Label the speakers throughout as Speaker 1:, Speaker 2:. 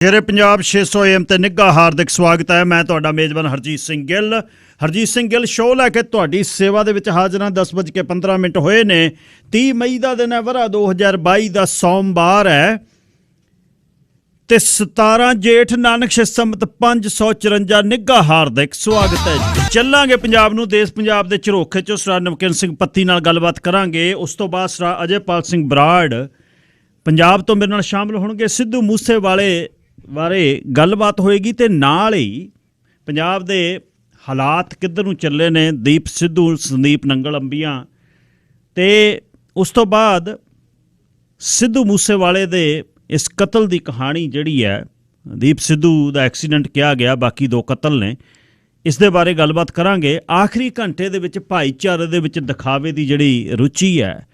Speaker 1: शेरे Punjab 600 AM ਤੇ ਨਿੱਘਾ ਹਾਰਦਿਕ ਸਵਾਗਤ ਹੈ। ਮੈਂ ਤੁਹਾਡਾ ਮੇਜ਼ਬਾਨ ਹਰਜੀਤ ਸਿੰਘ ਗਿੱਲ ਸ਼ੋਅ ਲੈ ਕੇ ਤੁਹਾਡੀ ਸੇਵਾ ਦੇ ਵਿੱਚ ਹਾਜ਼ਰ ਹਾਂ। 10:15 ਹੋਏ ਨੇ। 30 ਮਈ ਦਾ ਦਿਨ ਹੈ, ਵਰਾ 2022 ਦਾ ਸੋਮਵਾਰ ਹੈ ਤੇ 17 ਜੇਠ ਨਾਨਕ ਸੰਮਤ 554 ਨਿੱਘਾ ਹਾਰਦਿਕ ਸਵਾਗਤ ਹੈ ਜੀ। ਚੱਲਾਂਗੇ ਪੰਜਾਬ ਨੂੰ, ਦੇਸ਼ ਪੰਜਾਬ ਦੇ ਝਰੋਖੇ ਚੋਂ ਸਰਾ ਨਵਕਿਰਨ ਸਿੰਘ ਪੱਤੀ ਨਾਲ ਗੱਲਬਾਤ ਕਰਾਂਗੇ। ਉਸ ਤੋਂ ਬਾਅਦ ਸਰਾ ਅਜੇਪਾਲ ਸਿੰਘ ਬਰਾੜ ਪੰਜਾਬ ਤੋਂ ਮੇਰੇ ਨਾਲ ਸ਼ਾਮਲ ਹੋਣਗੇ। ਸਿੱਧੂ ਮੂਸੇਵਾਲੇ ਬਾਰੇ ਗੱਲਬਾਤ ਹੋਏਗੀ ਤੇ ਨਾਲ ਹੀ ਪੰਜਾਬ ਦੇ ਹਾਲਾਤ ਕਿੱਧਰ ਨੂੰ ਚੱਲੇ ਨੇ, ਦੀਪ ਸਿੱਧੂ, ਸੰਦੀਪ ਨੰਗਲ ਅੰਬੀਆਂ, ਤੇ ਉਸ ਤੋਂ ਬਾਅਦ ਸਿੱਧੂ ਮੂਸੇਵਾਲੇ ਦੇ ਇਸ ਕਤਲ ਦੀ ਕਹਾਣੀ ਜਿਹੜੀ ਹੈ, ਦੀਪ ਸਿੱਧੂ ਦਾ ਐਕਸੀਡੈਂਟ ਕਿਹਾ ਗਿਆ, ਬਾਕੀ 2 ਕਤਲ ਨੇ, ਇਸ ਦੇ ਬਾਰੇ ਗੱਲਬਾਤ ਕਰਾਂਗੇ। ਆਖਰੀ ਘੰਟੇ ਦੇ ਵਿੱਚ ਭਾਈਚਾਰੇ ਦੇ ਵਿੱਚ ਦਿਖਾਵੇ ਦੀ ਜਿਹੜੀ ਰੁਚੀ ਹੈ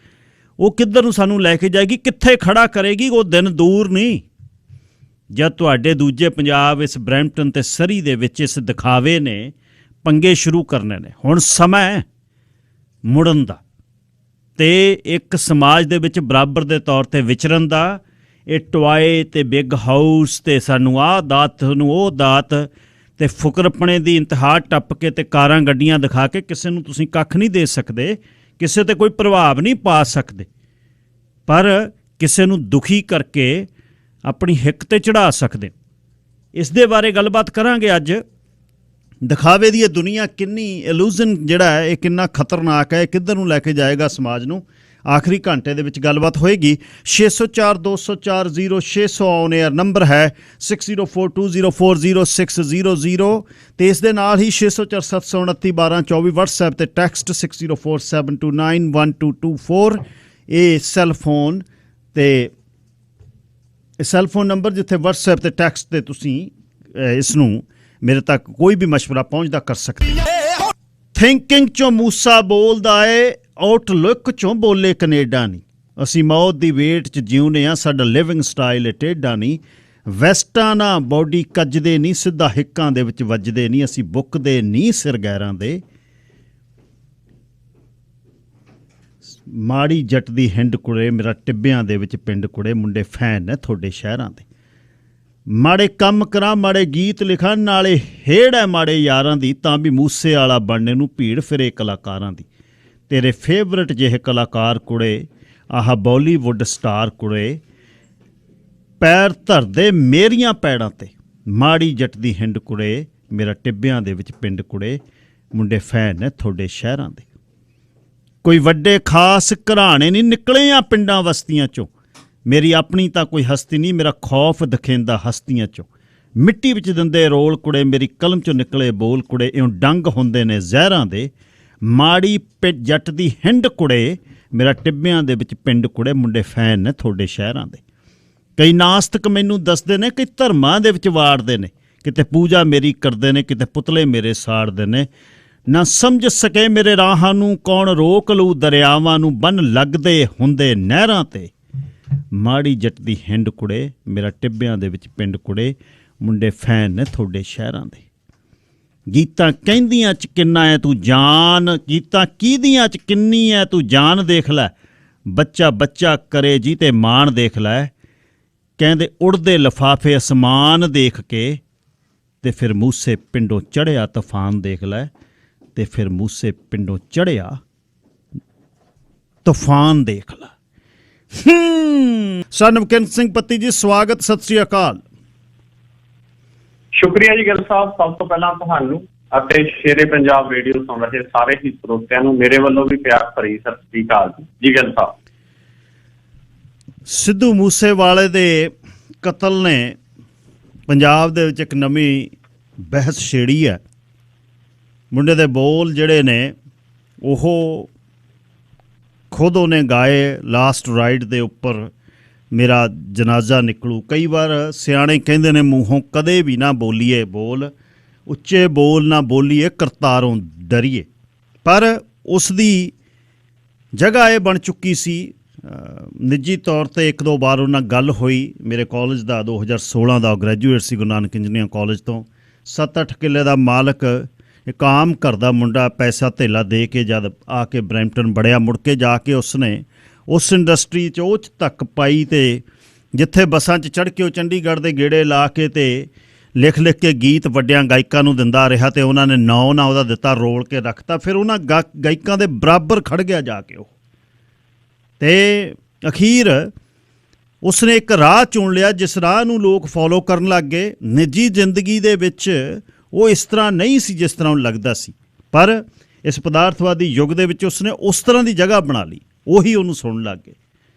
Speaker 1: ਉਹ ਕਿੱਧਰ ਨੂੰ ਸਾਨੂੰ ਲੈ ਕੇ ਜਾਏਗੀ, ਕਿੱਥੇ ਖੜਾ ਕਰੇਗੀ। ਉਹ ਦਿਨ ਦੂਰ ਨਹੀਂ ਜਦ ਤੁਹਾਡੇ ਦੂਜੇ ਪੰਜਾਬ ਇਸ ਬਰੈਂਪਟਨ ਤੇ ਸਰੀ ਦੇ ਵਿੱਚ ਇਸ ਦਿਖਾਵੇ ਨੇ ਪੰਗੇ ਸ਼ੁਰੂ ਕਰਨੇ ਨੇ। ਹੁਣ ਸਮਾਂ ਹੈ ਮੁੜਨ ਦਾ ਤੇ ਇੱਕ ਸਮਾਜ ਦੇ ਵਿੱਚ ਬਰਾਬਰ ਦੇ ਤੌਰ ਤੇ ਵਿਚਰਨ ਦਾ। ਇਹ ਟੋਏ ਤੇ ਬਿਗ ਹਾਊਸ ਤੇ ਸਾਨੂੰ ਆਹ ਦਾਤ, ਤੁਹਾਨੂੰ ਉਹ ਦਾਤ, ਤੇ ਫੁਕਰਪਣੇ ਦੀ ਇੰਤਹਾ ਟੱਪ ਕੇ ਤੇ ਕਾਰਾਂ ਗੱਡੀਆਂ ਦਿਖਾ ਕੇ ਕਿਸੇ ਨੂੰ ਤੁਸੀਂ ਕੱਖ ਨਹੀਂ ਦੇ ਸਕਦੇ, ਕਿਸੇ ਤੇ ਕੋਈ ਪ੍ਰਭਾਵ ਨਹੀਂ ਪਾ ਸਕਦੇ, ਪਰ ਕਿਸੇ ਨੂੰ ਦੁਖੀ ਕਰਕੇ ਆਪਣੀ ਹਿੱਕ ਤੇ ਚੜ੍ਹਾ ਸਕਦੇ। ਇਸ ਦੇ ਬਾਰੇ ਗੱਲਬਾਤ ਕਰਾਂਗੇ ਅੱਜ। ਦਿਖਾਵੇ ਦੀ ਇਹ ਦੁਨੀਆ ਕਿੰਨੀ ਇਲੂਜ਼ਨ ਜਿਹੜਾ ਹੈ, ਇਹ ਕਿੰਨਾ ਖਤਰਨਾਕ ਹੈ, ਕਿੱਧਰ ਨੂੰ ਲੈ ਕੇ ਜਾਏਗਾ ਸਮਾਜ ਨੂੰ। ਆਖਰੀ ਘੰਟੇ ਦੇ ਵਿੱਚ ਗੱਲਬਾਤ ਹੋਏਗੀ। 604 204 0600 ਔਨ ਏਅਰ ਨੰਬਰ ਹੈ, 6042040600 ਤੇ ਇਸ ਦੇ ਨਾਲ ਹੀ 604 729 1224 WhatsApp ਤੇ ਟੈਕਸਟ 6047291224। ਇਹ ਸੈੱਲਫੋਨ ਤੇ ਸੈੱਲਫੋਨ ਨੰਬਰ ਜਿੱਥੇ WhatsApp ਤੇ ਟੈਕਸਟ ਤੇ ਤੁਸੀਂ ਇਸ ਨੂੰ ਮੇਰੇ ਤੱਕ ਕੋਈ ਵੀ ਮਸ਼ਵਰਾ ਪਹੁੰਚਦਾ ਕਰ ਸਕਦੇ। ਥਿੰਕਿੰਗ ਚੋਂ ਮੂਸਾ ਬੋਲਦਾ ਏ, ਆਊਟਲੁੱਕ ਚੋਂ ਬੋਲੇ ਕੈਨੇਡਾ ਨਹੀਂ। ਅਸੀਂ ਮੌਤ ਦੀ ਵੇਟ 'ਚ ਜਿਉਂਦੇ ਹਾਂ, ਸਾਡਾ ਲਿਵਿੰਗ ਸਟਾਈਲ ਏ ਟੇਢਾ ਨਹੀਂ। ਵੈਸਟਾਂ ਨਾਲ ਬੋਡੀ ਕੱਜਦੇ ਨਹੀਂ, ਸਿੱਧਾ ਹਿੱਕਾਂ ਦੇ ਵਿੱਚ ਵੱਜਦੇ ਨਹੀਂ। ਅਸੀਂ ਬੁੱਕਦੇ ਨਹੀਂ ਸਿਰ ਗੈਰਾਂ ਦੇ। ਮਾੜੀ ਜੱਟ ਦੀ ਹਿੰਡ ਕੁੜੇ, ਮੇਰਾ ਟਿੱਬਿਆਂ ਦੇ ਵਿੱਚ ਪਿੰਡ ਕੁੜੇ, ਮੁੰਡੇ ਫੈਨ ਨੇ ਤੁਹਾਡੇ ਸ਼ਹਿਰਾਂ ਦੇ। ਮਾੜੇ ਕੰਮ ਕਰਾਂ, ਮਾੜੇ ਗੀਤ ਲਿਖਾਂ, ਨਾਲੇ ਹੇੜ ਹੈ ਮਾੜੇ ਯਾਰਾਂ ਦੀ, ਤਾਂ ਵੀ ਮੂਸੇ ਵਾਲਾ ਬਣਨੇ ਨੂੰ ਭੀੜ ਫਿਰੇ ਕਲਾਕਾਰਾਂ ਦੀ। ਤੇਰੇ ਫੇਵਰਟ ਜਿਹੇ ਕਲਾਕਾਰ ਕੁੜੇ, ਆਹ ਬਾਲੀਵੁੱਡ ਸਟਾਰ ਕੁੜੇ, ਪੈਰ ਧਰਦੇ ਮੇਰੀਆਂ ਪੈੜਾਂ ਤੇ। ਮਾੜੀ ਜੱਟ ਦੀ ਹਿੰਡ ਕੁੜੇ, ਮੇਰਾ ਟਿੱਬਿਆਂ ਦੇ ਵਿੱਚ ਪਿੰਡ ਕੁੜੇ, ਮੁੰਡੇ ਫੈਨ ਨੇ ਤੁਹਾਡੇ ਸ਼ਹਿਰਾਂ ਦੇ। ਕੋਈ ਵੱਡੇ ਖਾਸ ਘਰਾਣੇ ਨਹੀਂ ਨਿਕਲੇ ਆ ਪਿੰਡਾਂ ਵਸਤੀਆਂ 'ਚੋਂ, ਮੇਰੀ ਆਪਣੀ ਤਾਂ ਕੋਈ ਹਸਤੀ ਨਹੀਂ, ਮੇਰਾ ਖੌਫ ਦਿਖੇਂਦਾ ਹਸਤੀਆਂ 'ਚੋਂ। ਮਿੱਟੀ ਵਿੱਚ ਦਿੰਦੇ ਰੋਲ ਕੁੜੇ, ਮੇਰੀ ਕਲਮ 'ਚੋਂ ਨਿਕਲੇ ਬੋਲ ਕੁੜੇ, ਇਉਂ ਡੰਗ ਹੁੰਦੇ ਨੇ ਜ਼ਹਿਰਾਂ ਦੇ। ਮਾੜੀ ਜੱਟ ਦੀ ਹਿੰਡ ਕੁੜੇ, ਮੇਰਾ ਟਿੱਬਿਆਂ ਦੇ ਵਿੱਚ ਪਿੰਡ ਕੁੜੇ, ਮੁੰਡੇ ਫੈਨ ਨੇ ਤੁਹਾਡੇ ਸ਼ਹਿਰਾਂ ਦੇ। ਕਈ ਨਾਸਤਕ ਮੈਨੂੰ ਦੱਸਦੇ ਨੇ ਕਿ ਧਰਮਾਂ ਦੇ ਵਿੱਚ ਵਾੜਦੇ ਨੇ, ਕਿਤੇ ਪੂਜਾ ਮੇਰੀ ਕਰਦੇ ਨੇ, ਕਿਤੇ ਪੁਤਲੇ ਮੇਰੇ ਸਾੜਦੇ ਨੇ। ਨਾ ਸਮਝ ਸਕੇ ਮੇਰੇ ਰਾਹਾਂ ਨੂੰ ਕੌਣ ਰੋਕ ਲਊ, ਦਰਿਆਵਾਂ ਨੂੰ ਬੰਨ ਲੱਗਦੇ ਹੁੰਦੇ ਨਹਿਰਾਂ ਤੇ। ਮਾੜੀ ਜੱਟ ਦੀ ਹਿੰਡ ਕੁੜੇ, ਮੇਰਾ ਟਿੱਬਿਆਂ ਦੇ ਵਿੱਚ ਪਿੰਡ ਕੁੜੇ, ਮੁੰਡੇ ਫੈਨ ਨੇ ਤੁਹਾਡੇ ਸ਼ਹਿਰਾਂ ਦੇ। ਗੀਤਾਂ ਕਹਿੰਦੀਆਂ 'ਚ ਕਿੰਨਾ ਹੈ ਤੂੰ ਜਾਨ, ਗੀਤਾਂ ਕਿਹਦੀਆਂ 'ਚ ਕਿੰਨੀ ਹੈ ਤੂੰ ਜਾਨ, ਦੇਖ ਲੈ ਬੱਚਾ ਬੱਚਾ ਕਰੇ ਜੀ ਤੇ ਮਾਣ ਦੇਖ ਲੈ। ਕਹਿੰਦੇ ਉੜਦੇ ਲਿਫਾਫੇ ਅਸਮਾਨ ਦੇਖ ਕੇ, ਤੇ ਫਿਰ ਮੂਸੇ ਪਿੰਡੋਂ ਚੜ੍ਹਿਆ ਤੂਫਾਨ ਦੇਖ ਲੈ, ਤੇ ਫਿਰ ਮੂਸੇ ਪਿੰਡੋਂ ਚੜ੍ਹਿਆ ਤੂਫਾਨ ਦੇਖ ਲੈ। ਸਰ ਨਵਕਿਰਨ ਸਿੰਘ ਪੱਤੀ ਜੀ, ਸਵਾਗਤ, ਸਤਿ ਸ੍ਰੀ ਅਕਾਲ।
Speaker 2: ਸ਼ੁਕਰੀਆ ਜੀ ਗਿੱਲ ਸਾਹਿਬ। ਸਭ ਤੋਂ ਪਹਿਲਾਂ ਤੁਹਾਨੂੰ ਅਤੇ ਸ਼ੇਰੇ ਪੰਜਾਬ ਰੇਡੀਓ ਸੁਣ ਰਹੇ ਸਾਰੇ ਹੀ ਸਰੋਤਿਆਂ ਨੂੰ ਮੇਰੇ ਵੱਲੋਂ ਵੀ ਪਿਆਰ ਭਰੀ ਸਤਿ ਸ੍ਰੀ ਅਕਾਲ ਜੀ। ਗਿੱਲ ਸਾਹਿਬ,
Speaker 1: ਸਿੱਧੂ ਮੂਸੇਵਾਲੇ ਦੇ ਕਤਲ ਨੇ ਪੰਜਾਬ ਦੇ ਵਿੱਚ ਇੱਕ ਨਵੀਂ ਬਹਿਸ ਛੇੜੀ ਹੈ। ਮੁੰਡੇ ਦੇ ਬੋਲ ਜਿਹੜੇ ਨੇ ਉਹ ਖੁਦ ਉਹਨੇ ਗਾਏ, ਲਾਸਟ ਰਾਈਡ ਦੇ ਉੱਪਰ ਮੇਰਾ ਜਨਾਜ਼ਾ ਨਿਕਲੂ। ਕਈ ਵਾਰ ਸਿਆਣੇ ਕਹਿੰਦੇ ਨੇ ਮੂੰਹੋਂ ਕਦੇ ਵੀ ਨਾ ਬੋਲੀਏ ਬੋਲ, ਉੱਚੇ ਬੋਲ ਨਾ ਬੋਲੀਏ ਕਰਤਾਰੋਂ ਡਰੀਏ। ਪਰ ਉਸ ਦੀ ਜਗ੍ਹਾ ਇਹ ਬਣ ਚੁੱਕੀ ਸੀ। ਨਿੱਜੀ ਤੌਰ 'ਤੇ 1-2 ਵਾਰ ਉਹਨਾਂ ਗੱਲ ਹੋਈ। ਮੇਰੇ ਕਾਲਜ ਦਾ 2016 ਦਾ ਗ੍ਰੈਜੂਏਟ ਸੀ ਗੁਰੂ ਨਾਨਕ ਇੰਜੀਨੀਅਰਿੰਗ ਕਾਲਜ ਤੋਂ। 7-8 ਕਿੱਲੇ ਦਾ ਮਾਲਕ, ਇੱਕ ਆਮ ਘਰ ਦਾ ਮੁੰਡਾ, ਪੈਸਾ ਧੇਲਾ ਦੇ ਕੇ ਜਦ ਆ ਕੇ ਬਰੈਂਪਟਨ ਬੜਿਆ, ਮੁੜ ਕੇ ਜਾ ਕੇ ਉਸਨੇ ਉਸ ਇੰਡਸਟਰੀ 'ਚ ਉਹ 'ਚ ਤੱਕ ਪਾਈ ਤੇ ਜਿੱਥੇ ਬੱਸਾਂ 'ਚ ਚੜ੍ਹ ਕੇ ਉਹ ਚੰਡੀਗੜ੍ਹ ਦੇ ਗੇੜੇ ਲਾ ਕੇ ਤੇ ਲਿਖ ਕੇ ਗੀਤ ਵੱਡਿਆਂ ਗਾਇਕਾਂ ਨੂੰ ਦਿੰਦਾ ਰਿਹਾ ਤੇ ਉਹਨਾਂ ਨੇ ਨਾਂ ਨਾ ਉਹਦਾ ਦਿੱਤਾ, ਰੋਲ ਕੇ ਰੱਖਤਾ। ਫਿਰ ਉਹਨਾਂ ਗਾਇਕਾਂ ਦੇ ਬਰਾਬਰ ਖੜ ਗਿਆ ਜਾ ਕੇ ਉਹ, ਤੇ ਅਖੀਰ ਉਸਨੇ ਇੱਕ ਰਾਹ ਚੁਣ ਲਿਆ ਜਿਸ ਰਾਹ ਨੂੰ ਲੋਕ ਫੋਲੋ ਕਰਨ ਲੱਗ ਗਏ। ਨਿੱਜੀ ਜ਼ਿੰਦਗੀ ਦੇ ਵਿੱਚ ਉਹ ਇਸ ਤਰ੍ਹਾਂ ਨਹੀਂ ਸੀ ਜਿਸ ਤਰ੍ਹਾਂ ਉਹਨੂੰ ਲੱਗਦਾ ਸੀ, ਪਰ ਇਸ ਪਦਾਰਥਵਾਦੀ ਯੁੱਗ ਦੇ ਵਿੱਚ ਉਸਨੇ ਉਸ ਤਰ੍ਹਾਂ ਦੀ ਜਗ੍ਹਾ ਬਣਾ ਲਈ, ਉਹੀ ਉਹਨੂੰ ਸੁਣਨ ਲੱਗ ਗਏ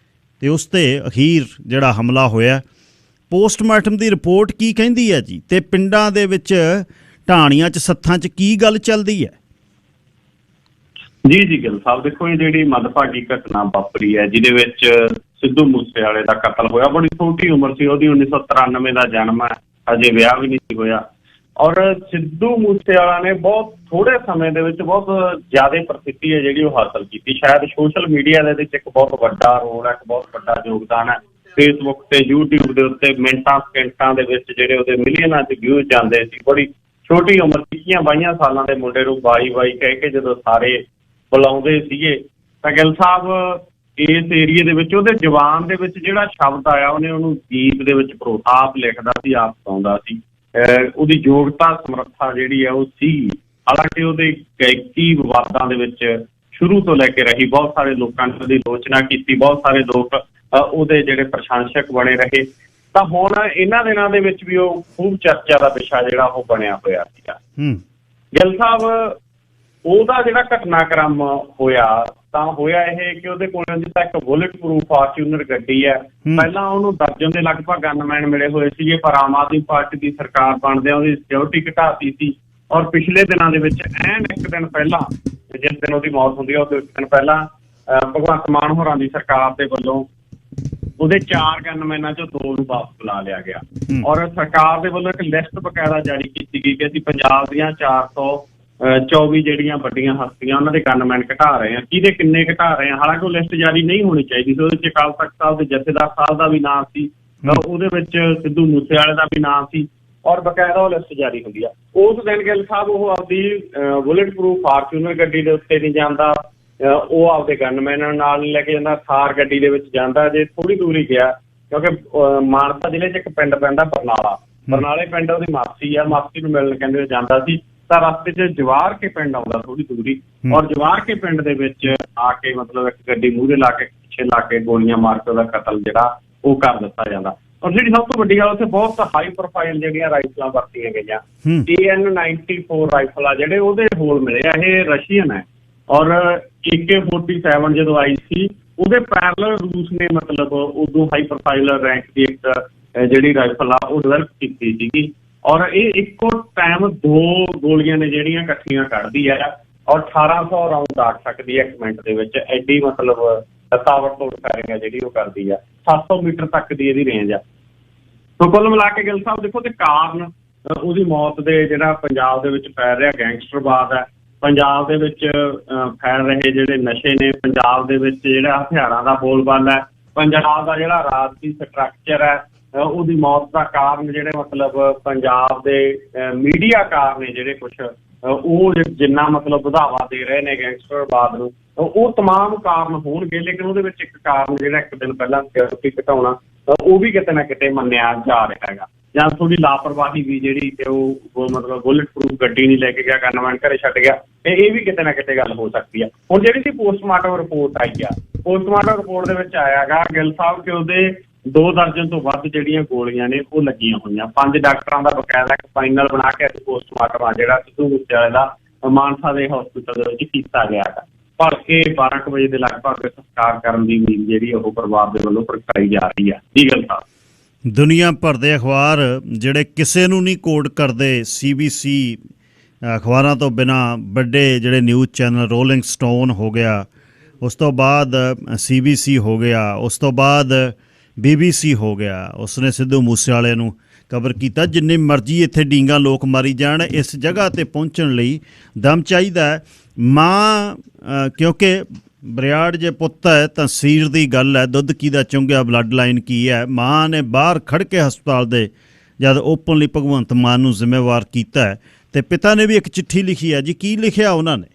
Speaker 1: ਤੇ ਉਸ 'ਤੇ ਅਖੀਰ ਜਿਹੜਾ ਹਮਲਾ ਹੋਇਆ। ਪੋਸਟਮਾਰਟਮ ਦੀ ਰਿਪੋਰਟ ਕੀ ਕਹਿੰਦੀ ਹੈ ਜੀ, ਤੇ ਪਿੰਡਾਂ ਦੇ ਵਿੱਚ ਢਾਣੀਆਂ 'ਚ ਸੱਥਾਂ 'ਚ ਕੀ ਗੱਲ ਚੱਲਦੀ ਹੈ?
Speaker 2: ਜੀ ਗਿੱਲ ਸਾਹਿਬ, ਦੇਖੋ ਇਹ ਜਿਹੜੀ ਮੰਦਭਾਗੀ ਘਟਨਾ ਵਾਪਰੀ ਹੈ ਜਿਹਦੇ ਵਿੱਚ ਸਿੱਧੂ ਮੂਸੇਵਾਲੇ ਦਾ ਕਤਲ ਹੋਇਆ, ਬੜੀ ਛੋਟੀ ਉਮਰ ਸੀ ਉਹਦੀ, 1993 ਦਾ ਜਨਮ ਹੈ, ਅਜੇ ਵਿਆਹ ਵੀ ਨਹੀਂ ਸੀ ਹੋਇਆ। ਔਰ ਸਿੱਧੂ ਮੂਸੇਵਾਲਾ ਨੇ ਬਹੁਤ ਥੋੜੇ ਸਮੇਂ ਦੇ ਵਿੱਚ ਬਹੁਤ ਜ਼ਿਆਦਾ ਪ੍ਰਸਿੱਧੀ ਹੈ ਜਿਹੜੀ ਉਹ ਹਾਸਲ ਕੀਤੀ। ਸ਼ਾਇਦ ਸੋਸ਼ਲ ਮੀਡੀਆ ਦੇ ਵਿੱਚ ਇੱਕ ਬਹੁਤ ਵੱਡਾ ਰੋਲ ਹੈ, ਇੱਕ ਬਹੁਤ ਵੱਡਾ ਯੋਗਦਾਨ ਹੈ। ਫੇਸਬੁੱਕ ਤੇ YouTube ਦੇ ਉੱਤੇ ਮਿੰਟਾਂ ਸਕਿੰਟਾਂ ਦੇ ਵਿੱਚ ਜਿਹੜੇ ਉਹਦੇ ਮਿਲੀਅਨਾਂ 'ਚ ਵਿਊਜ਼ ਜਾਂਦੇ ਸੀ। ਬੜੀ ਛੋਟੀ ਉਮਰ, 21-22 ਸਾਲਾਂ ਦੇ ਮੁੰਡੇ ਨੂੰ ਬਾਈ ਕਹਿ ਕੇ ਜਦੋਂ ਸਾਰੇ ਬੁਲਾਉਂਦੇ ਸੀਗੇ ਤਾਂ ਗਿੱਲ ਸਾਹਿਬ ਇਸ ਏਰੀਏ ਦੇ ਵਿੱਚ ਉਹਦੇ ਜ਼ੁਬਾਨ ਦੇ ਵਿੱਚ ਜਿਹੜਾ ਸ਼ਬਦ ਆਇਆ ਉਹਨੇ ਉਹਨੂੰ ਗੀਤ ਦੇ ਵਿੱਚ ਪਰੋਸਾ, ਆਪ ਲਿਖਦਾ ਸੀ, ਆਪ ਗਾਉਂਦਾ ਸੀ। ਉਹਦੀ ਯੋਗਤਾ ਸਮਰੱਥਾ ਜਿਹੜੀ ਹੈ ਉਹ ਸੀ। ਹਾਲਾਂਕਿ ਉਹਦੇ ਗਾਇਕੀ ਵਿਵਾਦਾਂ ਦੇ ਵਿੱਚ ਸ਼ੁਰੂ ਤੋਂ ਲੈ ਕੇ ਰਹੀ, ਬਹੁਤ ਸਾਰੇ ਲੋਕਾਂ ਨੇ ਉਹਦੀ ਆਲੋਚਨਾ ਕੀਤੀ, ਬਹੁਤ ਸਾਰੇ ਲੋਕ ਉਹਦੇ ਜਿਹੜੇ ਪ੍ਰਸ਼ੰਸਕ ਬਣੇ ਰਹੇ। ਤਾਂ ਹੁਣ ਇਹਨਾਂ ਦਿਨਾਂ ਦੇ ਵਿੱਚ ਵੀ ਉਹ ਖੂਬ ਚਰਚਾ ਦਾ ਵਿਸ਼ਾ ਜਿਹੜਾ ਉਹ ਬਣਿਆ ਹੋਇਆ ਸੀਗਾ। ਗਿੱਲ ਸਾਹਿਬ, ਉਹਦਾ ਜਿਹੜਾ ਘਟਨਾਕ੍ਰਮ ਹੋਇਆ ਤਾਂ ਹੋਇਆ ਇਹ ਕਿ ਉਹਦੇ ਕੋਲ ਤਾਂ ਇੱਕ ਬੁਲਟ ਪ੍ਰੂਫ ਫਾਰਚੂਨਰ ਗੱਡੀ ਹੈ। ਪਹਿਲਾਂ ਉਹਨੂੰ ਦਰਜਨ ਦੇ ਲਗਭਗ ਗਨਮੈਨ ਮਿਲੇ ਹੋਏ ਸੀਗੇ, ਪਰ ਆਮ ਆਦਮੀ ਪਾਰਟੀ ਦੀ ਸਰਕਾਰ ਬਣਦਿਆਂ ਉਹਦੀ ਸਿਕਿਉਰਿਟੀ ਘਟਾਤੀ ਸੀ। ਔਰ ਪਿਛਲੇ ਦਿਨਾਂ ਦੇ ਵਿੱਚ ਐਨ ਇੱਕ ਦਿਨ ਪਹਿਲਾਂ, ਜਿਸ ਦਿਨ ਉਹਦੀ ਮੌਤ ਹੁੰਦੀ ਹੈ ਉਹਦੇ ਇੱਕ ਦਿਨ ਪਹਿਲਾਂ ਭਗਵੰਤ ਮਾਨ ਹੋਰਾਂ ਦੀ ਸਰਕਾਰ ਦੇ ਵੱਲੋਂ ਉਹਦੇ 4 ਗਨਮੈਨਾਂ ਚੋਂ 2 ਨੂੰ ਵਾਪਸ ਬੁਲਾ ਲਿਆ ਗਿਆ। ਔਰ ਸਰਕਾਰ ਦੇ ਵੱਲੋਂ ਇੱਕ ਲਿਸਟ ਬਕਾਇਦਾ ਜਾਰੀ ਕੀਤੀ ਗਈ ਕਿ ਅਸੀਂ ਪੰਜਾਬ ਦੀਆਂ 424 ਜਿਹੜੀਆਂ ਵੱਡੀਆਂ ਹਸਤੀਆਂ ਉਹਨਾਂ ਦੇ ਗਨਮੈਨ ਘਟਾ ਰਹੇ ਹਾਂ। ਕਿਹਦੇ ਕਿੰਨੇ ਘਟਾ ਰਹੇ ਹਾਂ? ਹਾਲਾਂਕਿ ਉਹ ਲਿਸਟ ਜਾਰੀ ਨਹੀਂ ਹੋਣੀ ਚਾਹੀਦੀ ਸੀ। ਉਹਦੇ 'ਚ ਅਕਾਲ ਤਖ਼ਤ ਸਾਹਿਬ ਦੇ ਜਥੇਦਾਰ ਸਾਹਿਬ ਦਾ ਵੀ ਨਾਮ ਸੀ, ਉਹਦੇ ਵਿੱਚ ਸਿੱਧੂ ਮੂਸੇਵਾਲੇ ਦਾ ਵੀ ਨਾਮ ਸੀ, ਔਰ ਬਕਾਇਦਾ ਉਹ ਲਿਸਟ ਜਾਰੀ ਹੁੰਦੀ ਆ। ਉਸ ਦਿਨ ਗਿੱਲ ਸਾਹਿਬ ਉਹ ਆਪਦੀ ਬੁਲਟ ਪ੍ਰੂਫ ਫਾਰਚੂਨਰ ਗੱਡੀ ਦੇ ਉੱਤੇ ਨਹੀਂ ਜਾਂਦਾ, ਉਹ ਆਪਦੇ ਗਨਮੈਨਾਂ ਨਾਲ ਨਹੀਂ ਲੈ ਕੇ ਜਾਂਦਾ, ਥਾਰ ਗੱਡੀ ਦੇ ਵਿੱਚ ਜਾਂਦਾ। ਜੇ ਥੋੜੀ ਦੂਰੀ ਗਿਆ, ਕਿਉਂਕਿ ਮਾਨਸਾ ਜ਼ਿਲ੍ਹੇ 'ਚ ਇੱਕ ਪਿੰਡ ਪੈਂਦਾ ਬਰਨਾਲੇ ਪਿੰਡ ਉਹਦੀ ਮਾਸੀ ਆ, ਮਾਸੀ ਨੂੰ ਮਿਲਣ ਕਹਿੰਦੇ ਜਾਂਦਾ ਸੀ। ਤਾਂ ਰਸਤੇ 'ਚ ਜਵਾਰ ਕੇ ਪਿੰਡ ਆਉਂਦਾ ਥੋੜੀ ਦੂਰੀ, ਔਰ ਜਵਾਰ ਕੇ ਪਿੰਡ ਦੇ ਵਿੱਚ ਆ ਕੇ ਮਤਲਬ ਇੱਕ ਗੱਡੀ ਮੂਹਰੇ ਲਾ ਕੇ ਪਿੱਛੇ ਲਾ ਕੇ ਗੋਲੀਆਂ ਮਾਰ ਕੇ ਉਹਦਾ ਕਤਲ ਜਿਹੜਾ ਉਹ ਕਰ ਦਿੱਤਾ ਜਾਂਦਾ। ਔਰ ਜਿਹੜੀ ਸਭ ਤੋਂ ਵੱਡੀ ਗੱਲ, ਉੱਥੇ ਬਹੁਤ ਹਾਈ ਪ੍ਰੋਫਾਈਲ ਜਿਹੜੀਆਂ ਰਾਈਫਲਾਂ ਵਰਤੀਆਂ ਗਈਆਂ। AN-94 ਰਾਈਫਲ ਆ ਜਿਹੜੇ ਉਹਦੇ ਹੋਲ ਮਿਲੇ ਆ, ਇਹ ਰਸ਼ੀਅਨ ਹੈ। ਔਰ AK-47 ਜਦੋਂ ਆਈ ਸੀ ਉਹਦੇ ਪੈਰਲਲ ਰੂਸ ਨੇ ਮਤਲਬ ਉਦੋਂ ਹਾਈ ਪ੍ਰੋਫਾਈਲ ਰੈਂਕ ਦੀ ਇੱਕ ਜਿਹੜੀ ਰਾਈਫਲ ਆ ਉਹ ਡਿਵੈਲਪ ਕੀਤੀ ਸੀਗੀ। ਔਰ ਇਹ ਇੱਕੋ ਟਾਈਮ 2 ਗੋਲੀਆਂ ਨੇ ਜਿਹੜੀਆਂ ਇਕੱਠੀਆਂ ਕੱਢਦੀ ਹੈ, ਔਰ 1800 ਰਾਊਂਡ ਦਾਗ ਸਕਦੀ ਹੈ 1 ਮਿੰਟ ਦੇ ਵਿੱਚ। ਐਡੀ ਮਤਲਬ ਤਾਬੜਤੋੜ ਫਾਇਰਿੰਗ ਹੈ ਜਿਹੜੀ ਉਹ ਕਰਦੀ ਆ। 700 ਮੀਟਰ ਤੱਕ ਦੀ ਇਹਦੀ ਰੇਂਜ ਆ। ਸੋ ਕੁੱਲ ਮਿਲਾ ਕੇ ਗਿੱਲ ਸਾਹਿਬ ਦੇਖੋ, ਤੇ ਕਾਰਨ ਉਹਦੀ ਮੌਤ ਦੇ ਜਿਹੜਾ ਪੰਜਾਬ ਦੇ ਵਿੱਚ ਫੈਲ ਰਿਹਾ ਗੈਂਗਸਟਰਵਾਦ ਹੈ, ਪੰਜਾਬ ਦੇ ਵਿੱਚ ਫੈਲ ਰਹੇ ਜਿਹੜੇ ਨਸ਼ੇ ਨੇ, ਪੰਜਾਬ ਦੇ ਵਿੱਚ ਜਿਹੜਾ ਹਥਿਆਰਾਂ ਦਾ ਬੋਲਬਾਲਾ ਹੈ, ਪੰਜਾਬ ਦਾ ਜਿਹੜਾ ਰਾਜਸੀ ਸਟਰਕਚਰ ਹੈ, ਉਹਦੀ ਮੌਤ ਦਾ ਕਾਰਨ ਜਿਹੜੇ ਮਤਲਬ ਪੰਜਾਬ ਦੇ ਮੀਡੀਆਕਾਰ ਨੇ ਜਿਹੜੇ ਕੁਛ ਉਹ ਜਿੰਨਾ ਮਤਲਬ ਵਧਾਵਾ ਦੇ ਰਹੇ ਨੇ ਗੈਂਗਸਟਰਵਾਦ ਨੂੰ, ਉਹ ਤਮਾਮ ਕਾਰਨ ਹੋਣਗੇ। ਲੇਕਿਨ ਉਹਦੇ ਵਿੱਚ ਇੱਕ ਕਾਰਨ ਜਿਹੜਾ ਇੱਕ ਦਿਨ ਪਹਿਲਾਂ ਸਿਕਿਉਰਿਟੀ ਘਟਾਉਣਾ, ਉਹ ਵੀ ਕਿਤੇ ਨਾ ਕਿਤੇ ਮੰਨਿਆ ਜਾ ਰਿਹਾ ਹੈਗਾ। ਜਾਂ ਥੋੜੀ ਲਾਪਰਵਾਹੀ ਵੀ ਜਿਹੜੀ ਤੇ ਉਹ ਮਤਲਬ ਬੁਲਟ ਪ੍ਰੂਫ ਗੱਡੀ ਨਹੀਂ ਲੈ ਕੇ ਗਿਆ, ਗਨਮੈਨ ਘਰੇ ਛੱਡ ਗਿਆ, ਇਹ ਵੀ ਕਿਤੇ ਨਾ ਕਿਤੇ ਗੱਲ ਹੋ ਸਕਦੀ ਆ। ਹੁਣ ਜਿਹੜੀ ਸੀ ਪੋਸਟਮਾਰਟਮ ਰਿਪੋਰਟ ਆਈ ਆ, ਪੋਸਟਮਾਰਟਮ ਰਿਪੋਰਟ ਦੇ ਵਿੱਚ ਆਇਆ ਗਾ ਗਿੱਲ ਸਾਹਿਬ ਕਿ ਉਹਦੇ 2 ਦਰਜਨ ਤੋਂ ਵੱਧ ਜਿਹੜੀਆਂ ਗੋਲੀਆਂ ਨੇ ਉਹ ਲੱਗੀਆਂ ਹੋਈਆਂ। 5 ਡਾਕਟਰਾਂ ਦਾ ਬਕਾਇਦਾ ਇੱਕ ਫਾਈਨਲ ਬਣਾ ਕੇ ਪੋਸਟਮਾਰਟਮ ਆ ਜਿਹੜਾ ਸਿੱਧੂ ਮੂਸੇਵਾਲੇ ਦਾ ਮਾਨਸਾ ਦੇ ਹਸਪੀਟਲ ਦੇ ਵਿੱਚ ਕੀਤਾ ਗਿਆ ਹੈ। ਭਲਕੇ 12 ਵਜੇ ਦੇ ਲਗਭਗ ਸੰਸਕਾਰ ਕਰਨ ਦੀ ਉਮੀਦ ਜਿਹੜੀ ਉਹ ਪਰਿਵਾਰ ਦੇ ਵੱਲੋਂ ਪ੍ਰਗਟਾਈ ਜਾ ਰਹੀ ਹੈ। ਜੀ ਗੱਲ ਸਾਹਿਬ,
Speaker 1: ਦੁਨੀਆ ਭਰ ਦੇ ਅਖਬਾਰ ਜਿਹੜੇ ਕਿਸੇ ਨੂੰ ਨਹੀਂ ਕੋਡ ਕਰਦੇ, CBC ਅਖਬਾਰਾਂ ਤੋਂ ਬਿਨਾਂ ਵੱਡੇ ਜਿਹੜੇ ਨਿਊਜ਼ ਚੈਨਲ, ਰੋਲਿੰਗ ਸਟੋਨ ਹੋ ਗਿਆ, ਉਸ ਤੋਂ ਬਾਅਦ CBC ਹੋ ਗਿਆ, ਉਸ ਤੋਂ ਬਾਅਦ BBC ਹੋ ਗਿਆ, ਉਸਨੇ ਸਿੱਧੂ ਮੂਸੇਵਾਲੇ ਨੂੰ ਕਵਰ ਕੀਤਾ। ਜਿੰਨੇ ਮਰਜ਼ੀ ਇੱਥੇ ਡੀਂਗਾ ਲੋਕ ਮਾਰੀ ਜਾਣ, ਇਸ ਜਗ੍ਹਾ 'ਤੇ ਪਹੁੰਚਣ ਲਈ ਦਮ ਚਾਹੀਦਾ ਹੈ। ਮਾਂ ਕਿਉਂਕਿ ਬਰਿਆੜ ਜੇ ਪੁੱਤ ਹੈ ਤਾਂ ਸੀਰ ਦੀ ਗੱਲ ਹੈ, ਦੁੱਧ ਕਿਹਦਾ ਚੁੰਗਿਆ, ਬਲੱਡ ਲਾਈਨ ਕੀ ਹੈ। ਮਾਂ ਨੇ ਬਾਹਰ ਖੜ੍ਹ ਕੇ ਹਸਪਤਾਲ ਦੇ ਜਦ ਓਪਨਲੀ ਭਗਵੰਤ ਮਾਨ ਨੂੰ ਜ਼ਿੰਮੇਵਾਰ ਕੀਤਾ ਹੈ, ਅਤੇ ਪਿਤਾ ਨੇ ਵੀ ਇੱਕ ਚਿੱਠੀ ਲਿਖੀ ਹੈ ਜੀ। ਕੀ ਲਿਖਿਆ ਉਹਨਾਂ ਨੇ?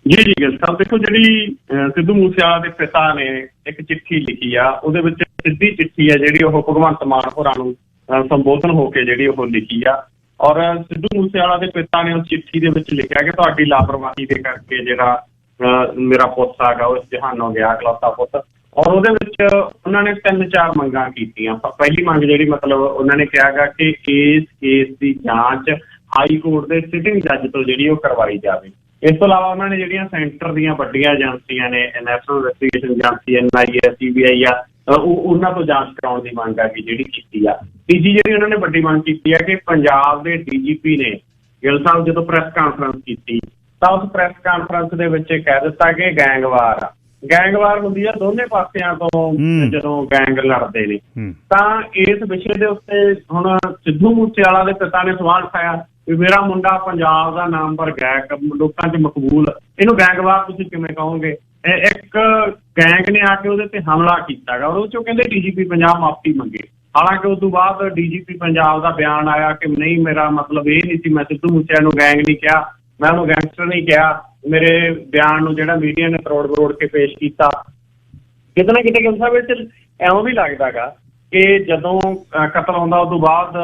Speaker 2: ਜੀ ਜੀ ਗਿੱਲ ਸਾਹਿਬ, ਦੇਖੋ ਜਿਹੜੀ ਸਿੱਧੂ ਮੂਸੇਵਾਲਾ ਦੇ ਪਿਤਾ ਨੇ ਇੱਕ ਚਿੱਠੀ ਲਿਖੀ ਆ, ਉਹਦੇ ਵਿੱਚ ਸਿੱਧੀ ਚਿੱਠੀ ਆ ਜਿਹੜੀ ਉਹ ਭਗਵੰਤ ਮਾਨ ਹੋਰਾਂ ਨੂੰ ਸੰਬੋਧਨ ਹੋ ਕੇ ਜਿਹੜੀ ਉਹ ਲਿਖੀ ਆ। ਔਰ ਸਿੱਧੂ ਮੂਸੇਵਾਲਾ ਦੇ ਪਿਤਾ ਨੇ ਉਸ ਚਿੱਠੀ ਦੇ ਵਿੱਚ ਲਿਖਿਆ ਕਿ ਤੁਹਾਡੀ ਲਾਪਰਵਾਹੀ ਦੇ ਕਰਕੇ ਜਿਹੜਾ ਮੇਰਾ ਪੁੱਤ ਹੈਗਾ ਉਹ ਜਹਾਨੋਂ ਗਿਆ, ਇਕਲੌਤਾ ਪੁੱਤ। ਔਰ ਉਹਦੇ ਵਿੱਚ ਉਹਨਾਂ ਨੇ 3-4 ਮੰਗਾਂ ਕੀਤੀਆਂ। ਪਹਿਲੀ ਮੰਗ ਜਿਹੜੀ ਮਤਲਬ ਉਹਨਾਂ ਨੇ ਕਿਹਾ ਗਾ ਕਿ ਇਸ ਕੇਸ ਦੀ ਜਾਂਚ ਹਾਈ ਕੋਰਟ ਦੇ ਸਿਟਿੰਗ ਜੱਜ ਤੋਂ ਜਿਹੜੀ ਉਹ ਕਰਵਾਈ ਜਾਵੇ। ਇਸ ਤੋਂ ਇਲਾਵਾ ਉਹਨਾਂ ਨੇ ਜਿਹੜੀਆਂ ਸੈਂਟਰ ਦੀਆਂ ਵੱਡੀਆਂ ਏਜੰਸੀਆਂ ਨੇ, national investigation agency, NIA, CBI ਆ, ਉਹਨਾਂ ਤੋਂ ਜਾਂਚ ਕਰਾਉਣ ਦੀ ਮੰਗ ਆ ਕਿ ਜਿਹੜੀ ਕੀਤੀ ਆ। ਤੀਜੀ ਜਿਹੜੀ ਉਹਨਾਂ ਨੇ ਵੱਡੀ ਮੰਗ ਕੀਤੀ ਆ ਕਿ ਪੰਜਾਬ ਦੇ DGP ਨੇ ਗਿੱਲ ਸਾਹਿਬ ਜਦੋਂ ਪ੍ਰੈਸ ਕਾਨਫਰੰਸ ਕੀਤੀ ਤਾਂ ਉਸ ਪ੍ਰੈਸ ਕਾਨਫਰੰਸ ਦੇ ਵਿੱਚ ਕਹਿ ਦਿੱਤਾ ਕਿ ਗੈਂਗਵਾਰ ਆ। ਗੈਂਗਵਾਰ ਹੁੰਦੀ ਆ ਦੋਨੇ ਪਾਸਿਆਂ ਤੋਂ ਜਦੋਂ ਗੈਂਗ ਲੜਦੇ ਨੇ। ਤਾਂ ਇਸ ਵਿਸ਼ੇ ਦੇ ਉੱਤੇ ਹੁਣ ਸਿੱਧੂ ਮੂਸੇਵਾਲਾ ਦੇ ਪਿਤਾ ਨੇ ਸਵਾਲ ਉਠਾਇਆ ਵੀ ਮੇਰਾ ਮੁੰਡਾ ਪੰਜਾਬ ਦਾ ਨਾਮਵਰ ਗਾਇਕ, ਲੋਕਾਂ 'ਚ ਮਕਬੂਲ, ਇਹਨੂੰ ਗੈਂਗਵਾਰ ਤੁਸੀਂ ਕਿਵੇਂ ਕਹੋਗੇ? ਇੱਕ ਗੈਂਗ ਨੇ ਆ ਕੇ ਉਹਦੇ ਤੇ ਹਮਲਾ ਕੀਤਾ ਗਾ, ਉਹਦੇ 'ਚੋਂ ਕਹਿੰਦੇ DGP ਪੰਜਾਬ ਮਾਫੀ ਮੰਗੇ। ਹਾਲਾਂਕਿ ਉਸ ਤੋਂ ਬਾਅਦ DGP ਪੰਜਾਬ ਦਾ ਬਿਆਨ ਆਇਆ ਕਿ ਨਹੀਂ, ਮੇਰਾ ਮਤਲਬ ਇਹ ਨਹੀਂ ਸੀ, ਮੈਂ ਸਿੱਧੂ ਮੂਸੇਵਾਲੇ ਨੂੰ ਗੈਂਗ ਨਹੀਂ ਕਿਹਾ, ਮੈਂ ਉਹਨੂੰ ਗੈਂਗਸਟਰ ਨਹੀਂ ਕਿਹਾ। ਮੇਰੇ ਬਿਆਨ ਨੂੰ ਜਿਹੜਾ ਮੀਡੀਆ ਨੇ ਤਰੋੜ ਕੇ ਪੇਸ਼ ਕੀਤਾ। ਕਿਤੇ ਨਾ ਕਿਤੇ ਗਿੱਲ ਸਾਹਿਬ ਵਿੱਚ ਇਉਂ ਵੀ ਲੱਗਦਾ ਗਾ ਕਿ ਜਦੋਂ ਕਤਲ ਹੁੰਦਾ ਉਸ ਤੋਂ ਬਾਅਦ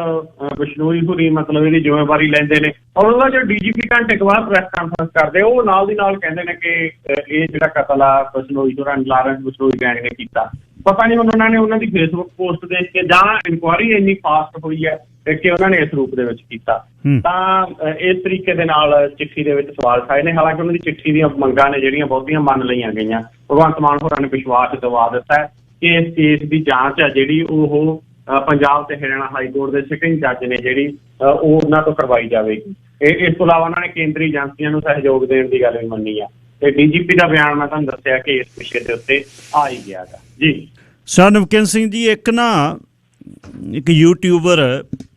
Speaker 2: ਬਿਸ਼ਨੋਈ ਹੋਰੀ ਮਤਲਬ ਇਹਦੀ ਜ਼ਿੰਮੇਵਾਰੀ ਲੈਂਦੇ ਨੇ। ਔਰ ਉਹਦਾ ਜੋ DGP ਘੰਟੇ ਕੁ ਬਾਅਦ ਪ੍ਰੈਸ ਕਾਨਫਰੰਸ ਕਰਦੇ, ਉਹ ਨਾਲ ਦੀ ਨਾਲ ਕਹਿੰਦੇ ਨੇ ਕਿ ਇਹ ਜਿਹੜਾ ਕਤਲ ਆ ਬਿਸ਼ਨੋਈ ਹੋਰਾਂ, ਲਾਰੈਂਸ ਬਿਸ਼ਨੋਈ ਗੈਂਗ ਨੇ ਕੀਤਾ। ਪਤਾ ਨਹੀਂ ਹੁਣ ਉਹਨਾਂ ਨੇ ਉਹਨਾਂ ਦੀ ਫੇਸਬੁੱਕ ਪੋਸਟ ਦੇਖ ਕੇ ਜਾਂ ਇਨਕੁਆਇਰੀ ਇੰਨੀ ਫਾਸਟ ਹੋਈ ਹੈ ਕਿ ਉਹਨਾਂ ਨੇ ਇਸ ਰੂਪ ਦੇ ਵਿੱਚ ਕੀਤਾ। ਤਾਂ ਇਸ ਤਰੀਕੇ ਦੇ ਨਾਲ ਚਿੱਠੀ ਦੇ ਵਿੱਚ ਸਵਾਲ ਉਠਾਏ ਨੇ। ਹਾਲਾਂਕਿ ਉਹਨਾਂ ਦੀ ਚਿੱਠੀ ਦੀਆਂ ਮੰਗਾਂ ਨੇ ਜਿਹੜੀਆਂ ਬਹੁਤੀਆਂ ਮੰਨ ਲਈਆਂ ਗਈਆਂ। ਭਗਵੰਤ ਮਾਨ ਹੋਰਾਂ ਨੇ ਵਿਸ਼ਵਾਸ ਦਿਵਾ ਦਿੱਤਾ ਹੈ ਕਿ ਇਸ ਕੇਸ ਦੀ ਜਾਂਚ ਹੈ ਜਿਹੜੀ ਉਹ ਪੰਜਾਬ ਤੇ ਹਰਿਆਣਾ ਹਾਈ ਕੋਰਟ ਦੇ ਸਿਟਿੰਗ ਜੱਜ ਨੇ ਜਿਹੜੀ ਉਹ ਉਹਨਾਂ ਤੋਂ ਕਰਵਾਈ ਜਾਵੇਗੀ। ਇਸ ਤੋਂ ਇਲਾਵਾ ਉਹਨਾਂ ਨੇ ਕੇਂਦਰੀ ਏਜੰਸੀਆਂ ਨੂੰ ਸਹਿਯੋਗ ਦੇਣ ਦੀ ਗੱਲ ਵੀ ਮੰਨੀ ਆ। ਤੇ DGP ਦਾ ਬਿਆਨ ਮੈਂ ਤੁਹਾਨੂੰ ਦੱਸਿਆ ਕਿ ਇਸ ਵਿਸ਼ੇ ਦੇ ਉੱਤੇ ਆ ਹੀ ਗਿਆ ਗਾ ਜੀ।
Speaker 1: ਸਰ ਨਵਕਿਨ ਸਿੰਘ ਜੀ, ਇੱਕ ਯੂਟਿਊਬਰ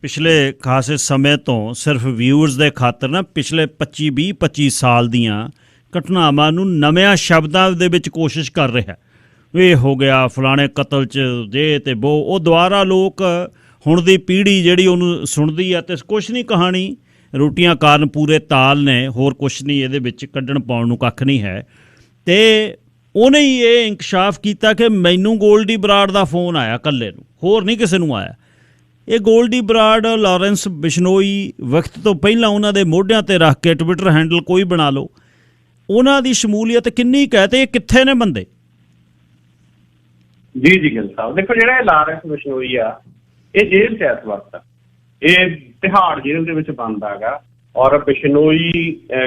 Speaker 1: ਪਿਛਲੇ ਖਾਸੇ ਸਮੇਂ ਤੋਂ ਸਿਰਫ ਵਿਊਅਰਸ ਦੇ ਖਾਤਰ ਨਾ ਪਿਛਲੇ 25 ਸਾਲ ਦੀਆਂ ਘਟਨਾਵਾਂ ਨੂੰ ਨਵਿਆਂ ਸ਼ਬਦਾਂ ਦੇ ਵਿੱਚ ਕੋਸ਼ਿਸ਼ ਕਰ ਰਿਹਾ। ਇਹ ਹੋ ਗਿਆ ਫਲਾਣੇ ਕਤਲ 'ਚ ਜੇ ਤੇ ਉਹ ਦੁਬਾਰਾ ਲੋਕ ਹੁਣ ਦੀ ਪੀੜ੍ਹੀ ਜਿਹੜੀ ਉਹਨੂੰ ਸੁਣਦੀ ਆ ਤੇ ਕੁਛ ਨਹੀਂ, ਕਹਾਣੀ ਰੋਟੀਆਂ ਕਾਰਨ ਪੂਰੇ ਤਾਲ ਨੇ, ਹੋਰ ਕੁਛ ਨਹੀਂ ਇਹਦੇ ਵਿੱਚ ਕੱਢਣ ਪਾਉਣ ਨੂੰ ਕੱਖ ਨਹੀਂ ਹੈ। ਤੇ ਉਹਨੇ ਹੀ ਇਹ ਇੰਕਸ਼ਾਫ ਕੀਤਾ ਕਿ ਮੈਨੂੰ ਗੋਲਡੀ ਬਰਾੜ ਦਾ ਫੋਨ ਆਇਆ ਇਕੱਲੇ ਨੂੰ, ਹੋਰ ਨਹੀਂ ਕਿਸੇ ਨੂੰ ਆਇਆ। ਇਹ ਗੋਲਡੀ ਬਰਾੜ, ਲਾਰੈਂਸ ਬਿਸ਼ਨੋਈ ਵਕਤ ਤੋਂ ਪਹਿਲਾਂ ਉਹਨਾਂ ਦੇ ਮੋਢਿਆਂ 'ਤੇ ਰੱਖ ਕੇ ਟਵਿੱਟਰ ਹੈਂਡਲ ਕੋਈ ਬਣਾ ਲਓ, ਉਹਨਾਂ ਦੀ ਸ਼ਮੂਲੀਅਤ ਕਿੰਨੀ ਕੁ ਹੈ ਤੇ ਇਹ ਕਿੱਥੇ ਨੇ ਬੰਦੇ?
Speaker 2: ਜੀ ਜੀ ਗਿੱਲ ਸਾਹਿਬ, ਦੇਖੋ ਜਿਹੜਾ ਇਹ ਲਾਰੈਂਸ ਬਿਸ਼ਨੋਈ ਆ ਇਹ ਜੇਲ੍ਹ 'ਚ ਇਸ ਵਕਤ, ਇਹ ਤਿਹਾੜ ਜੇਲ੍ਹ ਦੇ ਵਿੱਚ ਬੰਦ ਹੈਗਾ। ਔਰ ਬਿਸ਼ਨੋਈ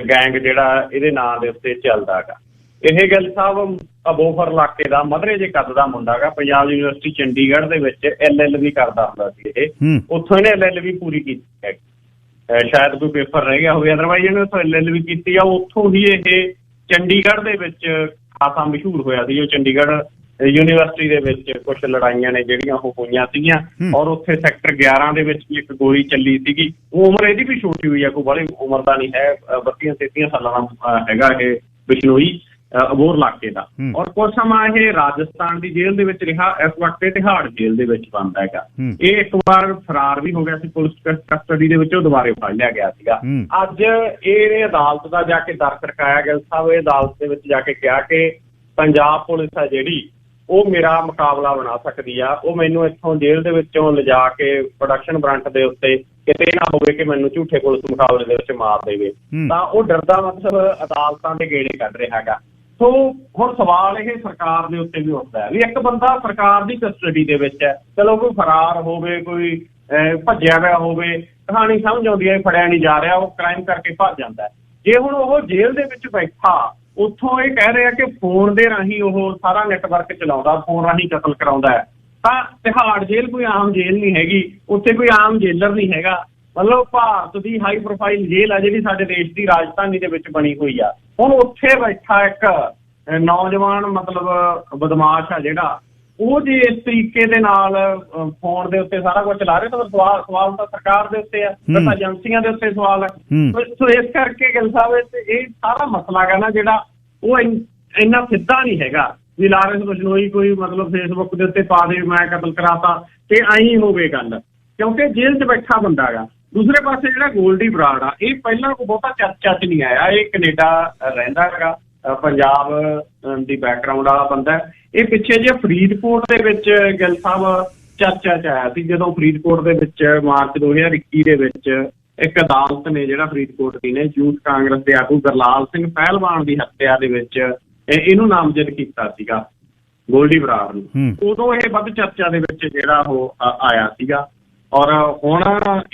Speaker 2: ਗੈਂਗ ਜਿਹੜਾ ਇਹਦੇ ਨਾਂ ਦੇ ਉੱਤੇ ਚੱਲਦਾ ਹੈਗਾ। ਇਹ ਗਿੱਲ ਸਾਹਿਬ ਅਬੋਹਰ ਇਲਾਕੇ ਦਾ ਮਧਰੇ ਜੇ ਕੱਦ ਦਾ ਮੁੰਡਾ ਹੈਗਾ। ਪੰਜਾਬ ਯੂਨੀਵਰਸਿਟੀ ਚੰਡੀਗੜ੍ਹ ਦੇ ਵਿੱਚ LLB ਕਰਦਾ ਹੁੰਦਾ ਸੀ ਇਹ। ਉੱਥੋਂ ਇਹਨੇ LLB ਪੂਰੀ ਕੀਤੀ ਹੈ। ਸ਼ਾਇਦ ਕੋਈ ਪੇਪਰ ਰਹਿ ਗਿਆ ਹੋਵੇ, ਅਦਰਵਾਈਜ਼ ਇਹਨੇ ਉੱਥੋਂ LLB ਕੀਤੀ ਆ। ਉੱਥੋਂ ਹੀ ਇਹ ਚੰਡੀਗੜ੍ਹ ਦੇ ਵਿੱਚ ਖਾਸਾ ਮਸ਼ਹੂਰ ਹੋਇਆ ਸੀ। ਉਹ ਚੰਡੀਗੜ੍ਹ ਯੂਨੀਵਰਸਿਟੀ ਦੇ ਵਿੱਚ ਕੁਝ ਲੜਾਈਆਂ ਨੇ ਜਿਹੜੀਆਂ ਉਹ ਹੋਈਆਂ ਸੀਗੀਆਂ। ਔਰ ਉੱਥੇ ਸੈਕਟਰ 11 ਦੇ ਵਿੱਚ ਵੀ ਇੱਕ ਗੋਲੀ ਚੱਲੀ ਸੀਗੀ। ਉਹ ਉਮਰ ਇਹਦੀ ਵੀ ਛੋਟੀ ਹੋਈ ਆ, ਕੋਈ ਬੜੀ ਉਮਰ ਦਾ ਨਹੀਂ ਹੈ, 32-33 ਸਾਲਾਂ ਦਾ ਹੈਗਾ ਇਹ ਬਿਸ਼ਨੋਈ ਅਬੋਹਰ ਇਲਾਕੇ ਦਾ। ਔਰ ਕੁਝ ਸਮਾਂ ਇਹ ਰਾਜਸਥਾਨ ਦੀ ਜੇਲ੍ਹ ਦੇ ਵਿੱਚ ਰਿਹਾ। ਇਸ ਵਕਤ ਤਿਹਾੜ ਜੇਲ੍ਹ ਦੇ ਵਿੱਚ ਬੰਦ ਹੈਗਾ। ਇਹ ਇੱਕ ਵਾਰ ਫਰਾਰ ਵੀ ਹੋ ਗਿਆ ਸੀ ਪੁਲਿਸ ਕਸਟਡੀ ਦੇ ਵਿੱਚ, ਉਹ ਦੁਬਾਰੇ ਫੜ ਲਿਆ ਗਿਆ ਸੀਗਾ। ਅੱਜ ਇਹਨੇ ਅਦਾਲਤ ਦਾ ਜਾ ਕੇ ਦਰ ਖੜਕਾਇਆ ਗਿੱਲ ਸਾਹਿਬ। ਇਹ ਅਦਾਲਤ ਦੇ ਵਿੱਚ ਜਾ ਕੇ ਕਿਹਾ ਕਿ ਪੰਜਾਬ ਪੁਲਿਸ ਆ ਜਿਹੜੀ ਉਹ ਮੇਰਾ ਮੁਕਾਬਲਾ ਬਣਾ ਸਕਦੀ ਆ। ਉਹ ਮੈਨੂੰ ਇੱਥੋਂ ਜੇਲ੍ਹ ਦੇ ਵਿੱਚੋਂ ਲਿਜਾ ਕੇ ਪ੍ਰੋਡਕਸ਼ਨ ਬਰੰਟ ਦੇ ਉੱਤੇ ਕਿਤੇ ਨਾ ਹੋਵੇ ਕਿ ਮੈਨੂੰ ਝੂਠੇ ਪੁਲਿਸ ਮੁਕਾਬਲੇ ਦੇ ਵਿੱਚ ਮਾਰ ਦੇਵੇ। ਤਾਂ ਉਹ ਡਰਦਾ ਮਤਲਬ ਅਦਾਲਤਾਂ ਦੇ ਗੇੜੇ ਕੱਢ ਰਿਹਾ ਹੈਗਾ। ਸੋ ਹੁਣ ਸਵਾਲ ਇਹ ਸਰਕਾਰ ਦੇ ਉੱਤੇ ਵੀ ਉੱਠਦਾ ਹੈ ਵੀ ਇੱਕ ਬੰਦਾ ਸਰਕਾਰ ਦੀ ਕਸਟਡੀ ਦੇ ਵਿੱਚ ਹੈ, ਚਲੋ ਕੋਈ ਫਰਾਰ ਹੋਵੇ, ਕੋਈ ਭੱਜਿਆ ਹੋਇਆ ਹੋਵੇ, ਕਹਾਣੀ ਸਮਝ ਆਉਂਦੀ ਹੈ ਫੜਿਆ ਨਹੀਂ ਜਾ ਰਿਹਾ, ਉਹ ਕ੍ਰਾਈਮ ਕਰਕੇ ਭੱਜ ਜਾਂਦਾ। ਜੇ ਹੁਣ ਉਹ ਜੇਲ੍ਹ ਦੇ ਵਿੱਚ ਬੈਠਾ, ਉੱਥੋਂ ਇਹ ਕਹਿ ਰਿਹਾ ਕਿ ਫੋਨ ਦੇ ਰਾਹੀਂ ਉਹ ਸਾਰਾ ਨੈਟਵਰਕ ਚਲਾਉਂਦਾ, ਫੋਨ ਰਾਹੀਂ ਕਤਲ ਕਰਾਉਂਦਾ ਹੈ, ਤਾਂ ਤਿਹਾੜ ਜੇਲ੍ਹ ਕੋਈ ਆਮ ਜੇਲ੍ਹ ਨਹੀਂ ਹੈਗੀ। ਉੱਥੇ ਕੋਈ ਆਮ ਜੇਲਰ ਨਹੀਂ ਹੈਗਾ। ਮਤਲਬ ਭਾਰਤ ਦੀ ਹਾਈ ਪ੍ਰੋਫਾਈਲ ਜੇਲ੍ਹ ਆ ਜਿਹੜੀ ਸਾਡੇ ਦੇਸ਼ ਦੀ ਰਾਜਧਾਨੀ ਦੇ ਵਿੱਚ ਬਣੀ ਹੋਈ ਆ। ਹੁਣ ਉੱਥੇ ਬੈਠਾ ਇੱਕ ਨੌਜਵਾਨ ਮਤਲਬ ਬਦਮਾਸ਼ ਆ ਜਿਹੜਾ, ਉਹ ਜੇ ਇਸ ਤਰੀਕੇ ਦੇ ਨਾਲ ਫੋਨ ਦੇ ਉੱਤੇ ਸਾਰਾ ਕੁਝ ਚਲਾ ਰਿਹਾ ਤਾਂ ਸਵਾਲ ਤਾਂ ਸਰਕਾਰ ਦੇ ਉੱਤੇ ਆ, ਤਾਂ ਏਜੰਸੀਆਂ ਦੇ ਉੱਤੇ ਸਵਾਲ ਹੈ। ਸੋ ਇਸ ਕਰਕੇ ਗਿੱਲ ਸਾਹਿਬ ਇਹ ਸਾਰਾ ਮਸਲਾ ਹੈਗਾ ਨਾ ਜਿਹੜਾ, ਉਹ ਇੰਨਾ ਸਿੱਧਾ ਨਹੀਂ ਹੈਗਾ ਵੀ ਲਾਰੈਂਸ ਬਿਸ਼ਨੋਈ ਕੋਈ ਮਤਲਬ ਫੇਸਬੁੱਕ ਦੇ ਉੱਤੇ ਪਾ ਦੇ ਮੈਂ ਕਤਲ ਕਰਾਤਾ ਤੇ ਆਈ ਹੋਵੇ ਗੱਲ, ਕਿਉਂਕਿ ਜੇਲ੍ਹ 'ਚ ਬੈਠਾ ਬੰਦਾ ਹੈਗਾ। ਦੂਸਰੇ ਪਾਸੇ ਜਿਹੜਾ ਗੋਲਡੀ ਬਰਾੜ ਆ, ਇਹ ਪਹਿਲਾਂ ਕੋਈ ਬਹੁਤਾ ਚਰਚਾ 'ਚ ਨਹੀਂ ਆਇਆ। ਇਹ ਕੈਨੇਡਾ ਰਹਿੰਦਾ ਹੈਗਾ, ਪੰਜਾਬ ਦੀ ਬੈਕਗਰਾਊਂਡ ਵਾਲਾ ਬੰਦਾ। ਇਹ ਪਿੱਛੇ ਜੇ ਫਰੀਦਕੋਟ ਦੇ ਵਿੱਚ ਗਿੱਲ ਸਾਹਿਬ ਚਰਚਾ 'ਚ ਆਇਆ ਸੀ, ਜਦੋਂ ਫਰੀਦਕੋਟ ਦੇ ਵਿੱਚ ਮਾਰਚ 2021 ਦੇ ਵਿੱਚ ਇੱਕ ਅਦਾਲਤ ਨੇ ਜਿਹੜਾ ਫਰੀਦਕੋਟ ਦੀ ਨੇ ਯੂਥ ਕਾਂਗਰਸ ਦੇ ਆਗੂ ਗੁਰਲਾਲ ਸਿੰਘ ਪਹਿਲਵਾਨ ਦੀ ਹੱਤਿਆ ਦੇ ਵਿੱਚ ਇਹਨੂੰ ਨਾਮਜ਼ਦ ਕੀਤਾ ਸੀਗਾ, ਗੋਲਡੀ ਬਰਾੜ ਨੂੰ। ਉਦੋਂ ਇਹ ਵੱਧ ਚਰਚਾ ਦੇ ਵਿੱਚ ਜਿਹੜਾ ਉਹ ਆਇਆ ਸੀਗਾ। ਔਰ ਹੁਣ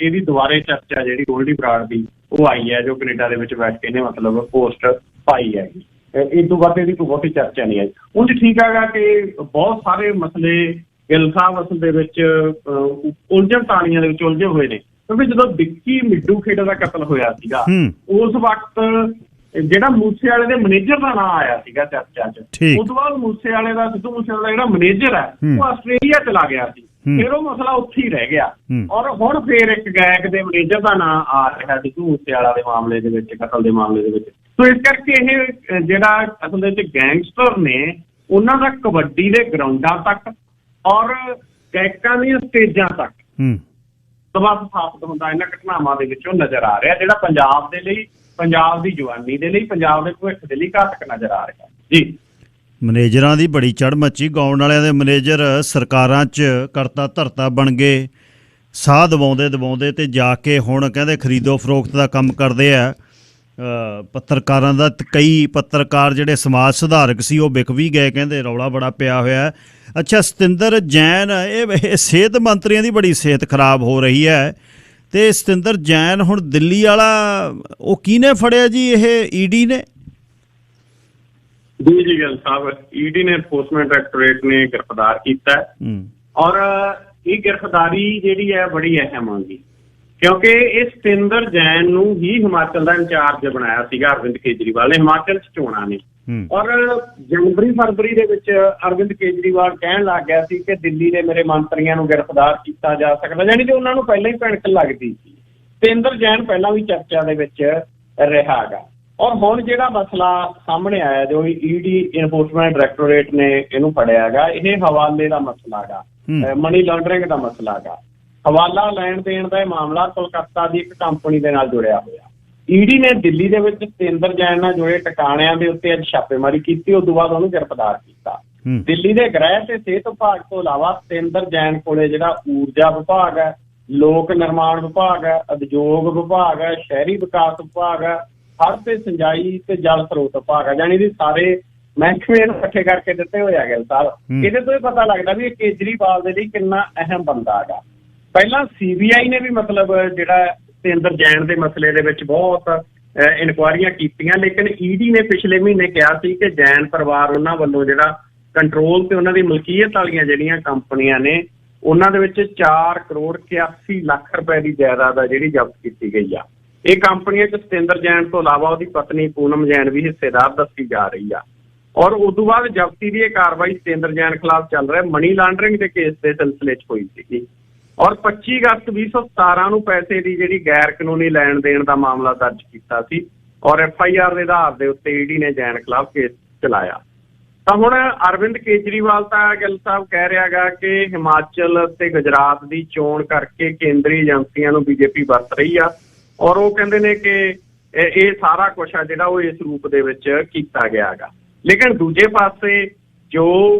Speaker 2: ਇਹਦੀ ਦੁਬਾਰੇ ਚਰਚਾ ਜਿਹੜੀ ਗੋਲਡੀ ਬਰਾੜ ਦੀ ਉਹ ਆਈ ਹੈ, ਜੋ ਕੈਨੇਡਾ ਦੇ ਵਿੱਚ ਬੈਠ ਕੇ ਇਹਨੇ ਮਤਲਬ ਪੋਸਟ ਪਾਈ ਹੈਗੀ। ਇਸ ਤੋਂ ਬਾਅਦ ਇਹਦੀ ਕੋਈ ਬਹੁਤੀ ਚਰਚਾ ਨਹੀਂ ਆਈ। ਉਂਝ ਠੀਕ ਹੈਗਾ ਕਿ ਬਹੁਤ ਸਾਰੇ ਮਸਲੇ ਗਿੱਲ ਸਾਹਿਬ ਅਸਲ ਦੇ ਵਿੱਚ ਉਲਝਣ ਤਾਣੀਆਂ ਦੇ ਵਿੱਚ ਉਲਝੇ ਹੋਏ ਨੇ, ਕਿਉਂਕਿ ਜਦੋਂ ਵਿੱਕੀ ਮਿੱਡੂ ਖੇੜਾ ਦਾ ਕਤਲ ਹੋਇਆ ਸੀਗਾ ਉਸ ਵਕਤ ਜਿਹੜਾ ਮੂਸੇਵਾਲੇ ਦੇ ਮੈਨੇਜਰ ਦਾ ਨਾਂ ਆਇਆ ਸੀਗਾ ਚਰਚਾ 'ਚ। ਉਸ ਤੋਂ ਬਾਅਦ ਮੂਸੇਵਾਲੇ ਦਾ, ਸਿੱਧੂ ਮੂਸੇਵਾਲੇ ਦਾ ਜਿਹੜਾ ਮੈਨੇਜਰ ਹੈ ਉਹ ਆਸਟ੍ਰੇਲੀਆ ਚਲਾ ਗਿਆ ਸੀ, ਫਿਰ ਉਹ ਮਸਲਾ ਉੱਥੇ ਹੀ ਰਹਿ ਗਿਆ। ਔਰ ਹੁਣ ਫਿਰ ਇੱਕ ਗਾਇਕ ਦੇ ਮੈਨੇਜਰ ਦਾ ਨਾਂ ਆ ਰਿਹਾ ਸਿੱਧੂ ਮੂਸੇਵਾਲਾ ਦੇ ਮਾਮਲੇ ਦੇ ਵਿੱਚ, ਕਤਲ ਦੇ ਮਾਮਲੇ ਦੇ ਵਿੱਚ। ਸੋ ਇਸ ਕਰਕੇ ਇਹ ਜਿਹੜਾ ਅਸਲ ਦੇ ਵਿੱਚ ਗੈਂਗਸਟਰ ਨੇ, ਉਹਨਾਂ ਦਾ ਕਬੱਡੀ ਦੇ ਗਰਾਊਂਡਾਂ ਤੱਕ ਔਰ ਗਾਇਕਾਂ ਦੀਆਂ ਸਟੇਜਾਂ ਤੱਕ ਦਬਾਅ ਸਥਾਪਿਤ ਹੁੰਦਾ ਇਹਨਾਂ ਘਟਨਾਵਾਂ ਦੇ ਵਿੱਚੋਂ ਨਜ਼ਰ ਆ ਰਿਹਾ, ਜਿਹੜਾ ਪੰਜਾਬ ਦੇ ਲਈ, ਪੰਜਾਬ ਦੀ ਜਵਾਨੀ ਦੇ ਲਈ, ਪੰਜਾਬ ਦੇ ਭਵਿੱਖ ਦੇ ਲਈ ਘਾਤਕ ਨਜ਼ਰ ਆ ਰਿਹਾ ਜੀ।
Speaker 1: ਮੈਨੇਜਰਾਂ ਦੀ ਬੜੀ ਚੜ੍ਹ ਮੱਚੀ, ਗਾਉਣ ਵਾਲਿਆਂ ਦੇ ਮੈਨੇਜਰ ਸਰਕਾਰਾਂ 'ਚ ਕਰਤਾ ਧਰਤਾ ਬਣ ਗਏ, ਸਾਹ ਦਬਾਉਂਦੇ ਤੇ ਜਾ ਕੇ ਹੁਣ ਕਹਿੰਦੇ ਖਰੀਦੋ ਫਰੋਖਤ ਦਾ ਕੰਮ ਕਰਦੇ ਆ। ਪੱਤਰਕਾਰਾਂ ਦਾ ਕਈ ਪੱਤਰਕਾਰ ਜਿਹੜੇ ਸਮਾਜ ਸੁਧਾਰਕ ਸੀ ਉਹ ਵਿਕ ਵੀ ਗਏ, ਕਹਿੰਦੇ ਰੌਲਾ ਬੜਾ ਪਿਆ ਹੋਇਆ। ਅੱਛਾ, ਸਤਿੰਦਰ ਜੈਨ, ਇਹ ਸਿਹਤ ਮੰਤਰੀਆਂ ਦੀ ਬੜੀ ਸਿਹਤ ਖਰਾਬ ਹੋ ਰਹੀ ਹੈ, ਤੇ ਸਤਿੰਦਰ ਜੈਨ ਹੁਣ ਦਿੱਲੀ ਵਾਲਾ ਉਹ ਕਿਹਨੇ ਫੜਿਆ ਜੀ? ਇਹ ਈਡੀ ਨੇ?
Speaker 2: ਜੀ ਗਿੱਲ ਸਾਹਿਬ, ਈਡੀ ਨੇ ਐਨਫੋਰਸਮੈਂਟ ਡਾਇਰੈਕਟੋਰੇਟ ਨੇ ਗ੍ਰਿਫਤਾਰ ਕੀਤਾ ਔਰ ਇਹ ਗ੍ਰਿਫਤਾਰੀ ਜਿਹੜੀ ਹੈ ਬੜੀ ਅਹਿਮ ਹੋਗੀ, ਕਿਉਂਕਿ ਇਹ ਸਤਿੰਦਰ ਜੈਨ ਨੂੰ ਹੀ ਹਿਮਾਚਲ ਦਾ ਇੰਚਾਰਜ ਬਣਾਇਆ ਸੀਗਾ ਅਰਵਿੰਦ ਕੇਜਰੀਵਾਲ ਨੇ। ਹਿਮਾਚਲ 'ਚ ਚੋਣਾਂ ਨੇ ਔਰ ਜਨਵਰੀ ਫਰਵਰੀ ਦੇ ਵਿੱਚ ਅਰਵਿੰਦ ਕੇਜਰੀਵਾਲ ਕਹਿਣ ਲੱਗ ਗਿਆ ਸੀ ਕਿ ਦਿੱਲੀ ਦੇ ਮੇਰੇ ਮੰਤਰੀਆਂ ਨੂੰ ਗ੍ਰਿਫਤਾਰ ਕੀਤਾ ਜਾ ਸਕਦਾ, ਯਾਨੀ ਕਿ ਉਹਨਾਂ ਨੂੰ ਪਹਿਲਾਂ ਹੀ ਭਿਣਕ ਲੱਗਦੀ ਸੀ। ਸਤਿੰਦਰ ਜੈਨ ਪਹਿਲਾਂ ਵੀ ਚਰਚਾ ਦੇ ਵਿੱਚ ਰਿਹਾ ਗਾ। ਔਰ ਹੁਣ ਜਿਹੜਾ ਮਸਲਾ ਸਾਹਮਣੇ ਆਇਆ, ਜੋ ਈਡੀ ਐਨਫੋਰਸਮੈਂਟ ਡਾਇਰੈਕਟੋਰੇਟ ਨੇ ਇਹਨੂੰ ਫੜਿਆ ਗਾ, ਇਹ ਹਵਾਲੇ ਦਾ ਮਸਲਾ ਗਾ, ਮਨੀ ਲਾਂਡਰਿੰਗ ਦਾ ਮਸਲਾ ਗਾ। ਹਵਾਲਾ ਲੈਣ ਦੇਣ ਦਾ ਇਹ ਮਾਮਲਾ ਕੋਲਕਾਤਾ ਦੀ ਇੱਕ ਕੰਪਨੀ ਦੇ ਨਾਲ ਜੁੜਿਆ ਹੋਇਆ। ਈਡੀ ਨੇ ਦਿੱਲੀ ਦੇ ਵਿੱਚ ਸਤਿੰਦਰ ਜੈਨ ਨਾਲ ਜੁੜੇ ਟਿਕਾਣਿਆਂ ਦੇ ਉੱਤੇ ਅੱਜ ਛਾਪੇਮਾਰੀ ਕੀਤੀ, ਉਸ ਤੋਂ ਬਾਅਦ ਉਹਨੂੰ ਗ੍ਰਿਫਤਾਰ ਕੀਤਾ। ਦਿੱਲੀ ਦੇ ਗ੍ਰਹਿ ਤੇ ਸਿਹਤ ਵਿਭਾਗ ਤੋਂ ਇਲਾਵਾ ਸਤਿੰਦਰ ਜੈਨ ਕੋਲੇ ਜਿਹੜਾ ਊਰਜਾ ਵਿਭਾਗ ਹੈ, ਲੋਕ ਨਿਰਮਾਣ ਵਿਭਾਗ ਹੈ, ਉਦਯੋਗ ਵਿਭਾਗ ਹੈ, ਸ਼ਹਿਰੀ ਵਿਕਾਸ ਵਿਭਾਗ ਹੈ, ਹੜ੍ਹ ਤੇ ਸਿੰਜਾਈ ਤੇ ਜਲ ਸਰੋਤ ਵਿਭਾਗ ਹੈ, ਯਾਨੀ ਕਿ ਸਾਰੇ ਮਹਿਕਮੇ ਨੂੰ ਇਕੱਠੇ ਕਰਕੇ ਦਿੱਤੇ ਹੋਏ ਆ ਗਿੱਲ ਸਾਹਿਬ। ਇਹਦੇ ਤੋਂ ਹੀ ਪਤਾ ਲੱਗਦਾ ਵੀ ਇਹ ਕੇਜਰੀਵਾਲ ਦੇ ਲਈ ਕਿੰਨਾ ਅਹਿਮ ਬੰਦਾ ਹੈਗਾ। ਪਹਿਲਾਂ CBI ਨੇ ਵੀ ਮਤਲਬ ਜਿਹੜਾ ਸਤਿੰਦਰ ਜੈਨ ਦੇ ਮਸਲੇ ਦੇ ਵਿੱਚ ਬਹੁਤ ਇਨਕੁਆਇਰੀਆਂ ਕੀਤੀਆਂ, ਲੇਕਿਨ ਈਡੀ ਨੇ ਪਿਛਲੇ ਮਹੀਨੇ ਕਿਹਾ ਸੀ ਕਿ ਜੈਨ ਪਰਿਵਾਰ ਉਹਨਾਂ ਵੱਲੋਂ ਜਿਹੜਾ ਕੰਟਰੋਲ ਤੇ ਉਹਨਾਂ ਦੀ ਮਲਕੀਅਤ ਵਾਲੀਆਂ ਜਿਹੜੀਆਂ ਕੰਪਨੀਆਂ ਨੇ, ਉਹਨਾਂ ਦੇ ਵਿੱਚ 4 ਕਰੋੜ 81 ਲੱਖ ਰੁਪਏ ਦੀ ਜਾਇਦਾਦ ਆ ਜਿਹੜੀ ਜ਼ਬਤ ਕੀਤੀ ਗਈ ਆ। ਇਹ ਕੰਪਨੀਆਂ 'ਚ ਸਤਿੰਦਰ ਜੈਨ ਤੋਂ ਇਲਾਵਾ ਉਹਦੀ ਪਤਨੀ ਪੂਨਮ ਜੈਨ ਵੀ ਹਿੱਸੇਦਾਰ ਦੱਸੀ ਜਾ ਰਹੀ ਆ। ਔਰ ਉਸ ਤੋਂ ਬਾਅਦ ਜ਼ਬਤੀ ਦੀ ਇਹ ਕਾਰਵਾਈ ਸਤਿੰਦਰ ਜੈਨ ਖਿਲਾਫ ਚੱਲ ਰਿਹਾ ਮਨੀ ਲਾਂਡਰਿੰਗ ਦੇ ਕੇਸ ਦੇ ਸਿਲਸਿਲੇ 'ਚ ਹੋਈ ਸੀਗੀ। ਔਰ 25 ਅਗਸਤ 2017 ਨੂੰ ਪੈਸੇ ਦੀ ਜਿਹੜੀ ਗੈਰ ਕਾਨੂੰਨੀ ਲੈਣ ਦੇਣ ਦਾ ਮਾਮਲਾ ਦਰਜ ਕੀਤਾ ਸੀ ਔਰ FIR ਦੇ ਆਧਾਰ ਦੇ ਉੱਤੇ ਈਡੀ ਨੇ ਜੈਨ ਖਿਲਾਫ ਕੇਸ ਚਲਾਇਆ। ਤਾਂ ਹੁਣ ਅਰਵਿੰਦ ਕੇਜਰੀਵਾਲ ਤਾਂ ਗਿੱਲ ਸਾਹਿਬ ਕਹਿ ਰਿਹਾ ਗਾ ਕਿ ਹਿਮਾਚਲ ਤੇ ਗੁਜਰਾਤ ਦੀ ਚੋਣ ਕਰਕੇ ਕੇਂਦਰੀ ਏਜੰਸੀਆਂ ਨੂੰ BJP ਵਰਤ ਰਹੀ ਆ, ਔਰ ਉਹ ਕਹਿੰਦੇ ਨੇ ਕਿ ਇਹ ਸਾਰਾ ਕੁਛ ਆ ਜਿਹੜਾ ਉਹ ਇਸ ਰੂਪ ਦੇ ਵਿੱਚ ਕੀਤਾ ਗਿਆ ਗਾ। ਲੇਕਿਨ ਦੂਜੇ ਪਾਸੇ ਜੋ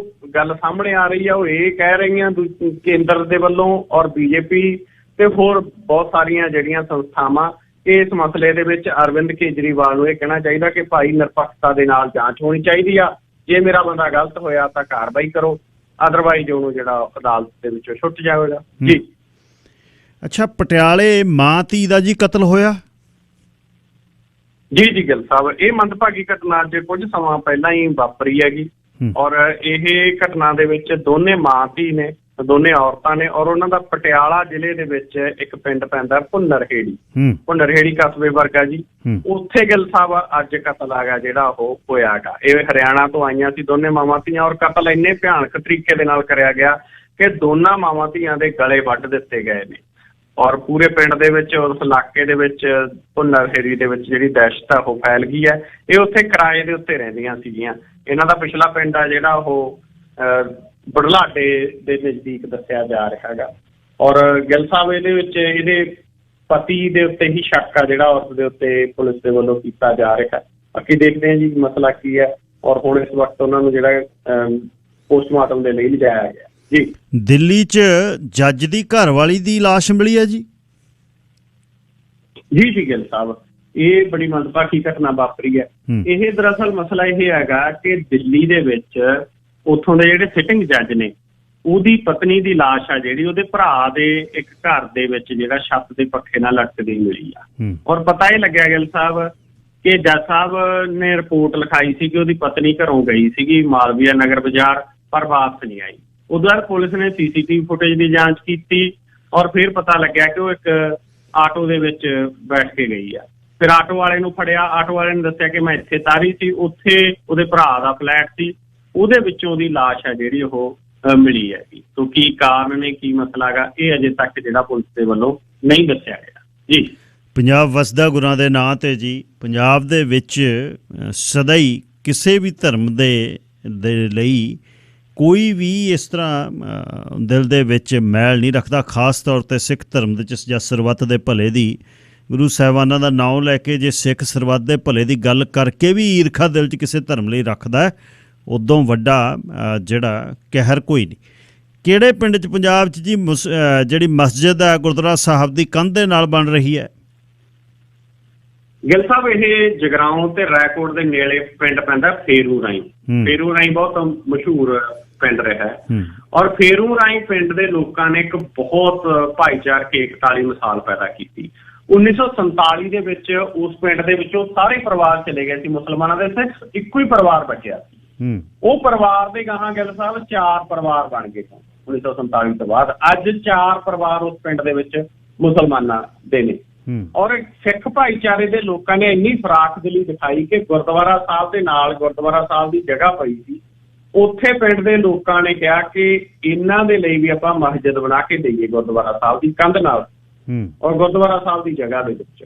Speaker 2: ਗੱਲ ਸਾਹਮਣੇ ਆ ਰਹੀ ਆ ਉਹ ਇਹ ਕਹਿ ਰਹੀਆਂ ਕੇਂਦਰ ਦੇ ਵੱਲੋਂ ਔਰ BJP ਤੇ ਹੋਰ ਬਹੁਤ ਸਾਰੀਆਂ ਜਿਹੜੀਆਂ ਸੰਸਥਾਵਾਂ, ਇਸ ਮਸਲੇ ਦੇ ਵਿੱਚ ਅਰਵਿੰਦ ਕੇਜਰੀਵਾਲ ਨੂੰ ਇਹ ਕਹਿਣਾ ਚਾਹੀਦਾ ਕਿ ਭਾਈ ਨਿਰਪੱਖਤਾ ਦੇ ਨਾਲ ਜਾਂਚ ਹੋਣੀ ਚਾਹੀਦੀ ਆ। ਜੇ ਮੇਰਾ ਬੰਦਾ ਗਲਤ ਹੋਇਆ ਤਾਂ ਕਾਰਵਾਈ ਕਰੋ, ਅਦਰਵਾਈਜ਼ ਉਹਨੂੰ ਜਿਹੜਾ ਅਦਾਲਤ ਦੇ ਵਿੱਚੋਂ ਛੁੱਟ ਜਾਵੇਗਾ ਜੀ।
Speaker 1: ਅੱਛਾ, ਪਟਿਆਲੇ ਮਾਂ ਧੀ ਦਾ ਜੀ ਕਤਲ ਹੋਇਆ
Speaker 2: ਜੀ ਗਿੱਲ ਸਾਹਿਬ, ਇਹ ਮੰਦਭਾਗੀ ਘਟਨਾ ਅੱਜ ਕੁਝ ਸਮਾਂ ਪਹਿਲਾਂ ਹੀ ਵਾਪਰੀ ਹੈਗੀ ਔਰ ਇਹ ਘਟਨਾ ਦੇ ਵਿੱਚ ਦੋਨੇ ਮਾਂ ਧੀ ਨੇ, ਦੋਨੇ ਔਰਤਾਂ ਨੇ ਔਰ ਉਹਨਾਂ ਦਾ ਪਟਿਆਲਾ ਜ਼ਿਲ੍ਹੇ ਦੇ ਵਿੱਚ ਇੱਕ ਪਿੰਡ ਪੈਂਦਾ ਭੁੰਨਰਹੇੜੀ ਕਸਬੇ ਵਰਗਾ ਜੀ, ਉੱਥੇ ਗਿੱਲ ਸਾਹਿਬ ਅੱਜ ਕਤਲ ਆ ਗਿਆ ਜਿਹੜਾ ਉਹ ਹੋਇਆ ਗਾ। ਇਹ ਹਰਿਆਣਾ ਤੋਂ ਆਈਆਂ ਸੀ ਦੋਨੇ ਮਾਵਾਂ ਧੀਆਂ ਔਰ ਕਤਲ ਇੰਨੇ ਭਿਆਨਕ ਤਰੀਕੇ ਦੇ ਨਾਲ ਕਰਿਆ ਗਿਆ ਕਿ ਦੋਨਾਂ ਮਾਵਾਂ ਧੀਆਂ ਦੇ ਗਲੇ ਵੱਢ ਦਿੱਤੇ ਗਏ ਨੇ ਔਰ ਪੂਰੇ ਪਿੰਡ ਦੇ ਵਿੱਚ, ਉਸ ਇਲਾਕੇ ਦੇ ਵਿੱਚ, ਭੁੰਨਰਹੇੜੀ ਦੇ ਵਿੱਚ ਜਿਹੜੀ ਦਹਿਸ਼ਤ ਆ ਉਹ ਫੈਲ ਗਈ ਹੈ। ਇਹ ਉੱਥੇ ਕਿਰਾਏ ਦੇ ਉੱਤੇ ਰਹਿੰਦੀਆਂ ਸੀਗੀਆਂ। ਇਹਨਾਂ ਦਾ ਪਿਛਲਾ ਪਿੰਡ ਆ ਜਿਹੜਾ ਉਹ ਬੁਢਲਾਡੇ ਦੇ ਨਜ਼ਦੀਕ ਦੱਸਿਆ ਜਾ ਰਿਹਾ ਹੈਗਾ। ਔਰ ਗਿੱਲ ਸਾਹਿਬ ਇਹਦੇ ਵਿੱਚ ਇਹਦੇ ਪਤੀ ਦੇ ਉੱਤੇ ਹੀ ਸ਼ੱਕ ਆ ਜਿਹੜਾ ਔਰਤ ਦੇ ਉੱਤੇ ਪੁਲਿਸ ਦੇ ਵੱਲੋਂ ਕੀਤਾ ਜਾ ਰਿਹਾ। ਬਾਕੀ ਦੇਖਦੇ ਹਾਂ ਜੀ ਮਸਲਾ ਕੀ ਹੈ, ਔਰ ਹੁਣ ਇਸ ਵਕਤ ਉਹਨਾਂ ਨੂੰ ਜਿਹੜਾ ਪੋਸਟਮਾਰਟਮ ਦੇ ਲਈ ਲਿਜਾਇਆ ਗਿਆ ਜੀ।
Speaker 1: ਦਿੱਲੀ 'ਚ ਜੱਜ ਦੀ ਘਰਵਾਲੀ ਦੀ ਲਾਸ਼ ਮਿਲੀ ਹੈ ਜੀ।
Speaker 2: ਜੀ ਗਿੱਲ ਸਾਹਿਬ, ਇਹ ਬੜੀ ਮੰਦਭਾਗੀ ਘਟਨਾ ਵਾਪਰੀ ਹੈ। ਇਹ ਦਰਅਸਲ ਮਸਲਾ ਇਹ ਹੈਗਾ ਕਿ ਦਿੱਲੀ ਦੇ ਵਿੱਚ ਉੱਥੋਂ ਦੇ ਜਿਹੜੇ ਸਿਟਿੰਗ ਜੱਜ ਨੇ, ਉਹਦੀ ਪਤਨੀ ਦੀ ਲਾਸ਼ ਆ ਜਿਹੜੀ ਉਹਦੇ ਭਰਾ ਦੇ ਇੱਕ ਘਰ ਦੇ ਵਿੱਚ ਜਿਹੜਾ ਛੱਤ ਦੇ ਪੱਖੇ ਨਾਲ ਲਟਕਦੀ ਮਿਲੀ ਆ। ਔਰ ਪਤਾ ਇਹ ਲੱਗਿਆ ਗਿੱਲ ਸਾਹਿਬ ਕਿ ਜੱਜ ਸਾਹਿਬ ਨੇ ਰਿਪੋਰਟ ਲਿਖਾਈ ਸੀ ਕਿ ਉਹਦੀ ਪਤਨੀ ਘਰੋਂ ਗਈ ਸੀਗੀ ਮਾਲਵੀਆ ਨਗਰ ਬਾਜ਼ਾਰ, ਪਰ ਵਾਪਸ ਨਹੀਂ ਆਈ। ਉਦੋਂ ਬਾਅਦ ਪੁਲਿਸ ਨੇ CCTV ਫੁਟੇਜ ਦੀ ਜਾਂਚ ਕੀਤੀ ਔਰ ਫਿਰ ਪਤਾ ਲੱਗਿਆ ਕਿ ਉਹ ਇੱਕ ਆਟੋ ਦੇ ਵਿੱਚ ਬੈਠ ਕੇ ਗਈ ਆ। ਫਿਰ ਆਟੋ ਵਾਲੇ ਨੂੰ ਫੜਿਆ, ਆਟੋ ਵਾਲੇ ਨੇ ਦੱਸਿਆ ਕਿ ਮੈਂ ਇੱਥੇ ਤਾਰੀ ਸੀ, ਉੱਥੇ ਉਹਦੇ ਭਰਾ ਦਾ ਫਲੈਟ ਸੀ, ਉਹਦੇ ਵਿੱਚੋਂ ਉਹਦੀ ਲਾਸ਼ ਹੈ ਜਿਹੜੀ ਉਹ ਮਿਲੀ ਹੈਗੀ। ਸੋ ਕੀ ਕਾਰਨ ਨੇ, ਕੀ ਮਸਲਾ ਹੈਗਾ, ਇਹ ਅਜੇ ਤੱਕ ਜਿਹੜਾ ਪੁਲਿਸ ਦੇ ਵੱਲੋਂ ਨਹੀਂ ਦੱਸਿਆ ਗਿਆ ਜੀ।
Speaker 1: ਪੰਜਾਬ ਵਸਦਾ ਗੁਰਾਂ ਦੇ ਨਾਂ ਤੇ ਜੀ, ਪੰਜਾਬ ਦੇ ਵਿੱਚ ਸਦਾ ਹੀ ਕਿਸੇ ਵੀ ਧਰਮ ਦੇ ਲਈ ਕੋਈ ਵੀ ਇਸ ਤਰ੍ਹਾਂ ਦਿਲ ਦੇ ਵਿੱਚ ਮੈਲ ਨਹੀਂ ਰੱਖਦਾ। ਖਾਸ ਤੌਰ 'ਤੇ ਸਿੱਖ ਧਰਮ ਦੇ 'ਚ ਜਾਂ ਸਰਬੱਤ ਦੇ ਭਲੇ ਦੀ, ਗੁਰੂ ਸਾਹਿਬਾਨਾਂ ਦਾ ਨਾਮ ਲੈ ਕੇ ਜੇ ਸਿੱਖ ਸਰਬੱਤ ਦੇ ਭਲੇ ਦੀ ਗੱਲ ਕਰਕੇ ਵੀ ਈਰਖਾ ਦਿਲ 'ਚ ਕਿਸੇ ਧਰਮ ਲਈ ਰੱਖਦਾ, ਉਦੋਂ ਵੱਡਾ ਜਿਹੜਾ ਕਹਿਰ ਕੋਈ ਨਹੀਂ। ਕਿਹੜੇ ਪਿੰਡ 'ਚ ਪੰਜਾਬ 'ਚ ਜੀ ਜਿਹੜੀ ਮਸਜਿਦ ਹੈ ਗੁਰਦੁਆਰਾ ਸਾਹਿਬ ਦੀ ਕੰਧ ਦੇ ਨਾਲ ਬਣ ਰਹੀ ਹੈ?
Speaker 2: ਗਿੱਲ ਸਾਹਿਬ, ਇਹ ਜਗਰਾਉਂ ਤੇ ਰਾਏਕੋਟ ਦੇ ਨੇੜੇ ਪਿੰਡ ਪੈਂਦਾ ਫੇਰੂ ਰਾਈ। ਫੇਰੂ ਰਾਈ ਬਹੁਤ ਮਸ਼ਹੂਰ ਪਿੰਡ ਰਿਹਾ ਹੈ ਔਰ ਫੇਰੂ ਰਾਈ ਪਿੰਡ ਦੇ ਲੋਕਾਂ ਨੇ ਇੱਕ ਬਹੁਤ ਭਾਈਚਾਰਕ ਏਕਤਾ ਵਾਲੀ ਮਿਸਾਲ ਪੈਦਾ ਕੀਤੀ। 1947 ਦੇ ਵਿੱਚ ਉਸ ਪਿੰਡ ਦੇ ਵਿੱਚੋਂ ਸਾਰੇ ਪਰਿਵਾਰ ਚਲੇ ਗਏ ਸੀ ਮੁਸਲਮਾਨਾਂ ਦੇ, ਸਿਰਫ ਇੱਕੋ ਹੀ ਪਰਿਵਾਰ ਬਚਿਆ ਸੀ। ਉਹ ਪਰਿਵਾਰ ਦੇ ਗਾਹਾਂ ਗਿੱਲ ਸਾਹਿਬ 4 ਪਰਿਵਾਰ ਬਣ ਗਏ ਸਨ 1947 ਤੋਂ ਬਾਅਦ। ਅੱਜ 4 ਪਰਿਵਾਰ ਉਸ ਪਿੰਡ ਦੇ ਵਿੱਚ ਮੁਸਲਮਾਨਾਂ ਦੇ ਨੇ ਔਰ ਸਿੱਖ ਭਾਈਚਾਰੇ ਦੇ ਲੋਕਾਂ ਨੇ ਇੰਨੀ ਫਰਾਖ ਦਿਲੀ ਦਿਖਾਈ ਕਿ ਗੁਰਦੁਆਰਾ ਸਾਹਿਬ ਦੇ ਨਾਲ ਗੁਰਦੁਆਰਾ ਸਾਹਿਬ ਦੀ ਜਗ੍ਹਾ ਪਈ ਸੀ, ਉੱਥੇ ਪਿੰਡ ਦੇ ਲੋਕਾਂ ਨੇ ਕਿਹਾ ਕਿ ਇਹਨਾਂ ਦੇ ਲਈ ਵੀ ਆਪਾਂ ਮਸਜਿਦ ਬਣਾ ਕੇ ਦੇਈਏ ਗੁਰਦੁਆਰਾ ਸਾਹਿਬ ਦੀ ਕੰਧ ਨਾਲ ਔਰ ਗੁਰਦੁਆਰਾ ਸਾਹਿਬ ਦੀ ਜਗ੍ਹਾ ਦੇ ਵਿੱਚ।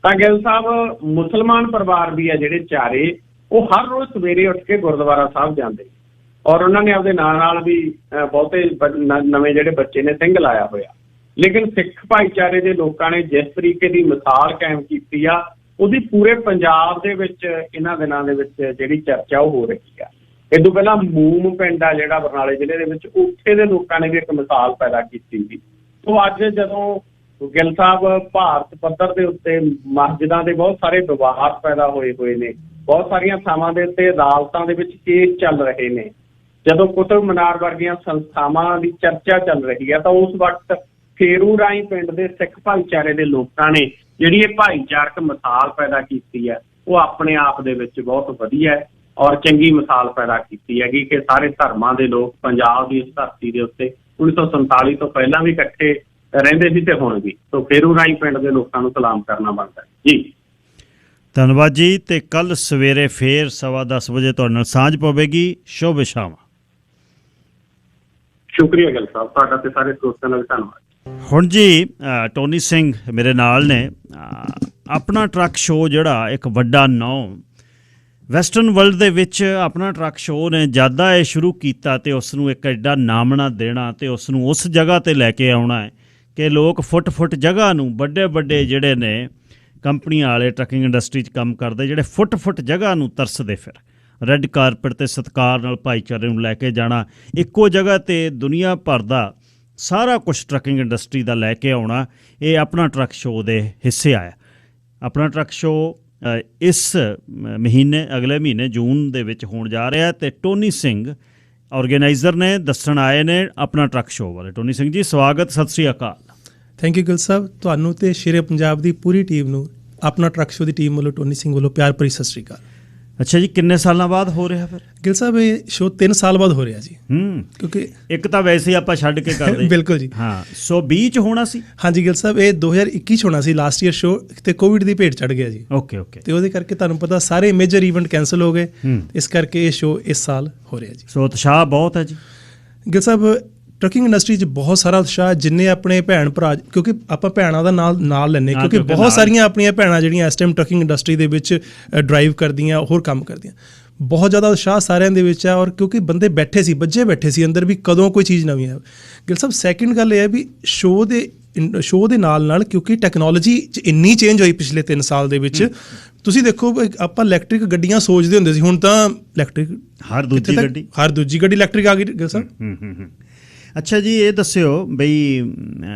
Speaker 2: ਤਾਂ ਗਿੱਲ ਸਾਹਿਬ, ਮੁਸਲਮਾਨ ਪਰਿਵਾਰ ਵੀ ਆ ਜਿਹੜੇ 4, ਉਹ ਹਰ ਰੋਜ਼ ਸਵੇਰੇ ਉੱਠ ਕੇ ਗੁਰਦੁਆਰਾ ਸਾਹਿਬ ਜਾਂਦੇ ਔਰ ਉਹਨਾਂ ਨੇ ਆਪਦੇ ਨਾਲ ਵੀ ਬਹੁਤੇ ਨਵੇਂ ਜਿਹੜੇ ਬੱਚੇ ਨੇ ਸਿੰਘ ਲਾਇਆ ਹੋਇਆ। ਲੇਕਿਨ ਸਿੱਖ ਭਾਈਚਾਰੇ ਦੇ ਲੋਕਾਂ ਨੇ ਜਿਸ ਤਰੀਕੇ ਦੀ ਮਿਸਾਲ ਕਾਇਮ ਕੀਤੀ ਆ, ਉਹਦੀ ਪੂਰੇ ਪੰਜਾਬ ਦੇ ਵਿੱਚ ਇਹਨਾਂ ਦਿਨਾਂ ਦੇ ਵਿੱਚ ਜਿਹੜੀ ਚਰਚਾ ਉਹ ਹੋ ਰਹੀ ਆ। ਇਹ ਤੋਂ ਪਹਿਲਾਂ ਮੂਮ ਪਿੰਡ ਆ ਜਿਹੜਾ ਬਰਨਾਲੇ ਜ਼ਿਲ੍ਹੇ ਦੇ ਵਿੱਚ, ਉੱਥੇ ਦੇ ਲੋਕਾਂ ਨੇ ਵੀ ਇੱਕ ਮਿਸਾਲ ਪੈਦਾ ਕੀਤੀ ਸੀ। ਸੋ ਅੱਜ ਜਦੋਂ ਗਿੱਲ ਸਾਹਿਬ ਭਾਰਤ ਪੱਧਰ ਦੇ ਉੱਤੇ ਮਸਜਿਦਾਂ ਦੇ ਬਹੁਤ ਸਾਰੇ ਵਿਵਾਦ ਪੈਦਾ ਹੋਏ ਨੇ, ਬਹੁਤ ਸਾਰੀਆਂ ਥਾਵਾਂ ਦੇ ਉੱਤੇ ਅਦਾਲਤਾਂ ਦੇ ਵਿੱਚ ਕੇਸ ਚੱਲ ਰਹੇ ਨੇ, ਜਦੋਂ ਕੁਤਬ ਮੀਨਾਰ ਵਰਗੀਆਂ ਸੰਸਥਾਵਾਂ ਦੀ ਚਰਚਾ ਚੱਲ ਰਹੀ ਹੈ, ਤਾਂ ਉਸ ਵਕਤ ਫੇਰੂ ਰਾਈ ਪਿੰਡ ਦੇ ਸਿੱਖ ਭਾਈਚਾਰੇ ਦੇ ਲੋਕਾਂ ਨੇ ਜਿਹੜੀ ਇਹ ਭਾਈਚਾਰਕ ਮਿਸਾਲ ਪੈਦਾ ਕੀਤੀ ਹੈ, ਉਹ ਆਪਣੇ ਆਪ ਦੇ ਵਿੱਚ ਬਹੁਤ ਵਧੀਆ ਹੈ ਔਰ ਚੰਗੀ ਮਿਸਾਲ ਪੈਦਾ ਕੀਤੀ ਹੈਗੀ ਕਿ ਸਾਰੇ ਧਰਮਾਂ ਦੇ ਲੋਕ ਪੰਜਾਬ ਦੀ ਇਸ ਧਰਤੀ ਦੇ ਉੱਤੇ 1947 ਤੋਂ ਪਹਿਲਾਂ ਵੀ ਇਕੱਠੇ ਰਹਿੰਦੇ ਸੀ ਤੇ ਹੁਣ ਵੀ। ਸੋ ਫੇਰੂ ਰਾਈ ਪਿੰਡ ਦੇ ਲੋਕਾਂ ਨੂੰ ਸਲਾਮ ਕਰਨਾ ਬਣਦਾ ਜੀ।
Speaker 1: ਧੰਨਵਾਦ ਜੀ। ਤੇ ਕੱਲ ਸਵੇਰੇ ਫੇਰ 10:15 ਵਜੇ ਤੁਹਾਡੇ ਨਾਲ ਸਾਂਝ ਪਵੇਗੀ। ਸ਼ੁਭ ਸ਼ਾਮ।
Speaker 2: ਸ਼ੁਕਰੀਆ ਗਿੱਲ ਸਾਹਿਬ, ਤੁਹਾਡਾ ਤੇ ਸਾਰੇ ਦੋਸਤਾਂ ਦਾ ਵੀ ਧੰਨਵਾਦ।
Speaker 1: ਹੁਣ ਜੀ ਟੋਨੀ ਸਿੰਘ ਮੇਰੇ ਨਾਲ ਨੇ। ਆਪਣਾ ਟਰੱਕ ਸ਼ੋਅ ਜਿਹੜਾ ਇੱਕ ਵੱਡਾ ਨਾਮ ਵੈਸਟਰਨ ਵਰਲਡ ਦੇ ਵਿੱਚ ਆਪਣਾ ਟਰੱਕ ਸ਼ੋਅ ਨੇ ਜ਼ਿਆਦਾ ਇਹ ਸ਼ੁਰੂ ਕੀਤਾ ਤੇ ਉਸ ਨੂੰ ਇੱਕ ਐਡਾ ਨਾਮਣਾ ਦੇਣਾ ਤੇ ਉਸ ਨੂੰ ਉਸ ਜਗ੍ਹਾ 'ਤੇ ਲੈ ਕੇ ਆਉਣਾ ਹੈ ਕਿ ਲੋਕ ਫੁੱਟ ਜਗ੍ਹਾ ਨੂੰ, ਵੱਡੇ ਜਿਹੜੇ ਨੇ ਕੰਪਨੀਆਂ ਵਾਲੇ ਟਰੱਕਿੰਗ ਇੰਡਸਟਰੀ 'ਚ ਕੰਮ ਕਰਦੇ, ਜਿਹੜੇ ਫੁੱਟ ਜਗ੍ਹਾ ਨੂੰ ਤਰਸਦੇ, ਫਿਰ ਰੈੱਡ ਕਾਰਪਟ 'ਤੇ ਸਤਿਕਾਰ ਨਾਲ ਭਾਈਚਾਰੇ ਨੂੰ ਲੈ ਕੇ ਜਾਣਾ, ਇੱਕੋ ਜਗ੍ਹਾ 'ਤੇ ਦੁਨੀਆ ਭਰ ਦਾ ਸਾਰਾ ਕੁਛ ਟਰੱਕਿੰਗ ਇੰਡਸਟਰੀ ਦਾ ਲੈ ਕੇ ਆਉਣਾ, ਇਹ ਆਪਣਾ ਟਰੱਕ ਸ਼ੋਅ ਦੇ ਹਿੱਸੇ ਆਇਆ। ਆਪਣਾ ਟਰੱਕ ਸ਼ੋਅ ਇਸ ਮਹੀਨੇ, ਅਗਲੇ ਮਹੀਨੇ ਜੂਨ ਦੇ ਵਿੱਚ ਹੋਣ ਜਾ ਰਿਹਾ ਤੇ ਟੋਨੀ ਸਿੰਘ ਆਰਗੇਨਾਈਜ਼ਰ ਨੇ, ਦੱਸਣ ਆਏ ਨੇ ਆਪਣਾ ਟਰੱਕ ਸ਼ੋਅ ਵਾਲੇ। ਟੋਨੀ ਸਿੰਘ ਜੀ, ਸਵਾਗਤ, ਸਤਿ ਸ਼੍ਰੀ ਅਕਾਲ।
Speaker 3: ਥੈਂਕ ਯੂ ਗਿੱਲ ਸਾਹਿਬ, ਤੁਹਾਨੂੰ ਤੇ ਸ਼ੇਰੇ ਪੰਜਾਬ ਦੀ ਪੂਰੀ ਟੀਮ ਨੂੰ ਆਪਣਾ ਟਰੱਕ ਸ਼ੋਅ ਦੀ ਟੀਮ ਵੱਲੋਂ, ਟੋਨੀ ਸਿੰਘ ਵੱਲੋਂ ਪਿਆਰ ਭਰੀ ਸਤਿ ਸ਼੍ਰੀ ਅਕਾਲ।
Speaker 1: ਅੱਛਾ ਜੀ, ਕਿੰਨੇ ਸਾਲਾਂ ਬਾਅਦ ਹੋ ਰਿਹਾ ਫਿਰ?
Speaker 3: ਗਿੱਲ ਸਾਹਿਬ, ਇਹ ਸ਼ੋਅ 3 ਸਾਲ ਬਾਅਦ ਹੋ ਰਿਹਾ ਜੀ। ਕਿਉਂਕਿ
Speaker 1: ਇੱਕ ਤਾਂ ਵੈਸੇ ਹੀ ਆਪਾਂ ਛੱਡ ਕੇ ਕਰਦੇ।
Speaker 3: ਬਿਲਕੁਲ ਜੀ,
Speaker 1: ਹਾਂ। ਸੋ 20 ਚ ਹੋਣਾ ਸੀ?
Speaker 3: ਹਾਂਜੀ ਗਿੱਲ ਸਾਹਿਬ, ਇਹ 2021 ਚ ਹੋਣਾ ਸੀ ਲਾਸਟ ਈਅਰ ਸ਼ੋਅ, ਤੇ ਕੋਵਿਡ ਦੀ ਭੇਟ ਚੜ ਗਿਆ ਜੀ।
Speaker 1: ਓਕੇ।
Speaker 3: ਤੇ ਉਹਦੇ ਕਰਕੇ ਤੁਹਾਨੂੰ ਪਤਾ ਸਾਰੇ ਮੇਜਰ ਈਵੈਂਟ ਕੈਂਸਲ ਹੋ ਗਏ, ਇਸ ਕਰਕੇ ਇਹ ਸ਼ੋਅ ਇਸ ਸਾਲ ਹੋ ਰਿਹਾ ਜੀ।
Speaker 1: ਸੋ ਉਤਸ਼ਾਹ ਬਹੁਤ ਹੈ ਜੀ।
Speaker 3: ਗਿੱਲ ਸਾਹਿਬ, ਟਰੱਕਿੰਗ ਇੰਡਸਟਰੀ 'ਚ ਬਹੁਤ ਸਾਰਾ ਉਤਸ਼ਾਹ, ਜਿੰਨੇ ਆਪਣੇ ਭੈਣ ਭਰਾ, ਕਿਉਂਕਿ ਆਪਾਂ ਭੈਣਾਂ ਦਾ ਨਾਲ ਲੈਂਦੇ, ਕਿਉਂਕਿ ਬਹੁਤ ਸਾਰੀਆਂ ਆਪਣੀਆਂ ਭੈਣਾਂ ਜਿਹੜੀਆਂ ਇਸ ਟਾਈਮ ਟਰੱਕਿੰਗ ਇੰਡਸਟਰੀ ਦੇ ਵਿੱਚ ਡਰਾਈਵ ਕਰਦੀਆਂ, ਹੋਰ ਕੰਮ ਕਰਦੀਆਂ, ਬਹੁਤ ਜ਼ਿਆਦਾ ਉਤਸ਼ਾਹ ਸਾਰਿਆਂ ਦੇ ਵਿੱਚ ਹੈ। ਔਰ ਕਿਉਂਕਿ ਬੰਦੇ ਬੱਝੇ ਬੈਠੇ ਸੀ ਅੰਦਰ ਵੀ ਕਦੋਂ ਕੋਈ ਚੀਜ਼ ਨਵੀਂ ਹੈ। ਗਿੱਲ ਸਾਹਿਬ, ਸੈਕਿੰਡ ਗੱਲ ਇਹ ਹੈ ਵੀ ਸ਼ੋਅ ਦੇ ਸ਼ੋਅ ਦੇ ਨਾਲ ਕਿਉਂਕਿ ਟੈਕਨੋਲੋਜੀ 'ਚ ਇੰਨੀ ਚੇਂਜ ਹੋਈ ਪਿਛਲੇ 3 ਸਾਲ ਦੇ ਵਿੱਚ। ਤੁਸੀਂ ਦੇਖੋ ਆਪਾਂ ਇਲੈਕਟ੍ਰਿਕ ਗੱਡੀਆਂ ਸੋਚਦੇ ਹੁੰਦੇ ਸੀ, ਹੁਣ ਤਾਂ ਇਲੈਕਟ੍ਰਿਕ ਹਰ ਦੂਜੀ ਗੱਡੀ ਇਲੈਕਟ੍ਰਿਕ ਆ ਗਈ ਗਿਲ ਸਾਹਿਬ।
Speaker 1: ਅੱਛਾ ਜੀ, ਇਹ ਦੱਸਿਓ ਬਈ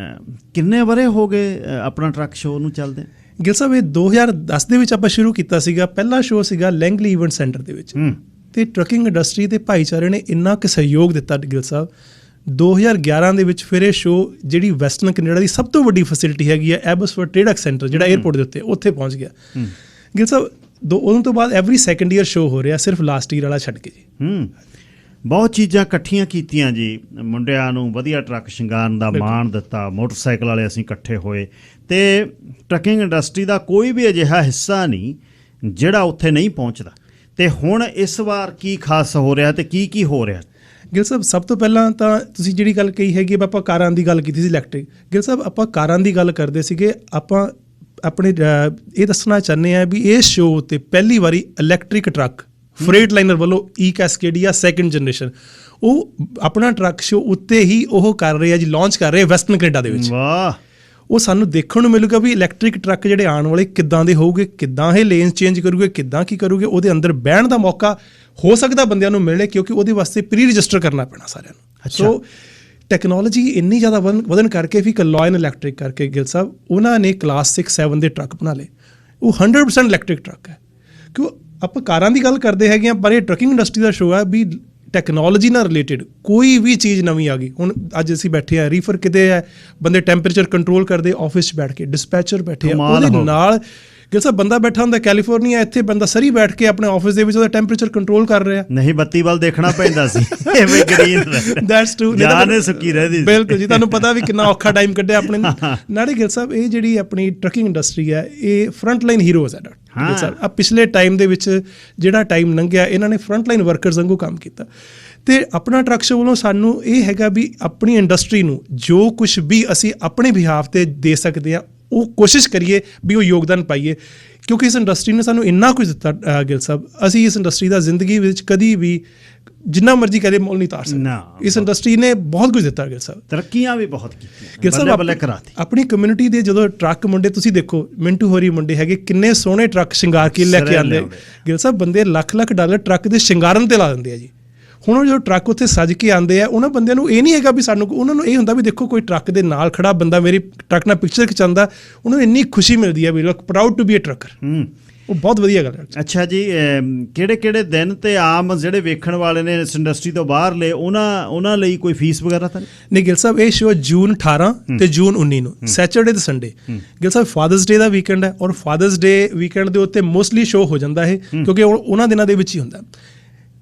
Speaker 1: ਕਿੰਨੇ ਵਰੇ ਹੋ ਗਏ ਆਪਣਾ ਟਰੱਕ ਸ਼ੋਅ ਨੂੰ ਚੱਲਦੇ?
Speaker 3: ਗਿਲ ਸਾਹਿਬ ਇਹ 2010 ਦੇ ਵਿੱਚ ਆਪਾਂ ਸ਼ੁਰੂ ਕੀਤਾ ਸੀਗਾ। ਪਹਿਲਾ ਸ਼ੋਅ ਸੀਗਾ ਲੈਂਗਲੀ ਇਵੈਂਟ ਸੈਂਟਰ ਦੇ ਵਿੱਚ, ਤੇ ਟਰੱਕਿੰਗ ਇੰਡਸਟਰੀ ਦੇ ਭਾਈਚਾਰੇ ਨੇ ਇੰਨਾ ਕੁ ਸਹਿਯੋਗ ਦਿੱਤਾ ਗਿਲ ਸਾਹਿਬ। 2011 ਦੇ ਵਿੱਚ ਫਿਰ ਇਹ ਸ਼ੋਅ ਜਿਹੜੀ ਵੈਸਟਰਨ ਕੈਨੇਡਾ ਦੀ ਸਭ ਤੋਂ ਵੱਡੀ ਫੈਸਿਲਿਟੀ ਹੈਗੀ ਹੈ ਐਬਸਫੋਰਡ ਟ੍ਰੇਡ ਸੈਂਟਰ, ਜਿਹੜਾ 에ਅਰਪੋਰਟ ਦੇ ਉੱਤੇ, ਉੱਥੇ ਪਹੁੰਚ ਗਿਆ ਗਿਲ ਸਾਹਿਬ। ਉਦੋਂ ਤੋਂ ਬਾਅਦ ਐਵਰੀ ਸੈਕੰਡ ਈਅਰ ਸ਼ੋਅ ਹੋ ਰਿਹਾ, ਸਿਰਫ ਲਾਸਟ ਈਅਰ ਵਾਲਾ ਛੱਡ ਕੇ ਜੀ।
Speaker 1: ਬਹੁਤ ਚੀਜ਼ਾਂ ਇਕੱਠੀਆਂ ਕੀਤੀਆਂ ਜੀ, ਮੁੰਡਿਆਂ ਨੂੰ ਵਧੀਆ ਟਰੱਕ ਸ਼ਿੰਗਾਰਨ ਦਾ ਮਾਣ ਦਿੱਤਾ, ਮੋਟਰਸਾਈਕਲ ਵਾਲੇ ਅਸੀਂ ਇਕੱਠੇ ਹੋਏ, ਤੇ ਟਰੱਕਿੰਗ ਇੰਡਸਟਰੀ ਦਾ ਕੋਈ ਵੀ ਅਜਿਹਾ ਹਿੱਸਾ ਨਹੀਂ ਜਿਹੜਾ ਉੱਥੇ ਨਹੀਂ ਪਹੁੰਚਦਾ। ਤੇ ਹੁਣ ਇਸ ਵਾਰ ਕੀ ਖਾਸ ਹੋ ਰਿਹਾ ਤੇ ਕੀ ਹੋ ਰਿਹਾ?
Speaker 3: ਗਿਲ ਸਾਹਿਬ ਸਭ ਤੋਂ ਪਹਿਲਾਂ ਤਾਂ ਤੁਸੀਂ ਜਿਹੜੀ ਗੱਲ ਕਹੀ ਹੈਗੀ, ਆਪਾਂ ਕਾਰਾਂ ਦੀ ਗੱਲ ਕੀਤੀ ਸੀ ਇਲੈਕਟ੍ਰਿਕ। ਗਿਲ ਸਾਹਿਬ ਆਪਾਂ ਕਾਰਾਂ ਦੀ ਗੱਲ ਕਰਦੇ ਸੀਗੇ, ਆਪਾਂ ਆਪਣੇ ਇਹ ਦੱਸਣਾ ਚਾਹੁੰਦੇ ਹਾਂ ਵੀ ਇਹ ਸ਼ੋਅ ਉੱਤੇ ਪਹਿਲੀ ਵਾਰੀ ਇਲੈਕਟ੍ਰਿਕ ਟਰੱਕ ਫਰੇਟ ਲਾਈਨਰ ਵੱਲੋਂ ਈ ਕੈਸਕੇਡ ਜਾਂ ਸੈਕੰਡ ਜਨਰੇਸ਼ਨ, ਉਹ ਆਪਣਾ ਟਰੱਕ ਸ਼ੋਅ ਉੱਤੇ ਹੀ ਉਹ ਕਰ ਰਹੇ ਆ ਜੀ, ਲਾਂਚ ਕਰ ਰਹੇ ਵੈਸਟਰਨ ਕੈਨੇਡਾ ਦੇ ਵਿੱਚ।
Speaker 1: ਵਾਹ!
Speaker 3: ਉਹ ਸਾਨੂੰ ਦੇਖਣ ਨੂੰ ਮਿਲੂਗਾ ਵੀ ਇਲੈਕਟ੍ਰਿਕ ਟਰੱਕ ਜਿਹੜੇ ਆਉਣ ਵਾਲੇ ਕਿੱਦਾਂ ਦੇ ਹੋਊਗੇ, ਕਿੱਦਾਂ ਇਹ ਲੇਨਸ ਚੇਂਜ ਕਰੂਗੇ, ਕਿੱਦਾਂ ਕੀ ਕਰੂਗੇ। ਉਹਦੇ ਅੰਦਰ ਬਹਿਣ ਦਾ ਮੌਕਾ ਹੋ ਸਕਦਾ ਬੰਦਿਆਂ ਨੂੰ ਮਿਲੇ, ਕਿਉਂਕਿ ਉਹਦੇ ਵਾਸਤੇ ਪ੍ਰੀ ਰਜਿਸਟਰ ਕਰਨਾ ਪੈਣਾ ਸਾਰਿਆਂ ਨੂੰ। ਸੋ ਟੈਕਨੋਲੋਜੀ ਇੰਨੀ ਜ਼ਿਆਦਾ ਵਧਣ ਕਰਕੇ ਵੀ ਕਲੋਇਨ ਇਲੈਕਟ੍ਰਿਕ ਕਰਕੇ ਗਿਲ ਸਾਹਿਬ ਉਹਨਾਂ ਨੇ ਕਲਾਸ 6-7 ਦੇ ਟਰੱਕ ਬਣਾ ਲਏ, ਉਹ 100% ਇਲੈਕਟ੍ਰਿਕ ਟਰੱਕ ਹੈ। ਕਿਉਂ ਆਪਾਂ ਕਾਰਾਂ ਦੀ ਗੱਲ ਕਰਦੇ ਹੈਗੇ ਆ, ਪਰ ਇਹ ਟਰੱਕਿੰਗ ਇੰਡਸਟਰੀ ਦਾ ਸ਼ੋਅ ਹੈ ਵੀ ਟੈਕਨੋਲੋਜੀ ਨਾਲ ਰਿਲੇਟਡ ਕੋਈ ਵੀ ਚੀਜ਼ ਨਵੀਂ ਆ ਗਈ। ਹੁਣ ਅੱਜ ਅਸੀਂ ਬੈਠੇ ਆ, ਰੀਫਰ ਕਿਤੇ ਹੈ, ਬੰਦੇ ਟੈਂਪਰੇਚਰ ਕੰਟਰੋਲ ਕਰਦੇ ਆਫਿਸ 'ਚ ਬੈਠ ਕੇ, ਡਿਸਪੈਚਰ ਬੈਠੇ ਆ, ਉਹਦੇ ਨਾਲ ਗਿਲ ਸਾਹਿਬ ਬੰਦਾ ਬੈਠਾ ਹੁੰਦਾ ਕੈਲੀਫੋਰਨੀਆ, ਇੱਥੇ ਬੰਦਾ ਸਰੀ ਬੈਠ ਕੇ ਆਪਣੇ ਆਫਿਸ ਦੇ ਵਿੱਚ ਉਹਦਾ ਟੈਂਪਰੇਚਰ ਕੰਟਰੋਲ ਕਰ ਰਿਹਾ।
Speaker 1: ਨਹੀਂ ਬੱਤੀ ਵੱਲ ਦੇਖਣਾ ਪੈਂਦਾ ਸੀ, ਐਵੇਂ ਗ੍ਰੀਨ
Speaker 3: ਦੈਟਸ ਟਰੂ,
Speaker 1: ਜਾਨ ਸੁੱਕੀ ਰਹਿੰਦੀ।
Speaker 3: ਬਿਲਕੁਲ ਜੀ, ਤੁਹਾਨੂੰ ਪਤਾ ਵੀ ਕਿੰਨਾ ਔਖਾ ਟਾਈਮ ਕੱਢਿਆ ਆਪਣੇ ਨਾਲੇ। ਗਿਲ ਸਾਹਿਬ ਇਹ ਜਿਹੜੀ ਆਪਣੀ ਟਰੱਕਿੰਗ ਇੰਡਸਟਰੀ ਹੈ, ਇਹ ਫਰੰਟ ਲਾਈਨ ਹੀਰੋਜ਼ ਹੈ ਗਿਲ ਸਾਹਿਬ। ਆ ਪਿਛਲੇ ਟਾਈਮ ਦੇ ਵਿੱਚ ਜਿਹੜਾ ਟਾਈਮ ਲੰਘਿਆ, ਇਹਨਾਂ ਨੇ ਫਰੰਟ ਲਾਈਨ ਵਰਕਰਸ ਵਾਂਗੂ ਕੰਮ ਕੀਤਾ। ਤੇ ਆਪਣਾ ਟਰੱਕ ਸ਼ੋਅ ਵੱਲੋਂ ਸਾਨੂੰ ਇਹ ਹੈਗਾ ਵੀ ਆਪਣੀ ਇੰਡਸਟਰੀ ਨੂੰ ਜੋ ਕੁਝ ਵੀ ਅਸੀਂ ਆਪਣੇ ਬਿਹਾਫ ਤੇ ਦੇ ਸਕਦੇ ਹਾਂ, ਉਹ ਕੋਸ਼ਿਸ਼ ਕਰੀਏ ਵੀ ਉਹ ਯੋਗਦਾਨ ਪਾਈਏ, ਕਿਉਂਕਿ ਇਸ ਇੰਡਸਟਰੀ ਨੇ ਸਾਨੂੰ ਇੰਨਾ ਕੁਝ ਦਿੱਤਾ ਗਿਲ ਸਾਹਿਬ। ਅਸੀਂ ਇਸ ਇੰਡਸਟਰੀ ਦਾ ਜ਼ਿੰਦਗੀ ਵਿੱਚ ਕਦੀ ਵੀ ਜਿੰਨਾ ਮਰਜ਼ੀ ਕਰੇ ਮੁੱਲ ਨਹੀਂ ਤਾਰ ਸਕਦੇ। ਇਸ ਇੰਡਸਟਰੀ ਨੇ ਬਹੁਤ ਕੁਝ ਦਿੱਤਾ ਗਿਲ ਸਾਹਿਬ,
Speaker 1: ਤਰੱਕੀਆਂ ਵੀ ਬਹੁਤ ਕੀਤੀਆਂ
Speaker 3: ਗਿਲ ਸਾਹਿਬ। ਆਪਣੀ ਕਮਿਊਨਿਟੀ ਦੇ ਜਦੋਂ ਟਰੱਕ ਮੁੰਡੇ ਤੁਸੀਂ ਦੇਖੋ, ਮਿੰਟੂ ਹੋਰੀ ਮੁੰਡੇ ਹੈਗੇ, ਕਿੰਨੇ ਸੋਹਣੇ ਟਰੱਕ ਸ਼ਿੰਗਾਰ ਕੇ ਲੈ ਕੇ ਆਉਂਦੇ ਗਿਲ ਸਾਹਿਬ। ਬੰਦੇ ਲੱਖ $1 ਟਰੱਕ ਦੇ ਸ਼ਿੰਗਾਰਨ ਤੇ ਲਾ ਦਿੰਦੇ ਆ ਜੀ। ਹੁਣ ਉਹ ਜੋ ਟਰੱਕ ਉੱਥੇ ਸੱਜ ਕੇ ਆਉਂਦੇ ਆ, ਉਹਨਾਂ ਬੰਦਿਆਂ ਨੂੰ ਇਹ ਨਹੀਂ ਹੈਗਾ ਵੀ ਸਾਨੂੰ, ਉਹਨਾਂ ਨੂੰ ਇਹ ਹੁੰਦਾ ਵੀ ਦੇਖੋ ਕੋਈ ਟਰੱਕ ਦੇ ਨਾਲ ਖੜਾ ਬੰਦਾ ਮੇਰੀ ਟਰੱਕ ਨਾਲ ਪਿਕਚਰ ਖਿਚਾਉਂਦਾ, ਉਹਨਾਂ ਨੂੰ ਇੰਨੀ ਖੁਸ਼ੀ ਮਿਲਦੀ ਹੈ we look proud to be a trucker. ਉਹ ਬਹੁਤ ਵਧੀਆ ਗੱਲ ਹੈ।
Speaker 1: ਅੱਛਾ ਜੀ, ਕਿਹੜੇ ਦਿਨ ਤੇ ਆਮ ਜਿਹੜੇ ਵੇਖਣ ਵਾਲੇ ਨੇ ਇਸ ਇੰਡਸਟਰੀ ਤੋਂ ਬਾਹਰਲੇ, ਉਹਨਾਂ ਲਈ ਕੋਈ ਫੀਸ ਵਗੈਰਾ ਤਾਂ
Speaker 3: ਨਹੀਂ ਗਿਲ ਸਾਹਿਬ? ਇਹ ਸ਼ੋਅ ਜੂਨ 18 ਤੇ ਜੂਨ 19 ਨੂੰ ਸੈਚਰਡੇ ਤੇ ਸੰਡੇ। ਗਿਲ ਸਾਹਿਬ ਫਾਦਰਸ ਡੇ ਦਾ ਵੀਕਐਂਡ ਹੈ, ਔਰ ਫਾਦਰਸ ਡੇ ਵੀਕਐਂਡ ਦੇ ਉੱਤੇ ਮੋਸਟਲੀ ਸ਼ੋਅ ਹੋ ਜਾਂਦਾ ਹੈ, ਕਿਉਂਕਿ ਉਹਨਾਂ ਦਿਨਾਂ ਦੇ ਵਿੱਚ ਹੀ ਹੁੰਦਾ।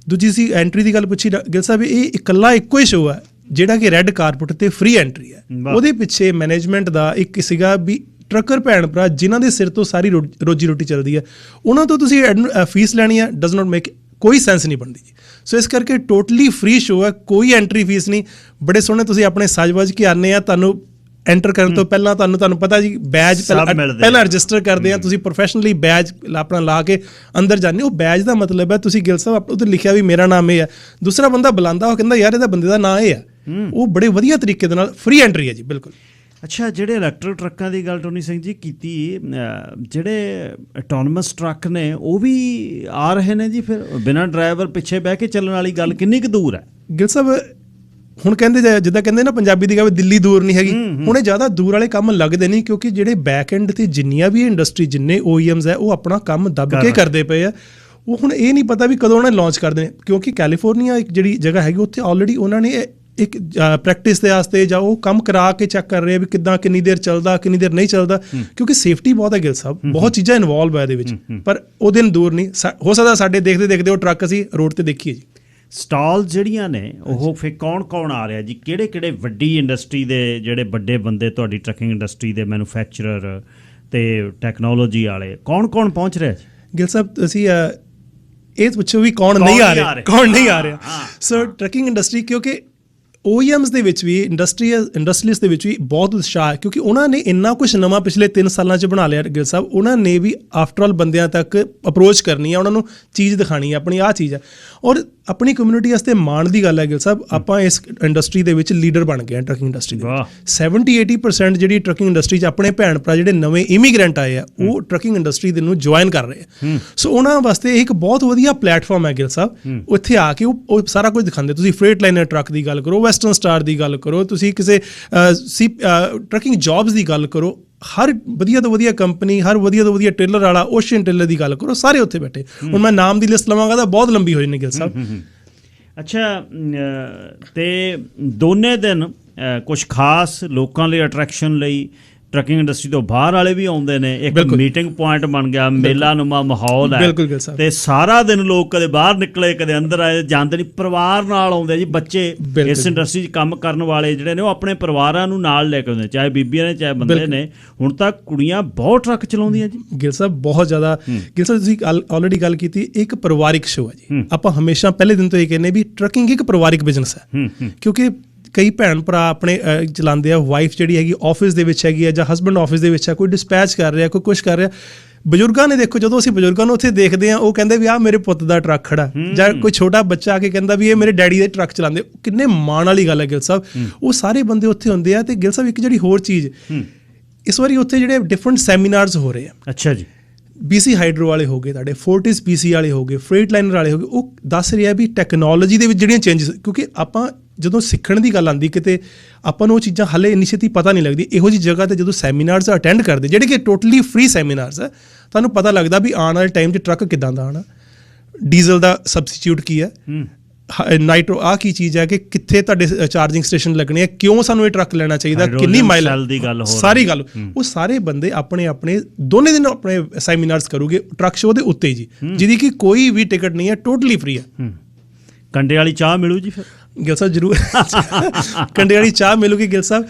Speaker 3: ਦੂਜੀ ਸੀ ਐਂਟਰੀ ਦੀ ਗੱਲ ਪੁੱਛੀ ਗਿਲ ਸਾਹਿਬ, ਇਹ ਇਕੱਲਾ ਇੱਕੋ ਹੀ ਸ਼ੋਅ ਹੈ ਜਿਹੜਾ ਕਿ ਰੈੱਡ ਕਾਰਪਟ ਤੇ ਫ੍ਰੀ ਐਂਟਰੀ ਹੈ। ਉਹਦੇ ਪਿੱਛੇ ਮੈਨੇਜਮੈਂਟ ਦਾ ਇੱਕ ਸੀਗਾ ਵੀ ਟਰੱਕਰ ਭੈਣ ਭਰਾ ਜਿਨ੍ਹਾਂ ਦੇ ਸਿਰ ਤੋਂ ਸਾਰੀ ਰੋਜੀ ਰੋਟੀ ਚੱਲਦੀ ਹੈ, ਉਹਨਾਂ ਤੋਂ ਤੁਸੀਂ ਫੀਸ ਲੈਣੀ ਹੈ, ਡਜ਼ ਨਾਟ ਮੇਕ ਕੋਈ ਸੈਂਸ ਨਹੀਂ ਬਣਦੀ ਜੀ। ਸੋ ਇਸ ਕਰਕੇ ਟੋਟਲੀ ਫ੍ਰੀ ਸ਼ੋਅ ਹੈ, ਕੋਈ ਐਂਟਰੀ ਫੀਸ ਨਹੀਂ। ਬੜੇ ਸੋਹਣੇ ਤੁਸੀਂ ਆਪਣੇ ਸੱਜ ਵੱਜ ਕੇ ਆਉਂਦੇ ਆ, ਤੁਹਾਨੂੰ ਐਂਟਰ ਕਰਨ ਤੋਂ ਪਹਿਲਾਂ ਤੁਹਾਨੂੰ ਪਤਾ ਜੀ ਬੈਜ ਪਹਿਲਾਂ ਰਜਿਸਟਰ ਕਰਦੇ ਆ, ਤੁਸੀਂ ਪ੍ਰੋਫੈਸ਼ਨਲੀ ਬੈਜ ਆਪਣਾ ਲਾ ਕੇ ਅੰਦਰ ਜਾਂਦੇ ਹੋ। ਬੈਜ ਦਾ ਮਤਲਬ ਹੈ ਤੁਸੀਂ ਗਿਲ ਸਾਹਿਬ ਉੱਤੇ ਲਿਖਿਆ ਵੀ ਮੇਰਾ ਨਾਮ ਇਹ ਹੈ, ਦੂਸਰਾ ਬੰਦਾ ਬੁਲਾਉਂਦਾ ਉਹ ਕਹਿੰਦਾ ਯਾਰ ਇਹਦਾ ਬੰਦੇ ਦਾ ਨਾਂ ਇਹ ਹੈ। ਉਹ ਬੜੇ ਵਧੀਆ ਤਰੀਕੇ ਦੇ ਨਾਲ ਫ੍ਰੀ ਐਂਟਰੀ ਹੈ ਜੀ, ਬਿਲਕੁਲ।
Speaker 1: ਅੱਛਾ, ਜਿਹੜੇ ਇਲੈਕਟ੍ਰਿਕ ਟਰੱਕਾਂ ਦੀ ਗੱਲ ਟੋਨੀ ਸਿੰਘ ਜੀ ਕੀਤੀ, ਜਿਹੜੇ ਆਟੋਨਮਸ ਟਰੱਕ ਨੇ ਉਹ ਵੀ ਆ ਰਹੇ ਨੇ ਜੀ, ਫਿਰ ਬਿਨਾਂ ਡਰਾਈਵਰ ਪਿੱਛੇ ਬਹਿ ਕੇ ਚੱਲਣ ਵਾਲੀ ਗੱਲ ਕਿੰਨੀ ਕੁ ਦੂਰ ਹੈ ਗਿਲ ਸਾਹਿਬ?
Speaker 3: ਹੁਣ ਕਹਿੰਦੇ ਜਿੱਦਾਂ ਕਹਿੰਦੇ ਨਾ ਪੰਜਾਬੀ ਦੀ ਗੱਲ, ਦਿੱਲੀ ਦੂਰ ਨਹੀਂ ਹੈਗੀ। ਹੁਣ ਇਹ ਜ਼ਿਆਦਾ ਦੂਰ ਵਾਲੇ ਕੰਮ ਲੱਗਦੇ ਨਹੀਂ, ਕਿਉਂਕਿ ਜਿਹੜੇ ਬੈਕ ਐਂਡ ਤੇ ਜਿੰਨੀਆਂ ਵੀ ਇੰਡਸਟਰੀ, ਜਿੰਨੇ OEMs ਹੈ, ਉਹ ਆਪਣਾ ਕੰਮ ਦੱਬ ਕੇ ਕਰਦੇ ਪਏ ਆ। ਉਹ ਹੁਣ ਇਹ ਨਹੀਂ ਪਤਾ ਵੀ ਕਦੋਂ ਉਹਨਾਂ ਨੇ ਲਾਂਚ ਕਰਦੇ ਨੇ, ਕਿਉਂਕਿ ਕੈਲੀਫੋਰਨੀਆ ਇੱਕ ਜਿਹੜੀ ਜਗ੍ਹਾ ਹੈਗੀ, ਉੱਥੇ ਆਲਰੇਡੀ ਉਹਨਾਂ ਨੇ ਇੱਕ ਪ੍ਰੈਕਟਿਸ ਦੇ ਵਾਸਤੇ ਜਾਂ ਉਹ ਕੰਮ ਕਰਾ ਕੇ ਚੈੱਕ ਕਰ ਰਹੇ ਆ ਵੀ ਕਿੱਦਾਂ, ਕਿੰਨੀ ਦੇਰ ਚੱਲਦਾ, ਕਿੰਨੀ ਦੇਰ ਨਹੀਂ ਚੱਲਦਾ, ਕਿਉਂਕਿ ਸੇਫਟੀ ਬਹੁਤ ਹੈ ਗਿਲ ਸਾਹਿਬ, ਬਹੁਤ ਚੀਜ਼ਾਂ ਇਨਵੋਲਵ ਹੈ ਇਹਦੇ ਵਿੱਚ। ਪਰ ਉਹ ਦਿਨ ਦੂਰ ਨਹੀਂ ਹੋ ਸਕਦਾ ਸਾਡੇ ਦੇਖਦੇ ਉਹ ਟਰੱਕ ਅਸੀਂ ਰੋਡ ਤੇ ਦੇਖੀਏ ਜੀ।
Speaker 1: ਸਟਾਲ ਜਿਹੜੀਆਂ ਨੇ ਉਹ ਫਿਰ ਕੌਣ ਆ ਰਿਹਾ ਜੀ? ਕਿਹੜੇ ਵੱਡੀ ਇੰਡਸਟਰੀ ਦੇ ਜਿਹੜੇ ਵੱਡੇ ਬੰਦੇ, ਤੁਹਾਡੀ ਟਰੱਕਿੰਗ ਇੰਡਸਟਰੀ ਦੇ ਮੈਨੂਫੈਕਚਰਰ ਤੇ ਟੈਕਨੋਲੋਜੀ ਵਾਲੇ ਕੌਣ ਪਹੁੰਚ ਰਿਹਾ ਜੀ?
Speaker 3: ਗਿਲ ਸਾਹਿਬ ਤੁਸੀਂ ਇਹ ਪੁੱਛੋ ਵੀ ਕੌਣ ਨਹੀਂ ਆ ਰਿਹਾ। ਸੋ ਟਰੱਕਿੰਗ ਇੰਡਸਟਰੀ, ਕਿਉਂਕਿ OEMs ਦੇ ਵਿੱਚ ਵੀ ਇੰਡਸਟਰੀਜ਼ ਦੇ ਵਿੱਚ ਵੀ ਬਹੁਤ ਉਤਸ਼ਾਹ ਹੈ, ਕਿਉਂਕਿ ਉਹਨਾਂ ਨੇ ਇੰਨਾ ਕੁਝ ਨਵਾਂ ਪਿਛਲੇ 3 ਸਾਲਾਂ 'ਚ ਬਣਾ ਲਿਆ ਗਿੱਲ ਸਾਹਿਬ। ਉਹਨਾਂ ਨੇ ਵੀ ਆਫਟਰ ਆਲ ਬੰਦਿਆਂ ਤੱਕ ਅਪਰੋਚ ਕਰਨੀ ਹੈ, ਉਹਨਾਂ ਨੂੰ ਚੀਜ਼ ਦਿਖਾਣੀ ਹੈ, ਆਪਣੀ ਆਹ ਚੀਜ਼ ਹੈ। ਔਰ ਆਪਣੀ ਕਮਿਊਨਿਟੀ ਵਾਸਤੇ ਮਾਣ ਦੀ ਗੱਲ ਹੈ ਗਿੱਲ ਸਾਹਿਬ, ਆਪਾਂ ਇਸ ਇੰਡਸਟਰੀ ਦੇ ਵਿੱਚ ਲੀਡਰ ਬਣ ਗਏ ਹਾਂ ਟਰੱਕਿੰਗ ਇੰਡਸਟਰੀ ਦੇ ਵਿੱਚ। 70-80% ਜਿਹੜੀ ਟਰੱਕਿੰਗ ਇੰਡਸਟਰੀ 'ਚ ਆਪਣੇ ਭੈਣ ਭਰਾ ਜਿਹੜੇ ਨਵੇਂ ਇਮੀਗ੍ਰੈਂਟ ਆਏ ਆ, ਉਹ ਟਰੱਕਿੰਗ ਇੰਡਸਟਰੀ ਦੇ ਨੂੰ ਜੁਆਇਨ ਕਰ ਰਹੇ ਆ। ਸੋ ਉਹਨਾਂ ਵਾਸਤੇ ਇਹ ਇੱਕ ਬਹੁਤ ਵਧੀਆ ਪਲੇਟਫਾਰਮ ਹੈ ਗਿੱਲ ਸਾਹਿਬ। ਉੱਥੇ ਆ ਕੇ ਉਹ ਸਾਰਾ ਕੁਝ ਦਿਖਾਉਂਦੇ। ਤੁਸੀਂ ਫਰੇਟ ਲਾਈਨਰ ਟਰੱਕ ਦੀ ਗੱਲ ਕਰੋ, ਵੈਸਟਰਨ ਸਟਾਰ ਦੀ ਗੱਲ ਕਰੋ, ਤੁਸੀਂ ਕਿਸੇ ਟਰੱਕਿੰਗ ਜੌਬਸ ਦੀ ਗੱਲ ਕਰੋ, ਹਰ ਵਧੀਆ ਤੋਂ ਵਧੀਆ ਕੰਪਨੀ, ਹਰ ਵਧੀਆ ਤੋਂ ਵਧੀਆ ਟ੍ਰੇਲਰ ਵਾਲਾ, ਓਸ਼ੀਅਨ ਟ੍ਰੇਲਰ ਦੀ ਗੱਲ ਕਰੋ, ਸਾਰੇ ਉੱਥੇ ਬੈਠੇ। ਹੁਣ ਮੈਂ ਨਾਮ ਦੀ ਲਿਸਟ ਲਵਾਂਗਾ ਤਾਂ ਬਹੁਤ ਲੰਬੀ ਹੋ ਜਾਣੀ ਗਿੱਲ ਸਾਹਿਬ।
Speaker 1: ਅੱਛਾ, ਤੇ ਦੋਨੇ ਦਿਨ ਕੁਝ ਖਾਸ ਲੋਕਾਂ ਲਈ ਅਟਰੈਕਸ਼ਨ ਲਈ ਟਰੱਕਿੰਗ ਇੰਡਸਟਰੀ ਤੋਂ ਬਾਹਰ ਵਾਲੇ ਵੀ ਆਉਂਦੇ ਨੇ। ਇੱਕ ਮੀਟਿੰਗ ਪੁਆਇੰਟ ਬਣ ਗਿਆ, ਮੇਲਾ ਨੁਮਾ ਮਾਹੌਲ ਹੈ ਤੇ ਸਾਰਾ ਦਿਨ ਲੋਕ ਕਦੇ ਬਾਹਰ ਨਿਕਲੇ ਕਦੇ ਅੰਦਰ ਆਏ, ਜਾਂਦੇ ਨਹੀਂ, ਪਰਿਵਾਰ ਨਾਲ ਆਉਂਦੇ ਜੀ। ਬੱਚੇ ਇਸ ਇੰਡਸਟਰੀ 'ਚ ਕੰਮ ਕਰਨ ਵਾਲੇ ਜਿਹੜੇ ਨੇ ਉਹ ਆਪਣੇ ਪਰਿਵਾਰਾਂ ਨੂੰ ਨਾਲ ਲੈ ਕੇ ਆਉਂਦੇ, ਚਾਹੇ ਬੀਬੀਆਂ ਨੇ ਚਾਹੇ ਬੰਦੇ ਨੇ। ਹੁਣ ਤਾਂ ਕੁੜੀਆਂ ਬਹੁਤ ਟਰੱਕ ਚਲਾਉਂਦੀਆਂ ਜੀ
Speaker 3: ਗਿੱਲ ਸਾਹਿਬ, ਬਹੁਤ ਜ਼ਿਆਦਾ। ਗਿੱਲ ਸਾਹਿਬ ਤੁਸੀਂ ਆਲਰੇਡੀ ਗੱਲ ਕੀਤੀ, ਇੱਕ ਪਰਿਵਾਰਿਕ ਸ਼ੋਅ ਹੈ ਜੀ। ਆਪਾਂ ਹਮੇਸ਼ਾ ਪਹਿਲੇ ਦਿਨ ਤੋਂ ਇਹ ਕਹਿੰਦੇ ਵੀ ਟਰੱਕਿੰਗ ਇੱਕ ਪਰਿਵਾਰਿਕ ਬਿਜ਼ਨਸ ਹੈ, ਕਿਉਂਕਿ ਕਈ ਭੈਣ ਭਰਾ ਆਪਣੇ ਚਲਾਉਂਦੇ ਆ, ਵਾਈਫ ਜਿਹੜੀ ਹੈਗੀ ਆਫਿਸ ਦੇ ਵਿੱਚ ਹੈਗੀ ਆ ਜਾਂ ਹਸਬੈਂਡ ਆਫਿਸ ਦੇ ਵਿੱਚ ਹੈ, ਕੋਈ ਡਿਸਪੈਚ ਕਰ ਰਿਹਾ, ਕੋਈ ਕੁਛ ਕਰ ਰਿਹਾ। ਬਜ਼ੁਰਗਾਂ ਨੇ ਦੇਖੋ, ਜਦੋਂ ਅਸੀਂ ਬਜ਼ੁਰਗਾਂ ਨੂੰ ਉੱਥੇ ਦੇਖਦੇ ਹਾਂ, ਉਹ ਕਹਿੰਦੇ ਵੀ ਆਹ ਮੇਰੇ ਪੁੱਤ ਦਾ ਟਰੱਕ ਖੜਾ, ਜਾਂ ਕੋਈ ਛੋਟਾ ਬੱਚਾ ਆ ਕੇ ਕਹਿੰਦਾ ਵੀ ਇਹ ਮੇਰੇ ਡੈਡੀ ਦੇ ਟਰੱਕ ਚਲਾਉਂਦੇ। ਕਿੰਨੇ ਮਾਣ ਵਾਲੀ ਗੱਲ ਹੈ ਗਿੱਲ ਸਾਹਿਬ। ਉਹ ਸਾਰੇ ਬੰਦੇ ਉੱਥੇ ਹੁੰਦੇ ਆ। ਤੇ ਗਿੱਲ ਸਾਹਿਬ ਇੱਕ ਜਿਹੜੀ ਹੋਰ ਚੀਜ਼, ਇਸ ਵਾਰੀ ਉੱਥੇ ਜਿਹੜੇ ਡਿਫਰੈਂਟ ਸੈਮੀਨਾਰਸ ਹੋ ਰਹੇ ਆ।
Speaker 1: ਅੱਛਾ ਜੀ।
Speaker 3: BC ਹਾਈਡਰੋ ਵਾਲੇ ਹੋ ਗਏ, ਤੁਹਾਡੇ ਫੋਰਟਿਸ PC ਵਾਲੇ ਹੋ ਗਏ, ਫਰੇਟ ਲਾਈਨਰ ਵਾਲੇ ਹੋ ਗਏ। ਉਹ ਦੱਸ ਰਿਹਾ ਵੀ ਟੈਕਨੋਲੋਜੀ ਦੇ ਵਿੱਚ ਜਿਹੜੀਆਂ ਚੇਂਜਸ, ਕਿਉਂਕਿ ਆਪਾਂ ਜਦੋਂ ਸਿੱਖਣ ਦੀ ਗੱਲ ਆਉਂਦੀ ਕਿਤੇ, ਆਪਾਂ ਨੂੰ ਉਹ ਚੀਜ਼ਾਂ ਹਾਲੇ ਇੰਨੀ ਛੇਤੀ ਪਤਾ ਨਹੀਂ ਲੱਗਦੀ। ਇਹੋ ਜਿਹੀ ਜਗ੍ਹਾ ਤੇ ਜਦੋਂ ਸੈਮੀਨਾਰਸ ਅਟੈਂਡ ਕਰਦੇ, ਜਿਹੜੇ ਕਿ ਟੋਟਲੀ ਫ੍ਰੀ ਸੈਮੀਨਾਰਸ ਹੈ, ਤੁਹਾਨੂੰ ਪਤਾ ਲੱਗਦਾ ਵੀ ਆਉਣ ਵਾਲੇ ਟਾਈਮ 'ਚ ਟਰੱਕ ਕਿੱਦਾਂ ਦਾ ਆਉਣਾ, ਡੀਜ਼ਲ ਦਾ ਸਬਸਟੀਟਿਊਟ ਕੀ ਹੈ, ਨਾਈਟਰੋ ਆਹ ਕੀ ਚੀਜ਼ ਹੈ, ਕਿ ਕਿੱਥੇ ਤੁਹਾਡੇ ਚਾਰਜਿੰਗ ਸਟੇਸ਼ਨ ਲੱਗਣੇ ਆ, ਕਿਉਂ ਸਾਨੂੰ ਇਹ ਟਰੱਕ ਲੈਣਾ ਚਾਹੀਦਾ, ਕਿੰਨੀ ਮਾਈਲ ਦੀ ਗੱਲ, ਸਾਰੀ ਗੱਲ। ਉਹ ਸਾਰੇ ਬੰਦੇ ਆਪਣੇ ਆਪਣੇ ਦੋਨੇ ਦਿਨ ਆਪਣੇ ਸੈਮੀਨਾਰਸ ਕਰੂਗੇ ਟਰੱਕ ਸ਼ੋਅ ਦੇ ਉੱਤੇ ਜੀ, ਜਿਹਦੀ ਕਿ ਕੋਈ ਵੀ ਟਿਕਟ ਨਹੀਂ ਹੈ, ਟੋਟਲੀ ਫ੍ਰੀ ਹੈ।
Speaker 1: ਕੰਡੇ ਵਾਲੀ ਚਾਹ ਮਿਲੂ ਜੀ ਫਿਰ
Speaker 3: ਗਿੱਲ ਸਾਹਿਬ? ਜ਼ਰੂਰ ਕੰਡੇ ਵਾਲੀ ਚਾਹ ਮਿਲੂਗੀ ਗਿੱਲ ਸਾਹਿਬ।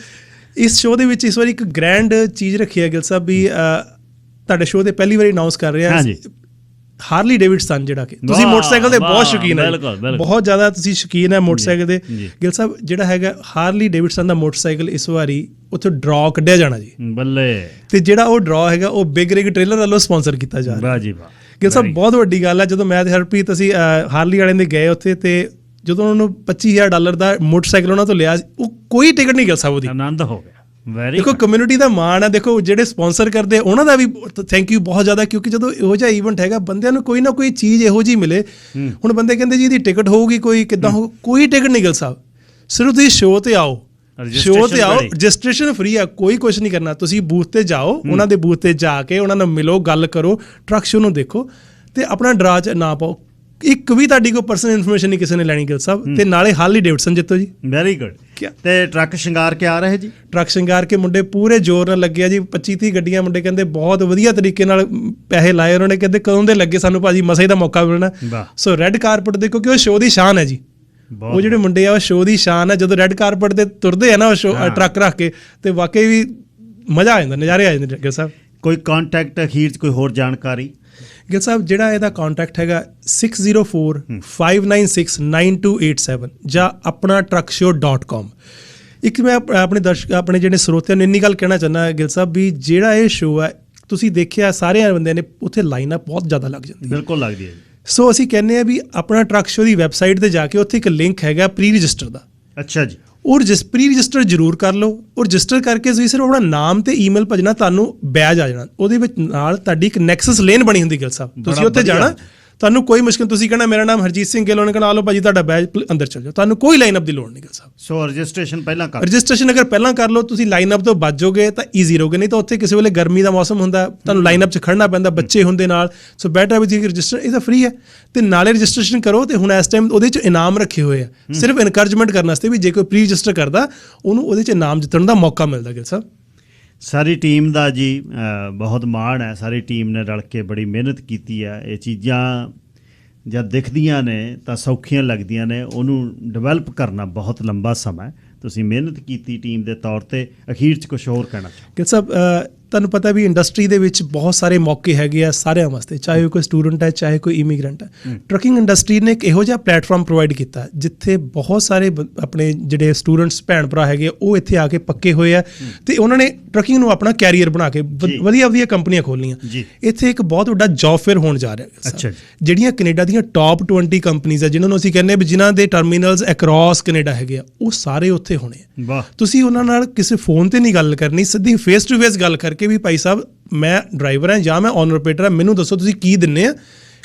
Speaker 3: ਇਸ ਸ਼ੋਅ ਦੇ ਵਿੱਚ ਇਸ ਵਾਰੀ ਇੱਕ ਗ੍ਰੈਂਡ ਚੀਜ਼ ਰੱਖੀ ਹੈ ਗਿੱਲ ਸਾਹਿਬ ਵੀ ਤੁਹਾਡੇ ਸ਼ੋਅ ਤੇ ਪਹਿਲੀ ਵਾਰੀ ਅਨਾਉਂਸ ਕਰ ਰਿਹਾ ਹਾਰਲੀ ਡੇਵਿਡਸਨ, ਜਿਹੜਾ ਕਿ ਤੁਸੀਂ ਮੋਟਰਸਾਈਕਲ ਦੇ ਬਹੁਤ ਸ਼ੌਕੀਨ ਹੈ, ਬਹੁਤ ਜ਼ਿਆਦਾ ਤੁਸੀਂ ਸ਼ੌਕੀਨ ਹੈ ਮੋਟਰਸਾਈਕਲ ਦੇ ਗਿੱਲ ਸਾਹਿਬ। ਜਿਹੜਾ ਹੈਗਾ ਹਾਰਲੀ ਡੇਵਿਡਸਨ ਦਾ ਮੋਟਰਸਾਈਕਲ ਇਸ ਵਾਰੀ ਉੱਥੇ ਡਰਾ ਕੱਢਿਆ ਜਾਣਾ ਜੀ, ਬੱਲੇ। ਤੇ ਜਿਹੜਾ ਉਹ ਡਰਾ ਹੈਗਾ ਉਹ ਬਿਗ ਰਿਗ ਟ੍ਰੇਲਰ ਵੱਲੋਂ ਸਪਾਂਸਰ ਕੀਤਾ ਜਾ ਰਿਹਾ ਜੀ। ਗਿੱਲ ਸਾਹਿਬ ਬਹੁਤ ਵੱਡੀ ਗੱਲ ਹੈ। ਜਦੋਂ ਮੈਂ ਤੇ ਹਰਪ੍ਰੀਤ ਅਸੀਂ ਹਾਰਲੀ ਵਾਲਿਆਂ ਦੇ ਗਏ ਉੱਥੇ, ਤੇ ਜਦੋਂ ਉਹਨਾਂ ਨੂੰ $25,000 ਦਾ ਮੋਟਰਸਾਈਕਲ ਉਹਨਾਂ ਤੋਂ ਲਿਆ, ਉਹ ਕੋਈ ਟਿਕਟ ਨਹੀਂ ਗਿੱਲ ਸਾਹਿਬ ਉਹਦੀ। ਆਨੰਦ ਹੋ ਗਿਆ। ਦੇਖੋ ਕਮਿਊਨਿਟੀ ਦਾ ਮਾਣ ਹੈ, ਦੇਖੋ ਜਿਹੜੇ ਸਪਾਂਸਰ ਕਰਦੇ ਉਹਨਾਂ ਦਾ ਵੀ ਥੈਂਕ ਯੂ ਬਹੁਤ ਜ਼ਿਆਦਾ, ਕਿਉਂਕਿ ਜਦੋਂ ਇਹੋ ਜਿਹਾ ਈਵੈਂਟ ਹੈਗਾ, ਬੰਦਿਆਂ ਨੂੰ ਕੋਈ ਨਾ ਕੋਈ ਚੀਜ਼ ਇਹੋ ਜਿਹੀ ਮਿਲੇ। ਹੁਣ ਬੰਦੇ ਕਹਿੰਦੇ ਜੀ ਇਹਦੀ ਟਿਕਟ ਹੋਊਗੀ, ਕੋਈ ਕਿੱਦਾਂ ਹੋ, ਕੋਈ ਟਿਕਟ ਨਹੀਂ ਗਿੱਲ ਸਾਹਿਬ। ਸਿਰਫ ਤੁਸੀਂ ਸ਼ੋਅ ਤੇ ਆਓ, ਸ਼ੋਅ ਤੇ ਆਓ, ਰਜਿਸਟ੍ਰੇਸ਼ਨ ਫ੍ਰੀ ਆ, ਕੋਈ ਕੁਛ ਨਹੀਂ ਕਰਨਾ। ਤੁਸੀਂ ਬੂਥ ਤੇ ਜਾਓ, ਉਹਨਾਂ ਦੇ ਬੂਥ ਤੇ ਜਾ ਕੇ ਉਹਨਾਂ ਨਾਲ ਮਿਲੋ, ਗੱਲ ਕਰੋ, ਟਰੱਕ ਸ਼ੋਅ ਨੂੰ ਦੇਖੋ, ਤੇ ਆਪਣਾ ਡਰਾ 'ਚ ਨਾ ਪਾਓ। ਇੱਕ ਵੀ ਤੁਹਾਡੀ ਕੋਈ ਪਰਸਨਲ ਇਨਫੋਰਮੇਸ਼ਨ ਨਹੀਂ ਕਿਸੇ ਨੇ ਲੈਣੀ ਗਿੱਲ ਸਾਹਿਬ। ਤੇ ਨਾਲੇ ਹਾਰਲੀ ਡੇਵਿਡਸਨ ਜਿੱਤੋ ਜੀ। Very good. ਤੇ ਟਰੱਕ ਸ਼ਿੰਗਾਰ ਕੇ ਆ ਰਹੇ ਜੀ? ਟਰੱਕ ਸ਼ਿੰਗਾਰ ਕੇ ਮੁੰਡੇ ਪੂਰੇ ਜ਼ੋਰ ਨਾਲ ਲੱਗੇ ਆ ਜੀ। 25-30 ਗੱਡੀਆਂ ਮੁੰਡੇ ਕਹਿੰਦੇ ਬਹੁਤ ਵਧੀਆ ਤਰੀਕੇ ਨਾਲ ਪੈਸੇ ਲਾਏ ਉਹਨਾਂ ਨੇ। ਕਹਿੰਦੇ ਕਦੋਂ ਦੇ ਲੱਗੇ, ਸਾਨੂੰ ਭਾਜੀ ਮਸੇ ਦਾ ਮੌਕਾ ਮਿਲਣਾ। ਸੋ ਰੈੱਡ ਕਾਰਪਟ ਦੇ, ਕਿਉਂਕਿ ਉਹ ਸ਼ੋਅ ਦੀ ਸ਼ਾਨ ਹੈ ਜੀ। ਉਹ ਜਿਹੜੇ ਮੁੰਡੇ ਆ ਉਹ ਸ਼ੋਅ ਦੀ ਸ਼ਾਨ ਹੈ। ਜਦੋਂ ਰੈੱਡ ਕਾਰਪਟ ਤੇ ਤੁਰਦੇ ਆ ਨਾ ਉਹ ਸ਼ੋਅ ਟਰੱਕ ਰੱਖ ਕੇ, ਤੇ ਵਾਕਈ ਵੀ ਮਜ਼ਾ ਆ ਜਾਂਦਾ, ਨਜ਼ਾਰੇ ਆ ਜਾਂਦੇ ਗਿੱਲ ਸਾਹਿਬ। ਕੋਈ ਕੰਟੈਕਟ ਅਖੀਰ 'ਚ ਕੋਈ ਹੋਰ ਜਾਣਕਾਰੀ? ਗਿੱਲ ਸਾਹਿਬ ਜਿਹੜਾ ਇਹਦਾ ਕੰਟੈਕਟ ਹੈਗਾ 6045969287 ਜਾਂ apnatruckshow.com। ਇੱਕ ਮੈਂ ਆਪਣੇ ਦਰਸ਼ਕ, ਆਪਣੇ ਜਿਹੜੇ ਸਰੋਤਿਆਂ ਨੂੰ ਇੰਨੀ ਗੱਲ ਕਹਿਣਾ ਚਾਹੁੰਦਾ ਗਿੱਲ ਸਾਹਿਬ ਵੀ ਜਿਹੜਾ ਇਹ ਸ਼ੋਅ ਹੈ, ਤੁਸੀਂ ਦੇਖਿਆ ਸਾਰਿਆਂ ਬੰਦਿਆਂ ਨੇ ਉੱਥੇ ਲਾਈਨ ਅਪ ਬਹੁਤ ਜ਼ਿਆਦਾ ਲੱਗ ਜਾਂਦੀ। ਬਿਲਕੁਲ ਲੱਗਦੀ ਹੈ। ਸੋ ਅਸੀਂ ਕਹਿੰਦੇ ਹਾਂ ਵੀ ਆਪਣਾ ਟਰੱਕ ਸ਼ੋਅ ਦੀ ਵੈਬਸਾਈਟ ਤੇ ਜਾ ਕੇ ਉੱਥੇ ਇੱਕ ਲਿੰਕ ਹੈਗਾ ਪ੍ਰੀ ਰਜਿਸਟਰ ਦਾ। ਅੱਛਾ ਜੀ। ਔਰ ਪ੍ਰੀ ਰਜਿਸਟਰ ਜ਼ਰੂਰ ਕਰ ਲਓ। ਔਰ ਰਜਿਸਟਰ ਕਰਕੇ ਤੁਸੀਂ ਸਿਰਫ ਆਪਣਾ ਨਾਮ ਤੇ ਈਮੇਲ ਭੇਜਣਾ, ਤੁਹਾਨੂੰ ਬੈਜ ਆ ਜਾਣਾ। ਉਹਦੇ ਵਿੱਚ ਨਾਲ ਤੁਹਾਡੀ ਇੱਕ ਨੈਕਸਸ ਲੇਨ ਬਣੀ ਹੁੰਦੀ ਗਿੱਲ ਸਾਹਿਬ। ਤੁਸੀਂ ਉੱਥੇ ਜਾਣਾ, ਤੁਹਾਨੂੰ ਕੋਈ ਮੁਸ਼ਕਿਲ, ਤੁਸੀਂ ਕਹਿਣਾ ਮੇਰਾ ਨਾਮ ਹਰਜੀਤ ਸਿੰਘ ਗਿੱਲ, ਉਹਨੇ ਕਹਿਣਾ ਆ ਲਓ ਭਾਜੀ ਤੁਹਾਡਾ ਬੈਜ, ਅੰਦਰ ਚਲ ਜਾਓ। ਤੁਹਾਨੂੰ ਕੋਈ ਲਾਈਨ ਅਪ ਦੀ ਲੋੜ ਨਹੀਂ ਗਿੱਲ ਸਾਹਿਬ। ਸੋ ਰਜਿਸਟ੍ਰੇਸ਼ਨ ਪਹਿਲਾਂ ਕਰ, ਰਜਿਸਟ੍ਰੇਸ਼ਨ ਅਗਰ ਪਹਿਲਾਂ ਕਰ ਲਓ, ਤੁਸੀਂ ਲਾਈਨ ਅਪ ਤੋਂ ਬਚ ਜਾਓਗੇ ਤਾਂ ਈਜ਼ੀ ਰਹੋਗੇ। ਨਹੀਂ ਤਾਂ ਉੱਥੇ ਕਿਸੇ ਵੇਲੇ ਗਰਮੀ ਦਾ ਮੌਸਮ ਹੁੰਦਾ, ਤੁਹਾਨੂੰ ਲਾਈਨ ਅਪ 'ਚ ਖੜਨਾ ਪੈਂਦਾ, ਬੱਚੇ ਹੁੰਦੇ ਨਾਲ। ਸੋ ਬੈਟਰ ਵੀ ਰਜਿਸਟਰ, ਇਹ ਤਾਂ ਫ੍ਰੀ ਹੈ। ਤੇ ਨਾਲੇ ਰਜਿਸਟ੍ਰੇਸ਼ਨ ਕਰੋ। ਤੇ ਹੁਣ ਇਸ ਟਾਈਮ ਉਹਦੇ 'ਚ ਇਨਾਮ ਰੱਖੇ ਹੋਏ ਆ, ਸਿਰਫ ਇਨਕਰੇਜਮੈਂਟ ਕਰਨ ਵਾਸਤੇ ਵੀ ਜੇ ਕੋਈ ਪ੍ਰੀ ਰਜਿਸਟਰ ਕਰਦਾ ਉਹਨੂੰ ਉਹਦੇ 'ਚ ਇਨਾਮ ਜਿੱਤਣ ਦਾ ਮੌਕਾ ਮਿਲਦਾ ਗਿੱਲ ਸਾਹਿਬ। ਸਾਰੀ ਟੀਮ ਦਾ ਜੀ ਬਹੁਤ ਮਾਣ ਹੈ। ਸਾਰੀ ਟੀਮ ਨੇ ਰਲ ਕੇ ਬੜੀ ਮਿਹਨਤ ਕੀਤੀ ਹੈ। ਇਹ ਚੀਜ਼ਾਂ ਜਦ ਦਿਖਦੀਆਂ ਨੇ ਤਾਂ ਸੌਖੀਆਂ ਲੱਗਦੀਆਂ ਨੇ, ਉਹਨੂੰ ਡਿਵੈਲਪ ਕਰਨਾ ਬਹੁਤ ਲੰਬਾ ਸਮਾਂ ਹੈ। ਤੁਸੀਂ ਮਿਹਨਤ ਕੀਤੀ ਟੀਮ ਦੇ ਤੌਰ ਤੇ। ਅਖੀਰ 'ਚ ਕੁਛ ਹੋਰ ਕਹਿਣਾ ਚਾਹੋ? ਗਿੱਲ ਸਾਹਿਬ ਤੁਹਾਨੂੰ ਪਤਾ ਵੀ ਇੰਡਸਟਰੀ ਦੇ ਵਿੱਚ ਬਹੁਤ ਸਾਰੇ ਮੌਕੇ ਹੈਗੇ ਆ ਸਾਰਿਆਂ ਵਾਸਤੇ, ਚਾਹੇ ਉਹ ਕੋਈ ਸਟੂਡੈਂਟ ਹੈ ਚਾਹੇ ਕੋਈ ਇਮੀਗ੍ਰੈਂਟ ਹੈ। ਟਰੱਕਿੰਗ ਇੰਡਸਟਰੀ ਨੇ ਇੱਕ ਇਹੋ ਜਿਹਾ ਪਲੇਟਫਾਰਮ ਪ੍ਰੋਵਾਈਡ ਕੀਤਾ ਜਿੱਥੇ ਬਹੁਤ ਸਾਰੇ ਆਪਣੇ ਜਿਹੜੇ ਸਟੂਡੈਂਟਸ ਭੈਣ ਭਰਾ ਹੈਗੇ ਉਹ ਇੱਥੇ ਆ ਕੇ ਪੱਕੇ ਹੋਏ ਆ ਤੇ ਉਹਨਾਂ ਨੇ ਟਰੱਕਿੰਗ ਨੂੰ ਆਪਣਾ ਕੈਰੀਅਰ ਬਣਾ ਕੇ ਵਧੀਆ ਵਧੀਆ ਕੰਪਨੀਆਂ ਖੋਲ੍ਹੀਆਂ। ਇੱਥੇ ਇੱਕ ਬਹੁਤ ਵੱਡਾ ਜੌਬ ਫੇਅਰ ਹੋਣ ਜਾ ਰਿਹਾ ਹੈ। ਜਿਹੜੀਆਂ ਕੈਨੇਡਾ ਦੀਆਂ ਟੌਪ 20 ਕੰਪਨੀਜ਼ ਆ ਜਿਨ੍ਹਾਂ ਨੂੰ ਅਸੀਂ ਕਹਿੰਦੇ ਵੀ ਜਿਨ੍ਹਾਂ ਦੇ ਟਰਮੀਨਲਸ ਅਕ੍ਰੋਸ ਕੈਨੇਡਾ ਹੈਗੇ ਆ, ਉਹ ਸਾਰੇ ਉੱਥੇ ਹੋਣੇ ਆ। ਤੁਸੀਂ ਉਹਨਾਂ ਨਾਲ ਕਿਸੇ ਫੋਨ ਤੇ ਨਹੀਂ ਗੱਲ ਕਰਨੀ, ਸਿੱਧੀ ਫੇਸ ਟੂ ਫੇਸ ਗੱਲ ਕਰਕੇ ਵੀ ਭਾਈ ਸਾਹਿਬ ਮੈਂ ਡਰਾਈਵਰ ਹਾਂ ਜਾਂ ਮੈਂ ਓਨਰ ਆਪਰੇਟਰ ਹਾਂ, ਮੈਨੂੰ ਦੱਸੋ ਤੁਸੀਂ ਕੀ ਦਿੰਦੇ ਆ।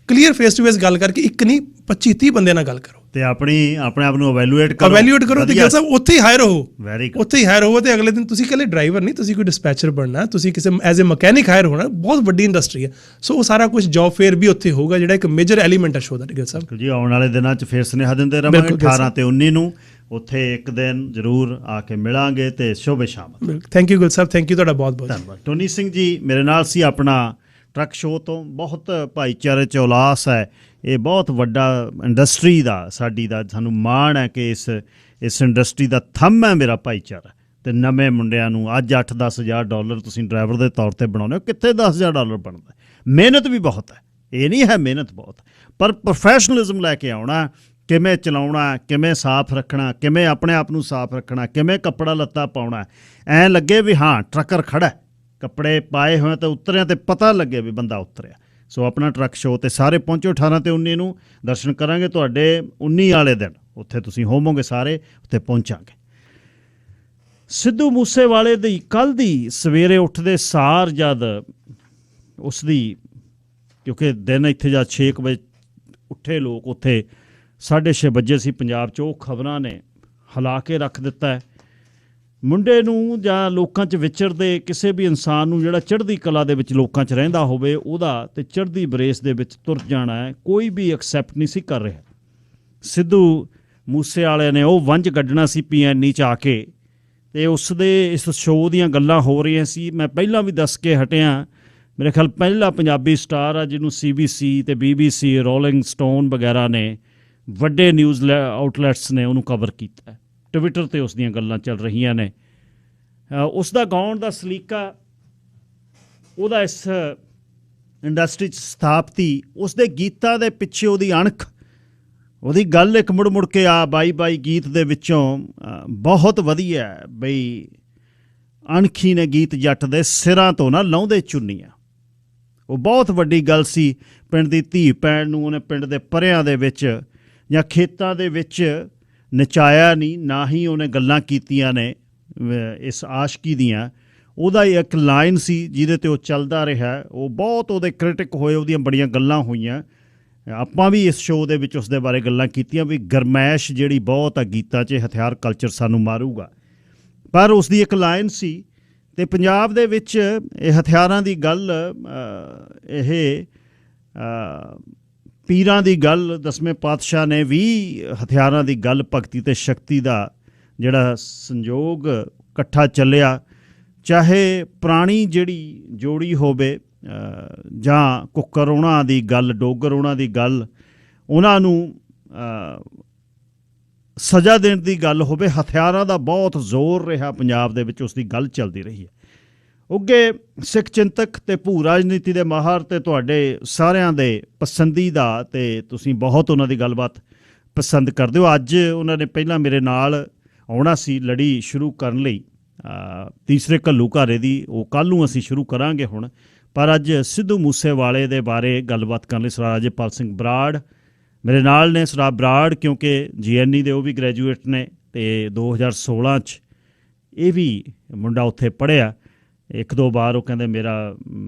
Speaker 3: ਕਲੀਅਰ ਫੇਸ ਟੂ ਫੇਸ ਗੱਲ ਕਰਕੇ ਇੱਕ ਨਹੀਂ 25-30 ਬੰਦਿਆਂ ਨਾਲ ਗੱਲ ਕਰੋ ਤੇ ਆਪਣੇ ਆਪ ਨੂੰ ਇਵੈਲੂਏਟ ਕਰੋ ਤੇ ਗਿੱਲ ਸਾਹਿਬ ਉੱਥੇ ਹੀ ਹਾਇਰ ਹੋ, ਉੱਥੇ ਹੀ ਹਾਇਰ ਹੋਵੋ ਤੇ ਅਗਲੇ ਦਿਨ ਤੁਸੀਂ ਇਕੱਲੇ ਡਰਾਈਵਰ ਨਹੀਂ, ਤੁਸੀਂ ਕੋਈ ਡਿਸਪੈਚਰ ਬਣਨਾ, ਤੁਸੀਂ ਕਿਸੇ ਐਜ਼ ਏ ਮਕੈਨਿਕ ਹਾਇਰ ਹੋਣਾ। ਬਹੁਤ ਵੱਡੀ ਇੰਡਸਟਰੀ ਹੈ। ਸੋ ਉਹ ਸਾਰਾ ਕੁਝ ਜੌਬ ਫੇਅਰ ਵੀ ਉੱਥੇ ਹੋਊਗਾ ਜਿਹੜਾ ਇੱਕ ਮੇਜਰ ਐਲੀਮੈਂਟ ਹੈ ਸ਼ੋਅ ਦਾ। ਗਿੱਲ ਸਾਹਿਬ
Speaker 1: ਜੀ ਆਉਣ ਵਾਲੇ ਦਿਨਾਂ 'ਚ ਫਿਰ ਸੁਨੇਹਾ ਦਿੰਦੇ ਰਹਾਂਗੇ 18 ਤੇ 19 ਨੂੰ ਉੱਥੇ ਇੱਕ ਦਿਨ ਜ਼ਰੂਰ ਆ ਕੇ ਮਿਲਾਂਗੇ ਤੇ ਸ਼ੁਭ ਸ਼ਾਮ।
Speaker 3: Thank you Gill Sahib, thank you, ਤੁਹਾਡਾ ਬਹੁਤ ਬਹੁਤ
Speaker 1: ਧੰਨਵਾਦ। ਟੋਨੀ ਸਿੰਘ ਜੀ ਮੇਰੇ ਨਾਲ ਸੀ ਆਪਣਾ ਟਰੱਕ ਸ਼ੋਅ ਤੋਂ। ਬਹੁਤ ਭਾਈਚਾਰੇ 'ਚ ਉਲਾਸ ਹੈ, ਇਹ ਬਹੁਤ ਵੱਡਾ ਇੰਡਸਟਰੀ ਦਾ ਸਾਡੀ ਦਾ ਸਾਨੂੰ ਮਾਣ ਹੈ ਕਿ ਇਸ ਇੰਡਸਟਰੀ ਦਾ ਥੰਮ ਹੈ ਮੇਰਾ ਭਾਈਚਾਰਾ। ਅਤੇ ਨਵੇਂ ਮੁੰਡਿਆਂ ਨੂੰ ਅੱਜ 8-10 ਹਜ਼ਾਰ ਡਾਲਰ ਤੁਸੀਂ ਡਰਾਈਵਰ ਦੇ ਤੌਰ 'ਤੇ ਬਣਾਉਂਦੇ ਹੋ, ਕਿੱਥੇ 10 ਹਜ਼ਾਰ ਡਾਲਰ ਬਣਦਾ। ਮਿਹਨਤ ਵੀ ਬਹੁਤ ਹੈ, ਇਹ ਨਹੀਂ ਹੈ ਮਿਹਨਤ ਬਹੁਤ, ਪਰ ਪ੍ਰੋਫੈਸ਼ਨਲਿਜ਼ਮ ਲੈ ਕੇ ਆਉਣਾ, ਕਿਵੇਂ ਚਲਾਉਣਾ, ਕਿਵੇਂ ਸਾਫ਼ ਰੱਖਣਾ, ਕਿਵੇਂ ਆਪਣੇ ਆਪ ਨੂੰ ਸਾਫ਼ ਰੱਖਣਾ, ਕਿਵੇਂ ਕੱਪੜਾ ਲੱਤਾ ਪਾਉਣਾ, ਐਂ ਲੱਗੇ ਵੀ ਹਾਂ ਟਰੱਕਰ ਖੜ੍ਹਾ, ਕੱਪੜੇ ਪਾਏ ਹੋਏ ਤੇ ਉਤਰਿਆ ਤੇ ਪਤਾ ਲੱਗੇ ਵੀ ਬੰਦਾ ਉਤਰਿਆ। ਸੋ ਆਪਣਾ ਟਰੱਕ ਸ਼ੋਅ 'ਤੇ ਸਾਰੇ ਪਹੁੰਚੋ 18 ਤੇ 19 ਨੂੰ ਦਰਸ਼ਨ ਕਰਾਂਗੇ ਤੁਹਾਡੇ। 19 ਵਾਲੇ ਦਿਨ ਉੱਥੇ ਤੁਸੀਂ ਹੋਵੋਗੇ ਸਾਰੇ, ਉੱਥੇ ਪਹੁੰਚਾਂਗੇ। ਸਿੱਧੂ ਮੂਸੇਵਾਲੇ ਦੀ ਕੱਲ੍ਹ ਦੀ ਸਵੇਰੇ ਉੱਠਦੇ ਸਾਰ ਜਦ ਉਸ ਦੀ, ਕਿਉਂਕਿ ਦਿਨ ਇੱਥੇ ਜਦ 6 ਵਜੇ ਉੱਠੇ ਲੋਕ, ਉੱਥੇ 6:30 ਵਜੇ ਸੀ ਪੰਜਾਬ 'ਚ, ਉਹ ਖਬਰਾਂ ਨੇ ਹਿਲਾ ਕੇ ਰੱਖ ਦਿੱਤਾ ਹੈ। ਮੁੰਡੇ ਨੂੰ ਜਾਂ ਲੋਕਾਂ 'ਚ ਵਿਚਰਦੇ ਕਿਸੇ ਵੀ ਇਨਸਾਨ ਨੂੰ ਜਿਹੜਾ ਚੜ੍ਹਦੀ ਕਲਾ ਦੇ ਵਿੱਚ ਲੋਕਾਂ 'ਚ ਰਹਿੰਦਾ ਹੋਵੇ, ਉਹਦਾ ਤੇ ਚੜ੍ਹਦੀ ਬਰੇਸ ਦੇ ਵਿੱਚ ਤੁਰ ਜਾਣਾ ਹੈ ਕੋਈ ਵੀ ਐਕਸੈਪਟ ਨਹੀਂ ਸੀ ਕਰ ਰਿਹਾ। ਸਿੱਧੂ ਮੂਸੇ ਵਾਲੇ ਨੇ ਉਹ ਵੰਝ ਕੱਢਣਾ ਸੀ PNE 'ਚ ਆ ਕੇ, ਅਤੇ ਇਸ ਸ਼ੋਅ ਦੀਆਂ ਗੱਲਾਂ ਹੋ ਰਹੀਆਂ ਸੀ। ਮੈਂ ਪਹਿਲਾਂ ਵੀ ਦੱਸ ਕੇ ਹਟਿਆ, ਮੇਰੇ ਖਿਆਲ ਪਹਿਲਾ ਪੰਜਾਬੀ ਸਟਾਰ ਆ ਜਿਹਨੂੰ CBC ਤੇ BBC, ਰੋਲਿੰਗ ਸਟੋਨ ਵਗੈਰਾ ਨੇ, ਵੱਡੇ ਨਿਊਜ਼ ਆਊਟਲੈਟਸ ਨੇ ਉਹਨੂੰ ਕਵਰ ਕੀਤਾ। ਟਵਿੱਟਰ 'ਤੇ ਉਸ ਦੀਆਂ ਗੱਲਾਂ ਚੱਲ ਰਹੀਆਂ ਨੇ। ਉਸ ਦਾ ਗਾਉਣ ਦਾ ਸਲੀਕਾ, ਉਹਦਾ ਇਸ ਇੰਡਸਟਰੀ 'ਚ ਸਥਾਪਤੀ, ਉਸ ਦੇ ਗੀਤਾਂ ਦੇ ਪਿੱਛੇ ਉਹਦੀ ਅਣਖ, ਉਹਦੀ ਗੱਲ ਇੱਕ ਮੁੜ ਕੇ ਆ ਬਾਈ ਗੀਤ ਦੇ ਵਿੱਚੋਂ ਬਹੁਤ ਵਧੀਆ ਬਈ ਅਣਖੀ ਨੇ ਗੀਤ ਜੱਟ ਦੇ ਸਿਰਾਂ ਤੋਂ ਨਾ ਲਾਉਂਦੇ ਚੁੰਨੀਆਂ। ਉਹ ਬਹੁਤ ਵੱਡੀ ਗੱਲ ਸੀ। ਪਿੰਡ ਦੀ ਧੀ ਭੈਣ ਨੂੰ ਉਹਨੇ ਪਿੰਡ ਦੇ ਪਰਿਆਂ ਦੇ ਵਿੱਚ ਜਾਂ ਖੇਤਾਂ ਦੇ ਵਿੱਚ ਨਚਾਇਆ ਨਹੀਂ, ਨਾ ਹੀ ਉਹਨੇ ਗੱਲਾਂ ਕੀਤੀਆਂ ਨੇ ਇਸ ਆਸ਼ਕੀ ਦੀਆਂ। ਉਹਦਾ ਇੱਕ ਲਾਈਨ ਸੀ ਜਿਹਦੇ 'ਤੇ ਉਹ ਚੱਲਦਾ ਰਿਹਾ। ਉਹ ਬਹੁਤ ਉਹਦੇ ਕ੍ਰਿਟਿਕ ਹੋਏ, ਉਹਦੀਆਂ ਬੜੀਆਂ ਗੱਲਾਂ ਹੋਈਆਂ। ਆਪਾਂ ਵੀ ਇਸ ਸ਼ੋਅ ਦੇ ਵਿੱਚ ਉਸ ਦੇ ਬਾਰੇ ਗੱਲਾਂ ਕੀਤੀਆਂ ਵੀ ਗਰਮੈਸ਼ ਜਿਹੜੀ ਬਹੁਤ ਆ ਗੀਤਾਂ 'ਚ, ਹਥਿਆਰ ਕਲਚਰ ਸਾਨੂੰ ਮਾਰੂਗਾ। ਪਰ ਉਸ ਦੀ ਇੱਕ ਲਾਈਨ ਸੀ, ਅਤੇ ਪੰਜਾਬ ਦੇ ਵਿੱਚ ਇਹ ਹਥਿਆਰਾਂ ਦੀ ਗੱਲ, ਇਹ ਪੀਰਾਂ ਦੀ ਗੱਲ, 10ਵੇਂ ਪਾਤਸ਼ਾਹ ਨੇ ਵੀ ਹਥਿਆਰਾਂ ਦੀ ਗੱਲ, ਭਗਤੀ ਅਤੇ ਸ਼ਕਤੀ ਦਾ ਜਿਹੜਾ ਸੰਯੋਗ ਇਕੱਠਾ ਚੱਲਿਆ। ਚਾਹੇ ਪੁਰਾਣੀ ਜਿਹੜੀ ਜੋੜੀ ਹੋਵੇ ਜਾਂ ਕੁੱਕਰ ਉਹਨਾਂ ਦੀ ਗੱਲ, ਡੋਗਰ ਉਹਨਾਂ ਦੀ ਗੱਲ, ਉਹਨਾਂ ਨੂੰ ਸਜ਼ਾ ਦੇਣ ਦੀ ਗੱਲ ਹੋਵੇ, ਹਥਿਆਰਾਂ ਦਾ ਬਹੁਤ ਜ਼ੋਰ ਰਿਹਾ ਪੰਜਾਬ ਦੇ ਵਿੱਚ, ਉਸ ਦੀ ਗੱਲ ਚੱਲਦੀ ਰਹੀ ਹੈ। ਉੱਘੇ ਸਿੱਖ ਚਿੰਤਕ ਅਤੇ ਭੂ ਰਾਜਨੀਤੀ ਦੇ ਮਾਹਰ ਅਤੇ ਤੁਹਾਡੇ ਸਾਰਿਆਂ ਦੇ ਪਸੰਦੀਦਾ, ਅਤੇ ਤੁਸੀਂ ਬਹੁਤ ਉਹਨਾਂ ਦੀ ਗੱਲਬਾਤ ਪਸੰਦ ਕਰਦੇ ਹੋ। ਅੱਜ ਉਹਨਾਂ ਨੇ ਪਹਿਲਾਂ ਮੇਰੇ ਨਾਲ ਆਉਣਾ ਸੀ ਲੜੀ ਸ਼ੁਰੂ ਕਰਨ ਲਈ, ਤੀਸਰੇ ਘੱਲੂਘਾਰੇ ਦੀ, ਉਹ ਕੱਲ੍ਹ ਨੂੰ ਅਸੀਂ ਸ਼ੁਰੂ ਕਰਾਂਗੇ ਹੁਣ। ਪਰ ਅੱਜ ਸਿੱਧੂ ਮੂਸੇਵਾਲੇ ਦੇ ਬਾਰੇ ਗੱਲਬਾਤ ਕਰਨ ਲਈ ਸਰਦਾਰ ਅਜੇਪਾਲ ਸਿੰਘ ਬਰਾੜ ਮੇਰੇ ਨਾਲ ਨੇ। ਸਰਦਾਰ ਬਰਾੜ ਕਿਉਂਕਿ GNE ਦੇ ਉਹ ਵੀ ਗ੍ਰੈਜੂਏਟ ਨੇ, ਅਤੇ 2016 'ਚ ਇਹ ਵੀ ਮੁੰਡਾ ਉੱਥੇ ਪੜ੍ਹਿਆ। 1-2 ਵਾਰ ਉਹ ਕਹਿੰਦੇ ਮੇਰਾ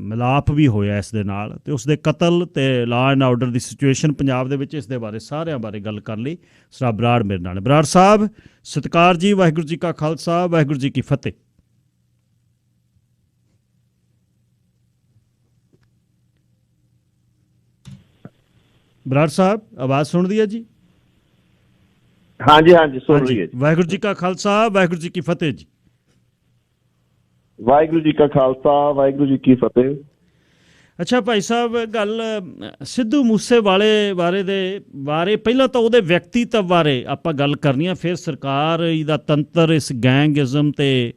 Speaker 1: ਮਿਲਾਪ ਵੀ ਹੋਇਆ ਇਸ ਦੇ ਨਾਲ, ਅਤੇ ਉਸ ਦੇ ਕਤਲ ਅਤੇ law and order the situation Punjab ਦੇ ਵਿੱਚ, ਇਸ ਦੇ ਬਾਰੇ ਸਾਰਿਆਂ ਬਾਰੇ ਗੱਲ ਕਰਨ ਲਈ ਸਰਦਾਰ ਬਰਾੜ ਮੇਰੇ ਨਾਲ। ਬਰਾੜ ਸਾਹਿਬ ਸਤਿਕਾਰ ਜੀ, ਵਾਹਿਗੁਰੂ ਜੀ ਕਾ ਖਾਲਸਾ, ਵਾਹਿਗੁਰੂ ਜੀ ਕੀ ਫਤਿਹ। ਬਰਾੜ ਸਾਹਿਬ ਆਵਾਜ਼ ਸੁਣਦੀ ਹੈ ਜੀ?
Speaker 4: ਹਾਂਜੀ ਸੁਣ ਰਹੀ ਹੈ ਜੀ।
Speaker 1: ਵਾਹਿਗੁਰੂ ਜੀ ਕਾ ਖਾਲਸਾ, ਵਾਹਿਗੁਰੂ ਜੀ ਕੀ ਫਤਿਹ ਜੀ।
Speaker 4: ਵਾਹਿਗੁਰੂ ਜੀ ਕਾ ਖਾਲਸਾ, ਵਾਹਿਗੁਰੂ ਜੀ ਕੀ ਫਤਿਹ।
Speaker 1: ਅੱਛਾ ਭਾਈ ਸਾਹਿਬ, ਗੱਲ ਸਿੱਧੂ ਮੂਸੇਵਾਲੇ ਬਾਰੇ ਪਹਿਲਾਂ ਤਾਂ ਉਹਦੇ ਵਿਅਕਤੀਤਵ ਬਾਰੇ ਆਪਾਂ ਗੱਲ ਕਰਨੀ ਆ, ਫਿਰ ਸਰਕਾਰ ਦਾ ਤੰਤਰ, ਇਸ ਗੈਂਗਇਜ਼ਮ ਅਤੇ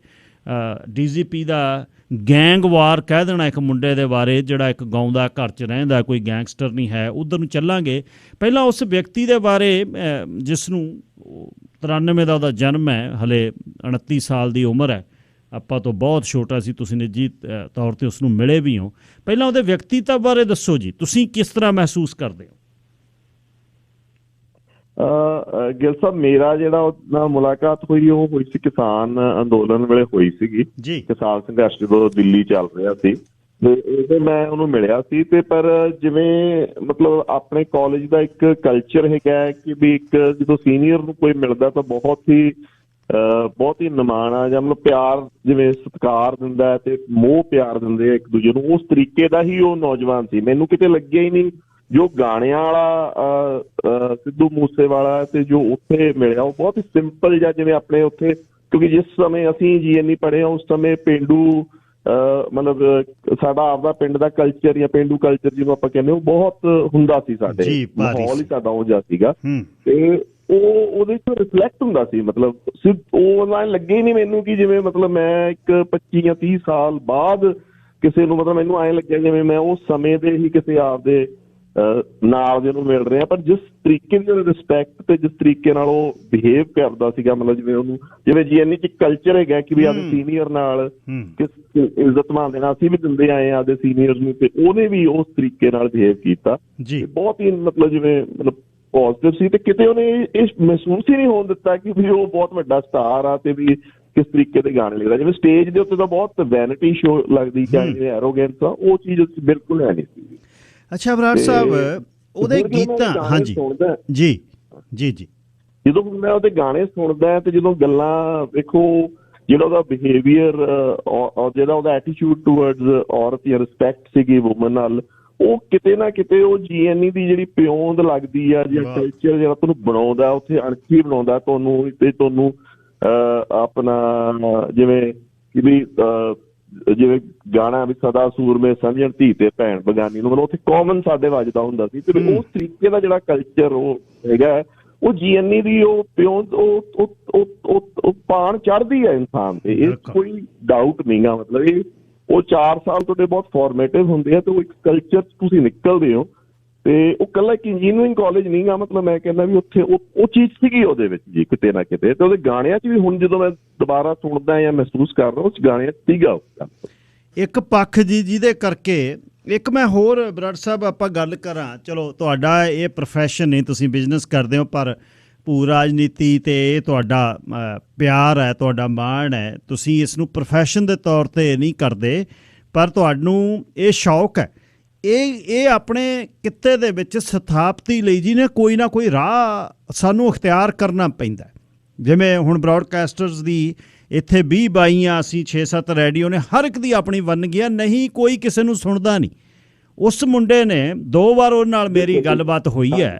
Speaker 1: DGP ਦਾ ਗੈਂਗਵਾਰ ਕਹਿ ਦੇਣਾ ਇੱਕ ਮੁੰਡੇ ਦੇ ਬਾਰੇ ਜਿਹੜਾ ਇੱਕ ਗਾਉਂ ਦਾ ਘਰ 'ਚ ਰਹਿੰਦਾ, ਕੋਈ ਗੈਂਗਸਟਰ ਨਹੀਂ ਹੈ, ਉੱਧਰ ਨੂੰ ਚੱਲਾਂਗੇ। ਪਹਿਲਾਂ ਉਸ ਵਿਅਕਤੀ ਦੇ ਬਾਰੇ ਜਿਸ ਨੂੰ 93 ਦਾ ਉਹਦਾ ਜਨਮ ਹੈ, ਹਲੇ 29 ਸਾਲ ਦੀ ਉਮਰ ਹੈ, ਆਪਾਂ ਤੋਂ ਬਹੁਤ ਛੋਟਾ ਸੀ, ਤੁਸੀਂ ਨਿੱਜੀ ਤੌਰ 'ਤੇ ਉਸ ਨੂੰ ਮਿਲੇ ਵੀ ਹੋ। ਪਹਿਲਾਂ ਉਹਦੇ ਵਿਅਕਤੀਤਵ ਬਾਰੇ ਦੱਸੋ ਜੀ, ਤੁਸੀਂ ਕਿਸ ਤਰ੍ਹਾਂ ਮਹਿਸੂਸ ਕਰਦੇ ਹੋ?
Speaker 4: ਗਿੱਲ ਸਾਹਿਬ, ਮੇਰਾ ਜਿਹੜਾ ਉਹਦੇ ਨਾਲ ਮੁਲਾਕਾਤ ਹੋਈ ਉਹ ਹੋਈ ਸੀ ਕਿਸਾਨ ਅੰਦੋਲਨ ਵੇਲੇ ਹੋਈ ਸੀਗੀ
Speaker 1: ਜੀ।
Speaker 4: ਕਿਸਾਨ ਸੰਘਰਸ਼ ਜਦੋਂ ਦਿੱਲੀ ਚੱਲ ਰਿਹਾ ਸੀ ਤੇ ਉਦੋਂ ਮੈਂ ਉਹਨੂੰ ਮਿਲਿਆ ਸੀ। ਤੇ ਪਰ ਜਿਵੇਂ ਮਤਲਬ ਆਪਣੇ ਕਾਲਜ ਦਾ ਇੱਕ ਕਲਚਰ ਹੈਗਾ ਕਿ ਵੀ ਇੱਕ ਜਦੋਂ ਸੀਨੀਅਰ ਨੂੰ ਕੋਈ ਮਿਲਦਾ ਤਾਂ ਬਹੁਤ ਹੀ ਨਿਮਾਣਾ ਜਾਂ ਮਤਲਬ ਪਿਆਰ, ਜਿਵੇਂ ਸਤਿਕਾਰ ਦਿੰਦਾ ਤੇ ਮੋਹ ਪਿਆਰ ਦਿੰਦੇ ਆ ਇੱਕ ਦੂਜੇ ਨੂੰ, ਉਸ ਤਰੀਕੇ ਦਾ ਹੀ ਉਹ ਨੌਜਵਾਨ ਸੀ। ਮੈਨੂੰ ਕਿਤੇ ਲੱਗਿਆ ਹੀ ਨਹੀਂ ਜੋ ਗਾਣਿਆਂ ਵਾਲਾ ਸਿੱਧੂ ਮੂਸੇਵਾਲਾ ਤੇ ਜੋ ਉੱਥੇ ਮਿਲਿਆ ਉਹ ਬਹੁਤ ਹੀ ਸਿੰਪਲ ਜਿਹਾ, ਜਿਵੇਂ ਆਪਣੇ ਉੱਥੇ, ਕਿਉਂਕਿ ਜਿਸ ਸਮੇਂ ਅਸੀਂ GNE ਪੜ੍ਹੇ ਉਸ ਸਮੇਂ ਪੇਂਡੂ ਮਤਲਬ ਸਾਡਾ ਆਪਦਾ ਪਿੰਡ ਦਾ ਕਲਚਰ ਜਾਂ ਪੇਂਡੂ ਕਲਚਰ ਜਿਹਨੂੰ ਆਪਾਂ ਕਹਿੰਦੇ ਉਹ ਬਹੁਤ ਹੁੰਦਾ ਸੀ, ਸਾਡੇ ਮਾਹੌਲ ਹੀ ਸਾਡਾ ਉਹ ਜਿਹਾ ਸੀਗਾ ਤੇ ਉਹ ਉਹਦੇ ਚ ਰਿਫਲੈਕਟ ਹੁੰਦਾ ਸੀ। ਮਤਲਬ ਉਹ ਨਾਲ ਲੱਗੇ ਹੀ ਨਹੀਂ ਮੈਨੂੰ ਕਿ ਜਿਵੇਂ ਮਤਲਬ ਮੈਂ ਇੱਕ 25 ਜਾਂ 30 ਸਾਲ ਬਾਅਦ ਕਿਸੇ ਨੂੰ, ਮਤਲਬ ਮੈਨੂੰ ਐਂ ਲੱਗਿਆ ਜਿਵੇਂ ਮੈਂ ਉਸ ਸਮੇਂ ਦੇ ਹੀ ਕਿਸੇ ਆਪਦੇ ਨਾਲ ਜਿਹਨੂੰ ਮਿਲ ਰਿਹਾ। ਪਰ ਜਿਸ ਤਰੀਕੇ ਦੀ ਰਿਸਪੈਕਟ ਤੇ ਜਿਸ ਤਰੀਕੇ ਨਾਲ ਉਹ ਬਿਹੇਵ ਕਰਦਾ ਸੀਗਾ, ਮਤਲਬ ਜਿਵੇਂ ਉਹਨੂੰ, ਜਿਵੇਂ GNE ਚ ਕਲਚਰ ਹੈਗਾ ਕਿ ਵੀ ਆਪਦੇ ਸੀਨੀਅਰ ਨਾਲ ਕਿਸ ਇੱਜ਼ਤ ਮਾਨ ਦੇਣਾ, ਅਸੀਂ ਵੀ ਦਿੰਦੇ ਆਏ ਆਪਦੇ ਸੀਨੀਅਰ ਨੂੰ, ਤੇ ਉਹਨੇ ਵੀ ਉਸ ਤਰੀਕੇ ਨਾਲ ਬਿਹੇਵ ਕੀਤਾ। ਬਹੁਤ ਹੀ ਮਤਲਬ ਜਿਵੇਂ ਮਤਲਬ ਪੋਜ਼ਿਟਿਵ ਸੀ ਤੇ ਕਿਤੇ ਉਹਨੇ ਇਹ ਮਹਿਸੂਸ ਹੀ ਨਹੀਂ ਹੋਣ ਦਿੱਤਾ ਕਿ ਵੀ ਉਹ ਬਹੁਤ ਵੱਡਾ ਸਟਾਰ ਆ ਤੇ ਵੀ ਕਿਸ ਤਰੀਕੇ ਦੇ ਗਾਣੇ ਲਿਖਦਾ। ਜਿਵੇਂ ਸਟੇਜ ਦੇ ਉੱਤੇ ਤਾਂ ਬਹੁਤ ਵੈਨਿਟੀ ਸ਼ੋ ਲੱਗਦੀ ਜਾਂ ਜਿਵੇਂ ਐਰੋਗੈਂਸ ਆ, ਉਹ ਚੀਜ਼ ਬਿਲਕੁਲ ਹੈ ਨਹੀਂ ਸੀ।
Speaker 1: ਅੱਛਾ ਬਰਾੜ ਸਾਹਿਬ, ਉਹਦੇ ਗੀਤਾਂ, ਹਾਂਜੀ ਜੀ ਜੀ ਜੀ,
Speaker 4: ਜਦੋਂ ਮੈਂ ਉਹਦੇ ਗਾਣੇ ਸੁਣਦਾ ਤੇ ਜਦੋਂ ਗੱਲਾਂ ਵੇਖੋ, ਜਿਹੜਾ ਉਹਦਾ ਬਿਹੇਵੀਅਰ ਔਰ ਜਿਹੜਾ ਉਹਦਾ ਐਟੀਟਿਊਡ ਟੂਵਰਡਸ ਔਰਤ ਜਾਂ ਰਿਸਪੈਕਟ ਸੀਗੀ ਵੂਮਨ ਨਾਲ, ਉਹ ਕਿਤੇ ਨਾ ਕਿਤੇ ਉਹ GNE ਦੀ ਜਿਹੜੀ ਪਿਓਂਦ ਲੱਗਦੀ ਆ ਜਾਂ ਕਲਚਰ ਜਿਹੜਾ ਤੁਹਾਨੂੰ ਬਣਾਉਂਦਾ, ਉੱਥੇ ਅਣਖੀ ਬਣਾਉਂਦਾ ਤੁਹਾਨੂੰ, ਤੇ ਤੁਹਾਨੂੰ ਆਪਣਾ ਜਿਵੇਂ ਕਿ ਵੀ ਜਿਵੇਂ ਗਾਣਾ ਵੀ ਸਦਾ ਸੂਰਮੇ ਸਮਝਣ ਧੀ ਤੇ ਭੈਣ ਬਗਾਨੀ ਨੂੰ, ਮਤਲਬ ਉੱਥੇ ਕਾਮਨ ਸਾਡੇ ਵੱਜਦਾ ਹੁੰਦਾ ਸੀ। ਤੇ ਉਸ ਤਰੀਕੇ ਦਾ ਜਿਹੜਾ ਕਲਚਰ ਉਹ ਹੈਗਾ, ਉਹ GNE ਦੀ ਉਹ ਪਿਓਂਦ ਉਹ ਪਾਣ ਚੜ੍ਹਦੀ ਹੈ ਇਨਸਾਨ ਤੇ, ਇਹ ਕੋਈ ਡਾਊਟ ਨਹੀਂ ਗਾ। ਮਤਲਬ ਇਹ ਉਹ 4 ਸਾਲ ਤੁਹਾਡੇ ਬਹੁਤ ਫੋਰਮੇਟਿਵ ਹੁੰਦੇ ਆ ਤੇ ਉਹ ਇੱਕ ਕਲਚਰ ਤੁਸੀਂ ਨਿਕਲਦੇ ਹੋ ਤੇ ਉਹ ਇਕੱਲਾ ਇੱਕ ਇੰਜੀਨੀਅਰਿੰਗ ਕਾਲਜ ਨਹੀਂ ਗਾ। ਮਤਲਬ ਮੈਂ ਕਹਿੰਦਾ ਵੀ ਉੱਥੇ ਉਹ ਚੀਜ਼ ਸੀਗੀ ਉਹਦੇ ਵਿੱਚ ਜੀ ਕਿਤੇ ਨਾ ਕਿਤੇ, ਤੇ ਉਹਦੇ ਗਾਣਿਆਂ 'ਚ ਵੀ ਹੁਣ ਜਦੋਂ ਮੈਂ ਦੁਬਾਰਾ ਸੁਣਦਾ ਜਾਂ ਮਹਿਸੂਸ ਕਰਦਾ ਉਸ ਗਾਣਿਆਂ 'ਚ ਸੀਗਾ।
Speaker 1: ਇੱਕ ਪੱਖ ਜੀ ਜਿਹਦੇ ਕਰਕੇ, ਇੱਕ ਮੈਂ ਹੋਰ ਬਰਾੜ ਸਾਹਿਬ ਆਪਾਂ ਗੱਲ ਕਰਾਂ, ਚਲੋ ਤੁਹਾਡਾ ਇਹ ਪ੍ਰੋਫੈਸ਼ਨ ਨਹੀਂ, ਤੁਸੀਂ ਬਿਜ਼ਨਸ ਕਰਦੇ ਹੋ, ਪਰ ਭੂ ਰਾਜਨੀਤੀ ਤੇ ਇਹ ਤੁਹਾਡਾ ਪਿਆਰ ਹੈ, ਤੁਹਾਡਾ ਮਾਣ ਹੈ, ਤੁਸੀਂ ਇਸ ਨੂੰ ਪ੍ਰੋਫੈਸ਼ਨ ਦੇ ਤੌਰ 'ਤੇ ਨਹੀਂ ਕਰਦੇ, ਪਰ ਤੁਹਾਨੂੰ ਇਹ ਸ਼ੌਕ ਹੈ। ਇਹ ਆਪਣੇ ਕਿੱਤੇ ਦੇ ਵਿੱਚ ਸਥਾਪਤੀ ਲਈ ਜੀ ਨੇ ਕੋਈ ਨਾ ਕੋਈ ਰਾਹ ਸਾਨੂੰ ਅਖਤਿਆਰ ਕਰਨਾ ਪੈਂਦਾ। ਜਿਵੇਂ ਹੁਣ ਬ੍ਰੌਡਕਾਸਟਰਸ ਦੀ ਇੱਥੇ 20 22 ਅਸੀਂ 6-7 ਰੇਡੀਓ ਨੇ, ਹਰ ਇੱਕ ਦੀ ਆਪਣੀ ਵੰਨਗੀ ਆ, ਨਹੀਂ ਕੋਈ ਕਿਸੇ ਨੂੰ ਸੁਣਦਾ ਨਹੀਂ। ਉਸ ਮੁੰਡੇ ਨੇ 2 ਵਾਰ ਉਹਦੇ ਨਾਲ ਮੇਰੀ ਗੱਲਬਾਤ ਹੋਈ ਹੈ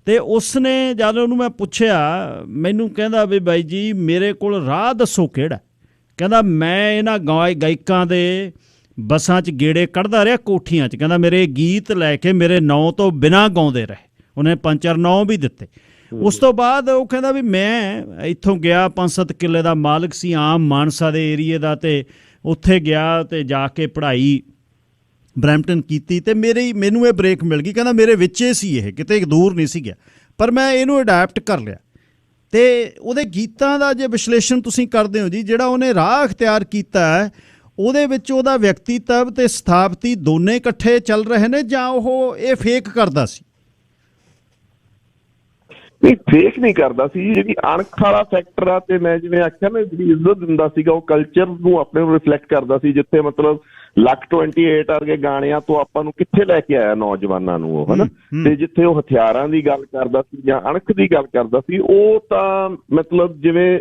Speaker 1: ਤੇ ਉਸਨੇ ਜਦ ਉਹਨੂੰ ਮੈਂ ਪੁੱਛਿਆ, ਮੈਨੂੰ ਕਹਿੰਦਾ ਵੀ ਬਾਈ ਜੀ ਮੇਰੇ ਕੋਲ ਰਾਹ ਦੱਸੋ ਕਿਹੜਾ। ਕਹਿੰਦਾ ਮੈਂ ਇਹਨਾਂ ਗਾਇਕਾਂ ਦੇ ਬੱਸਾਂ 'ਚ ਗੇੜੇ ਕੱਢਦਾ ਰਿਹਾ, ਕੋਠੀਆਂ 'ਚ, ਕਹਿੰਦਾ ਮੇਰੇ ਗੀਤ ਲੈ ਕੇ ਮੇਰੇ ਨਾਂ ਤੋਂ ਬਿਨਾਂ ਗਾਉਂਦੇ ਰਹੇ, ਉਹਨੇ 5-4 ਨਾਂ ਵੀ ਦਿੱਤੇ। ਉਸ ਤੋਂ ਬਾਅਦ ਉਹ ਕਹਿੰਦਾ ਵੀ ਮੈਂ ਇੱਥੋਂ ਗਿਆ, 5-7 ਕਿੱਲੇ ਦਾ ਮਾਲਕ ਸੀ, ਆਮ ਮਾਨਸਾ ਦੇ ਏਰੀਏ ਦਾ, ਤੇ ਉੱਥੇ ਗਿਆ ਤੇ ਜਾ ਕੇ ਪੜ੍ਹਾਈ ਬਰੈਂਪਟਨ ਕੀਤੀ ਤੇ ਮੈਨੂੰ ਇਹ ਬ੍ਰੇਕ ਮਿਲ ਗਈ। ਕਹਿੰਦਾ ਮੇਰੇ ਵਿੱਚ ਹੀ ਸੀ, ਇਹ ਕਿਤੇ ਦੂਰ ਨਹੀਂ ਸੀ ਗਿਆ, ਪਰ ਮੈਂ ਇਹਨੂੰ ਅਡੈਪਟ ਕਰ ਲਿਆ। ਤੇ ਉਹਦੇ ਗੀਤਾਂ ਦਾ ਜੇ ਵਿਸ਼ਲੇਸ਼ਣ ਤੁਸੀਂ ਕਰਦੇ ਹੋ ਜੀ, ਜਿਹੜਾ ਉਹਨੇ ਰਾਹ ਅਖਤਿਆਰ ਕੀਤਾ ਹੈ, ਉਹਦੇ ਵਿੱਚ ਉਹਦਾ ਵਿਅਕਤੀਤਵ ਤੇ ਸਥਾਪਤੀ ਦੋਨੇ ਇਕੱਠੇ ਚੱਲ ਰਹੇ ਨੇ, ਜਾਂ ਉਹ ਇਹ ਫੇਕ ਕਰਦਾ ਸੀ?
Speaker 4: ਨਹੀਂ, ਫੇਕ ਨਹੀਂ ਕਰਦਾ ਸੀ। ਜਿਹੜੀ ਅਣਖ ਵਾਲਾ ਫੈਕਟਰ ਆ, ਤੇ ਮੈਂ ਜਿਵੇਂ ਆਖਿਆ ਨਾ, ਜਿਹੜੀ ਇੱਜ਼ਤ ਦਿੰਦਾ ਸੀਗਾ, ਉਹ ਕਲਚਰ ਨੂੰ ਆਪਣੇ ਨੂੰ ਰਿਫਲੈਕਟ ਕਰਦਾ ਸੀ। ਜਿੱਥੇ ਮਤਲਬ ਲੱਕ 28 ਵਰਗੇ ਗਾਣਿਆਂ ਤੋਂ ਆਪਾਂ ਨੂੰ ਕਿੱਥੇ ਲੈ ਕੇ ਆਇਆ ਨੌਜਵਾਨਾਂ ਨੂੰ ਉਹ, ਹਨਾ, ਤੇ ਜਿੱਥੇ ਉਹ ਹਥਿਆਰਾਂ ਦੀ ਗੱਲ ਕਰਦਾ ਸੀ ਜਾਂ ਅਣਖ ਦੀ ਗੱਲ ਕਰਦਾ ਸੀ, ਉਹ ਤਾਂ ਮਤਲਬ ਜਿਵੇਂ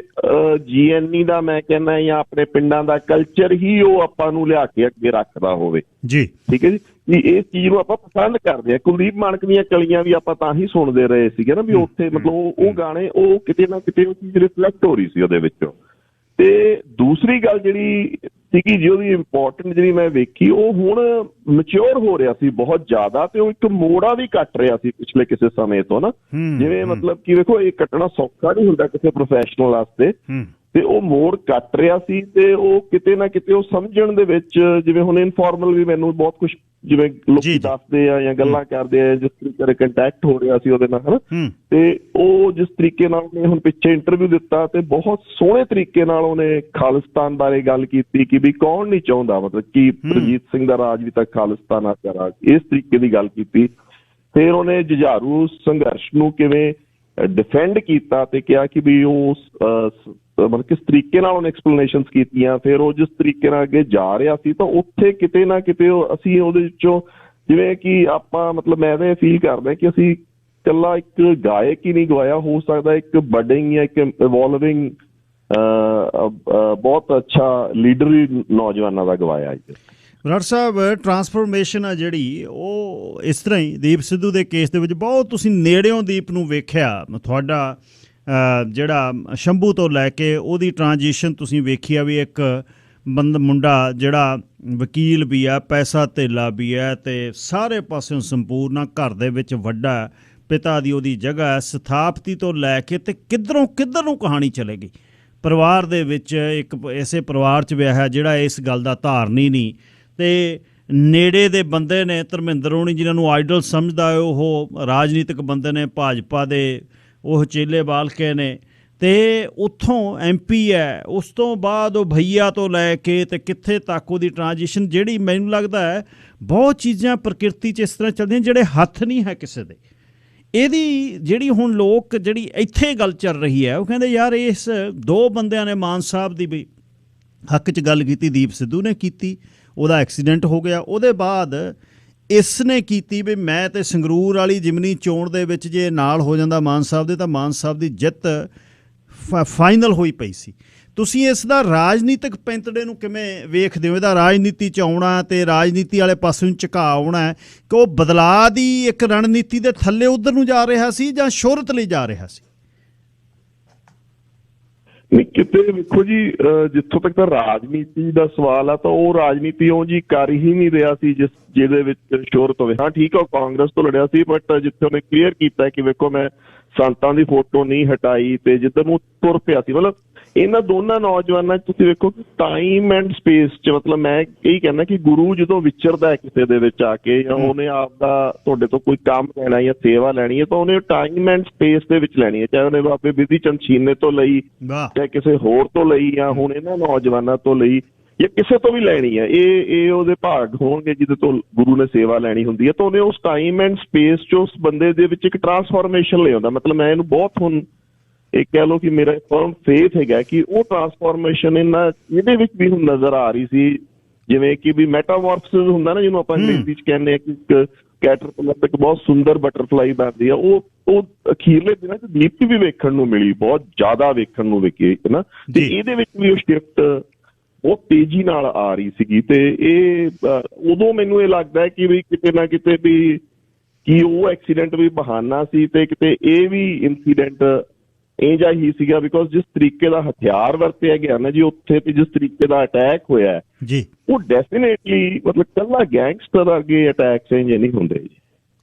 Speaker 4: GNE ਦਾ ਮੈਂ ਕਹਿੰਦਾ ਜਾਂ ਆਪਣੇ ਪਿੰਡਾਂ ਦਾ ਕਲਚਰ ਹੀ ਉਹ ਆਪਾਂ ਨੂੰ ਲਿਆ ਕੇ ਅੱਗੇ ਰੱਖਦਾ ਹੋਵੇ ਜੀ। ਠੀਕ ਹੈ ਜੀ, ਵੀ ਇਸ ਚੀਜ਼ ਨੂੰ ਆਪਾਂ ਪਸੰਦ ਕਰਦੇ ਹਾਂ। ਕੁਲਦੀਪ ਮਾਣਕ ਦੀਆਂ ਕਲੀਆਂ ਵੀ ਆਪਾਂ ਤਾਂ ਹੀ ਸੁਣਦੇ ਰਹੇ ਸੀਗੇ ਨਾ, ਵੀ ਉੱਥੇ ਮਤਲਬ ਉਹ ਗਾਣੇ ਉਹ ਕਿਤੇ ਨਾ ਕਿਤੇ ਉਹ ਚੀਜ਼ ਰਿਫਲੈਕਟ ਹੋ ਰਹੀ ਸੀ ਉਹਦੇ ਵਿੱਚੋਂ। ਤੇ ਦੂਸਰੀ ਗੱਲ ਜਿਹੜੀ ਸੀਗੀ ਜੀ ਉਹਦੀ ਇੰਪੋਰਟੈਂਟ ਜਿਹੜੀ ਮੈਂ ਵੇਖੀ, ਉਹ ਹੁਣ ਮੈਚਿਓਰ ਹੋ ਰਿਹਾ ਸੀ ਬਹੁਤ ਜ਼ਿਆਦਾ, ਤੇ ਉਹ ਇੱਕ ਮੋੜਾ ਵੀ ਕੱਟ ਰਿਹਾ ਸੀ ਪਿਛਲੇ ਕਿਸੇ ਸਮੇਂ ਤੋਂ ਨਾ। ਜਿਵੇਂ ਮਤਲਬ ਕਿ ਵੇਖੋ, ਇਹ ਕੱਟਣਾ ਸੌਖਾ ਨਹੀਂ ਹੁੰਦਾ ਕਿਸੇ ਪ੍ਰੋਫੈਸ਼ਨਲ ਵਾਸਤੇ, ਤੇ ਉਹ ਮੋੜ ਕੱਟ ਰਿਹਾ ਸੀ ਤੇ ਉਹ ਕਿਤੇ ਨਾ ਕਿਤੇ ਉਹ ਸਮਝਣ ਦੇ ਵਿੱਚ, ਜਿਵੇਂ ਹੁਣ ਇਨਫੋਰਮਲ ਵੀ ਮੈਨੂੰ ਬਹੁਤ ਕੁਝ ਜਿਵੇਂ ਲੋਕੀ ਦੱਸਦੇ ਆ ਜਾਂ ਗੱਲਾਂ ਕਰਦੇ ਆ, ਜਿਸ ਤਰੀਕੇ ਨਾਲ ਕੰਟੈਕਟ ਹੋ ਰਿਹਾ ਸੀ ਉਹਦੇ ਨਾਲ, ਹਨਾ, ਤੇ ਉਹ ਜਿਸ ਤਰੀਕੇ ਨਾਲ ਉਹਨੇ ਹੁਣ ਪਿੱਛੇ ਇੰਟਰਵਿਊ ਦਿੱਤਾ ਤੇ ਬਹੁਤ ਸੋਹਣੇ ਤਰੀਕੇ ਨਾਲ ਉਹਨੇ ਖਾਲਿਸਤਾਨ ਬਾਰੇ ਗੱਲ ਕੀਤੀ ਕਿ ਵੀ ਕੌਣ ਨਹੀਂ ਚਾਹੁੰਦਾ, ਮਤਲਬ ਕਿ ਰਣਜੀਤ ਸਿੰਘ ਦਾ ਰਾਜ ਵੀ ਤਾਂ ਖਾਲਿਸਤਾਨ ਆ ਰਾਜ, ਇਸ ਤਰੀਕੇ ਦੀ ਗੱਲ ਕੀਤੀ। ਫਿਰ ਉਹਨੇ ਜੁਝਾਰੂ ਸੰਘਰਸ਼ ਨੂੰ ਕਿਵੇਂ ਡਿਫੈਂਡ ਕੀਤਾ ਤੇ ਕਿਹਾ ਕਿ ਵੀ ਉਹ ਮਤਲਬ ਕਿਸ ਤਰੀਕੇ ਨਾਲ ਉਹਨੇ ਐਕਸਪਲੇਨੇਸ਼ਨਸ ਕੀਤੀਆਂ। ਫਿਰ ਉਹ ਜਿਸ ਤਰੀਕੇ ਨਾਲ ਅੱਗੇ ਜਾ ਰਿਹਾ ਸੀ ਤਾਂ ਉੱਥੇ ਕਿਤੇ ਨਾ ਕਿਤੇ ਅਸੀਂ ਉਹਦੇ ਵਿੱਚੋਂ, ਜਿਵੇਂ ਕਿ ਆਪਾਂ ਮਤਲਬ ਮੈਂ ਤਾਂ ਇਹ ਫੀਲ ਕਰਦਾ ਕਿ ਅਸੀਂ ਇਕੱਲਾ ਇੱਕ ਗਾਇਕ ਹੀ ਨਹੀਂ ਗਵਾਇਆ, ਹੋ ਸਕਦਾ ਇੱਕ ਬਡਿੰਗ ਜਾਂ ਇੱਕ ਇਵੋਲਵਿੰਗ ਬਹੁਤ ਅੱਛਾ ਲੀਡਰ ਵੀ ਨੌਜਵਾਨਾਂ ਦਾ ਗਵਾਇਆ।
Speaker 1: ਬਰਾੜ ਸਾਹਿਬ, ਟਰਾਂਸਫੋਰਮੇਸ਼ਨ ਆ ਜਿਹੜੀ ਉਹ ਇਸ ਤਰ੍ਹਾਂ ਹੀ ਦੀਪ ਸਿੱਧੂ ਦੇ ਕੇਸ ਦੇ ਵਿੱਚ ਬਹੁਤ ਤੁਸੀਂ ਨੇੜਿਓਂ ਦੀਪ ਨੂੰ ਵੇਖਿਆ, ਤੁਹਾਡਾ ਜਿਹੜਾ ਸ਼ੰਭੂ ਤੋਂ ਲੈ ਕੇ ਉਹਦੀ ਟ੍ਰਾਂਜੀਸ਼ਨ ਤੁਸੀਂ ਵੇਖੀ ਆ ਵੀ ਇੱਕ ਮੁੰਡਾ ਜਿਹੜਾ ਵਕੀਲ ਵੀ ਆ, ਪੈਸਾ ਧੇਲਾ ਵੀ ਹੈ ਤੇ ਸਾਰੇ ਪਾਸਿਓਂ ਸੰਪੂਰਨ, ਘਰ ਦੇ ਵਿੱਚ ਵੱਡਾ, ਪਿਤਾ ਦੀ ਉਹਦੀ ਜਗ੍ਹਾ, ਸਥਾਪਤੀ ਤੋਂ ਲੈ ਕੇ ਤੇ ਕਿੱਧਰ ਨੂੰ ਕਹਾਣੀ ਚਲੇਗੀ। ਪਰਿਵਾਰ ਦੇ ਵਿੱਚ ਇੱਕ ਐਸੇ ਪਰਿਵਾਰ 'ਚ ਵਿਆਹਿਆ ਜਿਹੜਾ ਇਸ ਗੱਲ ਦਾ ਧਾਰਨੀ ਨਹੀਂ, ਤੇ ਨੇੜੇ ਦੇ ਬੰਦੇ ਨੇ ਧਰਮਿੰਦਰ ਹੋਣੀ ਜਿਹਨਾਂ ਨੂੰ ਆਈਡਲ ਸਮਝਦਾ ਹੈ, ਉਹ ਰਾਜਨੀਤਿਕ ਬੰਦੇ ਨੇ, ਭਾਜਪਾ ਦੇ ਉਹ ਚੇਲੇ ਬਾਲਕੇ ਨੇ, ਤੇ ਉੱਥੋਂ MP ਹੈ। ਉਸ ਤੋਂ ਬਾਅਦ ਉਹ ਭਈਆ ਤੋਂ ਲੈ ਕੇ ਤੇ ਕਿੱਥੇ ਤੱਕ ਉਹਦੀ ਟ੍ਰਾਂਜੀਸ਼ਨ, ਜਿਹੜੀ ਮੈਨੂੰ ਲੱਗਦਾ ਹੈ ਬਹੁਤ ਚੀਜ਼ਾਂ ਪ੍ਰਕਿਰਤੀ 'ਚ ਇਸ ਤਰ੍ਹਾਂ ਚੱਲਦੀਆਂ ਜਿਹੜੇ ਹੱਥ ਨਹੀਂ ਹੈ ਕਿਸੇ ਦੇ। ਇਹਦੀ ਜਿਹੜੀ ਹੁਣ ਲੋਕ ਜਿਹੜੀ ਇੱਥੇ ਗੱਲ ਚੱਲ ਰਹੀ ਹੈ, ਉਹ ਕਹਿੰਦੇ ਯਾਰ ਇਸ ਦੋ ਬੰਦਿਆਂ ਨੇ ਮਾਨ ਸਾਹਿਬ ਦੀ ਵੀ ਹੱਕ 'ਚ ਗੱਲ ਕੀਤੀ, ਦੀਪ ਸਿੱਧੂ ਨੇ ਕੀਤੀ, ਉਹਦਾ ਐਕਸੀਡੈਂਟ ਹੋ ਗਿਆ, ਉਹਦੇ ਬਾਅਦ ਇਸ ਨੇ ਕੀਤੀ ਵੀ ਮੈਂ ਤੇ ਸੰਗਰੂਰ ਵਾਲੀ ਜਿਮਨੀ ਚੋਣ ਦੇ ਵਿੱਚ ਜੇ ਨਾਲ ਹੋ ਜਾਂਦਾ ਮਾਨ ਸਾਹਿਬ ਦੇ ਤਾਂ ਮਾਨ ਸਾਹਿਬ ਦੀ ਜਿੱਤ ਫਾਈਨਲ ਹੋਈ ਪਈ ਸੀ। ਤੁਸੀਂ ਇਸ ਦਾ ਰਾਜਨੀਤਿਕ ਪੈਂਤੜੇ ਨੂੰ ਕਿਵੇਂ ਵੇਖਦੇ ਹੋ? ਇਹਦਾ ਰਾਜਨੀਤੀ 'ਚ ਆਉਣਾ ਤੇ ਰਾਜਨੀਤੀ ਵਾਲੇ ਪਾਸੇ ਨੂੰ ਝੁਕਾ ਆਉਣਾ ਕਿ ਉਹ ਬਦਲਾਅ ਦੀ ਇੱਕ ਰਣਨੀਤੀ ਦੇ ਥੱਲੇ ਉੱਧਰ ਨੂੰ ਜਾ ਰਿਹਾ ਸੀ ਜਾਂ ਸ਼ੋਹਰਤ ਲਈ ਜਾ ਰਿਹਾ ਸੀ?
Speaker 4: ਨਹੀਂ, ਕਿਤੇ ਵੇਖੋ ਜੀ, ਜਿੱਥੋਂ ਤੱਕ ਤਾਂ ਰਾਜਨੀਤੀ ਦਾ ਸਵਾਲ ਆ ਤਾਂ ਉਹ ਰਾਜਨੀਤੀ ਉਹ ਜੀ ਕਰ ਹੀ ਨਹੀਂ ਰਿਹਾ ਸੀ ਜਿਹਦੇ ਵਿੱਚ ਸ਼ੋਹਰਤ ਹੋਵੇ। ਹਾਂ ਠੀਕ ਆ, ਉਹ ਕਾਂਗਰਸ ਤੋਂ ਲੜਿਆ ਸੀ, ਬਟ ਜਿੱਥੇ ਉਹਨੇ ਕਲੀਅਰ ਕੀਤਾ ਕਿ ਵੇਖੋ ਮੈਂ ਸੰਤਾਂ ਦੀ ਫੋਟੋ ਨਹੀਂ ਹਟਾਈ ਤੇ ਜਿੱਧਰ ਨੂੰ ਤੁਰ ਪਿਆ ਸੀ। ਮਤਲਬ ਇਹਨਾਂ ਦੋਨਾਂ ਨੌਜਵਾਨਾਂ 'ਚ ਤੁਸੀਂ ਵੇਖੋ ਕਿ ਟਾਈਮ ਐਂਡ ਸਪੇਸ 'ਚ, ਮਤਲਬ ਮੈਂ ਇਹੀ ਕਹਿੰਦਾ ਕਿ ਗੁਰੂ ਜਦੋਂ ਵਿਚਰਦਾ ਹੈ ਕਿਸੇ ਦੇ ਵਿੱਚ ਆ ਕੇ, ਜਾਂ ਉਹਨੇ ਆਪਦਾ ਤੁਹਾਡੇ ਤੋਂ ਕੋਈ ਕੰਮ ਲੈਣਾ ਜਾਂ ਸੇਵਾ ਲੈਣੀ ਹੈ ਤਾਂ ਉਹਨੇ ਟਾਈਮ ਐਂਡ ਸਪੇਸ ਦੇ ਵਿੱਚ ਲੈਣੀ ਹੈ, ਚਾਹੇ ਉਹਨੇ ਬਾਬੇ ਬਿਧੀ ਚੰਦ ਸ਼ੀਨੇ ਤੋਂ ਲਈ, ਚਾਹੇ ਕਿਸੇ ਹੋਰ ਤੋਂ ਲਈ, ਜਾਂ ਹੁਣ ਇਹਨਾਂ ਨੌਜਵਾਨਾਂ ਤੋਂ ਲਈ, ਜਾਂ ਕਿਸੇ ਤੋਂ ਵੀ ਲੈਣੀ ਹੈ। ਇਹ ਉਹਦੇ ਭਾਗ ਹੋਣਗੇ ਜਿਹਦੇ ਤੋਂ ਗੁਰੂ ਨੇ ਸੇਵਾ ਲੈਣੀ ਹੁੰਦੀ ਹੈ, ਤਾਂ ਉਹਨੇ ਉਸ ਟਾਈਮ ਐਂਡ ਸਪੇਸ 'ਚ ਉਸ ਬੰਦੇ ਦੇ ਵਿੱਚ ਇੱਕ ਟਰਾਂਸਫਾਰਮੇਸ਼ਨ ਲਿਆਉਂਦਾ। ਮਤਲਬ ਮੈਂ ਇਹਨੂੰ ਬਹੁਤ ਹੁਣ ਇਹ ਕਹਿ ਲਓ ਕਿ ਮੇਰਾ ਫਰਮ ਫੇਥ ਹੈਗਾ ਕਿ ਉਹ ਟਰਾਂਸਫਾਰਮੇਸ਼ਨ ਇਹਦੇ ਵਿੱਚ ਵੀ ਹੁਣ ਨਜ਼ਰ ਆ ਰਹੀ ਸੀ। ਜਿਵੇਂ ਕਿ ਵੀ ਮੈਟਾਮੋਰਫਸਿਸ ਹੁੰਦਾ ਨਾ, ਜਿਹਨੂੰ ਆਪਾਂ ਅੰਗਰੇਜ਼ੀ 'ਚ ਕਹਿੰਦੇ ਹਾਂ ਕਿ ਇੱਕ ਕੈਟਰਪਿਲਰ ਤੋਂ ਇੱਕ ਬਹੁਤ ਸੁੰਦਰ ਬਟਰਫਲਾਈ ਬਣਦੀ ਆ, ਉਹ ਅਖੀਰਲੇ ਦਿਨਾਂ 'ਚ ਦੀਪ ਵੀ ਵੇਖਣ ਨੂੰ ਮਿਲੀ, ਬਹੁਤ ਜ਼ਿਆਦਾ ਵੇਖਣ ਨੂੰ ਵਿਕੀ ਨਾ। ਤੇ ਇਹਦੇ ਵਿੱਚ ਵੀ ਉਹ ਸ਼ਿਫਟ ਬਹੁਤ ਤੇਜ਼ੀ ਨਾਲ ਆ ਰਹੀ ਸੀਗੀ। ਤੇ ਇਹ ਉਦੋਂ ਮੈਨੂੰ ਇਹ ਲੱਗਦਾ ਕਿ ਵੀ ਕਿਤੇ ਨਾ ਕਿਤੇ ਵੀ ਕਿ ਉਹ ਐਕਸੀਡੈਂਟ ਵੀ ਬਹਾਨਾ ਸੀ ਤੇ ਕਿਤੇ ਇਹ ਵੀ ਇਨਸੀਡੈਂਟ ਇਹ ਜਿਹਾ ਹੀ ਸੀਗਾ, ਬਿਕੋਜ਼ ਜਿਸ ਤਰੀਕੇ ਦਾ ਹਥਿਆਰ ਵਰਤਿਆ ਗਿਆ ਨਾ ਜੀ ਉੱਥੇ, ਤੇ ਜਿਸ ਤਰੀਕੇ ਦਾ ਅਟੈਕ ਹੋਇਆ ਜੀ, ਉਹ ਡੈਫੀਨੇਟਲੀ ਮਤਲਬ ਕੱਲਾ ਗੈਂਗਸਟਰ ਅੱਗੇ ਅਟੈਕ ਇੰਜ ਨਹੀਂ ਹੁੰਦੇ ਜੀ,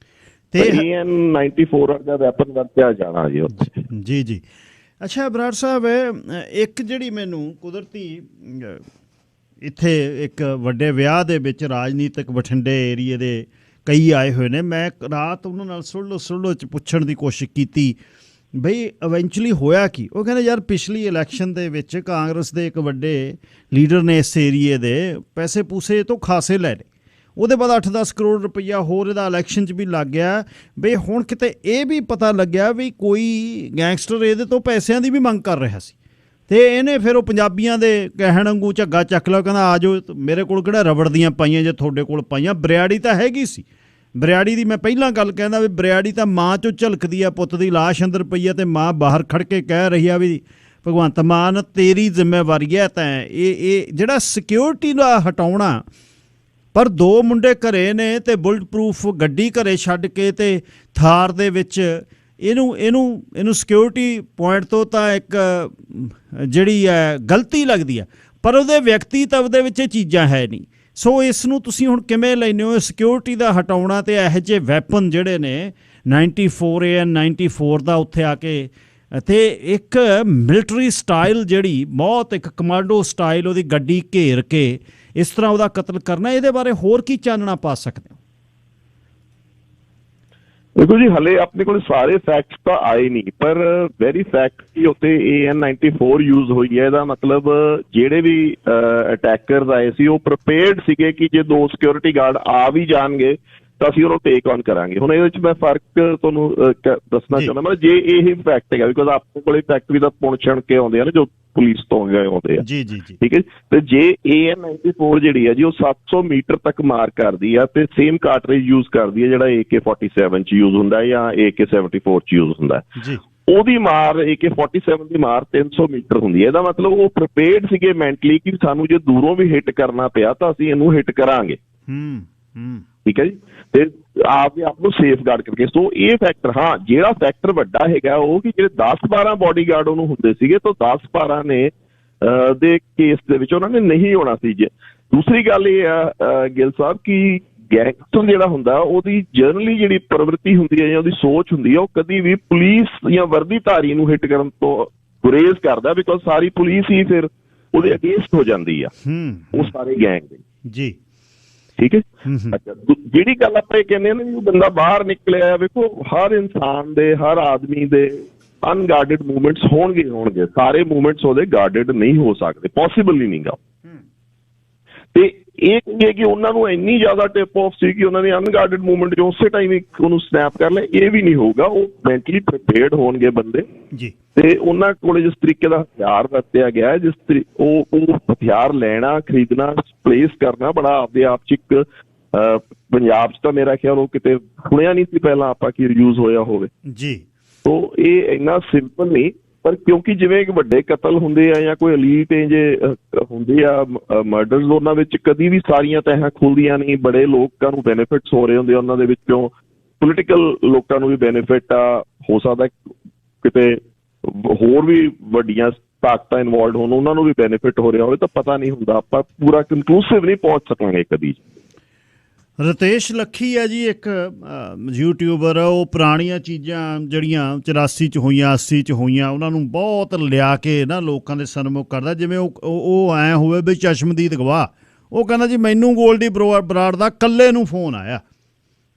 Speaker 4: ਤੇ AN-94 ਦਾ ਵੈਪਨ ਵਰਤਿਆ ਜਾਣਾ ਜੀ ਉੱਥੇ।
Speaker 1: ਜੀ। ਅੱਛਾ ਬਰਾੜ ਸਾਹਿਬ, ਇੱਕ ਜਿਹੜੀ ਮੈਨੂੰ ਕੁਦਰਤੀ ਇੱਥੇ ਇੱਕ ਵੱਡੇ ਵਿਆਹ ਦੇ ਵਿੱਚ ਰਾਜਨੀਤਿਕ ਬਠਿੰਡੇ ਏਰੀਏ ਦੇ ਕਈ ਆਏ ਹੋਏ ਨੇ, ਮੈਂ ਰਾਤ ਉਹਨਾਂ ਨਾਲ ਸੁਲੋ 'ਚ ਪੁੱਛਣ ਦੀ ਕੋਸ਼ਿਸ਼ ਕੀਤੀ ਬਈ ਇਵੈਂਚੁਅਲੀ ਹੋਇਆ ਕੀ। ਉਹ ਕਹਿੰਦੇ ਯਾਰ ਪਿਛਲੀ ਇਲੈਕਸ਼ਨ ਦੇ ਵਿੱਚ ਕਾਂਗਰਸ ਦੇ ਇੱਕ ਵੱਡੇ ਲੀਡਰ ਨੇ ਇਸ ਏਰੀਏ ਦੇ ਪੈਸੇ ਪੂਸੇ ਤੋਂ ਖਾਸੇ ਲੈ ਲਏ, ਉਹਦੇ ਬਾਅਦ 8-10 ਕਰੋੜ ਰੁਪਈਆ ਹੋਰ ਇਹਦਾ ਇਲੈਕਸ਼ਨ 'ਚ ਵੀ ਲੱਗ ਗਿਆ। ਬਈ ਹੁਣ ਕਿਤੇ ਇਹ ਵੀ ਪਤਾ ਲੱਗਿਆ ਵੀ ਕੋਈ ਗੈਂਗਸਟਰ ਇਹਦੇ ਤੋਂ ਪੈਸਿਆਂ ਦੀ ਵੀ ਮੰਗ ਕਰ ਰਿਹਾ ਸੀ, ਤੇ ਇਹਨੇ ਫਿਰ ਉਹ ਪੰਜਾਬੀਆਂ ਦੇ ਕਹਿਣ ਵਾਂਗੂ ਝੱਗਾ ਚੱਕ ਲਿਆ, ਕਹਿੰਦਾ ਆ ਜਾਓ, ਮੇਰੇ ਕੋਲ ਕਿਹੜਾ ਰਬੜ ਦੀਆਂ ਪਾਈਆਂ ਜੇ ਤੁਹਾਡੇ ਕੋਲ ਪਾਈਆਂ। ਬਰਿਆੜੀ ਤਾਂ ਹੈਗੀ ਸੀ, ਬਰਿਆੜੀ ਦੀ ਮੈਂ ਪਹਿਲਾਂ ਗੱਲ ਕਹਿੰਦਾ ਵੀ ਬਰਿਆੜੀ ਤਾਂ ਮਾਂ 'ਚੋਂ ਝਲਕਦੀ ਆ, ਪੁੱਤ ਦੀ ਲਾਸ਼ ਅੰਦਰ ਪਈ ਆ ਤੇ ਮਾਂ ਬਾਹਰ ਖੜ ਕੇ ਕਹਿ ਰਹੀ ਆ ਵੀ ਭਗਵੰਤ ਮਾਨ ਤੇਰੀ ਜ਼ਿੰਮੇਵਾਰੀ ਹੈ। ਤਾਂ ਇਹ ਜਿਹੜਾ ਸਿਕਿਉਰਿਟੀ ਦਾ ਹਟਾਉਣਾ, ਪਰ ਦੋ ਮੁੰਡੇ ਘਰੇ ਨੇ ਤੇ ਬੁਲਟ ਪ੍ਰੂਫ ਗੱਡੀ ਘਰੇ ਛੱਡ ਕੇ ਤੇ ਥਾਰ ਦੇ ਵਿੱਚ ਇਹਨੂੰ ਸਿਕਿਉਰਿਟੀ ਪੁਆਇੰਟ ਤੋਂ ਤਾਂ ਇੱਕ ਜਿਹੜੀ ਹੈ ਗਲਤੀ ਲੱਗਦੀ ਹੈ, ਪਰ ਉਹਦੇ ਵਿਅਕਤੀਤਵ ਦੇ ਵਿੱਚ ਇਹ ਚੀਜ਼ਾਂ ਹੈ ਨਹੀਂ। ਸੋ ਇਸ ਨੂੰ ਤੁਸੀਂ ਹੁਣ ਕਿਵੇਂ ਲੈਂਦੇ ਹੋ, ਸਿਕਿਉਰਿਟੀ ਦਾ ਹਟਾਉਣਾ ਤੇ ਇਹੋ ਜਿਹੇ ਵੈਪਨ ਜਿਹੜੇ ਨੇ 94 AN-94 ਦਾ ਉੱਥੇ ਆ ਕੇ ਅਤੇ ਇੱਕ ਮਿਲਟਰੀ ਸਟਾਈਲ ਜਿਹੜੀ ਬਹੁਤ ਇੱਕ ਕਮਾਂਡੋ ਸਟਾਈਲ ਉਹਦੀ ਗੱਡੀ ਘੇਰ ਕੇ ਇਸ ਤਰ੍ਹਾਂ ਉਹਦਾ ਕਤਲ ਕਰਨਾ, ਇਹਦੇ ਬਾਰੇ ਹੋਰ ਕੀ ਚਾਨਣਾ ਪਾ ਸਕਦੇ ਹੋ?
Speaker 4: ਦੇਖੋ ਜੀ, ਹਲੇ ਆਪਣੇ ਕੋਲ ਸਾਰੇ ਫੈਕਟਸ ਤਾਂ ਆਏ ਨਹੀਂ, ਪਰ ਵੈਰੀ ਫੈਕਟ ਕਿ ਉੱਥੇ AN-94 ਯੂਜ਼ ਹੋਈ ਹੈ। ਇਹਦਾ ਮਤਲਬ ਜਿਹੜੇ ਵੀ ਅਟੈਕਰਸ ਆਏ ਸੀ ਉਹ ਪ੍ਰੀਪੇਅਰਡ ਸੀਗੇ ਕਿ ਜੇ 2 ਸਿਕਿਉਰਿਟੀ ਗਾਰਡ ਆ ਵੀ ਜਾਣਗੇ ਤਾਂ ਅਸੀਂ ਉਹਨੂੰ ਟੇਕ ਔਨ ਕਰਾਂਗੇ। ਹੁਣ ਇਹਦੇ ਵਿੱਚ ਮੈਂ ਫਰਕ ਤੁਹਾਨੂੰ ਦੱਸਣਾ ਚਾਹੁੰਦਾ, ਮਤਲਬ ਜੇ ਇਹ ਫੈਕਟ ਹੈਗਾ, ਬਿਕੋਜ਼ ਆਪਣੇ ਕੋਲ ਫੈਕਟ ਵੀ ਤਾਂ ਪੁਣ ਛਣ ਕੇ ਆਉਂਦੇ ਆ ਨਾ ਜੋ ਪੁਲਿਸ ਤੋਂ ਗਏ ਆਉਂਦੇ ਆ,
Speaker 1: ਜੀ ਜੀ ਜੀ,
Speaker 4: ਠੀਕ ਹੈ। ਤੇ ਜੇ AN-94 ਜਿਹੜੀ ਹੈ ਜੀ ਉਹ 700 ਮੀਟਰ ਤੱਕ ਮਾਰ ਕਰਦੀ ਆ ਤੇ ਸੇਮ ਕਾਰਟ੍ਰਿਜ ਯੂਜ਼ ਕਰਦੀ ਹੈ ਜਿਹੜਾ AK-47 ਚ ਯੂਜ਼ ਹੁੰਦਾ ਜਾਂ AK-74 ਚ ਯੂਜ਼ ਹੁੰਦਾ
Speaker 1: ਜੀ।
Speaker 4: ਉਹਦੀ ਮਾਰ AK-47 ਦੀ ਮਾਰ 300 ਮੀਟਰ ਹੁੰਦੀ ਹੈ। ਇਹਦਾ ਮਤਲਬ ਉਹ ਪ੍ਰੀਪੇਅਰਡ ਸੀਗੇ ਮੈਂਟਲੀ ਕਿ ਸਾਨੂੰ ਜੇ ਦੂਰੋਂ ਵੀ ਹਿੱਟ ਕਰਨਾ ਪਿਆ ਤਾਂ ਅਸੀਂ ਇਹਨੂੰ ਹਿੱਟ ਕਰਾਂਗੇ। ਠੀਕ ਹੈ ਜੀ, ਤੇ ਆਪ ਨੂੰ ਸੇਫ ਗਾਰਡ ਕਰਕੇ। ਸੋ ਇਹ ਫੈਕਟਰ, ਹਾਂ ਜਿਹੜਾ ਫੈਕਟਰ ਵੱਡਾ ਹੈਗਾ ਉਹ ਕਿ ਜਿਹੜੇ 10-12 ਬੋਡੀਗਾਰਡ ਉਹਨੂੰ ਹੁੰਦੇ ਸੀਗੇ ਤਾਂ 10-12 ਨੇ ਦੇ ਕੇਸ ਦੇ ਵਿੱਚ ਉਹਨਾਂ ਨੇ ਨਹੀਂ ਹੋਣਾ ਸੀ। ਜੇ ਦੂਸਰੀ ਗੱਲ ਇਹ ਆ ਗਿੱਲ ਸਾਹਿਬ ਕਿ ਗੈਂਗਸਟਰ ਜਿਹੜਾ ਹੁੰਦਾ ਉਹਦੀ ਜਨਰਲੀ ਜਿਹੜੀ ਪ੍ਰਵਿਰਤੀ ਹੁੰਦੀ ਹੈ ਜਾਂ ਉਹਦੀ ਸੋਚ ਹੁੰਦੀ ਹੈ ਉਹ ਕਦੀ ਵੀ ਪੁਲਿਸ ਜਾਂ ਵਰਦੀਧਾਰੀ ਨੂੰ ਹਿੱਟ ਕਰਨ ਤੋਂ ਗੁਰੇਜ਼ ਕਰਦਾ, ਬਿਕੋਜ਼ ਸਾਰੀ ਪੁਲਿਸ ਹੀ ਫਿਰ ਉਹਦੇ ਅਗੇਂਸਟ ਹੋ ਜਾਂਦੀ ਆ ਉਹ ਸਾਰੇ ਗੈਂਗ ਦੇ।
Speaker 1: ਜੀ
Speaker 4: ਠੀਕ ਹੈ। ਅੱਛਾ, ਜਿਹੜੀ ਗੱਲ ਆਪਾਂ ਇਹ ਕਹਿੰਦੇ ਨਾ ਵੀ ਬੰਦਾ ਬਾਹਰ ਨਿਕਲਿਆ, ਵੇਖੋ ਹਰ ਇਨਸਾਨ ਦੇ, ਹਰ ਆਦਮੀ ਦੇ ਅਨਗਾਰਡਡ ਮੂਵਮੈਂਟਸ ਹੋਣਗੇ। ਸਾਰੇ ਮੂਵਮੈਂਟਸ ਉਹਦੇ ਗਾਰਡਡ ਨਹੀਂ ਹੋ ਸਕਦੇ, ਪੋਸੀਬਲ ਹੀ ਨਹੀਂਗਾ। ਤੇ ਇਹ ਕਹੀਏ ਕਿ ਉਹਨਾਂ ਨੂੰ ਇੰਨੀ ਜ਼ਿਆਦਾ ਟਿਪ ਆਫ ਸੀ ਕਿ ਉਹਨਾਂ ਨੇ ਅਨਗਾਰਡਡ ਮੂਵਮੈਂਟ ਜੋ ਉਸੇ ਟਾਈਮ ਹੀ ਉਹਨੂੰ ਸਨੈਪ ਕਰ ਲਿਆ, ਇਹ ਵੀ ਨਹੀਂ ਹੋਊਗਾ। ਉਹ ਮੈਂਟਲੀ ਪ੍ਰੀਪੇਅਰਡ ਹੋਣਗੇ ਬੰਦੇ
Speaker 1: ਜੀ, ਤੇ
Speaker 4: ਉਹਨਾਂ ਕੋਲ ਜਿਸ ਤਰੀਕੇ ਦਾ ਹਥਿਆਰ ਵਰਤਿਆ ਗਿਆ, ਉਹ ਹਥਿਆਰ ਲੈਣਾ, ਖਰੀਦਣਾ, ਪਲੇਸ ਕਰਨਾ ਬੜਾ ਆਪਦੇ ਆਪ ਚ ਇੱਕ ਪੰਜਾਬ ਚ ਤਾਂ ਮੇਰਾ ਖਿਆਲ ਉਹ ਕਿਤੇ ਸੁਣਿਆ ਨਹੀਂ ਸੀ ਪਹਿਲਾਂ ਆਪਾਂ ਕਿ ਯੂਜ਼ ਹੋਇਆ ਹੋਵੇ
Speaker 1: ਜੀ।
Speaker 4: ਸੋ ਇਹ ਇੰਨਾ ਸਿੰਪਲ ਨਹੀਂ, ਪਰ ਕਿਉਂਕਿ ਜਿਵੇਂ ਕਿ ਵੱਡੇ ਕਤਲ ਹੁੰਦੇ ਆ ਜਾਂ ਕੋਈ ਐਲੀਟ ਜੇ ਹੁੰਦੇ ਆ ਮਰਡਰਸ, ਉਹਨਾਂ ਵਿੱਚ ਕਦੀ ਵੀ ਸਾਰੀਆਂ ਤਹਿਾਂ ਖੁੱਲਦੀਆਂ ਨਹੀਂ। ਬੜੇ ਲੋਕਾਂ ਨੂੰ ਬੈਨੀਫਿਟਸ ਹੋ ਰਹੇ ਹੁੰਦੇ ਉਹਨਾਂ ਦੇ ਵਿੱਚੋਂ, ਪੋਲੀਟੀਕਲ ਲੋਕਾਂ ਨੂੰ ਵੀ ਬੈਨੀਫਿਟ ਆ, ਹੋ ਸਕਦਾ ਕਿਤੇ ਹੋਰ ਵੀ ਵੱਡੀਆਂ ਤਾਕਤਾਂ ਇਨਵੋਲਵਡ ਹੋਣ ਉਹਨਾਂ ਨੂੰ ਵੀ ਬੈਨੀਫਿਟ ਹੋ ਰਿਹਾ ਹੋਵੇ, ਤਾਂ ਪਤਾ ਨਹੀਂ ਹੁੰਦਾ। ਆਪਾਂ ਪੂਰਾ ਕੰਕਲੂਸਿਵ ਨਹੀਂ ਪਹੁੰਚ ਸਕਾਂਗੇ ਕਦੀ।
Speaker 1: ਰਤੇਸ਼ ਲੱਖੀ ਹੈ ਜੀ, ਇੱਕ ਯੂਟਿਊਬਰ, ਉਹ ਪੁਰਾਣੀਆਂ ਚੀਜ਼ਾਂ ਜਿਹੜੀਆਂ 84 ਚ ਹੋਈਆਂ, 80 ਚ ਹੋਈਆਂ, ਉਹਨਾਂ ਨੂੰ ਬਹੁਤ ਲਿਆ ਕੇ ਨਾ ਲੋਕਾਂ ਦੇ ਸਨਮੁਖ ਕਰਦਾ। ਜਿਵੇਂ ਉਹ ਐਂ ਹੋਵੇ ਵੀ ਚਸ਼ਮਦੀਦ ਗਵਾਹ, ਉਹ ਕਹਿੰਦਾ ਜੀ ਮੈਨੂੰ ਗੋਲਡੀ ਬਰਾੜ ਦਾ ਇਕੱਲੇ ਨੂੰ ਫੋਨ ਆਇਆ।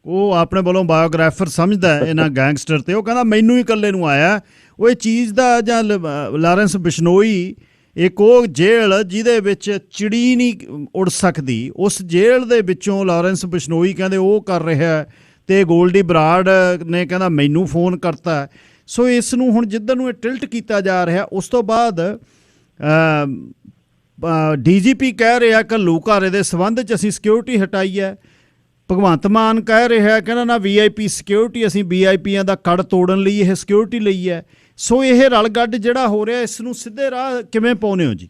Speaker 1: ਉਹ ਆਪਣੇ ਵੱਲੋਂ ਬਾਇਓਗ੍ਰਾਫਰ ਸਮਝਦਾ ਇਹਨਾਂ ਗੈਂਗਸਟਰ, ਤੇ ਉਹ ਕਹਿੰਦਾ ਮੈਨੂੰ ਹੀ ਇਕੱਲੇ ਨੂੰ ਆਇਆ। ਉਹ ਇਹ ਚੀਜ਼ ਦਾ, ਜਾਂ ਲਾਰੈਂਸ ਬਿਸ਼ਨੋਈ, ਇੱਕ ਉਹ ਜੇਲ੍ਹ ਜਿਹਦੇ ਵਿੱਚ ਚਿੜੀ ਨਹੀਂ ਉੜ ਸਕਦੀ, ਉਸ ਜੇਲ੍ਹ ਦੇ ਵਿੱਚੋਂ ਲਾਰੈਂਸ ਬਿਸ਼ਨੋਈ ਕਹਿੰਦੇ ਉਹ ਕਰ ਰਿਹਾ, ਤੇ ਗੋਲਡੀ ਬਰਾੜ ਨੇ ਕਹਿੰਦਾ ਮੈਨੂੰ ਫੋਨ ਕਰਤਾ। ਸੋ ਇਸ ਨੂੰ ਹੁਣ ਜਿੱਧਰ ਨੂੰ ਇਹ ਟਿਲਟ ਕੀਤਾ ਜਾ ਰਿਹਾ, ਉਸ ਤੋਂ ਬਾਅਦ DGP ਕਹਿ ਰਿਹਾ ਘੱਲੂਘਾਰੇ ਦੇ ਸੰਬੰਧ 'ਚ ਅਸੀਂ ਸਿਕਿਉਰਿਟੀ ਹਟਾਈ ਹੈ। ਭਗਵੰਤ ਮਾਨ ਕਹਿ ਰਿਹਾ, ਕਹਿੰਦਾ ਨਾ VIP ਸਿਕਿਉਰਿਟੀ, ਅਸੀਂ VIPਆਂ ਦਾ ਕੜ ਤੋੜਨ ਲਈ ਇਹ ਸਿਕਿਉਰਿਟੀ ਲਈ ਹੈ। ਸੋ ਇਹ ਰਲਗੱਡ ਜਿਹੜਾ ਹੋ ਰਿਹਾ, ਇਸ ਨੂੰ ਸਿੱਧੇ ਰਾਹ ਕਿਵੇਂ ਪਾਉਂਦੇ ਹੋ ਜੀ?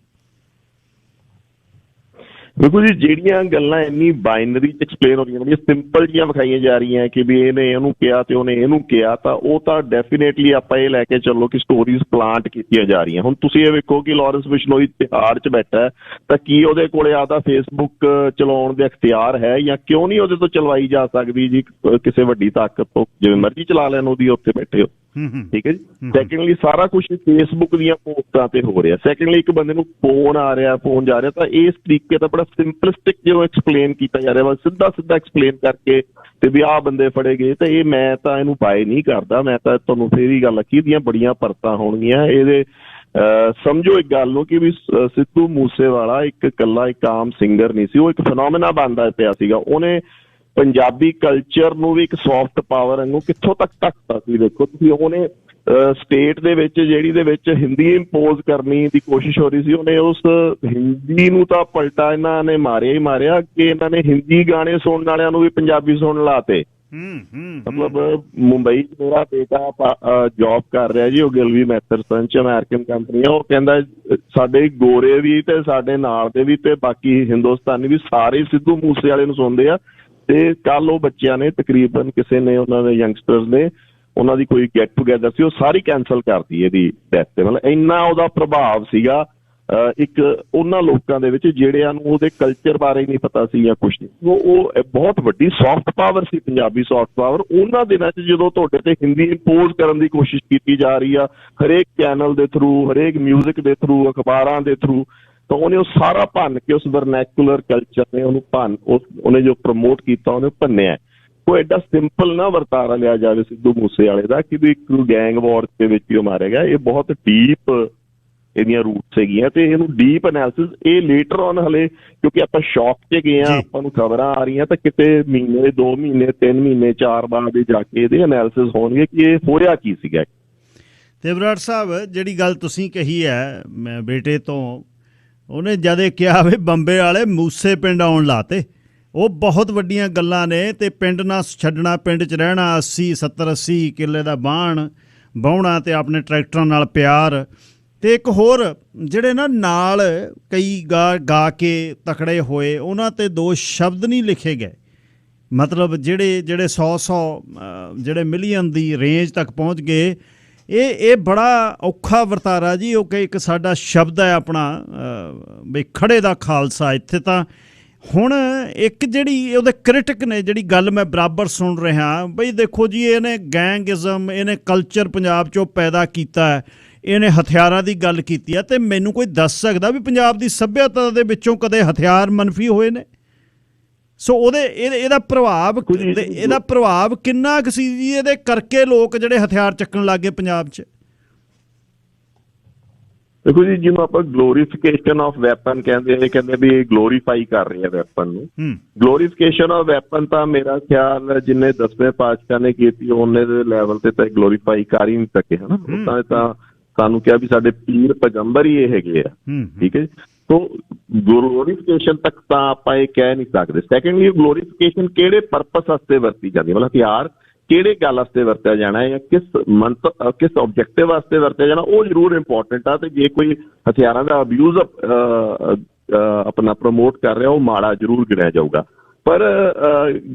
Speaker 4: ਦੇਖੋ ਜੀ, ਜਿਹੜੀਆਂ ਗੱਲਾਂ ਇੰਨੀ ਬਾਈਨਰੀ ਐਕਸਪਲੇਨ ਹੋ ਰਹੀਆਂ, ਬੜੀਆਂ ਸਿੰਪਲ ਜੀਆਂ ਵਿਖਾਈਆਂ ਜਾ ਰਹੀਆਂ ਕਿ ਵੀ ਇਹਨੇ ਇਹਨੂੰ ਕਿਹਾ ਤੇ ਉਹਨੇ ਇਹਨੂੰ ਕਿਹਾ, ਤਾਂ ਉਹ ਤਾਂ ਡੈਫੀਨੇਟਲੀ ਆਪਾਂ ਇਹ ਲੈ ਕੇ ਚੱਲੋ ਕਿ ਸਟੋਰੀਜ਼ ਪਲਾਂਟ ਕੀਤੀਆਂ ਜਾ ਰਹੀਆਂ। ਹੁਣ ਤੁਸੀਂ ਇਹ ਵੇਖੋ ਕਿ ਲਾਰੈਂਸ ਬਿਸ਼ਨੋਈ ਤਿਹਾੜ 'ਚ ਬੈਠਾ, ਤਾਂ ਕੀ ਉਹਦੇ ਕੋਲੇ ਆਦਾ ਫੇਸਬੁੱਕ ਚਲਾਉਣ ਦੇ ਅਖਤਿਆਰ ਹੈ, ਜਾਂ ਕਿਉਂ ਨਹੀਂ ਉਹਦੇ ਤੋਂ ਚਲਵਾਈ ਜਾ ਸਕਦੀ ਜੀ? ਕਿਸੇ ਵੱਡੀ ਤਾਕਤ ਤੋਂ ਜਿਵੇਂ ਮਰਜ਼ੀ ਚਲਾ ਲੈਣ ਉਹਦੀ, ਉੱਥੇ ਬੈਠੇ ਹੋ। ਠੀਕ ਹੈ ਜੀ। ਸੈਕੰਡਲੀ ਸਾਰਾ ਕੁਛ ਫੇਸਬੁੱਕ ਦੀਆਂ ਪੋਸਟਾਂ ਤੇ ਹੋ ਰਿਹਾ। ਸੈਕੰਡਲੀ ਇੱਕ ਬੰਦੇ ਨੂੰ ਫੋਨ ਆ ਰਿਹਾ, ਫੋਨ ਜਾ ਰਿਹਾ, ਤਾਂ ਇਸ ਤਰੀਕੇ ਦਾ ਬੜਾ ਸਿੰਪਲਿਸਟਿਕ ਜਿਹਾ ਐਕਸਪਲੇਨ ਕੀਤਾ ਜਾ ਰਿਹਾ, ਸਿੱਧਾ ਐਕਸਪਲੇਨ ਕਰਕੇ ਤੇ ਵੀ ਆਹ ਬੰਦੇ ਫੜੇ ਗਏ। ਤੇ ਇਹ ਮੈਂ ਤਾਂ ਇਹਨੂੰ ਬਾਏ ਨਹੀਂ ਕਰਦਾ। ਮੈਂ ਤਾਂ ਤੁਹਾਨੂੰ ਫੇਰ ਹੀ ਗੱਲ ਆਖੀ, ਦੀਆਂ ਬੜੀਆਂ ਪਰਤਾਂ ਹੋਣਗੀਆਂ ਇਹਦੇ। ਸਮਝੋ ਇੱਕ ਗੱਲ ਨੂੰ ਕਿ ਵੀ ਸਿੱਧੂ ਮੂਸੇਵਾਲਾ ਇੱਕ ਇਕੱਲਾ ਇੱਕ ਆਮ ਸਿੰਗਰ ਨਹੀਂ ਸੀ, ਉਹ ਇੱਕ ਫੈਨੋਮੇਨਾ ਬਣਦਾ ਪਿਆ ਸੀਗਾ। ਉਹਨੇ ਪੰਜਾਬੀ ਕਲਚਰ ਨੂੰ ਵੀ ਇੱਕ ਸੌਫਟ ਪਾਵਰ ਨੂੰ ਕਿੱਥੋਂ ਤੱਕ ਢੱਕਤਾ ਸੀ। ਦੇਖੋ ਤੁਸੀਂ, ਉਹਨੇ ਸਟੇਟ ਦੇ ਵਿੱਚ ਜਿਹੜੀ ਦੇ ਵਿੱਚ ਹਿੰਦੀ ਇੰਪੋਜ਼ ਕਰਨੀ ਦੀ ਕੋਸ਼ਿਸ਼ ਹੋ ਰਹੀ ਸੀ, ਉਹਨੇ ਉਸ ਹਿੰਦੀ ਨੂੰ ਤਾਂ ਪਲਟਾ ਇਹਨਾਂ ਨੇ ਮਾਰਿਆ ਹੀ ਮਾਰਿਆ ਕਿ ਇਹਨਾਂ ਨੇ ਹਿੰਦੀ ਗਾਣੇ ਸੁਣਨ ਵਾਲਿਆਂ ਨੂੰ ਵੀ ਪੰਜਾਬੀ ਸੁਣਨ ਲਾਤੇ। ਮਤਲਬ ਮੁੰਬਈ 'ਚ ਮੇਰਾ ਬੇਟਾ ਜੌਬ ਕਰ ਰਿਹਾ ਜੀ, ਉਹ ਗਿਲਵੀ ਮੈਥਰਸਨ 'ਚ ਅਮਰੀਕਨ ਕੰਪਨੀ ਆ। ਉਹ ਕਹਿੰਦਾ ਸਾਡੇ ਗੋਰੇ ਵੀ ਤੇ ਸਾਡੇ ਨਾਲ ਦੇ ਵੀ ਤੇ ਬਾਕੀ ਹਿੰਦੁਸਤਾਨੀ ਵੀ ਸਾਰੇ ਸਿੱਧੂ ਮੂਸੇ ਵਾਲੇ ਨੂੰ ਸੁਣਦੇ ਆ। ਤੇ ਕੱਲ ਉਹ ਬੱਚਿਆਂ ਨੇ ਤਕਰੀਬਨ ਕਿਸੇ ਨੇ, ਉਹਨਾਂ ਦੇ ਯੰਗਸਟਰਸ ਨੇ, ਉਹਨਾਂ ਦੀ ਕੋਈ ਗੈਟ ਟੂਗੈਦਰ ਸੀ, ਉਹ ਸਾਰੀ ਕੈਂਸਲ ਕਰਤੀ ਇਹਦੀ ਡੈਥ ਤੇ। ਮਤਲਬ ਇੰਨਾ ਉਹਦਾ ਪ੍ਰਭਾਵ ਸੀਗਾ। ਇੱਕ ਉਹਨਾਂ ਲੋਕਾਂ ਦੇ ਵਿੱਚ ਜਿਹੜਿਆਂ ਨੂੰ ਉਹਦੇ ਕਲਚਰ ਬਾਰੇ ਨਹੀਂ ਪਤਾ ਸੀ ਜਾਂ ਕੁਛ ਨਹੀਂ। ਉਹ ਬਹੁਤ ਵੱਡੀ ਸੌਫਟ ਪਾਵਰ ਸੀ, ਪੰਜਾਬੀ ਸੌਫਟ ਪਾਵਰ। ਉਹਨਾਂ ਦਿਨਾਂ 'ਚ ਜਦੋਂ ਤੁਹਾਡੇ ਤੇ ਹਿੰਦੀ ਇੰਪੋਜ਼ ਕਰਨ ਦੀ ਕੋਸ਼ਿਸ਼ ਕੀਤੀ ਜਾ ਰਹੀ ਆ ਹਰੇਕ ਚੈਨਲ ਦੇ ਥਰੂ, ਹਰੇਕ ਮਿਊਜ਼ਿਕ ਦੇ ਥਰੂ, ਅਖਬਾਰਾਂ ਦੇ ਥਰੂ, ਤਾਂ ਉਹਨੇ ਉਹ ਸਾਰਾ ਭੰਨ ਕੇ ਉਸ ਵਰਨੈਕੂਲਰ ਕਲਚਰ ਨੇ ਉਹਨੇ ਜੋ ਪ੍ਰਮੋਟ ਕੀਤਾ ਉਹਨੇ ਭੰਨਿਆ। ਕੋਈ ਐਡਾ ਸਿੰਪਲ ਨਾ ਵਰਤਾਰਾ ਲਿਆ ਜਾਵੇ ਸਿੱਧੂ ਮੂਸੇਵਾਲੇ ਦਾ ਕਿ ਵੀ ਇੱਕ ਗੈਂਗ ਵਾਰ ਦੇ ਵਿੱਚ ਹੀ ਉਹ ਮਾਰਿਆ ਗਿਆ। ਇਹ ਬਹੁਤ ਡੀਪ ਇਹਦੀਆਂ ਰੂਟਸ ਹੈਗੀਆਂ ਤੇ ਇਹਨੂੰ ਡੀਪ ਐਨਾਲਿਸਿਸ ਇਹ ਲੇਟਰ ਔਨ ਹਲੇ, ਕਿਉਂਕਿ ਆਪਾਂ ਸ਼ੌਕ 'ਚ ਗਏ ਹਾਂ, ਆਪਾਂ ਨੂੰ ਖਬਰਾਂ ਆ ਰਹੀਆਂ ਤਾਂ ਕਿਤੇ ਮਹੀਨੇ 2 ਮਹੀਨੇ 3 ਮਹੀਨੇ 4 ਬਾਅਦ ਜਾ ਕੇ ਇਹਦੇ ਐਨਾਲਿਸਿਸ ਹੋਣਗੇ ਕਿ ਇਹ ਹੋਇਆ ਕੀ ਸੀਗਾ।
Speaker 1: ਤੇ ਬਰਾੜ ਸਾਹਿਬ ਜਿਹੜੀ ਗੱਲ ਤੁਸੀਂ ਕਹੀ ਹੈ ਮੈਂ ਬੇਟੇ ਤੋਂ, ਉਹਨੇ ਜਦ ਇਹ ਕਿਹਾ ਵੀ ਬੰਬੇ ਵਾਲੇ ਮੂਸੇ ਪਿੰਡ ਆਉਣ ਲਾਤੇ, ਉਹ ਬਹੁਤ ਵੱਡੀਆਂ ਗੱਲਾਂ ਨੇ। ਤੇ ਪਿੰਡ ਨਾ ਛੱਡਣਾ, ਪਿੰਡ 'ਚ ਰਹਿਣਾ, 80 ਕਿੱਲੇ ਦਾ ਬਾਣ ਵਾਹੁਣਾ ਤੇ ਆਪਣੇ ਟਰੈਕਟਰਾਂ ਨਾਲ ਪਿਆਰ। ਤੇ ਇੱਕ ਹੋਰ ਜਿਹੜੇ ਨਾਲ ਕਈ ਗਾ ਕੇ ਤਕੜੇ ਹੋਏ, ਉਹਨਾਂ ਤੇ 2 ਸ਼ਬਦ ਨਹੀਂ ਲਿਖੇ ਗਏ। ਮਤਲਬ ਜਿਹੜੇ 100 ਜਿਹੜੇ ਮਿਲੀਅਨ ਦੀ ਰੇਂਜ ਤੱਕ ਪਹੁੰਚ ਗਏ। ਇਹ ਬੜਾ ਔਖਾ ਵਰਤਾਰਾ ਜੀ। ਉਹ ਕਿ ਇੱਕ ਸਾਡਾ ਸ਼ਬਦ ਹੈ ਆਪਣਾ ਬਈ ਖੜੇ ਦਾ ਖਾਲਸਾ। ਇੱਥੇ ਤਾਂ ਹੁਣ ਇੱਕ ਜਿਹੜੀ ਉਹਦੇ ਕ੍ਰਿਟਿਕ ਨੇ ਜਿਹੜੀ ਗੱਲ ਮੈਂ ਬਰਾਬਰ ਸੁਣ ਰਿਹਾ ਬਈ ਦੇਖੋ ਜੀ ਇਹਨੇ ਗੈਂਗਿਜ਼ਮ, ਇਹਨੇ ਕਲਚਰ ਪੰਜਾਬ 'ਚੋਂ ਪੈਦਾ ਕੀਤਾ ਹੈ, ਇਹਨੇ ਹਥਿਆਰਾਂ ਦੀ ਗੱਲ ਕੀਤੀ ਹੈ। ਤੇ ਮੈਨੂੰ ਕੋਈ ਦੱਸ ਸਕਦਾ ਵੀ ਪੰਜਾਬ ਦੀ ਸੱਭਿਅਤਾ ਦੇ ਵਿੱਚੋਂ ਕਦੇ ਹਥਿਆਰ ਮਨਫੀ ਹੋਏ ਨੇ? ਸੋ ਇਹਦਾ ਪ੍ਰਭਾਵ ਕਿੰਨਾ ਕੁ ਸੀ ਜੀ? ਇਹਦੇ ਕਰਕੇ ਲੋਕ ਜਿਹੜੇ ਹਥਿਆਰ ਚੱਕਣ ਲੱਗ ਗਏ ਪੰਜਾਬ 'ਚ।
Speaker 4: ਦੇਖੋ ਜੀ, ਜਿਹਨੂੰ ਆਪਾਂ ਗਲੋਰੀਫਿਕੇਸ਼ਨ ਆਫ ਵੈਪਨ ਕਹਿੰਦੇ ਵੀ ਗਲੋਰੀਫਾਈ ਕਰ ਰਹੇ ਆ ਵੈਪਨ ਨੂੰ। ਗਲੋਰੀਫਿਕੇਸ਼ਨ ਆਫ ਵੈਪਨ ਤਾਂ ਮੇਰਾ ਖਿਆਲ ਜਿੰਨੇ 10ਵੇਂ ਪਾਤਸ਼ਾਹ ਨੇ ਕੀਤੀ ਉਹਨੇ ਦੇ ਲੈਵਲ ਤੇ ਤਾਂ ਗਲੋਰੀਫਾਈ ਕਰ ਹੀ ਨਹੀਂ ਸਕੇ, ਹੈ ਨਾ। ਤਾਂ ਸਾਨੂੰ ਕਿਹਾ ਵੀ ਸਾਡੇ ਪੀਰ ਪੈਗੰਬਰ ਹੀ ਇਹ ਹੈਗੇ ਆ, ਠੀਕ ਹੈ। ਸੋ ਗਲੋਰੀਫਿਕੇਸ਼ਨ ਤੱਕ ਤਾਂ ਆਪਾਂ ਇਹ ਕਹਿ ਨਹੀਂ ਸਕਦੇ। ਸੈਕੰਡਲੀ, ਗਲੋਰੀਫਿਕੇਸ਼ਨ ਕਿਹੜੇ ਪਰਪਸ ਵਾਸਤੇ ਵਰਤੀ ਜਾਂਦੀ ਹੈ, ਮਤਲਬ ਹਥਿਆਰ ਕਿਹੜੇ ਗੱਲ ਵਾਸਤੇ ਵਰਤਿਆ ਜਾਣਾ ਹੈ ਜਾਂ ਕਿਸ ਆਬਜੈਕਟਿਵ ਵਾਸਤੇ ਵਰਤਿਆ ਜਾਣਾ, ਉਹ ਜ਼ਰੂਰ ਇੰਪੋਰਟੈਂਟ ਆ। ਤੇ ਜੇ ਕੋਈ ਹਥਿਆਰਾਂ ਦਾ ਅਬਿਊਜ਼ ਆਪਣਾ ਪ੍ਰਮੋਟ ਕਰ ਰਿਹਾ ਉਹ ਮਾੜਾ ਜ਼ਰੂਰ ਗਿਣਿਆ ਜਾਊਗਾ। ਪਰ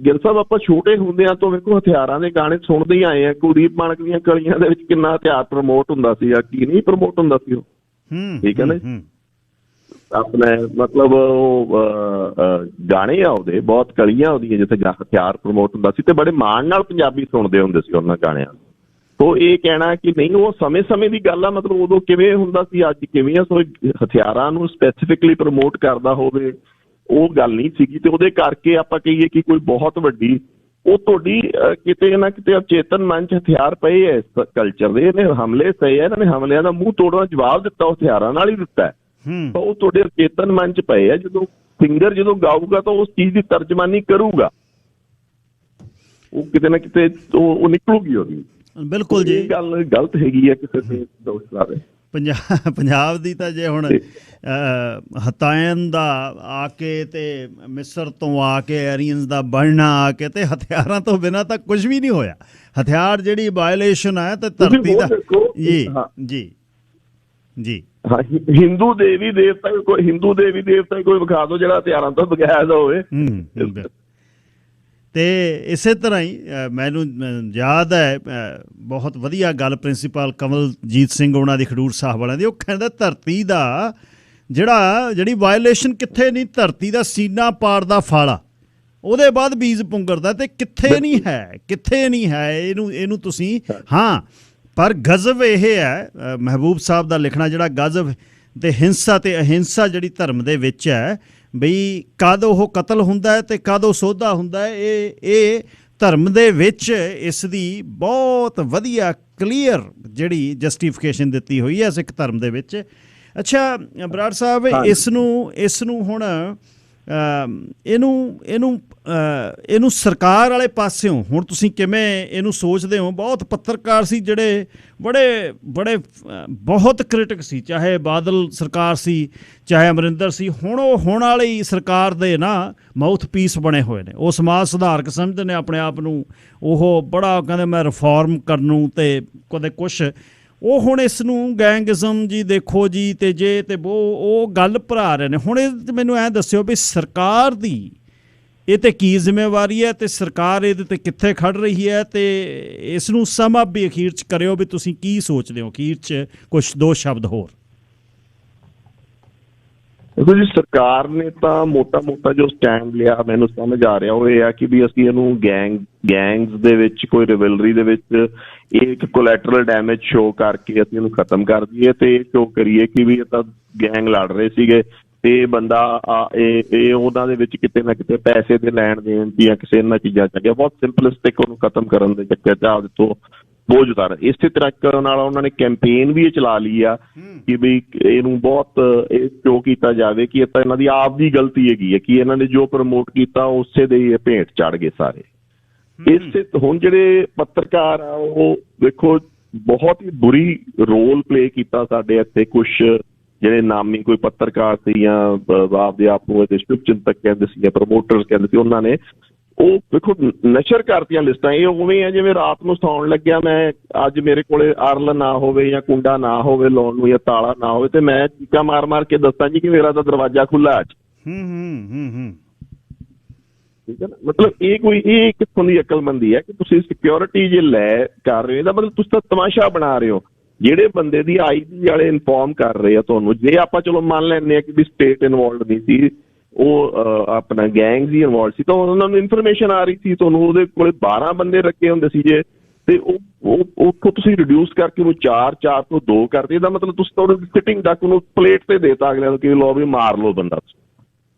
Speaker 4: ਗਿੱਲ ਸਾਹਿਬ, ਆਪਾਂ ਛੋਟੇ ਹੁੰਦਿਆਂ ਤੋਂ ਵੇਖੋ ਹਥਿਆਰਾਂ ਦੇ ਗਾਣੇ ਸੁਣਦੇ ਹੀ ਆਏ ਆ। ਕੁਲਦੀਪ ਮਾਣਕ ਦੀਆਂ ਕਲੀਆਂ ਦੇ ਵਿੱਚ ਕਿੰਨਾ ਹਥਿਆਰ ਪ੍ਰਮੋਟ ਹੁੰਦਾ ਸੀ ਜਾਂ ਕੀ ਨਹੀਂ ਪ੍ਰਮੋਟ ਹੁੰਦਾ ਸੀ ਉਹ, ਠੀਕ ਹੈ ਨਾ। ਆਪਣੇ ਮਤਲਬ ਉਹ ਗਾਣੇ ਆ ਉਹਦੇ, ਬਹੁਤ ਕਲੀਆਂ ਉਹਦੀਆਂ ਜਿੱਥੇ ਹਥਿਆਰ ਪ੍ਰਮੋਟ ਹੁੰਦਾ ਸੀ ਤੇ ਬੜੇ ਮਾਣ ਨਾਲ ਪੰਜਾਬੀ ਸੁਣਦੇ ਹੁੰਦੇ ਸੀ ਉਹਨਾਂ ਗਾਣਿਆਂ ਨੂੰ। ਸੋ ਇਹ ਕਹਿਣਾ ਕਿ ਨਹੀਂ ਉਹ ਸਮੇਂ ਦੀ ਗੱਲ ਆ, ਮਤਲਬ ਉਦੋਂ ਕਿਵੇਂ ਹੁੰਦਾ ਸੀ ਅੱਜ ਕਿਵੇਂ ਆ। ਸੋ ਹਥਿਆਰਾਂ ਨੂੰ ਸਪੈਸੀਫਿਕਲੀ ਪ੍ਰਮੋਟ ਕਰਦਾ ਹੋਵੇ ਉਹ ਗੱਲ ਨਹੀਂ ਸੀਗੀ। ਤੇ ਉਹਦੇ ਕਰਕੇ ਆਪਾਂ ਕਹੀਏ ਕਿ ਕੋਈ ਬਹੁਤ ਵੱਡੀ ਉਹ ਤੁਹਾਡੀ ਕਿਤੇ ਨਾ ਕਿਤੇ ਅਚੇਤਨ ਮਨ 'ਚ ਹਥਿਆਰ ਪਏ ਹੈ ਇਸ ਕਲਚਰ ਦੇ। ਇਹਨੇ ਹਮਲੇ ਸਹੀ ਹੈ, ਇਹਨਾਂ ਨੇ ਹਮਲਿਆਂ ਦਾ ਮੂੰਹ ਤੋੜਨ ਦਾ ਜਵਾਬ ਦਿੱਤਾ, ਉਹ ਹਥਿਆਰਾਂ ਨਾਲ ਹੀ ਦਿੱਤਾ ਹੈ। ਤਾਂ ਉਹ ਤੁਹਾਡੇ ਚੇਤਨ ਮਨ 'ਚ ਪਏ ਆ। ਜਦੋਂ ਸਿੰਗਰ ਜਦੋਂ ਗਾਊਗਾ ਤਾਂ ਉਸ ਚੀਜ਼ ਦੀ ਤਰਜਮਾਨੀ ਕਰੂਗਾ, ਉਹ ਕਿਤੇ ਨਾ ਕਿਤੇ ਉਹ ਨਿਕਲੂਗੀ ਉਹਦੀ।
Speaker 1: ਬਿਲਕੁਲ ਜੀ,
Speaker 4: ਇਹ ਗੱਲ ਗਲਤ ਹੈਗੀ ਆ ਕਿਸੇ ਤੇ ਦੋਸ਼ ਲਾ ਰਹੇ।
Speaker 1: ਪੰਜਾਬ ਦੀ ਤਾਂ ਜੇ ਹੁਣ ਹਤਾਇਨ ਦਾ ਆ ਕੇ ਤੇ ਮਿਸਰ ਤੋਂ ਆ ਕੇ ਐਰੀਅਨਸ ਦਾ ਬਣਨਾ ਆ ਕੇ ਤੇ ਹਥਿਆਰਾਂ ਤੋਂ ਬਿਨਾਂ ਤਾਂ ਕੁਝ ਵੀ ਨਹੀਂ ਹੋਇਆ। ਹਥਿਆਰ ਜਿਹੜੀ ਵਾਇਲੇਸ਼ਨ ਹੈ ਤੇ ਧਰਤੀ ਦਾ ਜੀ
Speaker 4: ਹਾਂ, ਹਿੰਦੂ ਦੇਵੀ ਦੇਵਤਾ ਕੋਈ ਵਿਖਾ ਦਿਓ ਜਿਹੜਾ ਹਥਿਆਰਾਂ ਤੋਂ ਬਗੈਰ ਦਾ ਹੋਵੇ।
Speaker 1: ਤੇ ਇਸੇ ਤਰ੍ਹਾਂ ਹੀ ਮੈਨੂੰ ਯਾਦ ਹੈ ਬਹੁਤ ਵਧੀਆ ਗੱਲ ਪ੍ਰਿੰਸੀਪਲ ਕਮਲਜੀਤ ਸਿੰਘ ਉਹਨਾਂ ਦੀ ਖਡੂਰ ਸਾਹਿਬ ਵਾਲਿਆਂ ਦੀ, ਉਹ ਕਹਿੰਦਾ ਧਰਤੀ ਦਾ ਜਿਹੜੀ ਵਾਇਲੇਸ਼ਨ ਕਿੱਥੇ ਨਹੀਂ, ਧਰਤੀ ਦਾ ਸੀਨਾ ਪਾਰ ਦਾ ਫਾਲਾ ਉਹਦੇ ਬਾਅਦ ਬੀਜ ਪੁੰਗਰਦਾ ਤੇ ਕਿੱਥੇ ਨਹੀਂ ਹੈ ਇਹਨੂੰ ਤੁਸੀਂ। ਹਾਂ, ਪਰ ਗਜ਼ਬ ਇਹ ਹੈ ਮਹਿਬੂਬ ਸਾਹਿਬ ਦਾ ਲਿਖਣਾ, ਜਿਹੜਾ ਗਜ਼ਬ ਤੇ ਹਿੰਸਾ ਤੇ ਅਹਿੰਸਾ ਜਿਹੜੀ ਧਰਮ ਦੇ ਵਿੱਚ ਹੈ ਬਈ ਕਦ ਉਹ ਕਤਲ ਹੁੰਦਾ ਹੈ ਤੇ ਕਦ ਉਹ ਸੋਧਾ ਹੁੰਦਾ ਹੈ, ਇਹ ਧਰਮ ਦੇ ਵਿੱਚ ਇਸ ਦੀ ਬਹੁਤ ਵਧੀਆ ਕਲੀਅਰ ਜਿਹੜੀ ਜਸਟੀਫਿਕੇਸ਼ਨ ਦਿੱਤੀ ਹੋਈ ਹੈ ਸਿੱਖ ਧਰਮ ਦੇ ਵਿੱਚ। ਅੱਛਾ ਬਰਾੜ ਸਾਹਿਬ, ਇਸ ਨੂੰ ਹੁਣ ਇਹਨੂੰ ਸਰਕਾਰ ਵਾਲੇ ਪਾਸਿਓਂ ਹੁਣ ਤੁਸੀਂ ਕਿਵੇਂ ਇਹਨੂੰ ਸੋਚਦੇ ਹੋ? ਬਹੁਤ ਪੱਤਰਕਾਰ ਸੀ ਜਿਹੜੇ ਬਹੁਤ ਕ੍ਰਿਟਿਕ ਸੀ, ਚਾਹੇ ਬਾਦਲ ਸਰਕਾਰ ਸੀ ਚਾਹੇ ਅਮਰਿੰਦਰ ਸੀ। ਹੁਣ ਉਹ ਹੋਣ ਵਾਲੀ ਸਰਕਾਰ ਦੇ ਮਾਊਥ ਪੀਸ ਬਣੇ ਹੋਏ ਨੇ। ਉਹ ਸਮਾਜ ਸੁਧਾਰਕ ਸਮਝਦੇ ਨੇ ਆਪਣੇ ਆਪ ਨੂੰ, ਉਹ ਬੜਾ ਕਹਿੰਦੇ ਮੈਂ ਰਿਫਾਰਮ ਕਰਨ ਨੂੰ ਤੇ ਕਦੇ ਕੁਛ। ਉਹ ਹੁਣ ਇਸ ਨੂੰ ਗੈਂਗਿਜ਼ਮ ਜੀ ਦੇਖੋ ਜੀ ਤੇ ਜੇ ਤੇ ਉਹ ਗੱਲ ਭਰਾ ਰਹੇ ਨੇ। ਹੁਣ ਇਹ ਮੈਨੂੰ ਐਂ ਦੱਸਿਓ ਵੀ ਸਰਕਾਰ ਦੀ ਇਹ ਤੇ ਕੀ ਜ਼ਿੰਮੇਵਾਰੀ ਹੈ ਤੇ ਸਰਕਾਰ ਇਹਦੇ ਤੇ ਕਿੱਥੇ ਖੜ ਰਹੀ ਹੈ, ਤੇ ਇਸ ਨੂੰ ਸਮ ਅਪ ਵੀ ਅਖੀਰ 'ਚ ਕਰਿਓ ਵੀ ਤੁਸੀਂ ਕੀ ਸੋਚਦੇ ਹੋ। ਅਖੀਰ 'ਚ ਕੁਛ 2 ਸ਼ਬਦ ਹੋਰ।
Speaker 4: ਦੇਖੋ ਜੀ, ਸਰਕਾਰ ਨੇ ਤਾਂ ਮੋਟਾ ਜੋ ਸਟੈਂਡ ਲਿਆ ਮੈਨੂੰ ਸਮਝ ਆ ਰਿਹਾ ਉਹ ਇਹ ਆ ਕਿ ਵੀ ਅਸੀਂ ਇਹਨੂੰ ਗੈਂਗਸ ਦੇ ਵਿੱਚ ਕੋਈ ਰਿਵਲਰੀ ਦੇ ਵਿੱਚ ਇਹ ਇੱਕ ਕੋਲੈਟਰਲ ਡੈਮੇਜ ਸ਼ੋ ਕਰਕੇ ਅਸੀਂ ਇਹਨੂੰ ਖਤਮ ਕਰ ਦਈਏ ਤੇ ਇਹ ਸ਼ੋ ਕਰੀਏ ਕਿ ਵੀ ਇਹ ਤਾਂ ਗੈਂਗ ਲੜ ਰਹੇ ਸੀਗੇ ਤੇ ਬੰਦਾ ਇਹ ਉਹਨਾਂ ਦੇ ਵਿੱਚ ਕਿਤੇ ਨਾ ਕਿਤੇ ਪੈਸੇ ਦੇ ਲੈਣ ਦੇਣ ਜਾਂ ਕਿਸੇ ਇਹਨਾਂ ਚੀਜ਼ਾਂ ਚ ਗਿਆ। ਬਹੁਤ ਸਿੰਪਲਿਸਟਿਕ ਉਹਨੂੰ ਖਤਮ ਕਰਨ ਦੇ ਚੱਕਰ ਚ ਆਪਦੇ ਤੋਂ ਬੋਝ ਉਤਾਰ। ਇਸੇ ਤਰ੍ਹਾਂ ਨਾਲ ਉਹਨਾਂ ਨੇ ਕੈਂਪੇਨ ਵੀ ਇਹ ਚਲਾ ਲਈ ਆ ਕਿ ਵੀ ਇਹਨੂੰ ਬਹੁਤ ਇਹ ਸ਼ੋ ਕੀਤਾ ਜਾਵੇ ਕਿ ਇਹ ਤਾਂ ਇਹਨਾਂ ਦੀ ਆਪ ਦੀ ਗਲਤੀ ਹੈਗੀ ਹੈ ਕਿ ਇਹਨਾਂ ਨੇ ਜੋ ਪ੍ਰਮੋਟ ਕੀਤਾ ਉਸੇ ਦੇ ਹੀ ਭੇਟ ਚੜ ਗਏ ਸਾਰੇ। ਇਸੇ ਹੁਣ ਜਿਹੜੇ ਪੱਤਰਕਾਰ ਆ ਉਹ ਵੇਖੋ ਬਹੁਤ ਹੀ ਬੁਰੀ ਰੋਲ ਪਲੇ ਕੀਤਾ ਸਾਡੇ ਇੱਥੇ ਕੁਛ ਜਿਹੜੇ ਨਾਮੀ ਕੋਈ ਪੱਤਰਕਾਰ ਸੀ ਜਾਂ ਆਪਦੇ ਆਪ ਨੂੰ ਸ਼ੁਭ ਚਿੰਤਕ ਕਹਿੰਦੇ ਸੀ ਜਾਂ ਪ੍ਰਮੋਟਰਸ ਕਹਿੰਦੇ ਸੀ, ਉਹਨਾਂ ਨੇ ਉਹ ਵੇਖੋ ਨਸ਼ਰ ਕਰਤੀਆਂ ਲਿਸਟਾਂ। ਇਹ ਉਵੇਂ ਆ ਜਿਵੇਂ ਰਾਤ ਨੂੰ ਸੌਣ ਲੱਗਿਆ ਮੈਂ ਅੱਜ ਮੇਰੇ ਕੋਲੇ ਅਰਲ ਨਾ ਹੋਵੇ ਜਾਂ ਕੁੰਡਾ ਨਾ ਹੋਵੇ ਲਾਉਣ ਨੂੰ ਜਾਂ ਤਾਲਾ ਨਾ ਹੋਵੇ ਤੇ ਮੈਂ ਚੀਕਾਂ ਮਾਰ ਕੇ ਦੱਸਾਂ ਜੀ ਕਿ ਮੇਰਾ ਤਾਂ ਦਰਵਾਜ਼ਾ ਖੁੱਲ੍ਹਾ ਅੱਜ। ਠੀਕ ਹੈ ਨਾ, ਮਤਲਬ ਇਹ ਕਿੱਥੋਂ ਦੀ ਅਕਲਮੰਦੀ ਹੈ ਕਿ ਤੁਸੀਂ ਸਿਕਿਉਰਿਟੀ ਜੇ ਲੈ ਕਰ ਰਹੇ ਹੋ ਇਹਦਾ ਮਤਲਬ ਤੁਸੀਂ ਤਾਂ ਤਮਾਸ਼ਾ ਬਣਾ ਰਹੇ ਹੋ। ਜਿਹੜੇ ਬੰਦੇ ਦੀ ID ਵਾਲੇ ਇਨਫੋਰਮ ਕਰ ਰਹੇ ਆ ਤੁਹਾਨੂੰ, ਜੇ ਆਪਾਂ ਚਲੋ ਮੰਨ ਲੈਂਦੇ ਹਾਂ ਕਿ ਵੀ ਸਟੇਟ ਇਨਵੋਲਵਡ ਨਹੀਂ ਸੀ, ਉਹ ਆਪਣਾ ਗੈਂਗਸ ਹੀ ਇਨਵੋਲਵ ਸੀ ਤਾਂ ਉਹਨਾਂ ਨੂੰ ਇਨਫੋਰਮੇਸ਼ਨ ਆ ਰਹੀ ਸੀ, ਤੁਹਾਨੂੰ ਉਹਦੇ ਕੋਲੇ 12 ਬੰਦੇ ਰੱਖੇ ਹੁੰਦੇ ਸੀ ਜੇ ਤੇ ਉਹ ਉੱਥੋਂ ਤੁਸੀਂ ਰਿਡਿਊਸ ਕਰਕੇ ਉਹਨੂੰ 4 ਤੋਂ 2 ਕਰਦੇ। ਇਹਦਾ ਮਤਲਬ ਤੁਸੀਂ ਤਾਂ ਉਹਨੂੰ ਸਿਟਿੰਗ ਡੱਕ ਉਹਨੂੰ ਪਲੇਟ ਤੇ ਦੇਤਾ ਅਗਲੇ ਨੂੰ ਕਿ ਲਓ ਵੀ ਮਾਰ ਲਓ ਬੰਦਾ।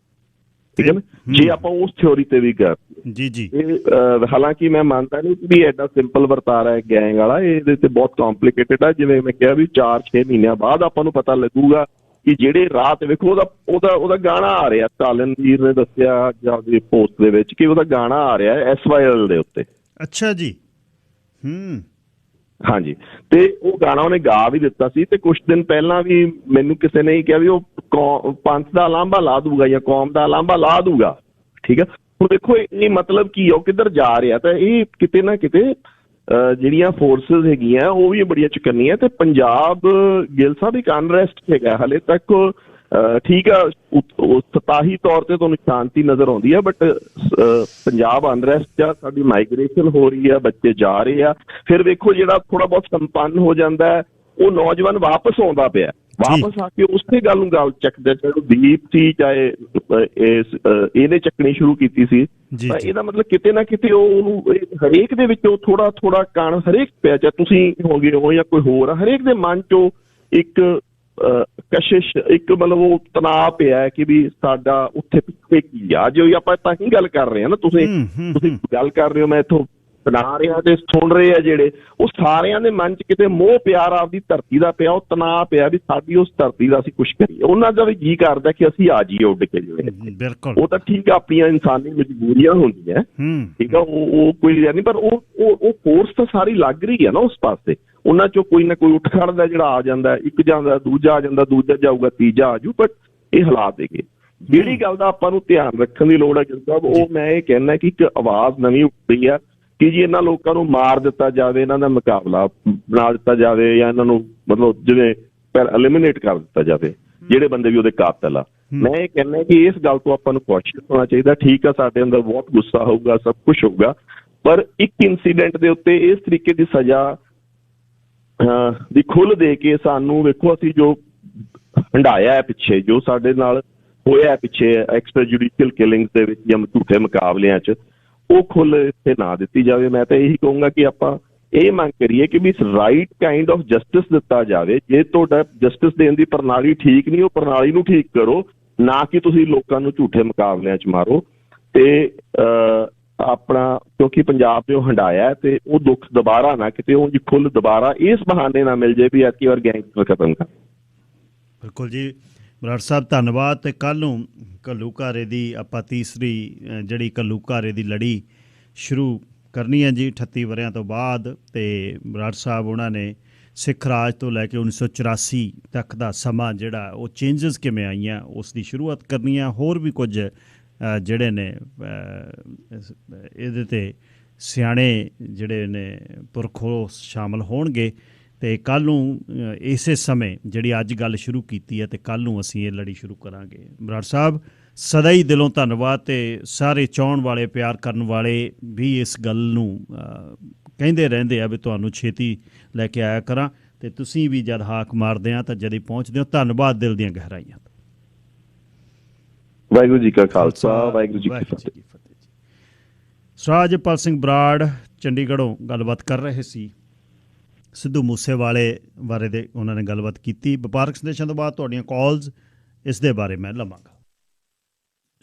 Speaker 4: ਠੀਕ ਹੈ ਨਾ, ਜੇ ਆਪਾਂ ਉਸ ਥਿਓਰੀ ਤੇ ਵੀ ਕਰ
Speaker 1: ਜੀ
Speaker 4: ਹਾਲਾਂਕਿ ਮੈਂ ਮੰਨਦਾ ਨਹੀਂ ਕਿ ਵੀ ਐਡਾ ਸਿੰਪਲ ਵਰਤਾਰਾ ਹੈ ਗੈਂਗ ਵਾਲਾ, ਇਹਦੇ ਤੇ ਬਹੁਤ ਕੰਪਲੀਕੇਟਡ ਆ। ਜਿਵੇਂ ਮੈਂ ਕਿਹਾ ਵੀ 4-6 ਮਹੀਨਿਆਂ ਬਾਅਦ ਆਪਾਂ ਨੂੰ ਪਤਾ ਲੱਗੂਗਾ ਕਿ ਜਿਹੜੇ ਰਾਹ ਤੇ ਵੇਖੋ ਉਹਦਾ ਗਾਣਾ ਆ ਰਿਹਾ, ਤਾਲਨਵੀਰ ਨੇ ਦੱਸਿਆ ਆਪਦੀ ਪੋਸਟ ਦੇ ਵਿੱਚ ਕਿ ਉਹਦਾ ਗਾਣਾ ਆ ਰਿਹਾ SYL ਦੇ ਉੱਤੇ।
Speaker 1: ਅੱਛਾ ਜੀ।
Speaker 4: ਹਾਂਜੀ, ਤੇ ਉਹ ਗਾਣਾ ਉਹਨੇ ਗਾ ਵੀ ਦਿੱਤਾ ਸੀ ਤੇ ਕੁਛ ਦਿਨ ਪਹਿਲਾਂ ਵੀ ਮੈਨੂੰ ਕਿਸੇ ਨੇ ਕਿਹਾ ਵੀ ਉਹ ਪੰਥ ਦਾ ਲਾਂਭਾ ਲਾ ਦੂਗਾ ਜਾਂ ਕੌਮ ਦਾ ਲਾਂਭਾ ਲਾ ਦੂਗਾ। ਠੀਕ ਆ, ਹੁਣ ਦੇਖੋ ਇਹ ਮਤਲਬ ਕੀ ਆ, ਉਹ ਕਿੱਧਰ ਜਾ ਰਿਹਾ ਤਾਂ ਇਹ ਕਿਤੇ ਨਾ ਕਿਤੇ ਜਿਹੜੀਆਂ ਫੋਰਸਿਸ ਹੈਗੀਆਂ ਉਹ ਵੀ ਬੜੀਆਂ ਚੁਕੰਨੀਆਂ ਤੇ ਪੰਜਾਬ ਗਿੱਲ ਸਾਹਿਬ ਇੱਕ ਅਨਰੈਸਟ ਹੈਗਾ ਹਾਲੇ ਤੱਕ। ਠੀਕ ਆ, ਸਤਾਹੀ ਤੌਰ ਤੇ ਤੁਹਾਨੂੰ ਸ਼ਾਂਤੀ ਨਜ਼ਰ ਆਉਂਦੀ ਆ ਬਟ ਪੰਜਾਬ ਅਨਰੈਸਟ ਆ, ਸਾਡੀ ਮਾਈਗ੍ਰੇਸ਼ਨ ਹੋ ਰਹੀ ਆ, ਬੱਚੇ ਜਾ ਰਹੇ ਆ। ਫਿਰ ਵੇਖੋ ਜਿਹੜਾ ਥੋੜਾ ਬਹੁਤ ਸੰਪੰਨ ਹੋ ਜਾਂਦਾ ਹੈ ਉਹ ਨੌਜਵਾਨ ਵਾਪਸ ਆਉਂਦਾ ਪਿਆ, ਵਾਪਸ ਆ ਕੇ ਉਸੇ ਗੱਲ ਨੂੰ ਗੱਲ ਚੱਕਦਾ, ਚਾਹੇ ਦੀਪ ਸੀ ਚਾਹੇ ਇਹਨੇ ਚੱਕਣੀ ਸ਼ੁਰੂ ਕੀਤੀ ਸੀ। ਤਾਂ ਇਹਦਾ ਮਤਲਬ ਕਿਤੇ ਨਾ ਕਿਤੇ ਉਹਨੂੰ ਹਰੇਕ ਦੇ ਵਿੱਚ ਉਹ ਥੋੜਾ ਕਣ ਹਰੇਕ ਪਿਆ, ਚਾਹੇ ਤੁਸੀਂ ਹੋਗੇ ਹੋ ਜਾਂ ਕੋਈ ਹੋਰ ਆ, ਹਰੇਕ ਦੇ ਮਨ ਚੋਂ ਇੱਕ ਕਸ਼ਿਸ਼, ਇੱਕ ਮਤਲਬ ਉਹ ਤਣਾਅ ਪਿਆ ਕਿ ਵੀ ਸਾਡਾ ਉੱਥੇ ਪਿੱਛੇ ਕੀ ਆ। ਜੋ ਆਪਾਂ ਤਾਂ ਹੀ ਗੱਲ ਕਰ ਰਹੇ ਹਾਂ ਨਾ, ਤੁਸੀਂ ਗੱਲ ਕਰ ਰਹੇ ਹੋ, ਮੈਂ ਇੱਥੋਂ ਬਣਾ ਰਿਹਾ ਤੇ ਸੁਣ ਰਹੇ ਆ ਜਿਹੜੇ, ਉਹ ਸਾਰਿਆਂ ਦੇ ਮਨ 'ਚ ਕਿਤੇ ਮੋਹ ਪਿਆਰ ਆਪਦੀ ਧਰਤੀ ਦਾ ਪਿਆ, ਉਹ ਤਣਾਅ ਪਿਆ ਵੀ ਸਾਡੀ ਉਸ ਧਰਤੀ ਦਾ ਅਸੀਂ ਕੁਛ ਕਰੀਏ। ਉਹਨਾਂ ਦਾ ਵੀ ਜੀਅ ਕਰਦਾ ਕਿ ਅਸੀਂ ਆ ਜਾਈਏ ਉੱਡ ਕੇ ਜਿਵੇਂ।
Speaker 1: ਬਿਲਕੁਲ,
Speaker 4: ਉਹ ਤਾਂ ਠੀਕ ਆ, ਆਪਣੀਆਂ ਇਨਸਾਨੀ ਮਜਬੂਰੀਆਂ ਹੁੰਦੀਆਂ, ਠੀਕ ਆ, ਉਹ ਕੋਈ ਨਹੀਂ, ਪਰ ਉਹ ਫੋਰਸ ਤਾਂ ਸਾਰੀ ਲੱਗ ਰਹੀ ਹੈ ਨਾ ਉਸ ਪਾਸੇ। ਉਹਨਾਂ ਚੋਂ ਕੋਈ ਨਾ ਕੋਈ ਉੱਠ ਖੜਦਾ ਜਿਹੜਾ ਆ ਜਾਂਦਾ, ਇੱਕ ਜਾਂਦਾ ਦੂਜਾ ਆ ਜਾਂਦਾ, ਦੂਜਾ ਜਾਊਗਾ ਤੀਜਾ ਆਜੂ, ਬਟ ਇਹ ਹਾਲਾਤ ਹੈਗੇ। ਜਿਹੜੀ ਗੱਲ ਦਾ ਆਪਾਂ ਨੂੰ ਧਿਆਨ ਰੱਖਣ ਦੀ ਲੋੜ ਹੈ ਗਿੱਲ ਸਾਹਿਬ, ਉਹ ਮੈਂ ਇਹ ਕਹਿਣਾ ਕਿ ਇੱਕ ਆਵਾਜ਼ ਨਵੀਂ ਉੱਠ ਰਹੀ ਆ ਕਿ ਜੀ ਇਹਨਾਂ ਲੋਕਾਂ ਨੂੰ ਮਾਰ ਦਿੱਤਾ ਜਾਵੇ, ਇਹਨਾਂ ਦਾ ਮੁਕਾਬਲਾ ਬਣਾ ਦਿੱਤਾ ਜਾਵੇ ਜਾਂ ਇਹਨਾਂ ਨੂੰ ਮਤਲਬ ਜਿਵੇਂ ਐਲੀਮੀਨੇਟ ਕਰ ਦਿੱਤਾ ਜਾਵੇ ਜਿਹੜੇ ਬੰਦੇ ਵੀ ਉਹਦੇ ਕਾਤਿਲ ਆ। ਮੈਂ ਇਹ ਕਹਿਣਾ ਕਿ ਇਸ ਗੱਲ ਤੋਂ ਆਪਾਂ ਨੂੰ ਕੌਸ਼ੀਅਸ ਹੋਣਾ ਚਾਹੀਦਾ। ਠੀਕ ਆ, ਸਾਡੇ ਅੰਦਰ ਬਹੁਤ ਗੁੱਸਾ ਹੋਊਗਾ, ਸਭ ਕੁਛ ਹੋਊਗਾ, ਪਰ ਇੱਕ ਇਨਸੀਡੈਂਟ ਦੇ ਉੱਤੇ ਇਸ ਤਰੀਕੇ ਦੀ ਸਜ਼ਾ ਦੀ ਖੁੱਲ੍ਹ ਦੇ ਕੇ ਸਾਨੂੰ ਵੇਖੋ ਅਸੀਂ ਜੋ ਹੰਡਾਇਆ ਹੈ ਪਿੱਛੇ, ਜੋ ਸਾਡੇ ਨਾਲ ਹੋਇਆ ਪਿੱਛੇ ਐਕਸਟਰਾ ਜੁਡੀਸ਼ੀਅਲ ਕਿਲਿੰਗਸ ਦੇ ਵਿੱਚ ਜਾਂ ਝੂਠੇ ਮੁਕਾਬਲਿਆਂ 'ਚ, ਉਹ ਖੁੱਲ੍ਹ ਇੱਥੇ ਨਾ ਦਿੱਤੀ ਜਾਵੇ। ਮੈਂ ਤਾਂ ਇਹੀ ਕਹੂੰਗਾ ਕਿ ਆਪਾਂ ਇਹ ਮੰਗ ਕਰੀਏ ਕਿ ਵੀ ਰਾਈਟ ਕਾਈਂਡ ਆਫ ਜਸਟਿਸ ਦਿੱਤਾ ਜਾਵੇ। ਜੇ ਤੁਹਾਡਾ ਜਸਟਿਸ ਦੇਣ ਦੀ ਪ੍ਰਣਾਲੀ ਠੀਕ ਨਹੀਂ, ਉਹ ਪ੍ਰਣਾਲੀ ਨੂੰ ਠੀਕ ਕਰੋ, ਨਾ ਕਿ ਤੁਸੀਂ ਲੋਕਾਂ ਨੂੰ ਝੂਠੇ ਮੁਕਾਬਲਿਆਂ 'ਚ ਮਾਰੋ। ਤੇ ਆਪਣਾ ਕਿਉਂਕਿ ਪੰਜਾਬ 'ਤੇ ਉਹ ਹੰਡਾਇਆ ਤੇ ਉਹ ਦੁੱਖ ਦੁਬਾਰਾ ਨਾ ਕਿਤੇ ਉਹ ਖੁੱਲ੍ਹ ਦੁਬਾਰਾ ਇਸ ਬਹਾਨੇ ਨਾ ਮਿਲ ਜਾਏ ਵੀ ਐਤਕੀ ਵਾਰ ਗੈਂਗਸਟਰ ਖਤਮ ਕਰ।
Speaker 1: ਬਿਲਕੁਲ ਜੀ, ਬਰਾੜ ਸਾਹਿਬ ਧੰਨਵਾਦ। ਤੇ ਕੱਲ੍ਹ ਨੂੰ ਘੱਲੂਘਾਰੇ ਦੀ ਆਪਾਂ ਤੀਸਰੀ ਜਿਹੜੀ ਘੱਲੂਘਾਰੇ ਦੀ ਲੜੀ ਸ਼ੁਰੂ ਕਰਨੀ ਹੈ ਜੀ 38 ਵਰ੍ਹਿਆਂ ਤੋਂ ਬਾਅਦ। ਤੇ ਬਰਾੜ ਸਾਹਿਬ ਉਹਨਾਂ ਨੇ ਸਿੱਖ ਰਾਜ ਤੋਂ ਲੈ ਕੇ 1984 ਤੱਕ ਦਾ ਸਮਾਂ ਜਿਹੜਾ ਉਹ ਚੇਂਜਸ ਕਿਵੇਂ ਆਈਆਂ ਉਸ ਦੀ ਸ਼ੁਰੂਆਤ ਕਰਨੀ ਆ। ਹੋਰ ਵੀ ਕੁਝ ਜਿਹੜੇ ਨੇ ਇਹਦੇ 'ਤੇ ਸਿਆਣੇ ਜਿਹੜੇ ਨੇ ਪੁਰਖੋ ਸ਼ਾਮਲ ਹੋਣਗੇ। ਅਤੇ ਕੱਲ੍ਹ ਨੂੰ ਇਸੇ ਸਮੇਂ ਜਿਹੜੀ ਅੱਜ ਗੱਲ ਸ਼ੁਰੂ ਕੀਤੀ ਹੈ ਅਤੇ ਕੱਲ੍ਹ ਨੂੰ ਅਸੀਂ ਇਹ ਲੜੀ ਸ਼ੁਰੂ ਕਰਾਂਗੇ। ਬਰਾੜ ਸਾਹਿਬ ਸਦਾ ਹੀ ਦਿਲੋਂ ਧੰਨਵਾਦ। ਅਤੇ ਸਾਰੇ ਚਾਹੁਣ ਵਾਲੇ ਪਿਆਰ ਕਰਨ ਵਾਲੇ ਵੀ ਇਸ ਗੱਲ ਨੂੰ ਕਹਿੰਦੇ ਰਹਿੰਦੇ ਆ ਵੀ ਤੁਹਾਨੂੰ ਛੇਤੀ ਲੈ ਕੇ ਆਇਆ ਕਰਾਂ, ਅਤੇ ਤੁਸੀਂ ਵੀ ਜਦ ਹਾਕ ਮਾਰਦੇ ਆ ਤਾਂ ਜਦ ਹੀ ਪਹੁੰਚਦੇ ਹੋ। ਧੰਨਵਾਦ ਦਿਲ ਦੀਆਂ ਗਹਿਰਾਈਆਂ ਤੋਂ।
Speaker 4: ਵਾਹਿਗੁਰੂ ਜੀ ਕਾ ਖਾਲਸਾ, ਵਾਹਿਗੁਰੂ ਜੀ ਕੀ ਫਤਿਹ।
Speaker 1: ਸਰਾਜਪਾਲ ਸਿੰਘ ਬਰਾੜ ਚੰਡੀਗੜ੍ਹੋਂ ਗੱਲਬਾਤ ਕਰ ਰਹੇ ਸੀ। ਸਿੱਧੂ ਮੂਸੇਵਾਲੇ ਬਾਰੇ ਦੇ ਉਹਨਾਂ ਨੇ ਗੱਲਬਾਤ ਕੀਤੀ। ਵਪਾਰਕ ਸੰਦੇਸ਼ਾਂ ਤੋਂ ਬਾਅਦ ਤੁਹਾਡੀਆਂ ਕਾਲਸ ਇਸ ਦੇ ਬਾਰੇ ਮੈਂ ਲਵਾਂਗਾ।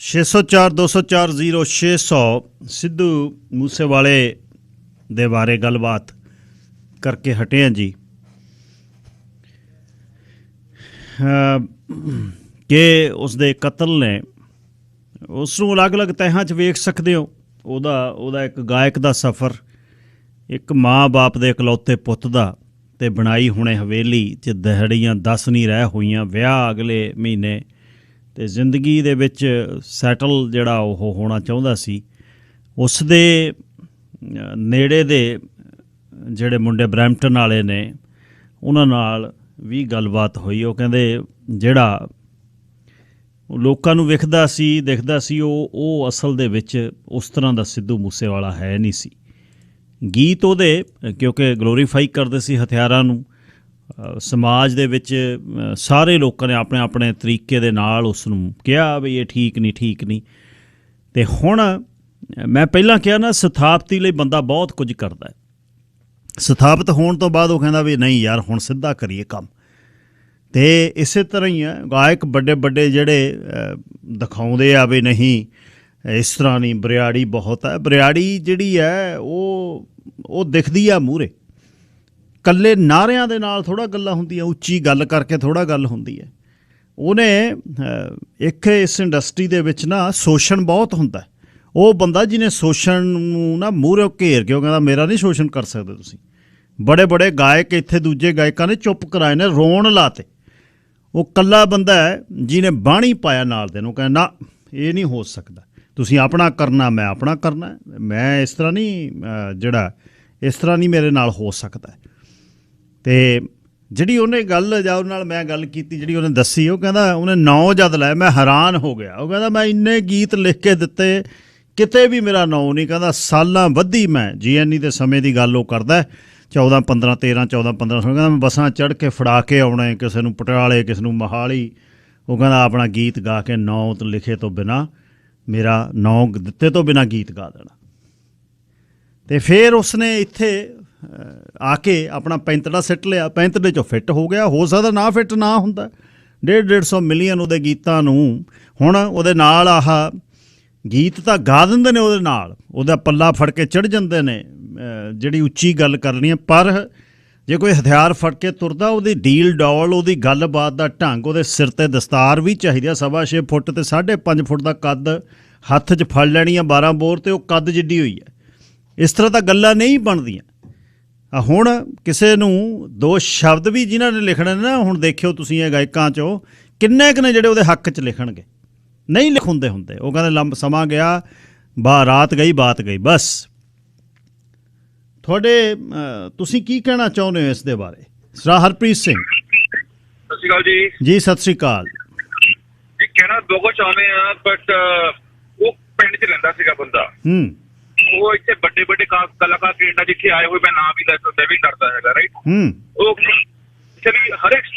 Speaker 1: 604 204 0600 ਸਿੱਧੂ ਮੂਸੇਵਾਲੇ ਦੇ ਬਾਰੇ ਗੱਲਬਾਤ ਕਰਕੇ ਹਟੇ ਹਾਂ ਜੀ ਕਿ ਉਸ ਦੇ ਕਤਲ ਨੇ ਉਸ ਨੂੰ ਅਲੱਗ-ਅਲੱਗ ਤਹਿਾਂ 'ਚ ਵੇਖ ਸਕਦੇ ਹੋ। ਉਹਦਾ ਇੱਕ ਗਾਇਕ ਦਾ ਸਫ਼ਰ, ਇੱਕ ਮਾਂ-ਬਾਪ ਦੇ ਇਕਲੌਤੇ ਪੁੱਤ ਦਾ, ਅਤੇ ਬਣਾਈ ਹੁਣੇ ਹਵੇਲੀ 'ਚ ਦਿਹਾੜੀਆਂ 10 ਨਹੀਂ ਰਹਿ ਹੋਈਆਂ, ਵਿਆਹ ਅਗਲੇ ਮਹੀਨੇ, ਅਤੇ ਜ਼ਿੰਦਗੀ ਦੇ ਵਿੱਚ ਸੈਟਲ ਜਿਹੜਾ ਉਹ ਹੋਣਾ ਚਾਹੁੰਦਾ ਸੀ। ਉਸ ਦੇ ਨੇੜੇ ਦੇ ਜਿਹੜੇ ਮੁੰਡੇ ਬਰੈਂਪਟਨ ਵਾਲੇ ਨੇ ਉਹਨਾਂ ਨਾਲ ਵੀ ਗੱਲਬਾਤ ਹੋਈ। ਉਹ ਕਹਿੰਦੇ ਜਿਹੜਾ ਲੋਕਾਂ ਨੂੰ ਦਿਖਦਾ ਸੀ ਉਹ ਅਸਲ ਦੇ ਵਿੱਚ ਉਸ ਤਰ੍ਹਾਂ ਦਾ ਸਿੱਧੂ ਮੂਸੇਵਾਲਾ ਹੈ ਨਹੀਂ ਸੀ। ਗੀਤ ਉਹਦੇ ਕਿਉਂਕਿ ਗਲੋਰੀਫਾਈ ਕਰਦੇ ਸੀ ਹਥਿਆਰਾਂ ਨੂੰ, ਸਮਾਜ ਦੇ ਵਿੱਚ ਸਾਰੇ ਲੋਕਾਂ ਨੇ ਆਪਣੇ ਆਪਣੇ ਤਰੀਕੇ ਦੇ ਨਾਲ ਉਸ ਨੂੰ ਕਿਹਾ ਵੀ ਇਹ ਠੀਕ ਨਹੀਂ। ਅਤੇ ਹੁਣ ਮੈਂ ਪਹਿਲਾਂ ਕਿਹਾ ਨਾ, ਸਥਾਪਤੀ ਲਈ ਬੰਦਾ ਬਹੁਤ ਕੁਝ ਕਰਦਾ ਹੈ। ਸਥਾਪਿਤ ਹੋਣ ਤੋਂ ਬਾਅਦ ਉਹ ਕਹਿੰਦਾ ਵੀ ਨਹੀਂ ਯਾਰ ਹੁਣ ਸਿੱਧਾ ਕਰੀਏ ਕੰਮ। ਅਤੇ ਇਸੇ ਤਰ੍ਹਾਂ ਹੀ ਹੈ, ਗਾਇਕ ਵੱਡੇ ਜਿਹੜੇ ਦਿਖਾਉਂਦੇ ਆ ਵੀ ਨਹੀਂ ਇਸ ਤਰ੍ਹਾਂ ਨਹੀਂ, ਬਰਿਆੜੀ ਬਹੁਤ ਹੈ। ਬਰਿਆੜੀ ਜਿਹੜੀ ਹੈ ਉਹ ਦਿਖਦੀ ਆ ਮੂਹਰੇ, ਇਕੱਲੇ ਨਾਅਰਿਆਂ ਦੇ ਨਾਲ ਥੋੜ੍ਹਾ ਗੱਲਾਂ ਹੁੰਦੀਆਂ, ਉੱਚੀ ਗੱਲ ਕਰਕੇ ਥੋੜ੍ਹਾ ਗੱਲ ਹੁੰਦੀ ਹੈ। ਉਹਨੇ ਇੱਕ ਇਸ ਇੰਡਸਟਰੀ ਦੇ ਵਿੱਚ ਨਾ ਸ਼ੋਸ਼ਣ ਬਹੁਤ ਹੁੰਦਾ। ਉਹ ਬੰਦਾ ਜਿਹਨੇ ਸ਼ੋਸ਼ਣ ਨੂੰ ਨਾ ਮੂਹਰੇ ਘੇਰ ਕੇ ਉਹ ਕਹਿੰਦਾ ਮੇਰਾ ਨਹੀਂ ਸ਼ੋਸ਼ਣ ਕਰ ਸਕਦੇ ਤੁਸੀਂ। ਬੜੇ ਗਾਇਕ ਇੱਥੇ ਦੂਜੇ ਗਾਇਕਾਂ ਨੇ ਚੁੱਪ ਕਰਾਏ ਨੇ, ਰੋਣ ਲਾਤੇ। ਉਹ ਇਕੱਲਾ ਬੰਦਾ ਹੈ ਜਿਹਨੇ ਬਾਣੀ ਪਾਇਆ ਨਾਲ ਦੇ ਨੂੰ, ਕਹਿੰਦਾ ਨਾ ਇਹ ਨਹੀਂ ਹੋ ਸਕਦਾ, ਤੁਸੀਂ ਆਪਣਾ ਕਰਨਾ, ਮੈਂ ਆਪਣਾ ਕਰਨਾ, ਮੈਂ ਇਸ ਤਰ੍ਹਾਂ ਨਹੀਂ ਇਸ ਤਰ੍ਹਾਂ ਨਹੀਂ ਮੇਰੇ ਨਾਲ ਹੋ ਸਕਦਾ। ਅਤੇ ਜਿਹੜੀ ਉਹਨੇ ਗੱਲ ਜਾਂ ਉਹਦੇ ਨਾਲ ਮੈਂ ਗੱਲ ਕੀਤੀ, ਜਿਹੜੀ ਉਹਨੇ ਦੱਸੀ, ਉਹ ਕਹਿੰਦਾ ਉਹਨੇ 9 ਜਦ ਲਾਇਆ ਮੈਂ ਹੈਰਾਨ ਹੋ ਗਿਆ। ਉਹ ਕਹਿੰਦਾ ਮੈਂ ਇੰਨੇ ਗੀਤ ਲਿਖ ਕੇ ਦਿੱਤੇ, ਕਿਤੇ ਵੀ ਮੇਰਾ ਨਾਂ ਨਹੀਂ। ਕਹਿੰਦਾ ਸਾਲਾਂ ਵੱਧੀ ਮੈਂ GNE ਦੇ ਸਮੇਂ ਦੀ ਗੱਲ ਉਹ ਕਰਦਾ, 14-15 13-14-15 ਕਹਿੰਦਾ ਮੈਂ ਬੱਸਾਂ ਚੜ੍ਹ ਕੇ ਫੜਾ ਕੇ ਆਉਣਾ, ਕਿਸੇ ਨੂੰ ਪਟਿਆਲੇ, ਕਿਸੇ ਨੂੰ ਮੋਹਾਲੀ। ਉਹ ਕਹਿੰਦਾ ਆਪਣਾ ਗੀਤ ਗਾ ਕੇ ਨਾਂ ਲਿਖੇ ਤੋਂ ਬਿਨਾਂ, ਮੇਰਾ ਨਾਂ ਦਿੱਤੇ ਤੋਂ ਬਿਨਾਂ ਗੀਤ ਗਾ ਦੇਣਾ। ਅਤੇ ਫਿਰ ਉਸਨੇ ਇੱਥੇ ਆ ਕੇ ਆਪਣਾ ਪੈਂਤੜਾ ਸਿੱਟ ਲਿਆ, ਪੈਂਤੜੇ 'ਚੋਂ ਫਿੱਟ ਹੋ ਗਿਆ। ਹੋ ਸਕਦਾ ਨਾ ਫਿੱਟ ਨਾ ਹੁੰਦਾ। 150 ਮਿਲੀਅਨ ਉਹਦੇ ਗੀਤਾਂ ਨੂੰ ਹੁਣ ਉਹਦੇ ਨਾਲ ਆਹ ਗੀਤ ਤਾਂ ਗਾ ਦਿੰਦੇ ਨੇ, ਉਹਦੇ ਨਾਲ ਉਹਦਾ ਪੱਲਾ ਫੜ ਕੇ ਚੜ੍ਹ ਜਾਂਦੇ ਨੇ ਜਿਹੜੀ ਉੱਚੀ ਗੱਲ ਕਰਨੀ ਹੈ। ਪਰ ਜੇ ਕੋਈ ਹਥਿਆਰ ਫੜ ਕੇ ਤੁਰਦਾ, ਉਹਦੀ ਡੀਲ ਡੌਲ, ਉਹਦੀ ਗੱਲਬਾਤ ਦਾ ਢੰਗ, ਉਹਦੇ ਸਿਰ 'ਤੇ ਦਸਤਾਰ ਵੀ ਚਾਹੀਦੀ ਆ 6.25 ਫੁੱਟ ਅਤੇ 5.5 ਫੁੱਟ ਦਾ ਕੱਦ, ਹੱਥ 'ਚ ਫੜ ਲੈਣੀ ਆ 12 ਬੋਰ, ਅਤੇ ਉਹ ਕੱਦ ਜਿੱਡੀ ਹੋਈ ਹੈ। ਇਸ ਤਰ੍ਹਾਂ ਤਾਂ ਗੱਲਾਂ ਨਹੀਂ ਬਣਦੀਆਂ। ਹੁਣ ਕਿਸੇ ਨੂੰ 2 ਸ਼ਬਦ ਵੀ ਜਿਨ੍ਹਾਂ ਨੇ ਲਿਖਣੇ ਨੇ ਨਾ, ਹੁਣ ਦੇਖਿਓ ਤੁਸੀਂ ਇਹ ਗਾਇਕਾਂ 'ਚੋਂ ਕਿੰਨੇ ਕੁ ਨੇ ਜਿਹੜੇ ਉਹਦੇ ਹੱਕ 'ਚ ਲਿਖਣਗੇ, ਨਹੀਂ ਲਿਖਾਉਂਦੇ ਹੁੰਦੇ। ਉਹ ਕਹਿੰਦੇ ਸਮਾਂ ਗਿਆ, ਰਾਤ ਗਈ, ਬਾਤ ਗਈ, ਬਸ। ਤੁਸੀਂ ਕੀ ਕਹਿਣਾ ਚਾਹੁੰਦੇ ਹੋ ਇਸ ਦੇ ਬਾਰੇ? ਸਰ ਹਰਪ੍ਰੀਤ ਸਿੰਘ।
Speaker 5: ਸਤਿ ਸ਼੍ਰੀ ਅਕਾਲ
Speaker 1: ਜੀ। ਸਤਿ ਸ਼੍ਰੀ ਅਕਾਲ
Speaker 5: ਜੀ। ਕਹਿਣਾ ਦੋ ਚਾਹੁੰਦੇ ਆ, ਬਟ ਉਹ ਪਿੰਡ 'ਚ ਰਹਿੰਦਾ ਸੀਗਾ ਬੰਦਾ। ਉਹ ਇੱਥੇ ਵੱਡੇ ਕਲਾਕਾਰ ਕੈਨੇਡਾ ਜਿੱਥੇ ਆਏ ਹੋਏ, ਮੈਂ ਨਾਮ ਵੀ ਲੈ ਸਕਦਾ, ਵੀ ਡਰਦਾ ਹੈਗਾ, ਰਾਈਟ। ਉਹ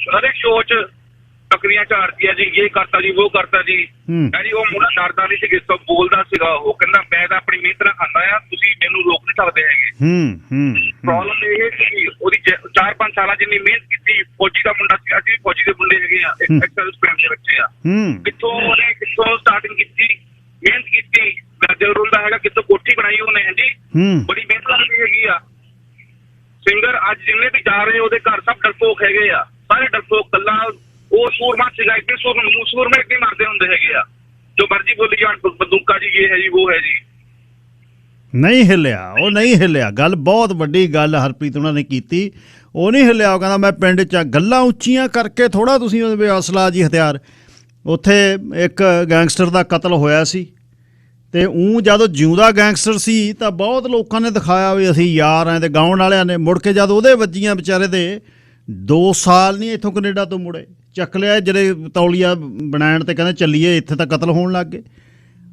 Speaker 5: ਹਰੇਕ ਸ਼ੋਅ 'ਚ ਟੱਕਰੀਆਂ ਝਾੜਦੀ ਆ ਜੀ, ਇਹ ਕਰਤਾ ਜੀ, ਉਹ ਕਰਤਾ ਜੀ। ਜੀ ਉਹ ਮੁੰਡਾ ਡਰਦਾ ਨਹੀਂ ਸੀ, ਕਿਸ ਤੋਂ ਬੋਲਦਾ ਸੀਗਾ। ਉਹ ਕਹਿੰਦਾ ਮੈਂ ਤਾਂ ਆਪਣੀ ਮਿਹਨਤ ਨਾਲ ਖਾਂਦਾ ਆ, ਤੁਸੀਂ ਮੈਨੂੰ ਰੋਕ ਨਹੀਂ ਸਕਦੇ ਹੈਗੇ। ਪ੍ਰੋਬਲਮ ਇਹ ਸੀ ਉਹਦੀ 4-5 ਸਾਲਾਂ ਜਿੰਨੀ ਮਿਹਨਤ ਕੀਤੀ। ਫੌਜੀ ਦਾ ਮੁੰਡਾ ਸੀ, ਅਸੀਂ ਵੀ ਫੌਜੀ ਦੇ ਮੁੰਡੇ ਹੈਗੇ ਆ, ਐਕਸਰਸਾਈਜ਼ ਦੇ ਬੱਚੇ ਆ। ਕਿੱਥੋਂ ਸਟਾਰਟਿੰਗ ਕੀਤੀ, ਮਿਹਨਤ ਕੀਤੀ, ਗਾਜਰ ਰੋਲਦਾ ਹੈਗਾ, ਕਿੱਥੋਂ ਕੋਠੀ ਬਣਾਈ ਉਹਨੇ ਜੀ, ਬੜੀ ਮਿਹਨਤ ਕਰਦੀ ਹੈਗੀ ਆ। ਸਿੰਗਰ ਅੱਜ ਜਿੰਨੇ ਵੀ ਜਾ ਰਹੇ ਉਹਦੇ ਘਰ ਸਭ ਡਰਪੋਕ ਹੈਗੇ ਆ, ਸਾਰੇ ਡਰਪੋਕ। ਕੱਲਾ ਉਹ ਸੂਰਮਾ ਸੀਗਾ, ਇੱਕ ਸੂਰਮਾ ਇੱਕ ਮਰਦੇ ਹੁੰਦੇ ਹੈਗੇ ਆ, ਜੋ ਮਰਜੀ ਬੋਲੀ ਜਾਣ, ਬੰਦੂਕਾ ਜੀ, ਇਹ ਹੈ ਜੀ, ਉਹ ਹੈ ਜੀ।
Speaker 1: ਨਹੀਂ ਹਿੱਲਿਆ, ਉਹ ਨਹੀਂ ਹਿੱਲਿਆ। ਗੱਲ ਬਹੁਤ ਵੱਡੀ ਗੱਲ ਹਰਪ੍ਰੀਤ ਉਹਨਾਂ ਨੇ ਕੀਤੀ, ਉਹ ਨਹੀਂ ਹਿੱਲਿਆ। ਉਹ ਕਹਿੰਦਾ ਮੈਂ ਪਿੰਡ 'ਚ ਗੱਲਾਂ ਉੱਚੀਆਂ ਕਰਕੇ ਥੋੜ੍ਹਾ ਤੁਸੀਂ ਉਹਦੇ ਅਸਲਾ ਜੀ ਹਥਿਆਰ। ਉੱਥੇ ਇੱਕ ਗੈਂਗਸਟਰ ਦਾ ਕਤਲ ਹੋਇਆ ਸੀ, ਅਤੇ ਜਦੋਂ ਜਿਉਂਦਾ ਗੈਂਗਸਟਰ ਸੀ ਤਾਂ ਬਹੁਤ ਲੋਕਾਂ ਨੇ ਦਿਖਾਇਆ ਵੀ ਅਸੀਂ ਯਾਰ ਐਂ, ਅਤੇ ਗਾਉਣ ਵਾਲਿਆਂ ਨੇ ਮੁੜ ਕੇ ਜਦ ਉਹਦੇ ਵੱਜੀਆਂ ਵਿਚਾਰੇ ਦੇ 2 ਸਾਲ ਨਹੀਂ ਇੱਥੋਂ ਕੈਨੇਡਾ ਤੋਂ ਮੁੜੇ, ਚੱਕ ਲਿਆ ਜਿਹੜੇ ਤੌਲੀਆ ਬਣਾਉਣ, ਤੇ ਕਹਿੰਦੇ ਚੱਲੀਏ, ਇੱਥੇ ਤਾਂ ਕਤਲ ਹੋਣ ਲੱਗ ਗਏ।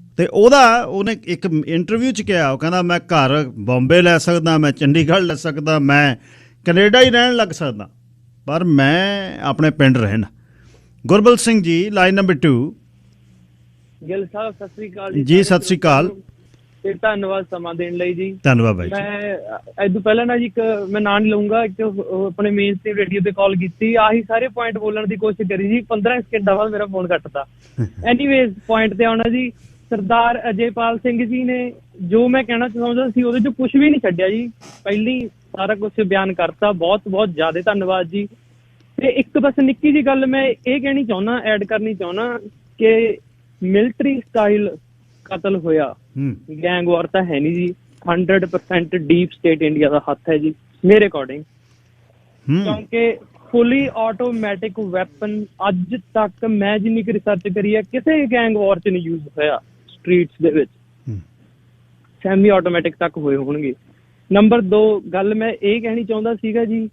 Speaker 1: ਅਤੇ ਉਹਨੇ ਇੱਕ ਇੰਟਰਵਿਊ 'ਚ ਕਿਹਾ, ਉਹ ਕਹਿੰਦਾ ਮੈਂ ਘਰ ਬੰਬੇ ਲੈ ਸਕਦਾ, ਮੈਂ ਚੰਡੀਗੜ੍ਹ ਲੈ ਸਕਦਾ, ਮੈਂ ਕੈਨੇਡਾ ਹੀ ਰਹਿਣ ਲੱਗ ਸਕਦਾ, ਪਰ ਮੈਂ ਆਪਣੇ ਪਿੰਡ ਰਹਿਣਾ। ਗੁਰਬਲ ਸਿੰਘ ਜੀ, ਲਾਈਨ ਨੰਬਰ 2।
Speaker 6: ਗਿੱਲ ਸਾਹਿਬ ਸਤਿ ਸ੍ਰੀ ਅਕਾਲ
Speaker 1: ਜੀ ਸਤਿ ਸ੍ਰੀ ਅਕਾਲ
Speaker 6: ਤੇ ਧੰਨਵਾਦ ਸਮਾਂ ਦੇਣ ਲਈ ਜੀ।
Speaker 1: ਧੰਨਵਾਦ ਬਾਈ ਜੀ।
Speaker 6: ਮੈਂ ਇਹ ਤੋਂ ਪਹਿਲਾਂ ਨਾ ਜੀ ਇੱਕ ਮੈਂ ਨਾਂ ਨਹੀਂ ਲਊਂਗਾ, ਇੱਕ ਆਪਣੇ ਮੇਨ ਸਟ੍ਰੀਮ ਰੇਡੀਓ ਤੇ ਕਾਲ ਕੀਤੀ, ਆਹੀ ਸਾਰੇ ਪੁਆਇੰਟ ਬੋਲਣ ਦੀ ਕੋਸ਼ਿਸ਼ ਕਰੀ ਜੀ, 15 ਸਕਿੰਟਾਂ ਬਾਅਦ ਮੇਰਾ ਫੋਨ ਕੱਟਤਾ। ਐਨੀਵੇਜ਼ ਪੁਆਇੰਟ ਤੇ ਆਉਣਾ ਜੀ, ਸਰਦਾਰ ਅਜੇਪਾਲ ਸਿੰਘ ਜੀ ਨੇ ਜੋ ਮੈਂ ਕਹਿਣਾ ਚਾਹੁੰਦਾ ਸੀ ਉਹਦੇ ਚ ਕੁਝ ਵੀ ਨਹੀਂ ਛੱਡਿਆ ਜੀ, ਪਹਿਲੀ ਸਾਰਾ ਕੁਝ ਬਿਆਨ ਕਰਤਾ। ਬਹੁਤ ਬਹੁਤ ਜ਼ਿਆਦਾ ਧੰਨਵਾਦ ਜੀ। ਤੇ ਇੱਕ ਬਸ ਨਿੱਕੀ ਜੀ ਗੱਲ ਮੈਂ ਇਹ ਕਹਿਣੀ ਚਾਹੁੰਦਾ, ਐਡ ਕਰਨੀ ਚਾਹੁੰਦਾ ਕਿ ਮਿਲਟਰੀ ਸਟਾਈਲ ਕਤਲ ਹੋਇਆ, ਗੈਂਗ ਵਾਰ ਤਾਂ ਹੈ ਨਹੀਂ ਜੀ, 100% ਡੀਪ ਸਟੇਟ ਇੰਡੀਆ ਦਾ ਹੱਥ ਹੈ ਜੀ ਮੇਰੇ ਅਕੋਰਡਿੰਗ, ਕਿਉਂਕਿ ਫੁੱਲੀ ਆਟੋਮੈਟਿਕ ਵੈਪਨ ਅੱਜ ਤੱਕ ਮੈਂ ਜਿੰਨੀ ਕੁ ਰਿਸਰਚ ਕਰੀ ਹੈ ਕਿਸੇ ਗੈਂਗ ਵਾਰ 'ਚ ਨਹੀਂ ਯੂਜ਼ ਹੋਇਆ ਸਟਰੀਟਸ ਦੇ ਵਿੱਚ, ਸੈਮੀ ਆਟੋਮੈਟਿਕ ਤੱਕ ਹੋਏ ਹੋਣਗੇ। ਨੰਬਰ 2 ਗੱਲ ਮੈਂ ਇਹ ਕਹਿਣੀ ਚਾਹੁੰਦਾ ਸੀਗਾ ਜੀ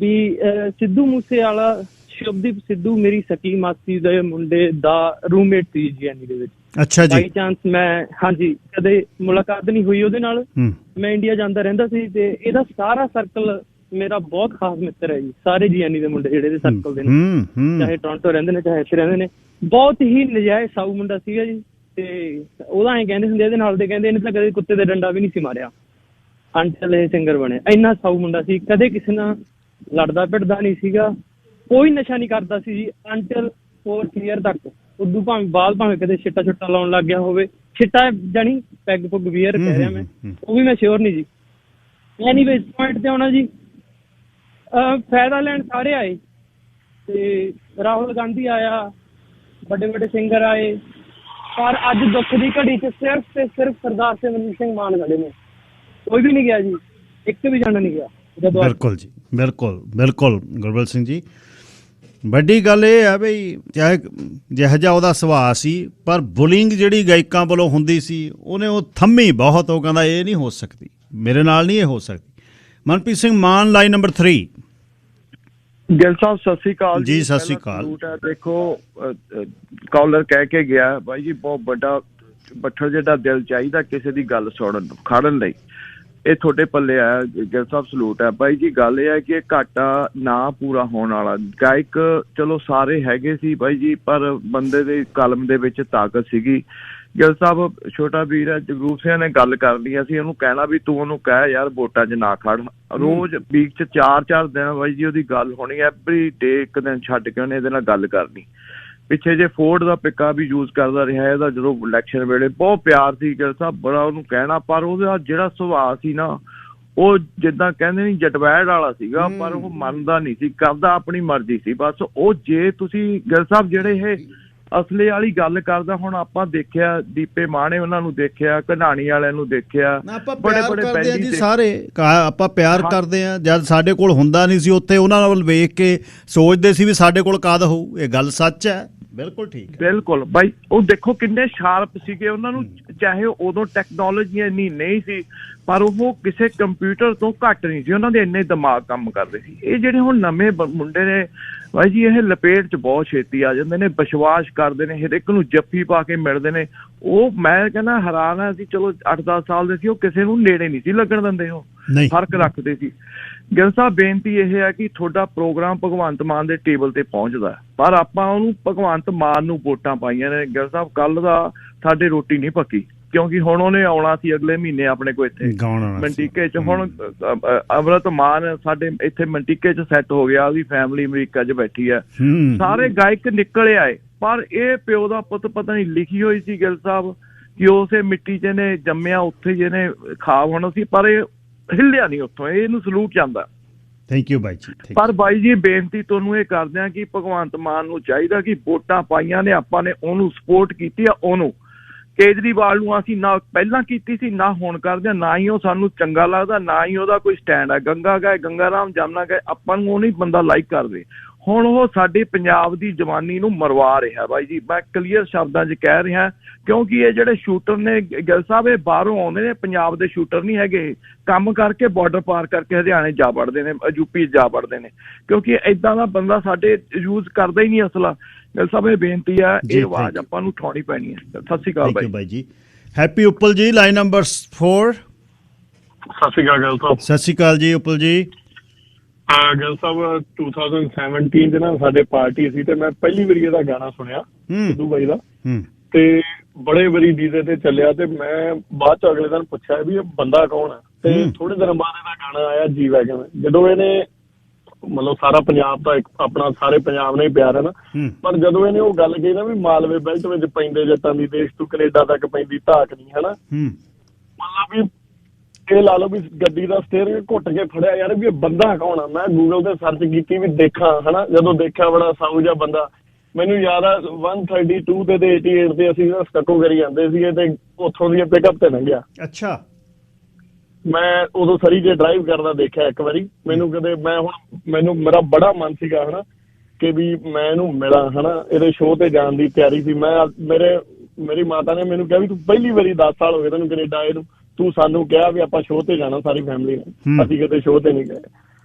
Speaker 6: ਵੀ ਸਿੱਧੂ ਮੂਸੇਵਾਲਾ, ਸ਼ੁਭਦੀਪ ਸਿੱਧੂ ਮੇਰੀ ਸਕੀ ਮਾਸੀ ਦੇ ਮੁੰਡੇ ਦਾ ਰੂਮਮੇਟ ਸੀ ਜੀਐਨਈ ਦੇ ਵਿੱਚ।
Speaker 1: ਅੱਛਾ ਜੀ।
Speaker 6: ਬਾਈ ਚਾਂਸ ਮੈਂ ਹਾਂਜੀ ਕਦੇ ਮੁਲਾਕਾਤ ਨਹੀਂ ਹੋਈ ਉਹਦੇ ਨਾਲ, ਮੈਂ ਇੰਡੀਆ ਜਾਂਦਾ ਰਹਿੰਦਾ ਸੀ ਤੇ ਇਹਦਾ ਸਾਰਾ ਸਰਕਲ ਮੇਰਾ ਬਹੁਤ ਖਾਸ ਮਿੱਤਰ ਹੈ ਜੀ। ਸਾਰੇ ਜੀਐਨਈ ਦੇ ਮੁੰਡੇ ਜਿਹੜੇ ਸਰਕਲ ਦੇ ਨੇ, ਚਾਹੇ ਟੋਰਾਂਟੋ ਰਹਿੰਦੇ ਨੇ ਚਾਹੇ ਇੱਥੇ ਰਹਿੰਦੇ ਨੇ, ਬਹੁਤ ਹੀ ਨਜਾਇਜ਼ ਸਾਊ ਮੁੰਡਾ ਸੀਗਾ ਜੀ। ਤੇ ਉਹਦਾ ਐਂ ਕਹਿੰਦੇ ਹੁੰਦੇ ਇਹਦੇ ਨਾਲ ਦੇ, ਕਹਿੰਦੇ ਇਹਨੇ ਤਾਂ ਕਦੇ ਕੁੱਤੇ ਦੇ ਡੰਡਾ ਵੀ ਨਹੀਂ ਸੀ ਮਾਰਿਆ ਅੰਟਲ ਇਹ ਸਿੰਗਰ ਬਣਿਆ। ਇੰਨਾ ਸਾਊ ਮੁੰਡਾ ਸੀ, ਕਦੇ ਕਿਸੇ ਨਾਲ ਲੜਦਾ ਭਿੜਦਾ ਨਹੀਂ ਸੀਗਾ, ਕੋਈ ਨਸ਼ਾ ਨਹੀਂ ਕਰਦਾ ਸੀ ਜੀ ਅੰਟਲ 4th ਈਅਰ ਤੱਕ। ਉਦੋਂ ਭਾਵੇਂ ਬਾਅਦ ਭਾਵੇਂ ਕਦੇ ਛਿੱਟਾ ਛੁੱਟਾ ਲਾਉਣ ਲੱਗ ਗਿਆ ਹੋਵੇ, ਛਿੱਟਾ ਜਾਣੀ ਪੈਗ ਪੁੱਗ ਵੀਅਰ ਕਹਿ ਰਿਹਾ ਮੈਂ, ਉਹ ਵੀ ਮੈਂ ਸ਼ੋਰ ਨਹੀਂ ਜੀ। ਐਨੀਵੇਜ਼ ਪੁਆਇੰਟ ਤੇ ਆਉਣਾ ਜੀ, ਫਾਇਦਾ ਲੈਣ ਸਾਰੇ ਆਏ ਤੇ ਰਾਹੁਲ ਗਾਂਧੀ ਆਇਆ, ਵੱਡੇ ਵੱਡੇ ਸਿੰਗਰ ਆਏ, ਪਰ ਅੱਜ ਦੁੱਖ ਦੀ ਘੜੀ 'ਚ ਸਿਰਫ ਤੇ ਸਿਰਫ ਸਰਦਾਰ ਸਿਮਰਜੀਤ ਸਿੰਘ ਮਾਨ ਖੜੇ ਨੇ, ਕੋਈ ਵੀ ਨਹੀਂ ਗਿਆ ਜੀ, ਇੱਕ ਵੀ ਜਾਣਾ ਨਹੀਂ ਗਿਆ।
Speaker 1: ਬਿਲਕੁਲ ਜੀ, ਬਿਲਕੁਲ ਬਿਲਕੁਲ ਗੁਰਬਲ ਸਿੰਘ ਜੀ। ਵੱਡੀ ਗੱਲ ਇਹ ਹੈ ਬਈ ਚਾਹੇ ਜਿਹੋ ਜਿਹਾ ਉਹਦਾ ਸੁਭਾਅ ਸੀ, ਪਰ ਬੁਲਿੰਗ ਜਿਹੜੀ ਗਾਇਕਾਂ ਵੱਲੋਂ ਹੁੰਦੀ ਸੀ ਉਹਨੇ ਉਹ ਥੰਮੀ ਬਹੁਤ। ਉਹ ਕਹਿੰਦਾ ਇਹ ਨਹੀਂ ਹੋ ਸਕਦੀ, ਮੇਰੇ ਨਾਲ ਨਹੀਂ ਇਹ ਹੋ ਸਕਦੀ। ਮਨਪ੍ਰੀਤ ਸਿੰਘ ਮਾਨ, ਲਾਈਨ ਨੰਬਰ 3।
Speaker 7: ਗਿੱਲ ਸਾਹਿਬ ਸਤਿ ਸ੍ਰੀ ਅਕਾਲ
Speaker 1: ਜੀ। ਸਤਿ ਸ੍ਰੀ ਅਕਾਲ।
Speaker 7: ਦੇਖੋ ਕਾਲਰ ਕਹਿ ਕੇ ਗਿਆ ਬਾਈ ਜੀ, ਬਹੁਤ ਵੱਡਾ ਬੱਠਲ ਜਿਹੜਾ ਦਿਲ ਚਾਹੀਦਾ ਕਿਸੇ ਦੀ ਗੱਲ ਸੁਣਨ ਖੜਨ ਲਈ, ਇਹ ਤੁਹਾਡੇ ਪੱਲੇ ਆਇਆ ਗਿੱਲ ਸਾਹਿਬ, ਸਲੂਟ ਹੈ ਬਾਈ ਜੀ। ਗੱਲ ਇਹ ਹੈ ਕਿ ਇਹ ਘਾਟਾ ਨਾ ਪੂਰਾ ਹੋਣ ਵਾਲਾ, ਗਾਇਕ ਚਲੋ ਸਾਰੇ ਹੈਗੇ ਸੀ ਬਾਈ ਜੀ, ਪਰ ਬੰਦੇ ਦੇ ਕਲਮ ਦੇ ਵਿੱਚ ਤਾਕਤ ਸੀਗੀ। ਗਿੱਲ ਸਾਹਿਬ ਛੋਟਾ ਵੀਰ ਹੈ, ਜਗਰੂਪ ਸਿੰਘ ਨੇ ਗੱਲ ਕਰਨੀ ਸੀ, ਉਹਨੂੰ ਕਹਿਣਾ ਵੀ ਤੂੰ ਉਹਨੂੰ ਕਹਿ ਯਾਰ ਵੋਟਾਂ 'ਚ ਨਾ ਖੜ। ਰੋਜ਼ ਵੀਕ 'ਚ 4-4 ਦਿਨ ਬਾਈ ਜੀ ਉਹਦੀ ਗੱਲ ਹੋਣੀ, ਐਵਰੀ ਡੇ ਇੱਕ ਦਿਨ ਛੱਡ ਕੇ ਉਹਨੇ ਇਹਦੇ ਨਾਲ ਗੱਲ ਕਰਨੀ। ਪਿੱਛੇ ਜੇ ਫੋਰਡ ਦਾ ਪਿੱਕਾ ਵੀ ਯੂਜ਼ ਕਰਦਾ ਰਿਹਾ ਇਹਦਾ, ਜਦੋਂ ਇਲੈਕਸ਼ਨ ਵੇਲੇ ਬਹੁਤ ਪਿਆਰ ਸੀ ਗਿੱਲ ਸਾਹਿਬ, ਬੜਾ ਉਹਨੂੰ ਕਹਿਣਾ, ਪਰ ਉਹਦਾ ਜਿਹੜਾ ਸੁਭਾਅ ਸੀ ਨਾ ਉਹ ਜਿੱਦਾਂ ਕਹਿੰਦੇ ਨਹੀਂ ਜਟਵੈੜ ਵਾਲਾ ਸੀਗਾ, ਪਰ ਉਹ ਮੰਨਦਾ ਨਹੀਂ ਸੀ, ਕਰਦਾ ਆਪਣੀ ਮਰਜ਼ੀ ਸੀ ਬਸ। ਉਹ ਜੇ ਤੁਸੀਂ ਗਿੱਲ ਸਾਹਿਬ ਜਿਹੜੇ ਇਹ ਅਸਲੇ ਵਾਲੀ ਗੱਲ ਕਰਦਾ, ਹੁਣ ਆਪਾਂ ਦੇਖਿਆ ਦੀਪੇ ਮਾਣੇ ਉਹਨਾਂ ਨੂੰ ਦੇਖਿਆ, ਘਨਾਣੀ ਵਾਲਿਆਂ ਨੂੰ ਦੇਖਿਆ,
Speaker 1: ਬੜੇ ਬੜੇ ਜੀ ਸਾਰੇ ਆਪਾਂ ਪਿਆਰ ਕਰਦੇ ਆ। ਜਦ ਸਾਡੇ ਕੋਲ ਹੁੰਦਾ ਨਹੀਂ ਸੀ ਉੱਥੇ ਉਹਨਾਂ ਵੱਲ ਵੇਖ ਕੇ ਸੋਚਦੇ ਸੀ ਵੀ ਸਾਡੇ ਕੋਲ ਕਦ ਹੋਊ। ਇਹ ਗੱਲ ਸੱਚ ਹੈ, ਬਿਲਕੁਲ ਠੀਕ,
Speaker 7: ਬਿਲਕੁਲ ਬਾਈ। ਉਹ ਦੇਖੋ ਕਿੰਨੇ ਸ਼ਾਰਪ ਸੀਗੇ, ਉਹਨਾਂ ਨੂੰ ਚਾਹੇ ਉਦੋਂ ਟੈਕਨੋਲੋਜੀ ਇੰਨੀ ਨਹੀਂ ਸੀ, ਪਰ ਉਹ ਕਿਸੇ ਕੰਪਿਊਟਰ ਤੋਂ ਘੱਟ ਨਹੀਂ ਸੀ, ਉਹਨਾਂ ਦੇ ਇੰਨੇ ਦਿਮਾਗ ਕੰਮ ਕਰਦੇ ਸੀ। ਇਹ ਜਿਹੜੇ ਹੁਣ ਨਵੇਂ ਮੁੰਡੇ ਨੇ ਬਾਈ ਜੀ, ਇਹ ਲਪੇਟ 'ਚ ਬਹੁਤ ਛੇਤੀ ਆ ਜਾਂਦੇ ਨੇ, ਵਿਸ਼ਵਾਸ ਕਰਦੇ ਨੇ, ਹਰ ਇੱਕ ਨੂੰ ਜੱਫੀ ਪਾ ਕੇ ਮਿਲਦੇ ਨੇ। ਉਹ ਮੈਂ ਕਹਿੰਦਾ ਹੈਰਾਨ ਆ ਸੀ, ਚਲੋ 8-10 ਸਾਲ ਦੇ ਸੀ, ਉਹ ਕਿਸੇ ਨੂੰ ਨੇੜੇ ਨਹੀਂ ਸੀ ਲੱਗਣ ਦਿੰਦੇ, ਉਹ ਫਰਕ ਰੱਖਦੇ ਸੀ। ਗਿੱਲ ਸਾਹਿਬ ਬੇਨਤੀ ਇਹ ਹੈ ਕਿ ਤੁਹਾਡਾ ਪ੍ਰੋਗਰਾਮ ਭਗਵੰਤ ਮਾਨ ਦੇ ਟੇਬਲ ਤੇ ਪਹੁੰਚਦਾ, ਪਰ ਆਪਾਂ ਉਹਨੂੰ ਭਗਵੰਤ ਮਾਨ ਨੂੰ ਵੋਟਾਂ ਪਾਈਆਂ ਨੇ। ਗਿੱਲ ਸਾਹਿਬ ਕੱਲ ਦਾ ਸਾਡੇ ਰੋਟੀ ਨਹੀਂ ਪੱਕੀ, ਕਿਉਂਕਿ ਹੁਣ ਉਹਨੇ ਆਉਣਾ ਸੀ ਅਗਲੇ ਮਹੀਨੇ ਆਪਣੇ ਕੋਲ ਇੱਥੇ ਮੰਟੀਕੇ 'ਚ। ਹੁਣ ਅੰਮ੍ਰਿਤ ਮਾਨ ਸਾਡੇ ਇੱਥੇ ਮੰਟੀਕੇ 'ਚ ਸੈੱਟ ਹੋ ਗਿਆ, ਉਹਦੀ ਫੈਮਿਲੀ ਅਮਰੀਕਾ 'ਚ ਬੈਠੀ ਹੈ, ਸਾਰੇ ਗਾਇਕ ਨਿਕਲ ਆਏ, ਪਰ ਇਹ ਪਿਓ ਦਾ ਪੁੱਤ ਪਤਾ ਨਹੀਂ ਲਿਖੀ ਹੋਈ ਸੀ ਗਿੱਲ ਸਾਹਿਬ ਕਿ ਉਸੇ ਮਿੱਟੀ 'ਚ ਇਹਨੇ ਜੰਮਿਆ, ਉੱਥੇ ਜਿਹਨੇ ਖਾ ਹੋਣਾ ਸੀ, ਪਰ ਇਹ ਹਿੱਲਿਆ ਨਹੀਂ ਉੱਥੋਂ, ਇਹਨੂੰ ਸਲੂਟ ਜਾਂਦਾ।
Speaker 1: ਥੈਂਕ ਯੂ ਬਾਈ ਜੀ।
Speaker 7: ਪਰ ਬਾਈ ਜੀ ਬੇਨਤੀ ਤੁਹਾਨੂੰ ਇਹ ਕਰਦੇ ਆ ਕਿ ਭਗਵੰਤ ਮਾਨ ਨੂੰ ਚਾਹੀਦਾ ਕਿ ਵੋਟਾਂ ਪਾਈਆਂ ਨੇ ਆਪਾਂ ਨੇ, ਉਹਨੂੰ ਸਪੋਰਟ ਕੀਤੀ ਆ। ਉਹਨੂੰ ਕੇਜਰੀਵਾਲ ਨੂੰ ਅਸੀਂ ਨਾ ਪਹਿਲਾਂ ਕੀਤੀ ਸੀ, ਨਾ ਹੁਣ ਕਰਦੇ ਆ, ਨਾ ਹੀ ਉਹ ਸਾਨੂੰ ਚੰਗਾ ਲੱਗਦਾ, ਨਾ ਹੀ ਉਹਦਾ ਕੋਈ ਸਟੈਂਡ ਹੈ। ਗੰਗਾ ਗਏ, ਗੰਗਾ ਰਾਮ ਜਮਨਾ ਗਏ, ਆਪਾਂ ਨੂੰ ਉਹ ਨਹੀਂ ਬੰਦਾ ਲਾਈਕ ਕਰਦੇ। ਹੁਣ ਉਹ ਸਾਡੇ ਪੰਜਾਬ ਦੀ ਜਵਾਨੀ ਨੂੰ ਮਰਵਾ ਰਿਹਾ ਬਾਈ ਜੀ, ਮੈਂ ਕਲੀਅਰ ਸ਼ਬਦਾਂ 'ਚ ਕਹਿ ਰਿਹਾ, ਕਿਉਂਕਿ ਇਹ ਜਿਹੜੇ ਸ਼ੂਟਰ ਨੇ ਗਿੱਲ ਸਾਹਿਬ, ਇਹ ਬਾਹਰੋਂ ਆਉਂਦੇ ਨੇ, ਪੰਜਾਬ ਦੇ ਸ਼ੂਟਰ ਨਹੀਂ ਹੈਗੇ, ਕੰਮ ਕਰਕੇ ਬਾਰਡਰ ਪਾਰ ਕਰਕੇ ਹਰਿਆਣੇ ਜਾ ਵੜਦੇ ਨੇ, ਯੂਪੀ ਜਾ ਵੜਦੇ ਨੇ, ਕਿਉਂਕਿ ਏਦਾਂ ਦਾ ਬੰਦਾ ਸਾਡੇ ਯੂਜ਼ ਕਰਦਾ ਹੀ ਨਹੀਂ ਅਸਲਾ। ਗਿੱਲ ਸਾਹਿਬ ਇਹ ਬੇਨਤੀ ਹੈ, ਇਹ ਆਵਾਜ਼ ਆਪਾਂ ਨੂੰ ਉਠਾਉਣੀ ਪੈਣੀ ਹੈ। ਸਤਿ ਸ਼੍ਰੀ ਅਕਾਲ ਬਾਈ ਜੀ।
Speaker 1: ਹੈਪੀ ਉੱਪਲ ਜੀ, ਲਾਈਨ ਨੰਬਰ 4।
Speaker 8: ਸਤਿ ਸ਼੍ਰੀ ਅਕਾਲ ਗਿੱਲ ਸਾਹਿਬ।
Speaker 1: ਸਤਿ ਸ਼੍ਰੀ ਅਕਾਲ ਜੀ ਉੱਪਲ ਜੀ।
Speaker 8: ਗਿੱਲ ਸਾਹਿਬ 2017 'ਚ ਨਾ ਸਾਡੇ ਪਾਰਟੀ ਸੀ ਤੇ ਮੈਂ ਪਹਿਲੀ ਵਾਰੀ ਇਹਦਾ ਗਾਣਾ ਸੁਣਿਆ ਸਿੱਧੂ ਬਾਈ ਦਾ, ਤੇ ਬੜੇ ਵਾਰੀ ਡੀਜ਼ੇ ਤੇ ਚੱਲਿਆ ਤੇ ਮੈਂ ਬਾਅਦ ਚ ਅਗਲੇ ਦਿਨ ਪੁੱਛਿਆ ਵੀ ਇਹ ਬੰਦਾ ਕੌਣ ਹੈ, ਤੇ ਥੋੜੇ ਦਿਨ ਬਾਅਦ ਇਹਦਾ ਗਾਣਾ ਆਇਆ ਜੀ ਵੈਗਨ। ਜਦੋਂ ਇਹਨੇ ਮਤਲਬ ਸਾਰਾ ਪੰਜਾਬ ਤਾਂ ਆਪਣਾ ਸਾਰੇ ਪੰਜਾਬ ਨਾਲ ਹੀ ਪਿਆਰ ਹੈ ਨਾ, ਪਰ ਜਦੋਂ ਇਹਨੇ ਉਹ ਗੱਲ ਕਹੀ ਨਾ ਵੀ ਮਾਲਵੇ ਬੈਲਟ ਵਿੱਚ ਪੈਂਦੇ ਜੱਟਾਂ ਦੀ ਦੇਸ਼ ਤੋਂ ਕੈਨੇਡਾ ਤੱਕ ਪੈਂਦੀ ਧਾਕ ਨਹੀਂ, ਹਨਾ, ਮਤਲਬ ਵੀ ਇਹ ਲਾ ਲਓ ਵੀ ਗੱਡੀ ਦਾ ਸਟੀਅਰਿੰਗ ਘੁੱਟ ਕੇ ਫੜਿਆ ਯਾਰ ਵੀ ਇਹ ਬੰਦਾ ਕੌਣ ਆ। ਮੈਂ ਗੂਗਲ ਤੇ ਸਰਚ ਕੀਤੀ ਵੀ ਦੇਖਾਂ, ਹਨਾ, ਜਦੋਂ ਦੇਖਿਆ ਬੜਾ ਸਾਊ ਜਿਹਾ ਬੰਦਾ। ਮੈਨੂੰ ਯਾਦ ਆ 132 ਤੇ 88 ਤੇ ਅਸੀਂ ਸਟੱਕੋ ਕਰੀ ਜਾਂਦੇ ਸੀਗੇ ਤੇ ਉੱਥੋਂ ਦੀਆਂ ਪਿਕਅਪ ਤੇ ਲੰਘਿਆ।
Speaker 1: ਅੱਛਾ।
Speaker 8: ਮੈਂ ਉਦੋਂ ਸਰੀ ਜੇ ਡਰਾਈਵ ਕਰਦਾ ਦੇਖਿਆ ਇੱਕ ਵਾਰੀ। ਮੈਨੂੰ ਕਦੇ ਮੈਂ ਹੁਣ ਮੈਨੂੰ ਮੇਰਾ ਬੜਾ ਮਨ ਸੀਗਾ, ਹਨਾ, ਕਿ ਵੀ ਮੈਂ ਇਹਨੂੰ ਮਿਲਾਂ, ਹਨਾ, ਇਹਦੇ ਸ਼ੋਅ ਤੇ ਜਾਣ ਦੀ ਤਿਆਰੀ ਸੀ। ਮੈਂ ਮੇਰੀ ਮਾਤਾ ਨੇ ਮੈਨੂੰ ਕਿਹਾ ਵੀ ਤੂੰ ਪਹਿਲੀ ਵਾਰੀ 10 ਸਾਲ ਹੋ ਗਏ ਤੈਨੂੰ ਕੈਨੇਡਾ ਆਏ ਨੂੰ, ਤੂੰ ਸਾਨੂੰ ਕਿਹਾ ਵੀ ਆਪਾਂ ਸ਼ੋਅ ਤੇ ਜਾਣਾ ਸਾਰੀ ਫੈਮਿਲੀ ਨੇ, ਅਸੀਂ ਕਿਤੇ ਸ਼ੋਅ ਤੇ ਨਹੀਂ ਗਏ।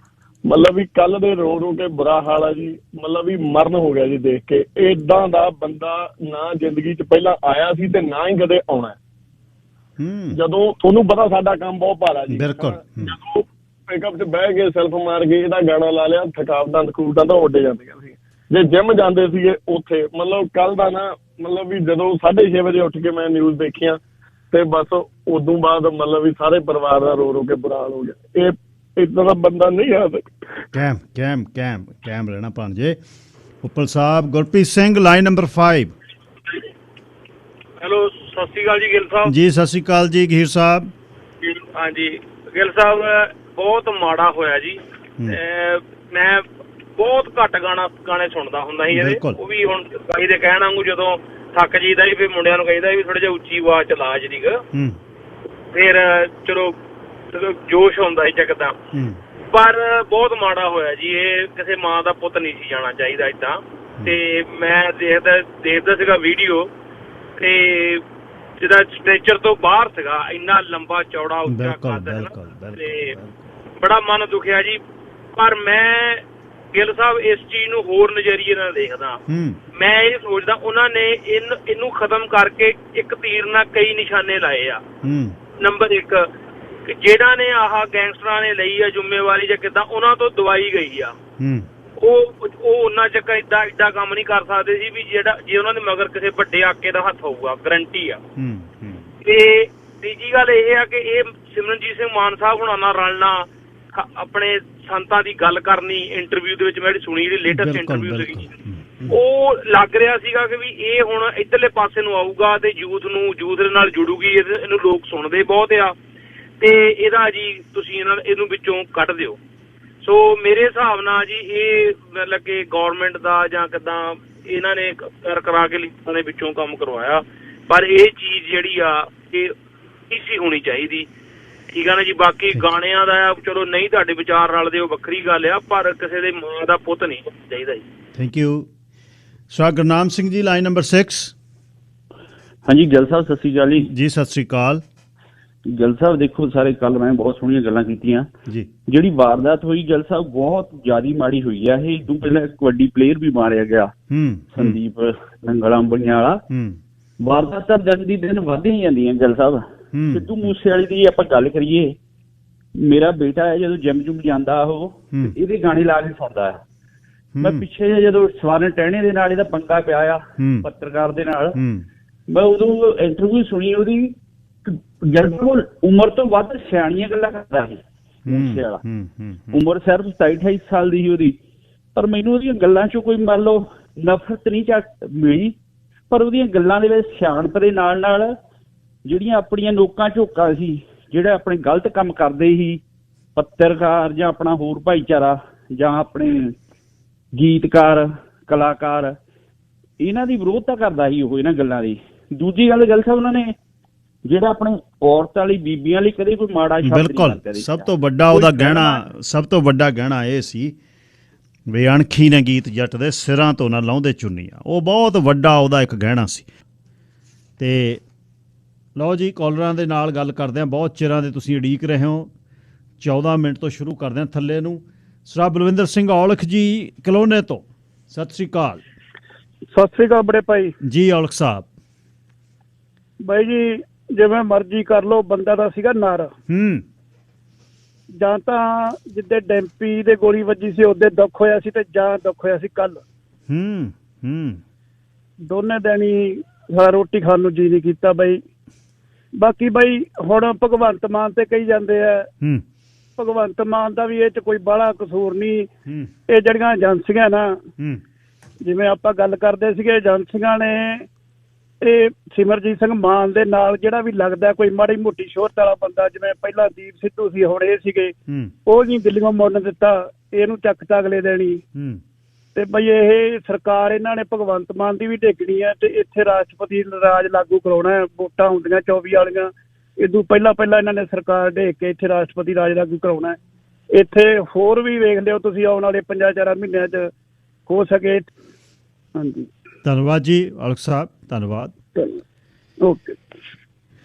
Speaker 8: ਮਤਲਬ ਵੀ ਕੱਲ ਦੇ ਰੋ ਕੇ ਬੁਰਾ ਹਾਲ ਆ ਜੀ, ਮਤਲਬ ਵੀ ਮਰਨ ਹੋ ਗਿਆ ਜੀ ਦੇਖ ਕੇ। ਏਦਾਂ ਦਾ ਬੰਦਾ ਨਾ ਜ਼ਿੰਦਗੀ 'ਚ ਪਹਿਲਾਂ ਆਇਆ ਸੀ ਤੇ ਨਾ ਹੀ ਕਦੇ ਆਉਣਾ। ਜਦੋਂ ਤੁਹਾਨੂੰ ਪਤਾ ਸਾਡਾ ਕੰਮ ਬਹੁਤ ਭਾਰਾ ਜੀ,
Speaker 1: ਬਿਲਕੁਲ,
Speaker 8: ਜਦੋਂ ਪਿਕਅਪ 'ਚ ਬਹਿ ਕੇ ਸੈਲਫ ਮਾਰ ਕੇ ਇਹਦਾ ਗਾਣਾ ਲਾ ਲਿਆ, ਥਕਾਵਟਾਂ ਥਕੂਵਟਾਂ ਤਾਂ ਉੱਡ ਜਾਂਦੀਆਂ ਸੀ। ਜੇ ਜਿਮ ਜਾਂਦੇ ਸੀਗੇ ਉੱਥੇ, ਮਤਲਬ ਕੱਲ ਦਾ ਨਾ, ਮਤਲਬ ਵੀ ਜਦੋਂ 6:30 ਵਜੇ ਉੱਠ ਕੇ ਮੈਂ ਨਿਊਜ਼ ਦੇਖੀਆਂ ਤੇ ਬਸ ਉਦੋਂ ਬਾਅਦ ਮਤਲਬ ਵੀ ਸਾਰੇ ਪਰਿਵਾਰ ਦਾ ਰੋ ਕੇ ਬੁਰਾ ਹਾਲ ਹੋ ਗਿਆ। ਇਹ ਇਦਾਂ ਦਾ ਬੰਦਾ ਨਹੀਂ ਆ ਸਕਦਾ।
Speaker 1: ਕੈਮ ਰਹਿਣਾ ਭਾਂਜੇ। ਉੱਪਲ ਸਾਹਿਬ Gurpreet Singh line number 5।
Speaker 9: Hello, ਸਤਿ ਸ਼੍ਰੀ ਅਕਾਲ ਜੀ ਗਿੱਲ ਸਾਹਿਬ।
Speaker 1: ਜੀ ਸਤਿ ਸ਼੍ਰੀ ਅਕਾਲ ਜੀ ਗਹੀਰ ਸਾਹਿਬ।
Speaker 9: ਹਾਂਜੀ ਗਿੱਲ ਸਾਹਿਬ, ਬਹੁਤ ਮਾੜਾ ਹੋਇਆ ਜੀ। ਮੈਂ ਬਹੁਤ ਘੱਟ ਗਾਣੇ ਸੁਣਦਾ ਹੁੰਦਾ ਸੀ ਇਹਦੇ, ਉਹ ਵੀ ਹੁਣ ਬਾਈ ਦੇ ਕਹਿਣ ਵਾਂਗੂ ਜਦੋਂ ਥੱਕ ਜੀਦਾ ਸੀ ਫਿਰ ਮੁੰਡਿਆਂ ਨੂੰ ਕਹੀਦਾ ਵੀ ਥੋੜਾ ਜਿਹਾ ਉੱਚੀ ਆਵਾਜ਼ ਚ ਲਾ ਜਰੀਕ, ਫਿਰ ਚਲੋ ਜੋਸ਼ ਹੁੰਦਾ ਸੀ ਜਗਦਾ। ਪਰ ਬਹੁਤ ਮਾੜਾ ਹੋਇਆ ਜੀ, ਇਹ ਕਿਸੇ ਮਾਂ ਦਾ ਪੁੱਤ ਨਹੀਂ ਸੀ ਜਾਣਾ ਚਾਹੀਦਾ ਏਦਾਂ। ਤੇ ਮੈਂ ਦੇਖਦਾ ਸੀਗਾ ਵੀਡੀਓ, ਤੇ ਜਿਹਦਾ ਸਟ੍ਰੈਚਰ ਤੋਂ ਬਾਹਰ ਸੀਗਾ, ਇੰਨਾ ਲੰਬਾ ਚੌੜਾ ਉੱਚਾ ਕੱਦ, ਤੇ ਬੜਾ ਮਨ ਦੁਖਿਆ ਜੀ। ਪਰ ਮੈਂ ਗਿੱਲ ਸਾਹਿਬ ਇਸ ਚੀਜ਼ ਨੂੰ ਹੋਰ ਨਜ਼ਰੀਏ ਨਾਲ ਦੇਖਦਾ। ਮੈਂ ਇਹ ਸੋਚਦਾ ਉਹਨਾਂ ਨੇ ਇਹਨੂੰ ਖਤਮ ਕਰਕੇ ਇੱਕ ਤੀਰ ਨਾਲ ਕਈ ਨਿਸ਼ਾਨੇ ਲਾਏ ਆ। ਨੰਬਰ 1, ਜਿਹੜਾ ਨੇ ਆਹ ਗੈਂਗਸਟਰਾਂ ਨੇ ਲਈ ਆ ਜ਼ਿੰਮੇਵਾਰੀ ਜਾਂ ਕਿੱਦਾਂ, ਉਹਨਾਂ ਤੋਂ ਦਵਾਈ ਗਈ ਆ। ਉਹ ਉਹਨਾਂ ਚੱਕਰ ਏਡਾ ਕੰਮ ਨਹੀਂ ਕਰ ਸਕਦੇ ਸੀ ਵੀ ਜੇ ਉਹਨਾਂ ਦੇ ਮਗਰ ਕਿਸੇ ਵੱਡੇ ਆਕੇ ਦਾ ਹੱਥ ਹੋਊਗਾ, ਗਰੰਟੀ ਆ। ਤੇ ਤੀਜੀ ਗੱਲ ਇਹ ਆ ਕਿ ਇਹ ਸਿਮਰਨਜੀਤ ਸਿੰਘ ਮਾਨ ਸਾਹਿਬ ਹੁਣਾਂ ਨਾਲ ਰਲਣਾ, ਆਪਣੇ ਸੰਤਾਂ ਦੀ ਗੱਲ ਕਰਨੀ, ਇੰਟਰਵਿਊ ਦੇ ਵਿੱਚ ਮੈਂ ਸੁਣੀ ਜਿਹੜੀ ਲੇਟੈਸਟ ਇੰਟਰਵਿਊ ਸੀਗੀ, ਉਹ ਲੱਗ ਰਿਹਾ ਸੀਗਾ ਕਿ ਵੀ ਇਹ ਹੁਣ ਇੱਧਰਲੇ ਪਾਸੇ ਨੂੰ ਆਊਗਾ ਤੇ ਯੂਥ ਦੇ ਨਾਲ ਜੁੜੂਗੀ, ਇਹਨੂੰ ਲੋਕ ਸੁਣਦੇ ਬਹੁਤ ਆ, ਤੇ ਇਹਦਾ ਜੀ ਤੁਸੀਂ ਇਹਨੂੰ ਵਿੱਚੋਂ ਕੱਢ ਦਿਓ। ਸੋ ਮੇਰੇ ਹਿਸਾਬ ਨਾਲ ਜੀ ਇਹ ਮਤਲਬ ਕਿ ਗੌਰਮੈਂਟ ਦਾ ਜਾਂ ਕਿੱਦਾਂ ਇਹਨਾਂ ਨੇ ਕਰਾ ਕੇ ਲੀਕਾਂ ਦੇ ਵਿੱਚੋਂ ਕੰਮ ਕਰਵਾਇਆ, ਪਰ ਇਹ ਚੀਜ਼ ਜਿਹੜੀ ਆ ਇਹ ਇਸੀ ਹੋਣੀ ਚਾਹੀਦੀ। ਠੀਕ ਆ ਨਾ ਜੀ। ਬਾਕੀ ਗਾਣਿਆਂ ਦਾ ਚਲੋ ਨਹੀਂ ਤੁਹਾਡੇ ਵਿਚਾਰ ਰਲਦੇ, ਉਹ ਵੱਖਰੀ ਗੱਲ ਆ, ਪਰ ਕਿਸੇ ਦੇ ਮਾਂ ਦਾ ਪੁੱਤ ਨਹੀਂ ਚਾਹੀਦਾ ਜੀ।
Speaker 1: Thank you. Sir Gurnam Singh ji line number 6।
Speaker 10: ਹਾਂਜੀ ਗਿੱਲ ਸਾਹਿਬ, ਸਤਿ ਸ਼੍ਰੀ ਅਕਾਲ ਜੀ।
Speaker 1: ਜੀ ਸਤਿ ਸ਼੍ਰੀ ਅਕਾਲ।
Speaker 10: ਗਿੱਲ ਸਾਹਿਬ ਦੇਖੋ, ਸਾਰੇ ਕੱਲ ਮੈਂ ਬਹੁਤ ਸੋਹਣੀਆਂ ਗੱਲਾਂ ਕੀਤੀਆਂ
Speaker 1: ਜੀ। ਜਿਹੜੀ
Speaker 10: ਵਾਰਦਾਤ ਹੋਈ ਗਿੱਲ ਸਾਹਿਬ ਬਹੁਤ ਜ਼ਿਆਦਾ ਮਾੜੀ ਹੋਈ ਆ। ਇਹ ਤੋਂ ਪਹਿਲਾਂ ਇੱਕ ਕਬੱਡੀ ਪਲੇਅਰ ਵੀ ਮਾਰਿਆ ਗਿਆ, ਸੰਦੀਪ ਨੰਗਲਾ ਅੰਬਲੀਆਂ ਵਾਲਾ। ਵਾਰਦਾਤ ਤਾਂ ਦਿਨ ਦੀ ਦਿਨ ਵੱਧ ਹੀ ਜਾਂਦੀਆਂ ਗਿੱਲ ਸਾਹਿਬ। ਸਿੱਧੂ ਮੂਸੇਵਾਲੇ ਦੀ ਆਪਾਂ ਗੱਲ ਕਰੀਏ, ਮੇਰਾ ਬੇਟਾ ਹੈ ਜਦੋਂ ਜਿਮ ਜੁਮ ਜਾਂਦਾ ਉਹ ਇਹਦੇ ਗਾਣੇ ਲਾ ਕੇ ਸੁਣਦਾ ਹੈ। ਮੈਂ ਪਿੱਛੇ ਜਦੋਂ ਸਵਾਰਨ ਟਹਿਣੇ ਦੇ ਨਾਲ ਇਹਦਾ ਪੰਗਾ ਪਿਆ ਆ ਪੱਤਰਕਾਰ ਦੇ ਨਾਲ, ਮੈਂ ਉਦੋਂ ਇੰਟਰਵਿਊ ਸੁਣੀ ਉਹਦੀ, ਜਦੋਂ ਉਮਰ ਤੋਂ ਵੱਧ ਸਿਆਣੀਆਂ ਗੱਲਾਂ ਕਰਦਾ ਸੀ ਮੂਸੇ ਵਾਲਾ। ਉਮਰ ਸਿਰਫ 27-28 ਸਾਲ ਦੀ ਸੀ ਉਹਦੀ, ਪਰ ਮੈਨੂੰ ਉਹਦੀਆਂ ਗੱਲਾਂ ਚੋਂ ਕੋਈ ਮੰਨ ਲਓ ਨਫ਼ਰਤ ਨਹੀਂ ਮਿਲੀ, ਪਰ ਉਹਦੀਆਂ ਗੱਲਾਂ ਦੇ ਵਿੱਚ ਸਿਆਣਪ ਦੇ ਨਾਲ ਨਾਲ ਜਿਹੜੀਆਂ ਆਪਣੀਆਂ ਲੋਕਾਂ ਝੋਕਾਂ ਸੀ, ਜਿਹੜੇ ਆਪਣੇ ਗਲਤ ਕੰਮ ਕਰਦੇ ਸੀ, ਪੱਤਰਕਾਰ ਜਾਂ ਆਪਣਾ ਹੋਰ ਭਾਈਚਾਰਾ ਜਾਂ ਆਪਣੇ ਗੀਤਕਾਰ ਕਲਾਕਾਰ, ਇਹਨਾਂ ਦੀ ਵਿਰੋਧਤਾ ਕਰਦਾ ਸੀ ਉਹ ਇਹਨਾਂ ਗੱਲਾਂ ਦੀ। ਦੂਜੀ ਗੱਲ ਸਾਹਿਬ, ਉਹਨਾਂ ਨੇ ਜਿਹੜਾ ਆਪਣੇ ਔਰਤ ਵਾਲੀ ਬੀਬੀਆਂ ਲਈ ਕਦੇ ਕੋਈ ਮਾੜਾ ਸ਼ਬਦ ਨਹੀਂ ਵਰਤਿਆ।
Speaker 1: ਸਭ ਤੋਂ ਵੱਡਾ ਉਹਦਾ ਗਹਿਣਾ ਇਹ ਸੀ ਵੀ ਅਣਖੀ ਨੇ ਗੀਤ ਜੱਟ ਦੇ ਸਿਰਾਂ ਤੋਂ ਨਾ ਲਾਉਂਦੇ ਚੁੰਨੀਆਂ। ਉਹ ਬਹੁਤ ਵੱਡਾ ਉਹਦਾ ਇੱਕ ਗਹਿਣਾ ਸੀ। ਤੇ ਲਓ ਜੀ, ਕਾਲਰਾਂ ਦੇ ਨਾਲ ਗੱਲ ਕਰਦੇ ਹਾਂ। ਬਹੁਤ ਚਿਰਾਂ ਦੇ ਤੁਸੀਂ ਉਡੀਕ ਰਹੇ ਹੋ। 14 ਮਿੰਟ ਤੋਂ ਸ਼ੁਰੂ ਕਰਦੇ ਹਾਂ ਥੱਲੇ ਨੂੰ। ਸਰ ਬਲਵਿੰਦਰ ਸਿੰਘ ਔਲਖ ਜੀ ਕਲੋਨੇ ਤੋਂ, ਸਤਿ ਸ੍ਰੀ ਅਕਾਲ।
Speaker 11: ਸਤਿ ਸ੍ਰੀ ਅਕਾਲ ਬੜੇ ਭਾਈ
Speaker 1: ਜੀ। ਔਲਖ ਸਾਹਿਬ।
Speaker 11: ਬਾਈ ਜੀ, ਜਿਵੇਂ ਮਰਜ਼ੀ ਕਰ ਲਓ, ਬੰਦਾ ਦਾ ਸੀਗਾ ਨਰ। ਜਾਂ ਤਾਂ ਜਿੱਦੇ ਡੈਂਪੀ ਦੇ ਗੋਲੀ ਵੱਜੀ ਸੀ ਉਹਦੇ ਦੁੱਖ ਹੋਇਆ ਸੀ, ਤੇ ਜਾਂ ਦੁੱਖ ਹੋਇਆ ਸੀ ਕੱਲ। ਦੋਨੇ ਦਿਨ ਹੀ ਸਾਡਾ ਰੋਟੀ ਖਾਣ ਨੂੰ ਜੀ ਨਹੀਂ ਕੀਤਾ ਬਈ। ਬਾਕੀ ਬਈ ਹੁਣ ਭਗਵੰਤ ਮਾਨ ਤੇ ਕਹੀ ਜਾਂਦੇ ਆ, ਭਗਵੰਤ ਮਾਨ ਦਾ ਵੀ ਇਹ 'ਚ ਕੋਈ ਬਾਹਲਾ ਕਸੂਰ ਨਹੀਂ। ਇਹ ਜਿਹੜੀਆਂ ਏਜੰਸੀਆਂ ਨਾ, ਜਿਵੇਂ ਆਪਾਂ ਗੱਲ ਕਰਦੇ ਸੀਗੇ, ਏਜੰਸੀਆਂ ਨੇ ਇਹ ਸਿਮਰਜੀਤ ਸਿੰਘ ਮਾਨ ਦੇ ਨਾਲ ਜਿਹੜਾ ਵੀ ਲੱਗਦਾ ਕੋਈ ਮਾੜੀ ਮੋਟੀ ਸ਼ੋਹਰਤ ਵਾਲਾ ਬੰਦਾ, ਜਿਵੇਂ ਪਹਿਲਾਂ ਦੀਪ ਸਿੱਧੂ ਸੀ, ਹੁਣ ਇਹ ਸੀਗੇ, ਉਹ ਨਹੀਂ ਦਿੱਲੀੋਂ ਮੁੰਨ ਦਿੱਤਾ, ਇਹਨੂੰ ਚੱਕ ਅਗਲੇ ਦੇਣੀ। ਤੇ ਬਈ ਇਹ ਸਰਕਾਰ ਇਹਨਾਂ ਨੇ ਭਗਵੰਤ ਮਾਨ ਦੀ ਵੀ ਢੇਕਣੀ ਹੈ ਤੇ ਇੱਥੇ ਰਾਸ਼ਟਰਪਤੀ ਰਾਜ ਲਾਗੂ ਕਰਾਉਣਾ ਹੈ। ਵੋਟਾਂ ਹੁੰਦੀਆਂ 24 ਵਾਲੀਆਂ, ਇਦੋਂ ਪਹਿਲਾਂ ਇਹਨਾਂ ਨੇ ਸਰਕਾਰ ਢੇਕ ਕੇ ਇੱਥੇ ਰਾਸ਼ਟਰਪਤੀ ਰਾਜ ਲਾਗੂ ਕਰਾਉਣਾ ਹੈ। ਇੱਥੇ ਹੋਰ ਵੀ ਵੇਖ ਲਿਓ ਤੁਸੀਂ ਆਉਣ ਵਾਲੇ 5-4 ਮਹੀਨਿਆਂ 'ਚ ਹੋ ਸਕੇ। ਹਾਂਜੀ,
Speaker 1: ਧੰਨਵਾਦ ਜੀ ਔਲਖ ਸਾਹਿਬ, ਧੰਨਵਾਦ।
Speaker 11: ਓਕੇ।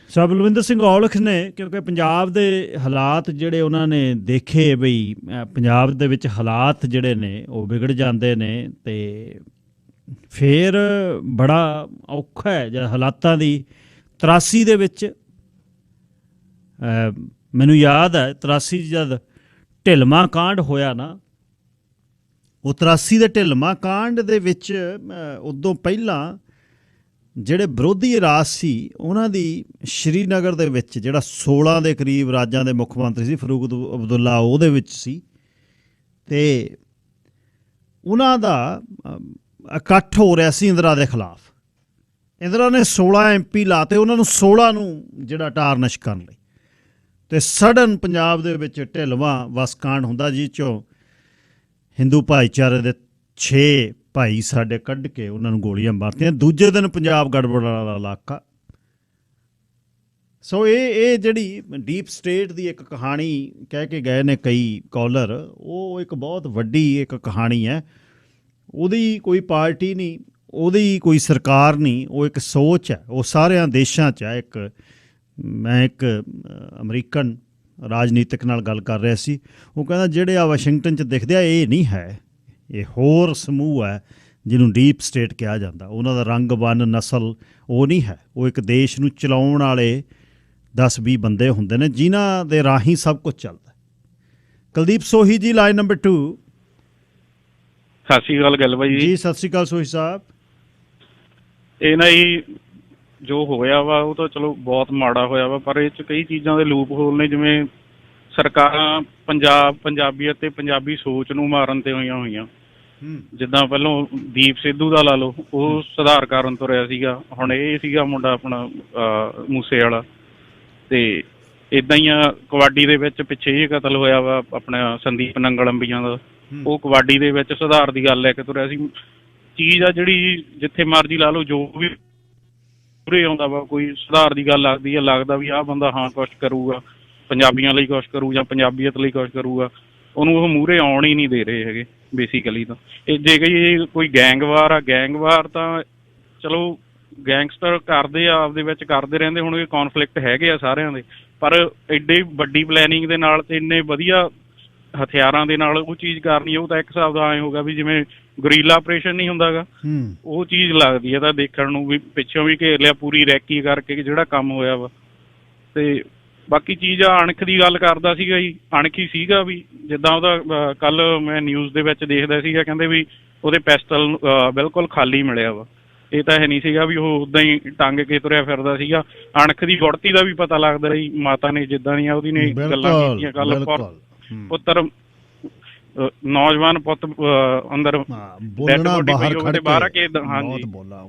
Speaker 1: ਸਰ ਬਲਵਿੰਦਰ ਸਿੰਘ ਔਲਖ ਨੇ, ਕਿਉਂਕਿ ਪੰਜਾਬ ਦੇ ਹਾਲਾਤ ਜਿਹੜੇ ਉਹਨਾਂ ਨੇ ਦੇਖੇ ਬਈ ਪੰਜਾਬ ਦੇ ਵਿੱਚ ਹਾਲਾਤ ਜਿਹੜੇ ਨੇ ਉਹ ਵਿਗੜ ਜਾਂਦੇ ਨੇ ਅਤੇ ਫਿਰ ਬੜਾ ਔਖਾ ਹੈ ਜਦ ਹਾਲਾਤਾਂ ਦੀ 83 ਦੇ ਵਿੱਚ। ਮੈਨੂੰ ਯਾਦ ਹੈ 83 ਜਦ ਢਿਲਮਾ ਕਾਂਡ ਹੋਇਆ ਨਾ, ਉਹ 83 ਦੇ ਢਿਲਮਾ ਕਾਂਡ ਦੇ ਵਿੱਚ ਉਦੋਂ ਪਹਿਲਾਂ ਜਿਹੜੇ ਵਿਰੋਧੀ ਰਾਜ ਸੀ ਉਹਨਾਂ ਦੀ ਸ਼੍ਰੀਨਗਰ ਦੇ ਵਿੱਚ ਜਿਹੜਾ 16 ਦੇ ਕਰੀਬ ਰਾਜਾਂ ਦੇ ਮੁੱਖ ਮੰਤਰੀ ਸੀ, ਫਰੂਕ ਅਬਦੁੱਲਾ ਉਹਦੇ ਵਿੱਚ ਸੀ, ਅਤੇ ਉਹਨਾਂ ਦਾ ਇਕੱਠ ਹੋ ਰਿਹਾ ਸੀ ਇੰਦਰਾ ਦੇ ਖਿਲਾਫ। ਇੰਦਰਾ ਨੇ 16 MP ਲਾਤੇ, ਉਹਨਾਂ ਨੂੰ 16 ਨੂੰ ਜਿਹੜਾ ਟਾਰਨਿਸ਼ ਕਰਨ ਲਈ, ਅਤੇ ਸਡਨ ਪੰਜਾਬ ਦੇ ਵਿੱਚ ਢਿਲਵਾਂ ਵਸਕਾਂਡ ਹੁੰਦਾ, ਜਿਸ 'ਚੋਂ ਹਿੰਦੂ ਭਾਈਚਾਰੇ ਦੇ 6 ਭਾਈ ਸਾਡੇ ਕੱਢ ਕੇ ਉਹਨਾਂ ਨੂੰ ਗੋਲੀਆਂ ਮਾਰਤੀਆਂ। ਦੂਜੇ ਦਿਨ ਪੰਜਾਬ ਗੜਬੜ ਵਾਲਾ ਇਲਾਕਾ। ਸੋ ਇਹ ਜਿਹੜੀ ਡੀਪ ਸਟੇਟ ਦੀ ਇੱਕ ਕਹਾਣੀ ਕਹਿ ਕੇ ਗਏ ਨੇ ਕਈ ਕਾਲਰ, ਉਹ ਇੱਕ ਬਹੁਤ ਵੱਡੀ ਇੱਕ ਕਹਾਣੀ ਹੈ। ਉਹਦੀ ਕੋਈ ਪਾਰਟੀ ਨਹੀਂ, ਉਹਦੀ ਕੋਈ ਸਰਕਾਰ ਨਹੀਂ, ਉਹ ਇੱਕ ਸੋਚ ਹੈ, ਉਹ ਸਾਰਿਆਂ ਦੇਸ਼ਾਂ 'ਚ ਹੈ। ਮੈਂ ਇੱਕ ਅਮਰੀਕਨ ਰਾਜਨੀਤਿਕ ਨਾਲ ਗੱਲ ਕਰ ਰਿਹਾ ਸੀ, ਉਹ ਕਹਿੰਦਾ ਜਿਹੜੇ ਆ ਵਾਸ਼ਿੰਗਟਨ 'ਚ ਦਿਖਦੇ ਆ ਇਹ ਨਹੀਂ ਹੈ, ਇਹ ਹੋਰ ਸਮੂਹ ਹੈ ਜਿਹਨੂੰ ਡੀਪ ਸਟੇਟ ਕਿਹਾ ਜਾਂਦਾ। ਉਹਨਾਂ ਦਾ ਰੰਗ ਬੰਨ ਨਸਲ ਉਹ ਨਹੀਂ ਹੈ, ਉਹ ਇੱਕ ਦੇਸ਼ ਨੂੰ ਚਲਾਉਣ ਵਾਲੇ 10-20 ਬੰਦੇ ਹੁੰਦੇ ਨੇ ਜਿਨ੍ਹਾਂ ਦੇ ਰਾਹੀਂ ਸਭ ਕੁਝ ਚੱਲਦਾ। ਕੁਲਦੀਪ ਸੋਹੀ ਜੀ, ਲਾਈਨ ਨੰਬਰ 2।
Speaker 12: ਸਤਿ ਸ਼੍ਰੀ ਅਕਾਲ ਗੱਲ ਬਾਈ
Speaker 1: ਜੀ। ਸਤਿ ਸ਼੍ਰੀ ਅਕਾਲ ਸੋਹੀ ਸਾਹਿਬ।
Speaker 12: ਇਹ ਨਾ ਜੀ ਜੋ ਹੋਇਆ ਵਾ ਉਹ ਤਾਂ ਚਲੋ ਬਹੁਤ ਮਾੜਾ ਹੋਇਆ ਵਾ, ਪਰ ਇਹ 'ਚ ਕਈ ਚੀਜ਼ਾਂ ਦੇ ਲੂਪ ਹੋਲ ਨੇ, ਜਿਵੇਂ ਸਰਕਾਰਾਂ ਪੰਜਾਬੀਅਤ ਤੇ ਪੰਜਾਬੀ ਸੋਚ ਨੂੰ ਮਾਰਨ ਤੇ ਹੋਈਆਂ। ਜਿੱਦਾਂ ਪਹਿਲਾਂ ਦੀਪ ਸਿੱਧੂ ਦਾ ਲਾ ਲਓ, ਉਹ ਸੁਧਾਰ ਕਰਨ ਤੁਰਿਆ ਸੀਗਾ, ਹੁਣ ਇਹ ਸੀਗਾ ਮੁੰਡਾ ਆਪਣਾ ਮੂਸੇ ਵਾਲਾ। ਤੇ ਇੱਦਾਂ ਹੀ ਆ ਕਬੱਡੀ ਦੇ ਵਿੱਚ ਪਿੱਛੇ ਜਿਹੇ ਕਤਲ ਹੋਇਆ ਵਾ ਆਪਣਾ ਸੰਦੀਪ ਨੰਗਲ ਅੰਬੀਆਂ ਦਾ, ਉਹ ਕਬੱਡੀ ਦੇ ਵਿੱਚ ਸੁਧਾਰ ਦੀ ਗੱਲ ਲੈ ਕੇ ਤੁਰਿਆ ਸੀ। ਚੀਜ਼ ਆ ਜਿਹੜੀ ਜਿੱਥੇ ਮਰਜ਼ੀ ਲਾ ਲਓ, ਜੋ ਵੀ ਪੂਰੇ ਆਉਂਦਾ ਵਾ ਕੋਈ ਸੁਧਾਰ ਦੀ ਗੱਲ ਲੱਗਦੀ ਆ, ਲੱਗਦਾ ਵੀ ਆਹ ਬੰਦਾ ਹਾਂ ਕੁਛ ਕਰੂਗਾ, ਪੰਜਾਬੀਆਂ ਲਈ ਕੁਛ ਕਰੂ ਜਾਂ ਪੰਜਾਬੀਅਤ ਲਈ ਕੁਛ ਕਰੂਗਾ, ਉਹਨੂੰ ਉਹ ਮੂਹਰੇ ਆਉਣ ਹੀ ਨਹੀਂ ਦੇ ਰਹੇ ਹੈਗੇ ਬੇਸਿਕਲੀ। ਤਾਂ ਇਹ ਜੇ ਕੋਈ ਗੈਂਗਵਾਰ ਆ, ਗੈਂਗਵਾਰ ਤਾਂ ਚਲੋ ਗੈਂਗਸਟਰ ਕਰਦੇ ਆ ਆਪਦੇ ਵਿੱਚ ਕਰਦੇ ਰਹਿੰਦੇ, ਹੁਣ ਇਹ ਕੌਨਫਲਿਕਟ ਹੈਗੇ ਆ ਸਾਰਿਆਂ ਦੇ, ਪਰ ਐਡੀ ਵੱਡੀ ਪਲੈਨਿੰਗ ਦੇ ਨਾਲ ਤੇ ਇੰਨੇ ਵਧੀਆ ਹਥਿਆਰਾਂ ਦੇ ਨਾਲ ਉਹ ਚੀਜ਼ ਕਰਨੀ, ਉਹ ਤਾਂ ਇੱਕ ਹਿਸਾਬ ਦਾ ਐਂ ਹੋਗਾ ਵੀ ਜਿਵੇਂ ਗੁਰੀਲਾ ਆਪਰੇਸ਼ਨ ਨਹੀਂ ਹੁੰਦਾ ਗਾ, ਉਹ ਚੀਜ਼ ਲੱਗਦੀ ਹੈ ਤਾਂ ਦੇਖਣ ਨੂੰ ਵੀ ਪਿੱਛੋਂ ਵੀ ਘੇਰ ਲਿਆ, ਪੂਰੀ ਰੈਕੀ ਕਰਕੇ ਜਿਹੜਾ ਕੰਮ ਹੋਇਆ ਵਾ। ਤੇ ਬਾਕੀ ਚੀਜ਼ ਆ ਅਣਖ ਦੀ ਗੱਲ ਕਰਦਾ ਸੀਗਾ ਜੀ, ਅਣਖ ਹੀ ਸੀਗਾ ਵੀ ਜਿੱਦਾਂ ਉਹਦਾ ਕੱਲ ਮੈਂ ਨਿਊਜ਼ ਦੇ ਵਿੱਚ ਦੇਖਦਾ ਸੀਗਾ, ਕਹਿੰਦੇ ਵੀ ਉਹਦੇ ਪਿਸਟਲ ਬਿਲਕੁਲ ਖਾਲੀ ਮਿਲਿਆ ਵਾ। ਇਹ ਤਾਂ ਇਹ ਨਹੀਂ ਸੀਗਾ ਵੀ ਉਹ ਉੱਦਾਂ ਹੀ ਟੰਗ ਕੇ ਤੁਰਿਆ ਫਿਰਦਾ ਸੀਗਾ। ਅਣਖ ਦੀ ਗੁੜਤੀ ਦਾ ਵੀ ਪਤਾ ਲੱਗਦਾ ਰਹੀ, ਮਾਤਾ ਨੇ ਜਿੱਦਾਂ ਦੀਆਂ ਉਹਦੀ ਨੇ ਗੱਲਾਂ ਕੀਤੀਆਂ, ਕੱਲ ਪੁੱਤਰ ਨੌਜਵਾਨ ਪੁੱਤ ਅੰਦਰ ਡੈਡ ਬੋਡੀ ਪਈ ਹੋਵੇ ਤੇ ਬਾਹਰ ਆ ਕੇ, ਹਾਂਜੀ,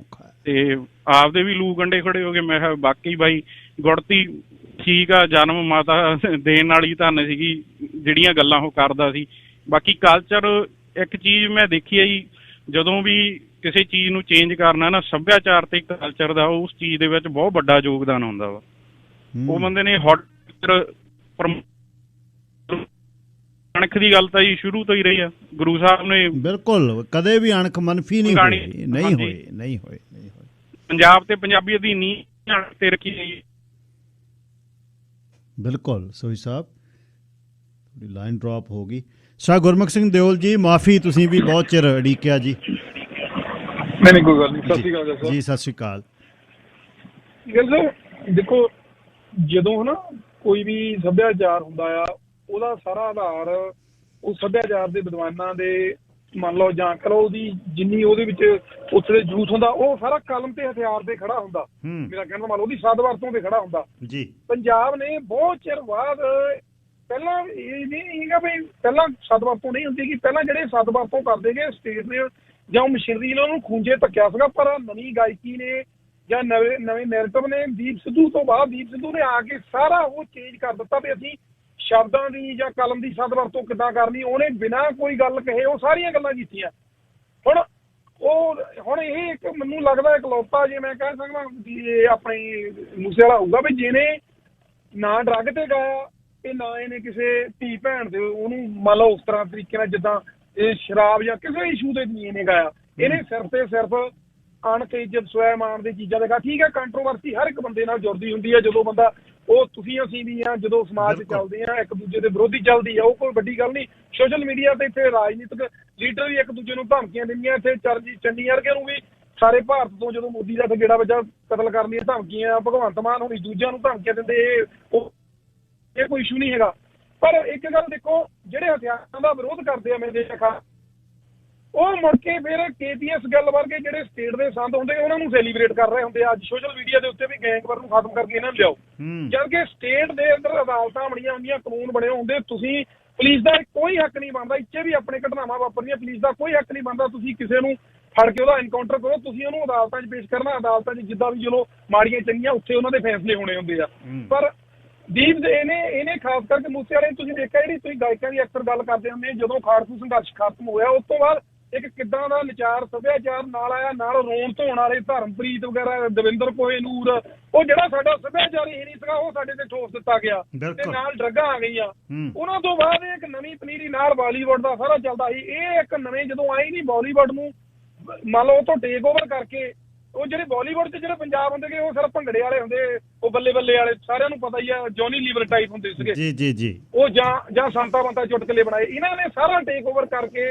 Speaker 12: ਤੇ ਆਪਦੇ ਵੀ ਲੂ ਗੰਡੇ ਖੜੇ ਹੋ ਗਏ। ਮੈਂ ਕਿਹਾ ਬਾਕੀ ਬਾਈ ਗੁੜਤੀ ਠੀਕ ਆ, ਜਨਮ ਮਾਤਾ ਦੇਣ ਵਾਲੀ ਧੰਨ ਸੀਗੀ ਜਿਹੜੀਆਂ ਗੱਲਾਂ ਉਹ ਕਰਦਾ ਸੀ। ਬਾਕੀ ਕਲਚਰ ਇੱਕ ਚੀਜ਼ ਮੈਂ ਦੇਖੀ ਆ ਜੀ, ਜਦੋਂ ਵੀ ਕਿਸੇ ਚੀਜ਼ ਨੂੰ ਚੇਂਜ ਕਰਨਾ ਨਾ, ਸੱਭਿਆਚਾਰ ਤੇ ਕਲਚਰ ਦਾ ਉਸ ਚੀਜ਼ ਦੇ ਵਿੱਚ ਬਹੁਤ ਵੱਡਾ ਯੋਗਦਾਨ ਹੁੰਦਾ ਵਾ। ਉਹ ਬੰਦੇ ਨੇ ਅਣਖ ਦੀ ਗੱਲ ਤਾਂ ਜੀ ਸ਼ੁਰੂ ਤੋਂ ਹੀ ਰਹੀ ਆ, ਗੁਰੂ ਸਾਹਿਬ ਨੇ
Speaker 1: ਬਿਲਕੁਲ ਕਦੇ ਵੀ ਅਣਖ ਮਨਫੀ ਨਹੀਂ ਹੋਈ।
Speaker 12: ਪੰਜਾਬ ਤੇ ਪੰਜਾਬੀਅਤ ਦੀ ਨੀਂਹ ਅਣਖ ਤੇ ਰੱਖੀ ਗਈ।
Speaker 1: ਬਿਲਕੁਲ ਸੋਹੀ ਸਾਹਿਬ, ਤੁਹਾਡੀ ਲਾਈਨ ਡ੍ਰੌਪ ਹੋ ਗਈ। ਸ਼ਾਹ ਗੁਰਮੁਖ ਸਿੰਘ ਦਿਓਲ ਜੀ, ਮਾਫੀ, ਤੁਸੀਂ ਵੀ ਬਹੁਤ ਚਿਰ ਉਡੀਕਿਆ ਜੀ।
Speaker 8: ਨਹੀਂ ਕੋਈ ਗੱਲ ਨਹੀਂ। ਸਤਿ ਸ਼੍ਰੀ ਅਕਾਲ
Speaker 1: ਜੀ। ਸਤਿ ਸ਼੍ਰੀ ਅਕਾਲ।
Speaker 8: ਦੇਖੋ, ਜਦੋਂ ਹਨਾ ਕੋਈ ਵੀ ਸੱਭਿਆਚਾਰ ਹੁੰਦਾ ਆ, ਉਹਦਾ ਸਾਰਾ ਆਧਾਰ ਉਹ ਸੱਭਿਆਚਾਰ ਦੇ ਵਿਦਵਾਨਾਂ ਦੇ
Speaker 13: ਮੰਨ ਲਓ ਜਾਂ ਕਰੋ ਉਹਦੀ ਜਿੰਨੀ ਉਹਦੇ ਵਿੱਚ ਉੱਥੇ ਜੂਥ ਹੁੰਦਾ ਉਹ ਸਾਰਾ ਕਲਮ ਤੇ ਹਥਿਆਰ ਤੇ ਖੜਾ ਹੁੰਦਾ। ਮੇਰਾ ਕਹਿਣ ਦਾ ਮਤਲਬ ਉਹਦੀ ਸਦ ਵਰਤੋਂ ਤੇ ਖੜਾ ਹੁੰਦਾ ਜੀ। ਪੰਜਾਬ ਨੇ ਬਹੁਤ ਚਿਰ ਬਾਅਦ ਪਹਿਲਾਂ ਇਹ ਨਹੀਂ ਹੈਗਾ ਵੀ ਪਹਿਲਾਂ ਸਦ ਵਰਤੋਂ ਨਹੀਂ ਹੁੰਦੀ ਕਿ ਪਹਿਲਾਂ ਜਿਹੜੇ ਸਦ ਵਰਤੋਂ ਕਰਦੇ ਗਏ ਸਟੇਟ ਨੇ ਜਾਂ ਮਸ਼ੀਨਰੀ ਨੇ ਉਹਨੂੰ ਖੂੰਜੇ ਧੱਕਿਆ ਸੀਗਾ, ਪਰ ਨਵੀਂ ਗਾਇਕੀ ਨੇ ਜਾਂ ਨਵੇਂ ਨੈਰੇਟਿਵ ਨੇ ਦੀਪ ਸਿੱਧੂ ਤੋਂ ਬਾਅਦ ਦੀਪ ਸਿੱਧੂ ਨੇ ਆ ਕੇ ਸਾਰਾ ਉਹ ਚੇਂਜ ਕਰ ਦਿੱਤਾ ਵੀ ਅਸੀਂ ਸ਼ਬਦਾਂ ਦੀ ਜਾਂ ਕਲਮ ਦੀ ਸਦ ਵਰਤੋਂ ਕਿੱਦਾਂ ਕਰਨੀ। ਉਹਨੇ ਬਿਨਾਂ ਕੋਈ ਗੱਲ ਕਹੇ ਉਹ ਸਾਰੀਆਂ ਗੱਲਾਂ ਕੀਤੀਆਂ। ਹੁਣ ਇਹ ਇੱਕ ਮੈਨੂੰ ਲੱਗਦਾ ਇਕਲੌਤਾ ਜੇ ਮੈਂ ਕਹਿ ਸਕਦਾ ਵੀ ਇਹ ਆਪਣੇ ਮੂਸੇ ਵਾਲਾ ਹੋਊਗਾ ਵੀ ਜਿਹਨੇ ਨਾ ਡਰੱਗ ਤੇ ਗਾਇਆ ਤੇ ਨਾ ਇਹਨੇ ਕਿਸੇ ਧੀ ਭੈਣ ਦੇ ਉਹਨੂੰ ਮੰਨ ਲਓ ਉਸ ਤਰ੍ਹਾਂ ਤਰੀਕੇ ਨਾਲ ਜਿੱਦਾਂ ਇਹ ਸ਼ਰਾਬ ਜਾਂ ਕਿਸੇ ਇਸ਼ੂ ਤੇ ਨਹੀਂ ਇਹਨੇ ਗਾਇਆ। ਇਹਨੇ ਸਿਰਫ ਤੇ ਸਿਰਫ ਅਣਖ ਇੱਜ਼ਤ ਸਵੈਮਾਨ ਦੀ ਚੀਜ਼ਾਂ ਦੇ ਗਾ। ਠੀਕ ਹੈ, ਕੰਟਰੋਵਰਸੀ ਹਰ ਇੱਕ ਬੰਦੇ ਨਾਲ ਜੁੜਦੀ ਹੁੰਦੀ ਹੈ ਜਦੋਂ ਬੰਦਾ ਉਹ ਤੁਸੀਂ ਅਸੀਂ ਵੀ ਆ ਜਦੋਂ ਸਮਾਜ 'ਚ ਚੱਲਦੇ ਆ ਇੱਕ ਦੂਜੇ ਦੇ ਵਿਰੋਧੀ ਚੱਲਦੀ ਆ ਉਹ ਕੋਈ ਵੱਡੀ ਗੱਲ ਨਹੀਂ। ਸੋਸ਼ਲ ਮੀਡੀਆ ਤੇ ਇੱਥੇ ਰਾਜਨੀਤਿਕ ਲੀਡਰ ਵੀ ਇੱਕ ਦੂਜੇ ਨੂੰ ਧਮਕੀਆਂ ਦਿੰਦੀਆਂ। ਇੱਥੇ ਚੰਨੀ ਵਰਗੇ ਨੂੰ ਵੀ ਸਾਰੇ ਭਾਰਤ ਤੋਂ ਜਦੋਂ ਮੋਦੀ ਦਾ ਗੇੜਾ ਵੱਜਾ ਕਤਲ ਕਰਨ ਦੀਆਂ ਧਮਕੀਆਂ, ਭਗਵੰਤ ਮਾਨ ਹੋਣੀ ਦੂਜਿਆਂ ਨੂੰ ਧਮਕੀਆਂ ਦਿੰਦੇ। ਇਹ ਕੋਈ ਇਸ਼ੂ ਨਹੀਂ ਹੈਗਾ। ਪਰ ਇੱਕ ਗੱਲ ਦੇਖੋ, ਜਿਹੜੇ ਹਥਿਆਰਾਂ ਦਾ ਵਿਰੋਧ ਕਰਦੇ ਆ ਮੇਰੇ ਦੇਸ਼ ਉਹ ਮੁੜ ਕੇ ਫਿਰ KPS ਗੱਲ ਵਰਗੇ ਜਿਹੜੇ ਸਟੇਟ ਦੇ ਸੰਦ ਹੁੰਦੇ ਉਹਨਾਂ ਨੂੰ ਸੈਲੀਬ੍ਰੇਟ ਕਰ ਰਹੇ ਹੁੰਦੇ ਆ। ਅੱਜ ਸੋਸ਼ਲ ਮੀਡੀਆ ਦੇ ਉੱਤੇ ਵੀ ਗੈਂਗਵਾਰ ਨੂੰ ਖਤਮ ਕਰਕੇ ਇਹਨਾਂ ਨੂੰ ਲਿਆਓ, ਜਦਕਿ ਸਟੇਟ ਦੇ ਅੰਦਰ ਅਦਾਲਤਾਂ ਬਣੀਆਂ ਹੁੰਦੀਆਂ, ਕਾਨੂੰਨ ਬਣੇ ਹੁੰਦੇ। ਤੁਸੀਂ ਪੁਲਿਸ ਦਾ ਕੋਈ ਹੱਕ ਨਹੀਂ ਬਣਦਾ, ਇੱਥੇ ਵੀ ਆਪਣੇ ਘਟਨਾਵਾਂ ਵਾਪਰਦੀਆਂ, ਪੁਲਿਸ ਦਾ ਕੋਈ ਹੱਕ ਨਹੀਂ ਬਣਦਾ ਤੁਸੀਂ ਕਿਸੇ ਨੂੰ ਫੜ ਕੇ ਉਹਦਾ ਐਨਕਾਊਂਟਰ ਕਰੋ। ਤੁਸੀਂ ਉਹਨੂੰ ਅਦਾਲਤਾਂ 'ਚ ਪੇਸ਼ ਕਰਨਾ, ਅਦਾਲਤਾਂ 'ਚ ਜਿੱਦਾਂ ਵੀ ਚਲੋ ਮਾੜੀਆਂ ਚੰਗੀਆਂ ਉੱਥੇ ਉਹਨਾਂ ਦੇ ਫੈਸਲੇ ਹੋਣੇ ਹੁੰਦੇ ਆ। ਪਰ ਦੀਪ ਇਹਨੇ ਖਾਸ ਕਰਕੇ ਮੂਸੇ ਵਾਲੇ ਤੁਸੀਂ ਦੇਖਿਆ ਜਿਹੜੀ ਤੁਸੀਂ ਗਾਇਕਾਂ ਦੀ ਅਕਸਰ ਗੱਲ ਕਰਦੇ ਹੁੰਦੇ ਜਦੋਂ ਖਾੜਕੂ ਸੰਘਰਸ਼ ਖਤਮ ਹੋਇਆ ਉਸ ਤੋਂ ਬਾਅਦ ਇੱਕ ਕਿੱਦਾਂ ਦਾ ਨਚਾਰ ਸੱਭਿਆਚਾਰ ਨਾਲ ਆਇਆ, ਨਾਲ ਰੋਣ ਧੋਣ ਵਾਲੇ ਧਰਮਪ੍ਰੀਤ ਵਗੈਰਾ ਦਵਿੰਦਰ ਕੋਹਨੂਰ, ਉਹ ਜਿਹੜਾ ਸਾਡਾ ਸੱਭਿਆਚਾਰ ਹੀ ਨਹੀਂ ਸੀਗਾ ਉਹ ਸਾਡੇ ਤੇ ਠੋਸ ਦਿੱਤਾ ਗਿਆ ਤੇ ਨਾਲ ਡਰੱਗਾਂ ਆ ਗਈਆਂ। ਉਹਨਾਂ ਤੋਂ ਬਾਅਦ ਇੱਕ ਨਵੀਂ ਪਨੀਰੀ ਨਾਲ ਬਾਲੀਵੁੱਡ ਦਾ ਸਾਰਾ ਚੱਲਦਾ ਸੀ। ਇਹ ਇੱਕ ਨਵੇਂ ਜਦੋਂ ਆਈ ਨਹੀਂ ਬਾਲੀਵੁੱਡ ਨੂੰ ਮੰਨ ਲਓ ਉਹ ਤੋਂ ਟੇਕ ਓਵਰ ਕਰਕੇ ਉਹ ਜਿਹੜੇ ਬਾਲੀਵੁੱਡ 'ਚ ਜਿਹੜੇ ਪੰਜਾਬ ਹੁੰਦੇ ਉਹ ਸਿਰਫ ਭੰਗੜੇ ਵਾਲੇ ਹੁੰਦੇ, ਉਹ ਬੱਲੇ ਬੱਲੇ ਵਾਲੇ ਸਾਰਿਆਂ ਨੂੰ ਪਤਾ ਹੀ ਆ, ਜੌਨੀ ਲੀਵਰ ਟਾਈਪ ਹੁੰਦੇ ਸੀਗੇ ਜੀ ਉਹ ਜਾਂ ਸੰਤਾ ਬੰਤਾ ਚੁਟਕਲੇ ਬਣਾਏ। ਇਹਨਾਂ ਨੇ ਸਾਰਾ ਟੇਕ ਓਵਰ ਕਰਕੇ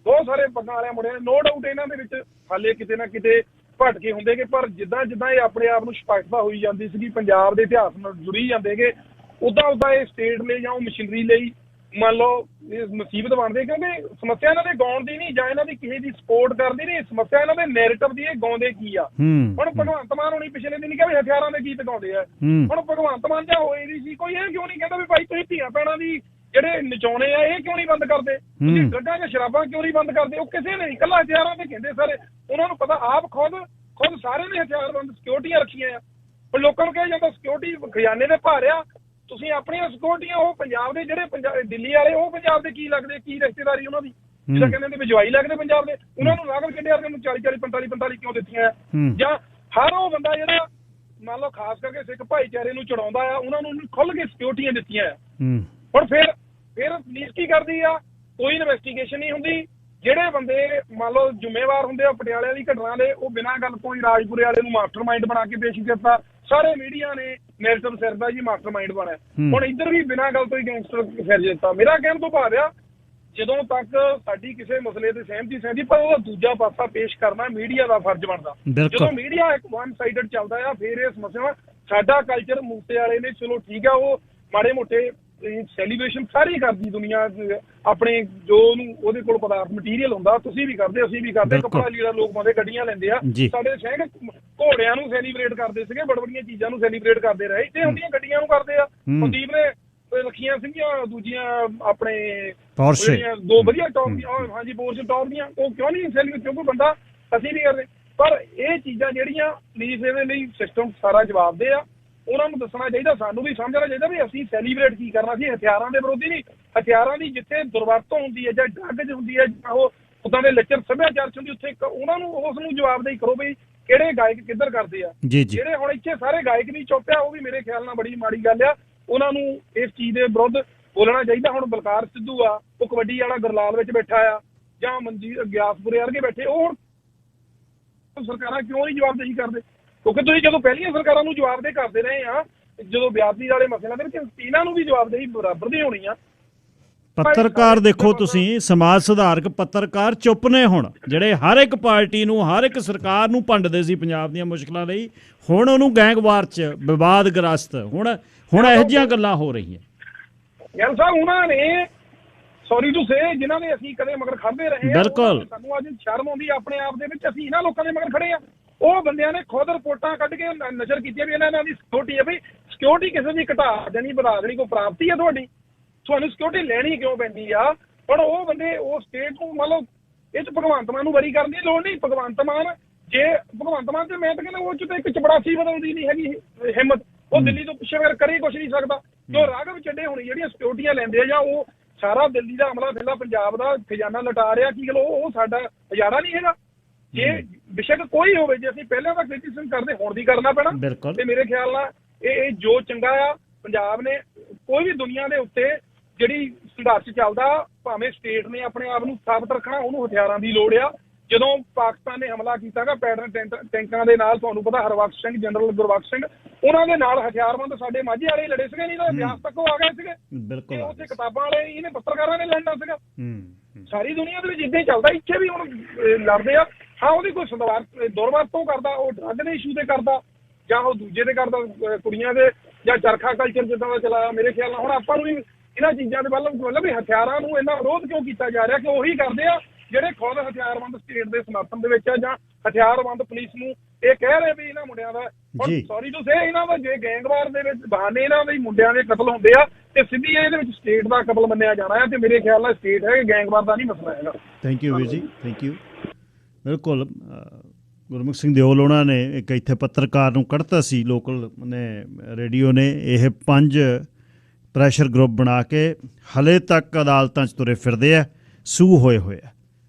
Speaker 13: ਬਹੁਤ ਸਾਰੇ ਪੱਗਾਂ ਵਾਲਿਆਂ ਮੁੰਡਿਆਂ ਨੇ ਨੋ ਡਾਊਟ ਇਹਨਾਂ ਦੇ ਵਿੱਚ ਹਾਲੇ ਕਿਤੇ ਨਾ ਕਿਤੇ ਭਟਕੇ ਹੁੰਦੇਗੇ। ਪਰ ਜਿੱਦਾਂ ਇਹ ਆਪਣੇ ਆਪ ਨੂੰ ਸਪਸ਼ਟਤਾ ਹੋਈ ਜਾਂਦੀ ਸੀਗੀ, ਪੰਜਾਬ ਦੇ ਇਤਿਹਾਸ ਨਾਲ ਜੁੜੀ ਜਾਂਦੇਗੇ, ਉਦਾਂ ਇਹ ਸਟੇਟ ਲਈ ਜਾਂ ਉਹ ਮਸ਼ੀਨਰੀ ਲਈ ਮੰਨ ਲਓ ਇਹ ਮੁਸੀਬਤ ਬਣਦੇ। ਕਿਉਂਕਿ ਸਮੱਸਿਆ ਇਹਨਾਂ ਦੇ ਗਾਉਣ ਦੀ ਨਹੀਂ ਜਾਂ ਇਹਨਾਂ ਦੀ ਕਿਸੇ ਦੀ ਸਪੋਰਟ ਕਰਦੀ ਨਹੀਂ, ਸਮੱਸਿਆ ਇਹਨਾਂ ਦੇ ਨੈਰੇਟਿਵ ਦੀ ਇਹ ਗਾਉਂਦੇ ਕੀ ਆ। ਹੁਣ ਭਗਵੰਤ ਮਾਨ ਹੋਣੀ ਪਿਛਲੇ ਦਿਨ ਕਿਹਾ ਵੀ ਹਥਿਆਰਾਂ ਦੇ ਗੀਤ ਗਾਉਂਦੇ ਆ। ਹੁਣ ਭਗਵੰਤ ਮਾਨ ਜਾਂ ਹੋਏ ਨਹੀਂ ਸੀ ਕੋਈ ਇਹ ਕਿਉਂ ਨਹੀਂ ਕਹਿੰਦਾ ਵੀ ਭਾਈ ਤੁਸੀਂ ਧੀਆਂ ਭੈਣਾਂ ਦੀ ਜਿਹੜੇ ਨਚਾਉਣੇ ਆ ਇਹ ਕਿਉਂ ਨਹੀਂ ਬੰਦ ਕਰਦੇ, ਤੁਸੀਂ ਡਰੱਗਾਂ ਜਾਂ ਸ਼ਰਾਬਾਂ ਕਿਉਂ ਨਹੀਂ ਬੰਦ ਕਰਦੇ। ਉਹ ਕਿਸੇ ਨੇ ਇਕੱਲਾ ਹਥਿਆਰਾਂ ਤੇ ਕਹਿੰਦੇ ਸਾਰੇ, ਉਹਨਾਂ ਨੂੰ ਪਤਾ ਆਪ ਖੁਦ ਸਾਰਿਆਂ ਨੇ ਹਥਿਆਰਬੰਦ ਸਿਕਿਉਰਟੀਆਂ ਰੱਖੀਆਂ ਆ। ਪਰ ਲੋਕਾਂ ਨੂੰ ਕਿਹਾ ਜਾਂਦਾ ਸਿਕਿਉਰਟੀ ਖਜ਼ਾਨੇ ਦੇ ਭਾਰ ਆ, ਤੁਸੀਂ ਆਪਣੀਆਂ ਸਿਕਿਉਰਟੀਆਂ ਉਹ ਪੰਜਾਬ ਦੇ ਜਿਹੜੇ ਦਿੱਲੀ ਵਾਲੇ ਉਹ ਪੰਜਾਬ ਦੇ ਕੀ ਲੱਗਦੇ, ਕੀ ਰਿਸ਼ਤੇਦਾਰੀ ਉਹਨਾਂ ਦੀ ਜਿਹੜਾ ਕਹਿੰਦੇ ਵੀ ਜਵਾਈ ਲੱਗਦੇ ਪੰਜਾਬ ਦੇ, ਉਹਨਾਂ ਨੂੰ ਰਾਘਵ ਚੱਡੇ ਵਰਗੇ ਨੂੰ 40 45 ਕਿਉਂ ਦਿੱਤੀਆਂ। ਜਾਂ ਹਰ ਉਹ ਬੰਦਾ ਜਿਹੜਾ ਮੰਨ ਲਓ ਖਾਸ ਕਰਕੇ ਸਿੱਖ ਭਾਈਚਾਰੇ ਨੂੰ ਚੜਾਉਂਦਾ ਆ ਉਹਨਾਂ ਨੂੰ ਖੁੱਲ੍ਹ ਕੇ ਸਿਕਿਉਰਟੀਆਂ ਦਿੱਤੀਆਂ ਆ। ਹੁਣ ਫਿਰ ਪੁਲਿਸ ਕੀ ਕਰਦੀ ਆ, ਕੋਈ ਇਨਵੈਸਟੀਗੇਸ਼ਨ ਨਹੀਂ ਹੁੰਦੀ। ਜਿਹੜੇ ਬੰਦੇ ਮੰਨ ਲਓ ਜ਼ਿੰਮੇਵਾਰ ਹੁੰਦੇ ਆ ਪਟਿਆਲੇ ਵਾਲੀ ਘਟਨਾ ਦੇ, ਉਹ ਬਿਨਾਂ ਗੱਲ ਕੋਈ ਰਾਜਪੁਰੇ ਵਾਲੇ ਨੂੰ ਮਾਸਟਰਮਾਈਂਡ ਬਣਾ ਕੇ ਪੇਸ਼ ਕੀਤਾ। ਸਾਰੇ ਮੀਡੀਆ ਨੇ ਨੈਰੇਟਿਵ ਸਿਰਦਾ ਜੀ ਮਾਸਟਰਮਾਈਂਡ ਬਣਿਆ। ਹੁਣ ਇੱਧਰ ਵੀ ਬਿਨਾਂ ਗੱਲ ਤੋਂ ਹੀ ਗੈਂਗਸਟਰ ਫਿਰ ਦਿੱਤਾ। ਮੇਰਾ ਕਹਿਣ ਤੋਂ ਭਾਵ ਆ ਜਦੋਂ ਤੱਕ ਸਾਡੀ ਕਿਸੇ ਮਸਲੇ ਤੇ ਸਹਿਮਤੀ ਪਰ ਉਹਦਾ ਦੂਜਾ ਪਾਸਾ ਪੇਸ਼ ਕਰਨਾ ਮੀਡੀਆ ਦਾ ਫਰਜ਼ ਬਣਦਾ। ਜਦੋਂ ਮੀਡੀਆ ਇੱਕ ਵਨ ਸਾਈਡਡ ਚੱਲਦਾ ਆ ਫਿਰ ਇਹ ਸਮੱਸਿਆ। ਸਾਡਾ ਕਲਚਰ ਮੂਸੇ ਵਾਲੇ ਨੇ ਚਲੋ ਠੀਕ ਆ, ਉਹ ਮਾੜੇ ਮੋਟੇ ਸੈਲੀਬ੍ਰੇਸ਼ਨ ਸਾਰੀ ਕਰਦੀ ਦੁਨੀਆ ਆਪਣੇ ਜੋ ਉਹਨੂੰ ਉਹਦੇ ਕੋਲ ਪਦਾਰਥ ਮਟੀਰੀਅਲ ਹੁੰਦਾ, ਤੁਸੀਂ ਵੀ ਕਰਦੇ ਅਸੀਂ ਵੀ ਕਰਦੇ, ਕੱਪੜਾ ਲੀੜਾ ਲੋਕ ਪਾਉਂਦੇ, ਗੱਡੀਆਂ ਲੈਂਦੇ ਆ। ਸਾਡੇ ਸ਼ਹਿਰ ਘੋੜਿਆਂ ਨੂੰ ਸੈਲੀਬ੍ਰੇਟ ਕਰਦੇ ਸੀਗੇ, ਬੜੀਆਂ ਚੀਜ਼ਾਂ ਨੂੰ ਸੈਲੀਬ੍ਰੇਟ ਕਰਦੇ ਰਹੇ, ਇੱਥੇ ਹੁੰਦੀਆਂ ਗੱਡੀਆਂ ਨੂੰ ਕਰਦੇ ਆ। ਮਨਦੀਪ ਨੇ ਰੱਖੀਆਂ ਸੀਗੀਆਂ ਦੂਜੀਆਂ ਆਪਣੇ ਦੋ ਵਧੀਆ ਟੌਪ ਦੀਆਂ, ਹਾਂਜੀ ਪੋਰਸ਼ ਟੌਪ ਦੀਆਂ, ਉਹ ਕਿਉਂ ਨਹੀਂ ਸੈਲੀਬ੍ਰੇਟ, ਕਿਉਂਕਿ ਬੰਦਾ ਅਸੀਂ ਵੀ ਕਰਦੇ। ਪਰ ਇਹ ਚੀਜ਼ਾਂ ਜਿਹੜੀਆਂ ਪੁਲਿਸ ਇਹਦੇ ਲਈ ਸਿਸਟਮ ਸਾਰਾ ਜਵਾਬਦੇ ਆ, ਉਹਨਾਂ ਨੂੰ ਦੱਸਣਾ ਚਾਹੀਦਾ, ਸਾਨੂੰ ਵੀ ਸਮਝਣਾ ਚਾਹੀਦਾ ਵੀ ਅਸੀਂ ਸੈਲੀਬ੍ਰੇਟ ਕੀ ਕਰਨਾ ਸੀ। ਹਥਿਆਰਾਂ ਦੇ ਵਿਰੋਧੀ ਨਹੀਂ, ਹਥਿਆਰਾਂ ਦੀ ਜਿੱਥੇ ਦੁਰਵਰਤੋਂ ਹੁੰਦੀ ਹੈ ਜਾਂ ਡਰੱਗ 'ਚ ਹੁੰਦੀ ਹੈ ਜਾਂ ਉਹ ਉੱਦਾਂ ਦੇ ਲੱਚਰ ਸੱਭਿਆਚਾਰ 'ਚ ਹੁੰਦੀ, ਉੱਥੇ ਉਹਨਾਂ ਨੂੰ ਉਸ ਨੂੰ ਜਵਾਬਦੇਹੀ ਕਰੋ ਵੀ ਕਿਹੜੇ ਗਾਇਕ ਕਿੱਧਰ ਕਰਦੇ ਆ। ਜਿਹੜੇ ਹੁਣ ਇੱਥੇ ਸਾਰੇ ਗਾਇਕ ਨਹੀਂ ਚੁੱਪ ਆ, ਉਹ ਵੀ ਮੇਰੇ ਖਿਆਲ ਨਾਲ ਬੜੀ ਮਾੜੀ ਗੱਲ ਆ। ਉਹਨਾਂ ਨੂੰ ਇਸ ਚੀਜ਼ ਦੇ ਵਿਰੁੱਧ ਬੋਲਣਾ ਚਾਹੀਦਾ। ਹੁਣ ਬਲਕਾਰ ਸਿੱਧੂ ਆ, ਉਹ ਕਬੱਡੀ ਵਾਲਾ ਗਰਲਾਲ ਵਿੱਚ ਬੈਠਾ ਆ, ਜਾਂ ਮਨਜੀਤ ਗਿਆਸਪੁਰੇ ਵਰਗੇ ਬੈਠੇ, ਉਹ ਹੁਣ ਸਰਕਾਰਾਂ ਕਿਉਂ ਨਹੀਂ ਜਵਾਬਦੇਹੀ ਕਰਦੇ? ਕਿਉਂਕਿ ਤੁਸੀਂ ਜਦੋਂ ਪਹਿਲੀਆਂ ਸਰਕਾਰਾਂ ਨੂੰ ਜਵਾਬਦੇਹ ਕਰਦੇ ਰਹੇ ਆ, ਜਦੋਂ ਬਿਆਦਰੀ ਵਾਲੇ ਮਸਲਿਆਂ ਦੇ ਵਿੱਚ ਇਹਨਾਂ ਨੂੰ ਵੀ ਜਵਾਬਦੇਹੀ ਬਰਾਬਰ ਦੀ ਹੋਣੀ ਆ।
Speaker 1: ਪੱਤਰਕਾਰ ਦੇਖੋ ਤੁਸੀਂ, ਸਮਾਜ ਸੁਧਾਰਕ ਪੱਤਰਕਾਰ ਚੁੱਪ ਨੇ ਹੁਣ, ਜਿਹੜੇ ਹਰ ਇੱਕ ਪਾਰਟੀ ਨੂੰ ਹਰ ਇੱਕ ਸਰਕਾਰ ਨੂੰ ਭੰਡਦੇ ਸੀ ਪੰਜਾਬ ਦੀਆਂ ਮੁਸ਼ਕਲਾਂ ਲਈ, ਹੁਣ ਉਹਨੂੰ ਗੈਂਗਵਾਰ 'ਚ ਵਿਵਾਦਗ੍ਰਸਤ ਹੁਣ ਇਹੋ ਜਿਹੀਆਂ ਗੱਲਾਂ ਹੋ ਰਹੀਆਂ।
Speaker 13: ਗਿੱਲ ਸਾਹਿਬ ਉਹਨਾਂ ਨੇ ਸੌਰੀ ਟੂ ਸੇ ਜਿਨ੍ਹਾਂ ਦੇ ਅਸੀਂ ਕਦੇ ਮਗਰ ਖੜਦੇ ਰਹੇ ਆ,
Speaker 1: ਬਿਲਕੁਲ
Speaker 13: ਸਾਨੂੰ ਅੱਜ ਸ਼ਰਮ ਆਉਂਦੀ ਆਪਣੇ ਆਪ ਦੇ ਵਿੱਚ, ਅਸੀਂ ਇਹਨਾਂ ਲੋਕਾਂ ਦੇ ਮਗਰ ਖੜੇ ਆ। ਉਹ ਬੰਦਿਆਂ ਨੇ ਖੁਦ ਰਿਪੋਰਟਾਂ ਕੱਢ ਕੇ ਨਜ਼ਰ ਕੀਤੀਆਂ ਵੀ ਇਹਨਾਂ ਦੀ ਸਿਕਿਉਰਿਟੀ ਹੈ, ਬਈ ਸਿਕਿਉਰਿਟੀ ਕਿਸੇ ਦੀ ਘਟਾ ਦੇਣੀ ਵਧਾ ਦੇਣੀ ਕੋਈ ਪ੍ਰਾਪਤੀ ਹੈ ਤੁਹਾਡੀ, ਤੁਹਾਨੂੰ ਸਿਕਿਉਰਿਟੀ ਲੈਣੀ ਕਿਉਂ ਪੈਂਦੀ ਆ? ਹੁਣ ਉਹ ਬੰਦੇ ਉਹ ਸਟੇਟ ਨੂੰ ਮੰਨ ਲਓ ਇਹ 'ਚ ਭਗਵੰਤ ਮਾਨ ਨੂੰ ਵਰੀ ਕਰਨ ਦੀ ਲੋੜ ਨਹੀਂ। ਭਗਵੰਤ ਮਾਨ ਤੇ ਮੈਂ ਤਾਂ ਕਹਿੰਦਾ ਉਹ 'ਚ ਤਾਂ ਇੱਕ ਚਪੜਾਸੀ ਬਦਲਦੀ ਨਹੀਂ ਹੈਗੀ ਹਿੰਮਤ, ਉਹ ਦਿੱਲੀ ਤੋਂ ਪਿੱਛੇ ਫਿਰ ਕਰੇ ਕੁਛ ਨਹੀਂ ਸਕਦਾ। ਜੋ ਰਾਘਵ ਚੱਡੇ ਹੁਣ ਜਿਹੜੀਆਂ ਸਿਕਿਉਰਿਟੀਆਂ ਲੈਂਦੇ ਆ ਜਾਂ ਉਹ ਸਾਰਾ ਦਿੱਲੀ ਦਾ ਅਮਲਾ ਫਿਲਹਾਲ ਪੰਜਾਬ ਦਾ ਖਜ਼ਾਨਾ ਲੁਟਾ ਰਿਹਾ, ਕੀ ਗੱਲ ਉਹ ਸਾਡਾ ਹਜ਼ਾਰਾ ਨਹੀਂ ਹੈਗਾ? ਜੇ ਬੇਸ਼ੱਕ ਕੋਈ ਹੋਵੇ, ਜੇ ਅਸੀਂ ਪਹਿਲਾਂ ਤਾਂ ਕ੍ਰਿਟਿਸਿਜ਼ਮ ਕਰਦੇ ਹੁਣ ਦੀ ਕਰਨਾ ਪੈਣਾ। ਤੇ ਮੇਰੇ ਖਿਆਲ ਨਾਲ ਇਹ ਜੋ ਚੰਗਾ ਆ ਪੰਜਾਬ ਨੇ ਕੋਈ ਵੀ ਦੁਨੀਆ ਦੇ ਉੱਤੇ ਜਿਹੜੀ ਸੰਘਰਸ਼ ਚੱਲਦਾ, ਭਾਵੇਂ ਸਟੇਟ ਨੇ ਆਪਣੇ ਆਪ ਨੂੰ ਸਾਬਤ ਰੱਖਣਾ, ਉਹਨੂੰ ਹਥਿਆਰਾਂ ਦੀ ਲੋੜ ਆ। ਜਦੋਂ ਪਾਕਿਸਤਾਨ ਨੇ ਹਮਲਾ ਕੀਤਾਗਾ ਪੈਟਰਨ ਟੈਂਕਾਂ ਦੇ ਨਾਲ, ਤੁਹਾਨੂੰ ਪਤਾ ਹਰਬਖਸ਼ ਸਿੰਘ, ਜਨਰਲ ਗੁਰਬਖਸ਼ ਸਿੰਘ, ਉਹਨਾਂ ਦੇ ਨਾਲ ਹਥਿਆਰਬੰਦ ਸਾਡੇ ਮਾਝੇ ਵਾਲੇ ਲੜੇ ਸੀਗੇ, ਨਹੀਂ ਤਾਂ ਬਿਆਸ ਤੱਕ ਉਹ ਆ ਗਏ ਸੀਗੇ। ਬਿਲਕੁਲ ਉੱਥੇ ਕਿਤਾਬਾਂ ਵਾਲੇ ਇਹਨੇ ਪੱਤਰਕਾਰਾਂ ਨੇ ਲੜਨਾ ਸੀਗਾ। ਸਾਰੀ ਦੁਨੀਆ ਦੇ ਵਿੱਚ ਇੱਦਾਂ ਹੀ ਚੱਲਦਾ, ਇੱਥੇ ਵੀ ਹੁਣ ਲੜਦੇ ਆ। ਹਾਂ ਉਹਦੀ ਕੋਈ ਦੁਰਵਰਤੋਂ ਕਰਦਾ, ਉਹ ਡਰੱਗ ਦੇ ਇਸ਼ੂ ਤੇ ਕਰਦਾ, ਜਾਂ ਉਹ ਦੂਜੇ ਤੇ ਕਰਦਾ, ਕੁੜੀਆਂ ਦੇ, ਜਾਂ ਚਰਖਾ ਕਲਚਰ ਜਿੱਦਾਂ ਦਾ ਚਲਾਇਆ। ਮੇਰੇ ਖਿਆਲ ਨਾਲ ਹੁਣ ਆਪਾਂ ਨੂੰ ਵੀ ਇਹਨਾਂ ਚੀਜ਼ਾਂ ਦੇ ਵੱਲ ਮਤਲਬ ਵੀ ਹਥਿਆਰਾਂ ਨੂੰ ਇੰਨਾ ਵਿਰੋਧ ਕਿਉਂ ਕੀਤਾ ਜਾ ਰਿਹਾ ਕਿ ਉਹੀ ਕਰਦੇ ਆ ਜਿਹੜੇ ਖੁਦ ਹਥਿਆਰਬੰਦ ਸਟੇਟ ਦੇ ਸਮਰਥਨ ਦੇ ਵਿੱਚ ਆ, ਜਾਂ ਹਥਿਆਰਬੰਦ ਪੁਲਿਸ ਨੂੰ ਇਹ ਕਹਿ ਰਹੇ ਵੀ ਇਹਨਾਂ ਮੁੰਡਿਆਂ ਦਾ ਸੌਰੀ ਟੂ ਸੇ ਇਹਨਾਂ ਦਾ ਜੇ ਗੈਂਗਵਾਰ ਦੇ ਵਿੱਚ ਬਹਾਨੇ ਇਹਨਾਂ ਦੇ ਮੁੰਡਿਆਂ ਦੇ ਕਤਲ ਹੁੰਦੇ ਆ ਤੇ ਸਿੱਧੀ ਇਹਦੇ ਵਿੱਚ ਸਟੇਟ ਦਾ ਕਤਲ ਮੰਨਿਆ ਜਾਣਾ ਹੈ। ਤੇ ਮੇਰੇ ਖਿਆਲ ਨਾਲ ਸਟੇਟ ਹੈ, ਗੈਂਗਵਾਰ ਦਾ ਨਹੀਂ ਮਸਲਾ ਹੈਗਾ।
Speaker 1: ਥੈਂਕ ਯੂ ਵੀਰ ਜੀ, ਥੈਂਕ ਯੂ। ਬਿਲਕੁਲ ਗੁਰਮੁਖ ਸਿੰਘ ਦਿਓਲ ਉਹਨਾਂ ਨੇ ਇੱਕ ਇੱਥੇ ਪੱਤਰਕਾਰ ਨੂੰ ਕੱਢਤਾ ਸੀ, ਲੋਕਲ ਨੇ ਰੇਡੀਓ ਨੇ, ਇਹ 5 ਪ੍ਰੈਸ਼ਰ ਗਰੁੱਪ ਬਣਾ ਕੇ ਹਲੇ ਤੱਕ ਅਦਾਲਤਾਂ 'ਚ ਤੁਰੇ ਫਿਰਦੇ ਆ, ਸੂ ਹੋਏ ਆ।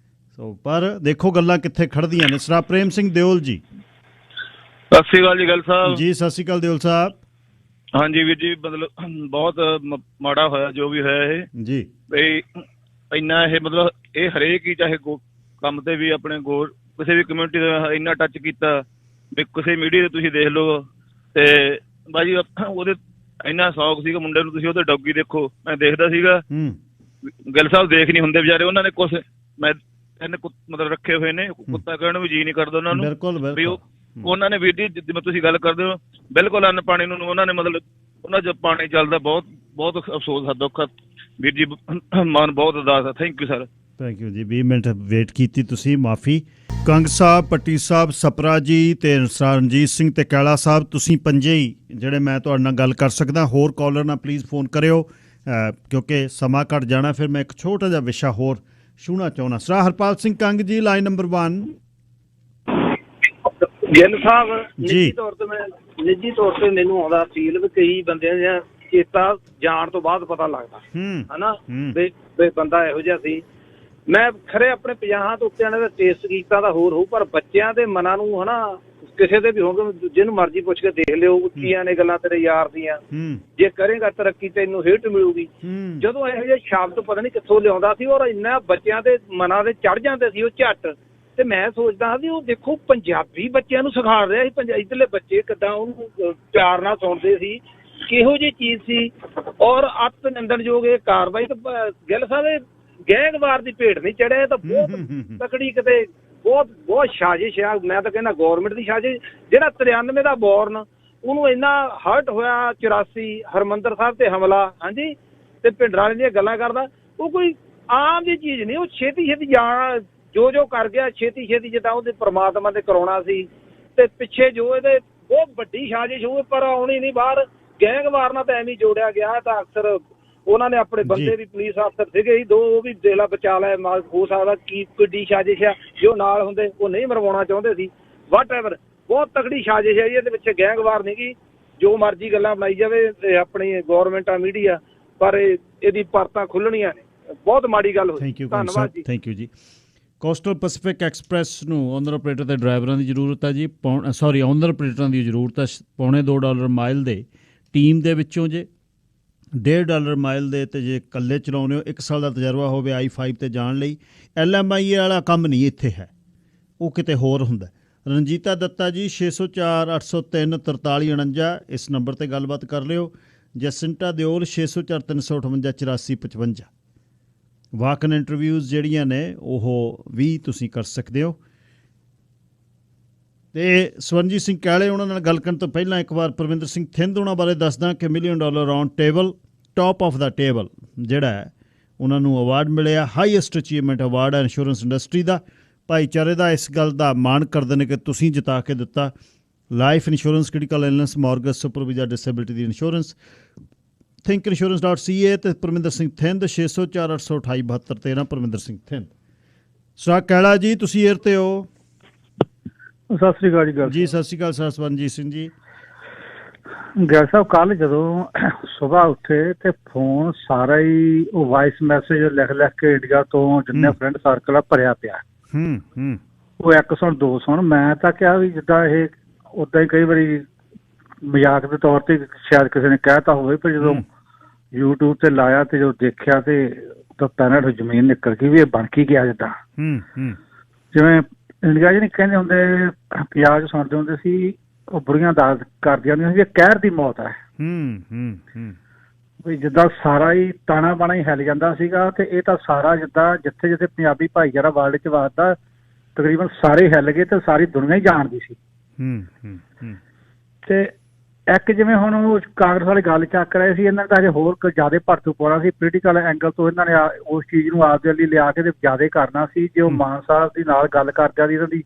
Speaker 1: ਸੋ ਪਰ ਦੇਖੋ ਗੱਲਾਂ ਕਿੱਥੇ ਖੜਦੀਆਂ ਨੇ। ਸਰਾ ਪ੍ਰੇਮ ਸਿੰਘ ਦਿਓਲ ਜੀ,
Speaker 14: ਸਤਿ ਸ਼੍ਰੀ ਅਕਾਲ ਜੀ ਗੱਲ ਸਾਹਿਬ।
Speaker 1: ਜੀ ਸਤਿ ਸ਼੍ਰੀ ਅਕਾਲ ਦਿਓਲ ਸਾਹਿਬ।
Speaker 14: ਹਾਂਜੀ ਵੀਰ ਜੀ, ਮਤਲਬ ਬਹੁਤ ਮਾੜਾ ਹੋਇਆ ਜੋ ਵੀ ਹੋਇਆ ਇਹ
Speaker 1: ਜੀ।
Speaker 14: ਬਈ ਇੰਨਾ ਇਹ ਮਤਲਬ ਇਹ ਹਰੇਕ ਹੀ ਚਾਹੇ ਕੰਮ ਤੇ ਵੀ ਆਪਣੇ ਕਿਸੇ ਵੀ ਕਮਿਊਨਿਟੀ ਦਾ ਇੰਨਾ ਟੱਚ ਕੀਤਾ ਵੀ ਕਿਸੇ ਮੀਡੀਆ ਤੇ ਤੁਸੀਂ ਦੇਖ ਲਓ। ਤੇ ਬਾਜੀ ਉਹਦੇ ਇੰਨਾ ਸ਼ੌਕ ਸੀਗਾ ਮੁੰਡੇ ਨੂੰ, ਤੁਸੀਂ ਉਹਦੇ ਡੌਗੀ ਦੇਖੋ, ਮੈਂ ਦੇਖਦਾ ਸੀਗਾ। ਗਿੱਲ ਸਾਹਿਬ ਦੇਖ ਨਹੀਂ ਹੁੰਦੇ ਵਿਚਾਰੇ, ਉਹਨਾਂ ਨੇ ਕੁਛ ਮੈਂ ਇਹਨੇ ਮਤਲਬ ਰੱਖੇ ਹੋਏ ਨੇ, ਕੁੱਤਾ ਕਹਿਣ ਨੂੰ ਵੀ ਜੀਅ ਨਹੀਂ ਕਰਦਾ ਉਹਨਾਂ ਨੂੰ। ਵੀ ਉਹਨਾਂ ਨੇ ਵੀਰ ਜੀ ਜਿਵੇਂ ਤੁਸੀਂ ਗੱਲ ਕਰਦੇ ਹੋ ਬਿਲਕੁਲ ਅੰਨ ਪਾਣੀ ਨੂੰ ਉਹਨਾਂ ਨੇ ਮਤਲਬ ਉਹਨਾਂ 'ਚ ਪਾਣੀ ਚੱਲਦਾ। ਬਹੁਤ ਅਫਸੋਸ ਆ, ਦੁੱਖ ਆ ਵੀਰ ਜੀ, ਮਨ ਬਹੁਤ ਉਦਾਸ ਆ। Thank you sir.
Speaker 1: Thank you ਜੀ। 20 ਮਿੰਟ ਵੇਟ ਕੀਤੀ ਤੁਸੀਂ, ਮਾਫੀ। ਕੰਗ ਸਾਹਿਬ, ਪੱਟੀ ਸਾਹਿਬ, ਸਪਰਾ ਜੀ ਤੇ ਰਣਜੀਤ ਸਿੰਘ ਤੇ ਕੈਲਾ ਸਾਹਿਬ, ਤੁਸੀਂ ਪੰਜੇ ਹੀ ਜਿਹੜੇ ਮੈਂ ਤੁਹਾਡੇ ਨਾਲ ਗੱਲ ਕਰ ਸਕਦਾ। ਹੋਰ ਕਾਲਰ ਨਾਲ ਪਲੀਜ਼ ਫੋਨ ਕਰਿਓ ਕਿਉਂਕਿ ਸਮਾਂ ਘੱਟ ਜਾਣਾ। ਫਿਰ ਮੈਂ ਇੱਕ ਛੋਟਾ ਜਿਹਾ ਵਿਸ਼ਾ ਹੋਰ ਛੂਹਣਾ ਚਾਹੁੰਦਾ। ਸਰਾ ਹਰਪਾਲ ਸਿੰਘ ਕੰਗ ਜੀ, ਲਾਈਨ ਨੰਬਰ 1।
Speaker 15: ਗਿੱਲ ਸਾਹਿਬ, ਨਿੱਜੀ ਤੌਰ ਤੇ ਮੈਨੂੰ ਆਉਂਦਾ ਫੀਲ ਵੀ ਕਈ ਬੰਦਿਆਂ ਦੀਆਂ ਚੇਤਾ ਜਾਣ ਤੋਂ ਬਾਅਦ ਪਤਾ ਲੱਗਦਾ ਹਨਾ ਵੀ ਬੰਦਾ ਇਹੋ ਜਿਹਾ ਸੀ। ਮੈਂ ਖਰੇ ਆਪਣੇ 50 ਤੋਂ ਉੱਤੇ ਦਾ ਟੇਸਟ ਕੀਤਾ ਤਾਂ ਹੋਰ ਹੋਊ, ਪਰ ਬੱਚਿਆਂ ਦੇ ਮਨਾਂ ਨੂੰ ਹਨਾ ਕਿਸੇ ਦੇ ਵੀ ਹੋਣਗੇ, ਜਿਹਨੂੰ ਮਰਜ਼ੀ ਪੁੱਛ ਕੇ ਦੇਖ ਲਿਓ, ਉੱਚੀਆਂ ਨੇ ਗੱਲਾਂ ਤੇਰੇ ਯਾਰ ਦੀਆਂ, ਜੇ ਕਰੇਗਾ ਤਰੱਕੀ ਤੈਨੂੰ ਹਿੱਟ ਮਿਲੂਗੀ। ਜਦੋਂ ਇਹੋ ਜਿਹੇ ਸ਼ਬਦ ਪਤਾ ਨਹੀਂ ਕਿੱਥੋਂ ਲਿਆਉਂਦਾ ਸੀ, ਔਰ ਇੰਨਾ ਬੱਚਿਆਂ ਦੇ ਮਨਾਂ ਦੇ ਚੜ ਜਾਂਦੇ ਸੀ ਉਹ ਝੱਟ। ਤੇ ਮੈਂ ਸੋਚਦਾ ਸੀ ਉਹ ਦੇਖੋ ਪੰਜਾਬੀ ਬੱਚਿਆਂ ਨੂੰ ਸਿਖਾ ਰਿਹਾ ਸੀ, ਇੱਧਰਲੇ ਬੱਚੇ ਕਿੱਦਾਂ ਉਹਨੂੰ ਪਿਆਰ ਨਾਲ ਸੁਣਦੇ ਸੀ, ਕਿਹੋ ਜਿਹੀ ਚੀਜ਼ ਸੀ। ਔਰ ਅੱਤ ਨਿੰਦਣਯੋਗ ਇਹ ਕਾਰਵਾਈ। ਤਾਂ ਗਿੱਲ ਸਾਹਿਬ ਗੈਂਗਵਾਰ ਦੀ ਭੇਟ ਨਹੀਂ ਚੜਿਆ, ਤਾਂ ਬਹੁਤ ਤਕੜੀ ਕਿਤੇ ਬਹੁਤ ਸਾਜ਼ਿਸ਼ ਆ। ਮੈਂ ਤਾਂ ਕਹਿੰਦਾ ਗੌਰਮੈਂਟ ਦੀ ਸਾਜ਼ਿਸ਼। ਜਿਹੜਾ 93 ਦਾ ਬੋਰਨ ਉਹਨੂੰ ਇੰਨਾ ਹਰਟ ਹੋਇਆ, 84 ਹਰਮੰਦਰ ਸਾਹਿਬ ਤੇ ਹਮਲਾ, ਹਾਂਜੀ, ਤੇ ਭਿੰਡਰਾਂ ਦੀਆਂ ਗੱਲਾਂ ਕਰਦਾ, ਉਹ ਕੋਈ ਆਮ ਜਿਹੀ ਚੀਜ਼ ਨਹੀਂ। ਉਹ ਛੇਤੀ ਜਾਣ ਜੋ ਕਰ ਗਿਆ, ਛੇਤੀ ਜਿੱਦਾਂ ਉਹਦੇ ਪ੍ਰਮਾਤਮਾ ਤੇ ਕਰਾਉਣਾ ਸੀ। ਤੇ ਪਿੱਛੇ ਜੋ ਇਹਦੇ ਬਹੁਤ ਵੱਡੀ ਸਾਜ਼ਿਸ਼ ਹੋਵੇ ਪਰ ਆਉਣੀ ਨਹੀਂ ਬਾਹਰ। ਗੈਂਗਵਾਰ ਨਾਲ ਤਾਂ ਐਵੇਂ ਜੋੜਿਆ ਗਿਆ। ਤਾਂ ਅਕਸਰ ਉਹਨਾਂ ਨੇ ਆਪਣੇ ਬੰਦੇ ਵੀ ਪੁਲਿਸ ਅਫਸਰ ਸੀਗੇ 2, ਉਹ ਵੀ ਦੇਖ ਲਾ ਬਚਾ ਲਿਆ। ਹੋ ਸਕਦਾ ਕੀ ਕਿੱਡੀ ਸਾਜ਼ਿਸ਼ ਆ, ਜੋ ਨਾਲ ਹੁੰਦੇ ਉਹ ਨਹੀਂ ਮਰਵਾਉਣਾ ਚਾਹੁੰਦੇ ਸੀ। ਵਾਟ ਐਵਰ, ਬਹੁਤ ਤਕੜੀ ਸਾਜ਼ਿਸ਼ ਹੈ ਜੀ ਇਹਦੇ ਪਿੱਛੇ। ਗੈਂਗਵਾਰ ਨਹੀਂ ਗੀ, ਜੋ ਮਰਜ਼ੀ ਗੱਲਾਂ ਬਣਾਈ ਜਾਵੇ ਆਪਣੀ ਗੌਰਮੈਂਟ ਆ ਮੀਡੀਆ, ਪਰ ਇਹਦੀ ਪਰਤਾਂ ਖੁੱਲਣੀਆਂ ਨੇ। ਬਹੁਤ ਮਾੜੀ ਗੱਲ ਹੋਈ। ਧੰਨਵਾਦ ਜੀ।
Speaker 1: ਥੈਂਕ ਯੂ ਜੀ। ਕੋਸਟਲ ਪੈਸੀਫਿਕ ਐਕਸਪ੍ਰੈਸ ਨੂੰ ਓਨਰ ਆਪਰੇਟਰ ਤੇ ਡਰਾਈਵਰਾਂ ਦੀ ਜ਼ਰੂਰਤ ਹੈ ਜੀ। ਓਨਰ ਆਪਰੇਟਰਾਂ ਦੀ ਜ਼ਰੂਰਤ ਹੈ। $2.25 ਮਾਈਲ ਦੇ ਟੀਮ ਦੇ ਵਿੱਚੋਂ ਜੇ $1.5 ਮਾਈਲ ਦੇ ਤੇ ਜੇ ਇਕੱਲੇ ਚਲਾਉਂਦੇ ਹੋ, 1 ਸਾਲ ਦਾ ਤਜਰਬਾ ਹੋਵੇ I-5 ਤੇ ਜਾਣ ਲਈ। LMIA ਵਾਲਾ ਕੰਮ ਨਹੀਂ ਇੱਥੇ ਹੈ, ਉਹ ਕਿਤੇ ਹੋਰ ਹੁੰਦਾ। ਰਣਜੀਤਾ ਦੱਤਾ ਜੀ 604 803 4349 ਇਸ ਨੰਬਰ ਤੇ ਗੱਲਬਾਤ ਕਰ ਲਿਓ। ਜਸਿੰਟਾ ਦਿਓਲ 604 358 8455। ਵਾਕ-ਇਨ ਇੰਟਰਵਿਊਜ਼ ਜਿਹੜੀਆਂ ਨੇ ਉਹ ਵੀ ਤੁਸੀਂ ਕਰ ਸਕਦੇ ਹੋ। ਤੇ ਸਵਰਨਜੀਤ ਸਿੰਘ ਕਾਲੇ ਉਹਨਾਂ ਨਾਲ ਗੱਲ ਕਰਨ ਤੋਂ ਪਹਿਲਾਂ ਇੱਕ ਵਾਰ ਪਰਵਿੰਦਰ ਸਿੰਘ ਥਿੰਦ ਉਹਨਾਂ ਬਾਰੇ ਦੱਸਦਾ ਕਿ $1 million round table, top of the table ਜਿਹੜਾ ਹੈ ਉਹਨਾਂ ਨੂੰ ਅਵਾਰਡ ਮਿਲਿਆ, ਹਾਈਐਸਟ ਅਚੀਵਮੈਂਟ ਅਵਾਰਡ ਹੈ ਇੰਸ਼ੋਰੈਂਸ ਇੰਡਸਟਰੀ ਦਾ। ਭਾਈਚਾਰੇ ਦਾ ਇਸ ਗੱਲ ਦਾ ਮਾਣ ਕਰਦੇ ਨੇ ਕਿ ਤੁਸੀਂ ਜਿਤਾ ਕੇ ਦਿੱਤਾ। Life insurance, critical illness, mortgage, supervisor, disability ਦੀ ਇੰਸ਼ੋਰੈਂਸ। thinkinsurance.ca ਤੇ ਪਰਮਿੰਦਰ ਸਿੰਘ ਥਿੰਦ 604 828 72 13 ਪਰਮਿੰਦਰ ਸਿੰਘ ਥਿੰਦ। ਸਰਾ ਕੈਲਾ ਜੀ, ਤੁਸੀਂ ਏਅਰ ਤੇ ਹੋ।
Speaker 16: ਸਤਿ ਸ੍ਰੀ ਅਕਾਲ ਜੀ।
Speaker 1: ਜੀ ਸਤਿ ਸ਼੍ਰੀ ਅਕਾਲ ਸਰ ਸਵਰਨਜੀਤ ਸਿੰਘ ਜੀ।
Speaker 16: ਗੈਰ ਸਾਹਿਬ, ਕੱਲ ਜਦੋਂ ਸੁਬਾਹ ਉੱਠੇ ਤੇ ਫੋਨ ਸਾਰਾ ਹੀ ਉਹ ਵਾਇਸ ਮੈਸੇਜ ਲਿਖ ਲਿਖ ਕੇ ਇੰਡੀਆ ਤੋਂ ਜਿੰਨੇ ਫਰੈਂਡ ਸਰਕਲ ਆ ਭਰਿਆ ਪਿਆ। ਉਹ 1 ਸੁਣ 2 ਸੁਣ। ਮੈਂ ਤਾਂ ਕਿਹਾ ਵੀ ਜਿੱਦਾਂ ਇਹ ਉਦਾਂ ਹੀ ਕਈ ਵਾਰੀ ਮਜ਼ਾਕ ਦੇ ਤੌਰ ਤੇ ਸ਼ਾਇਦ ਕਿਸੇ ਨੇ ਕਹਿਤਾ ਹੋਵੇ, ਪਰ ਜਦੋਂ YouTube ਤੇ ਲਾਇਆ ਤੇ ਜਦੋਂ ਦੇਖਿਆ ਤੇ ਤਾਂ ਪੈਰਾਂ ਤੋਂ ਜ਼ਮੀਨ ਨਿਕਲ ਗਈ ਵੀ ਇਹ ਬਣ ਕੀ ਗਿਆ। ਜਿੱਦਾਂ ਜਿਵੇਂ ਇੰਡੀਆ ਚ ਨਹੀਂ ਕਹਿੰਦੇ ਹੁੰਦੇ, ਪੰਜਾਬ ਚ ਸੁਣਦੇ ਹੁੰਦੇ ਸੀ, ਉਹ ਬੁੜੀਆਂ ਦਾਜ ਕਰਦੀਆਂ ਹੁੰਦੀਆਂ ਸੀ ਇਹ ਕਹਿਰ ਦੀ ਮੌਤ ਹੈ। ਵੀ ਜਿੱਦਾਂ ਸਾਰਾ ਹੀ ਤਾਣਾ ਬਾਣਾ ਹੀ ਹਿੱਲ ਜਾਂਦਾ ਸੀਗਾ, ਤੇ ਇਹ ਤਾਂ ਸਾਰਾ ਜਿੱਦਾਂ ਜਿੱਥੇ ਜਿੱਥੇ ਪੰਜਾਬੀ ਭਾਈਚਾਰਾ ਵਰਲਡ ਚ ਵੱਸਦਾ ਤਕਰੀਬਨ ਸਾਰੇ ਹਿੱਲ ਗਏ ਤੇ ਸਾਰੀ ਦੁਨੀਆ ਹੀ ਜਾਣਦੀ ਸੀ। ਤੇ ਇੱਕ ਜਿਵੇਂ ਹੁਣ ਉਹ ਕਾਂਗਰਸ ਵਾਲੀ ਗੱਲ ਚੱਕ ਰਹੇ ਸੀ, ਇਹਨਾਂ ਨੇ ਤਾਂ ਹਜੇ ਹੋਰ ਜ਼ਿਆਦਾ ਭੜਥੂ ਪਾਉਣਾ ਸੀ ਪੋਲੀਟੀਕਲ ਐਂਗਲ ਤੋਂ। ਇਹਨਾਂ ਨੇ ਉਸ ਚੀਜ਼ ਨੂੰ ਆਪਦੇ ਲਈ ਲਿਆ ਕੇ ਤੇ ਜ਼ਿਆਦਾ ਕਰਨਾ ਸੀ। ਜੇ ਉਹ ਮਾਨ ਸਾਹਿਬ ਦੀ ਨਾਲ ਗੱਲ ਕਰਦਿਆਂ ਦੀ ਇਹਨਾਂ ਦੀ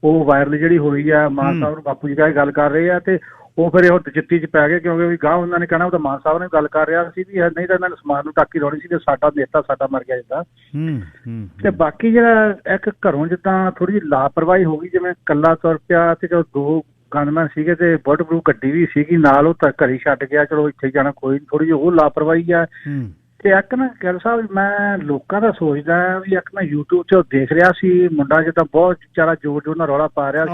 Speaker 16: ਉਹ ਵਾਇਰਲ ਜਿਹੜੀ ਹੋਈ ਆ, ਮਾਨ ਸਾਹਿਬ ਨੂੰ ਬਾਪੂ ਜੀ ਕਹਿ ਕੇ ਗੱਲ ਕਰ ਰਹੇ ਆ, ਤੇ ਉਹ ਫਿਰ ਉਹ ਚਿੱਤੀ ਚ ਪੈ ਗਏ, ਕਿਉਂਕਿ ਵੀ ਗਾਹ ਉਹਨਾਂ ਨੇ ਕਹਿਣਾ ਉਹ ਤਾਂ ਮਾਨ ਸਾਹਿਬ ਨੇ ਗੱਲ ਕਰ ਰਿਹਾ ਸੀ ਵੀ ਨਹੀਂ ਤਾਂ ਇਹਨਾਂ ਨੇ ਸਮਾਨ ਨੂੰ ਟਾਕੀ ਲਾਉਣੀ ਸੀ ਤੇ ਸਾਡਾ ਨੇਤਾ ਸਾਡਾ ਮਰ ਗਿਆ ਜਿੱਦਾਂ। ਤੇ ਬਾਕੀ ਜਿਹੜਾ ਇੱਕ ਘਰੋਂ ਜਿੱਦਾਂ ਥੋੜੀ ਜਿਹੀ ਲਾਪਰਵਾਹੀ ਹੋ ਗਈ, ਜਿਵੇਂ ਕੱਲਾ ਤੁਰ ਪਿਆ ਤੇ ਜਦੋਂ 2 ਗਨਮੈਨ ਸੀਗੇ ਤੇ ਬੁਲਟ ਪ੍ਰੂਫ ਗੱਡੀ ਵੀ ਸੀਗੀ ਨਾਲ, ਉਹ ਤਾਂ ਘਰੀ ਛੱਡ ਗਿਆ, ਚਲੋ ਇੱਥੇ ਜਾਣਾ ਕੋਈ ਨੀ, ਥੋੜੀ ਜਿਹੀ ਉਹ ਲਾਪਰਵਾਹੀ ਆ। ਤੇ ਇੱਕ ਨਾ ਗਿੱਲ ਸਾਹਿਬ, ਮੈਂ ਲੋਕਾਂ ਦਾ ਸੋਚਦਾ ਵੀ ਇੱਕ ਮੈਂ YouTube ਤੇ ਉਹ ਦੇਖ ਰਿਹਾ ਸੀ ਮੁੰਡਾ ਜਿੱਦਾਂ ਬਹੁਤ ਵਿਚਾਰਾ ਜ਼ੋਰ ਜ਼ੋਰ ਨਾਲ ਰੌਲਾ ਪਾ ਰਿਹਾ ਸੀ,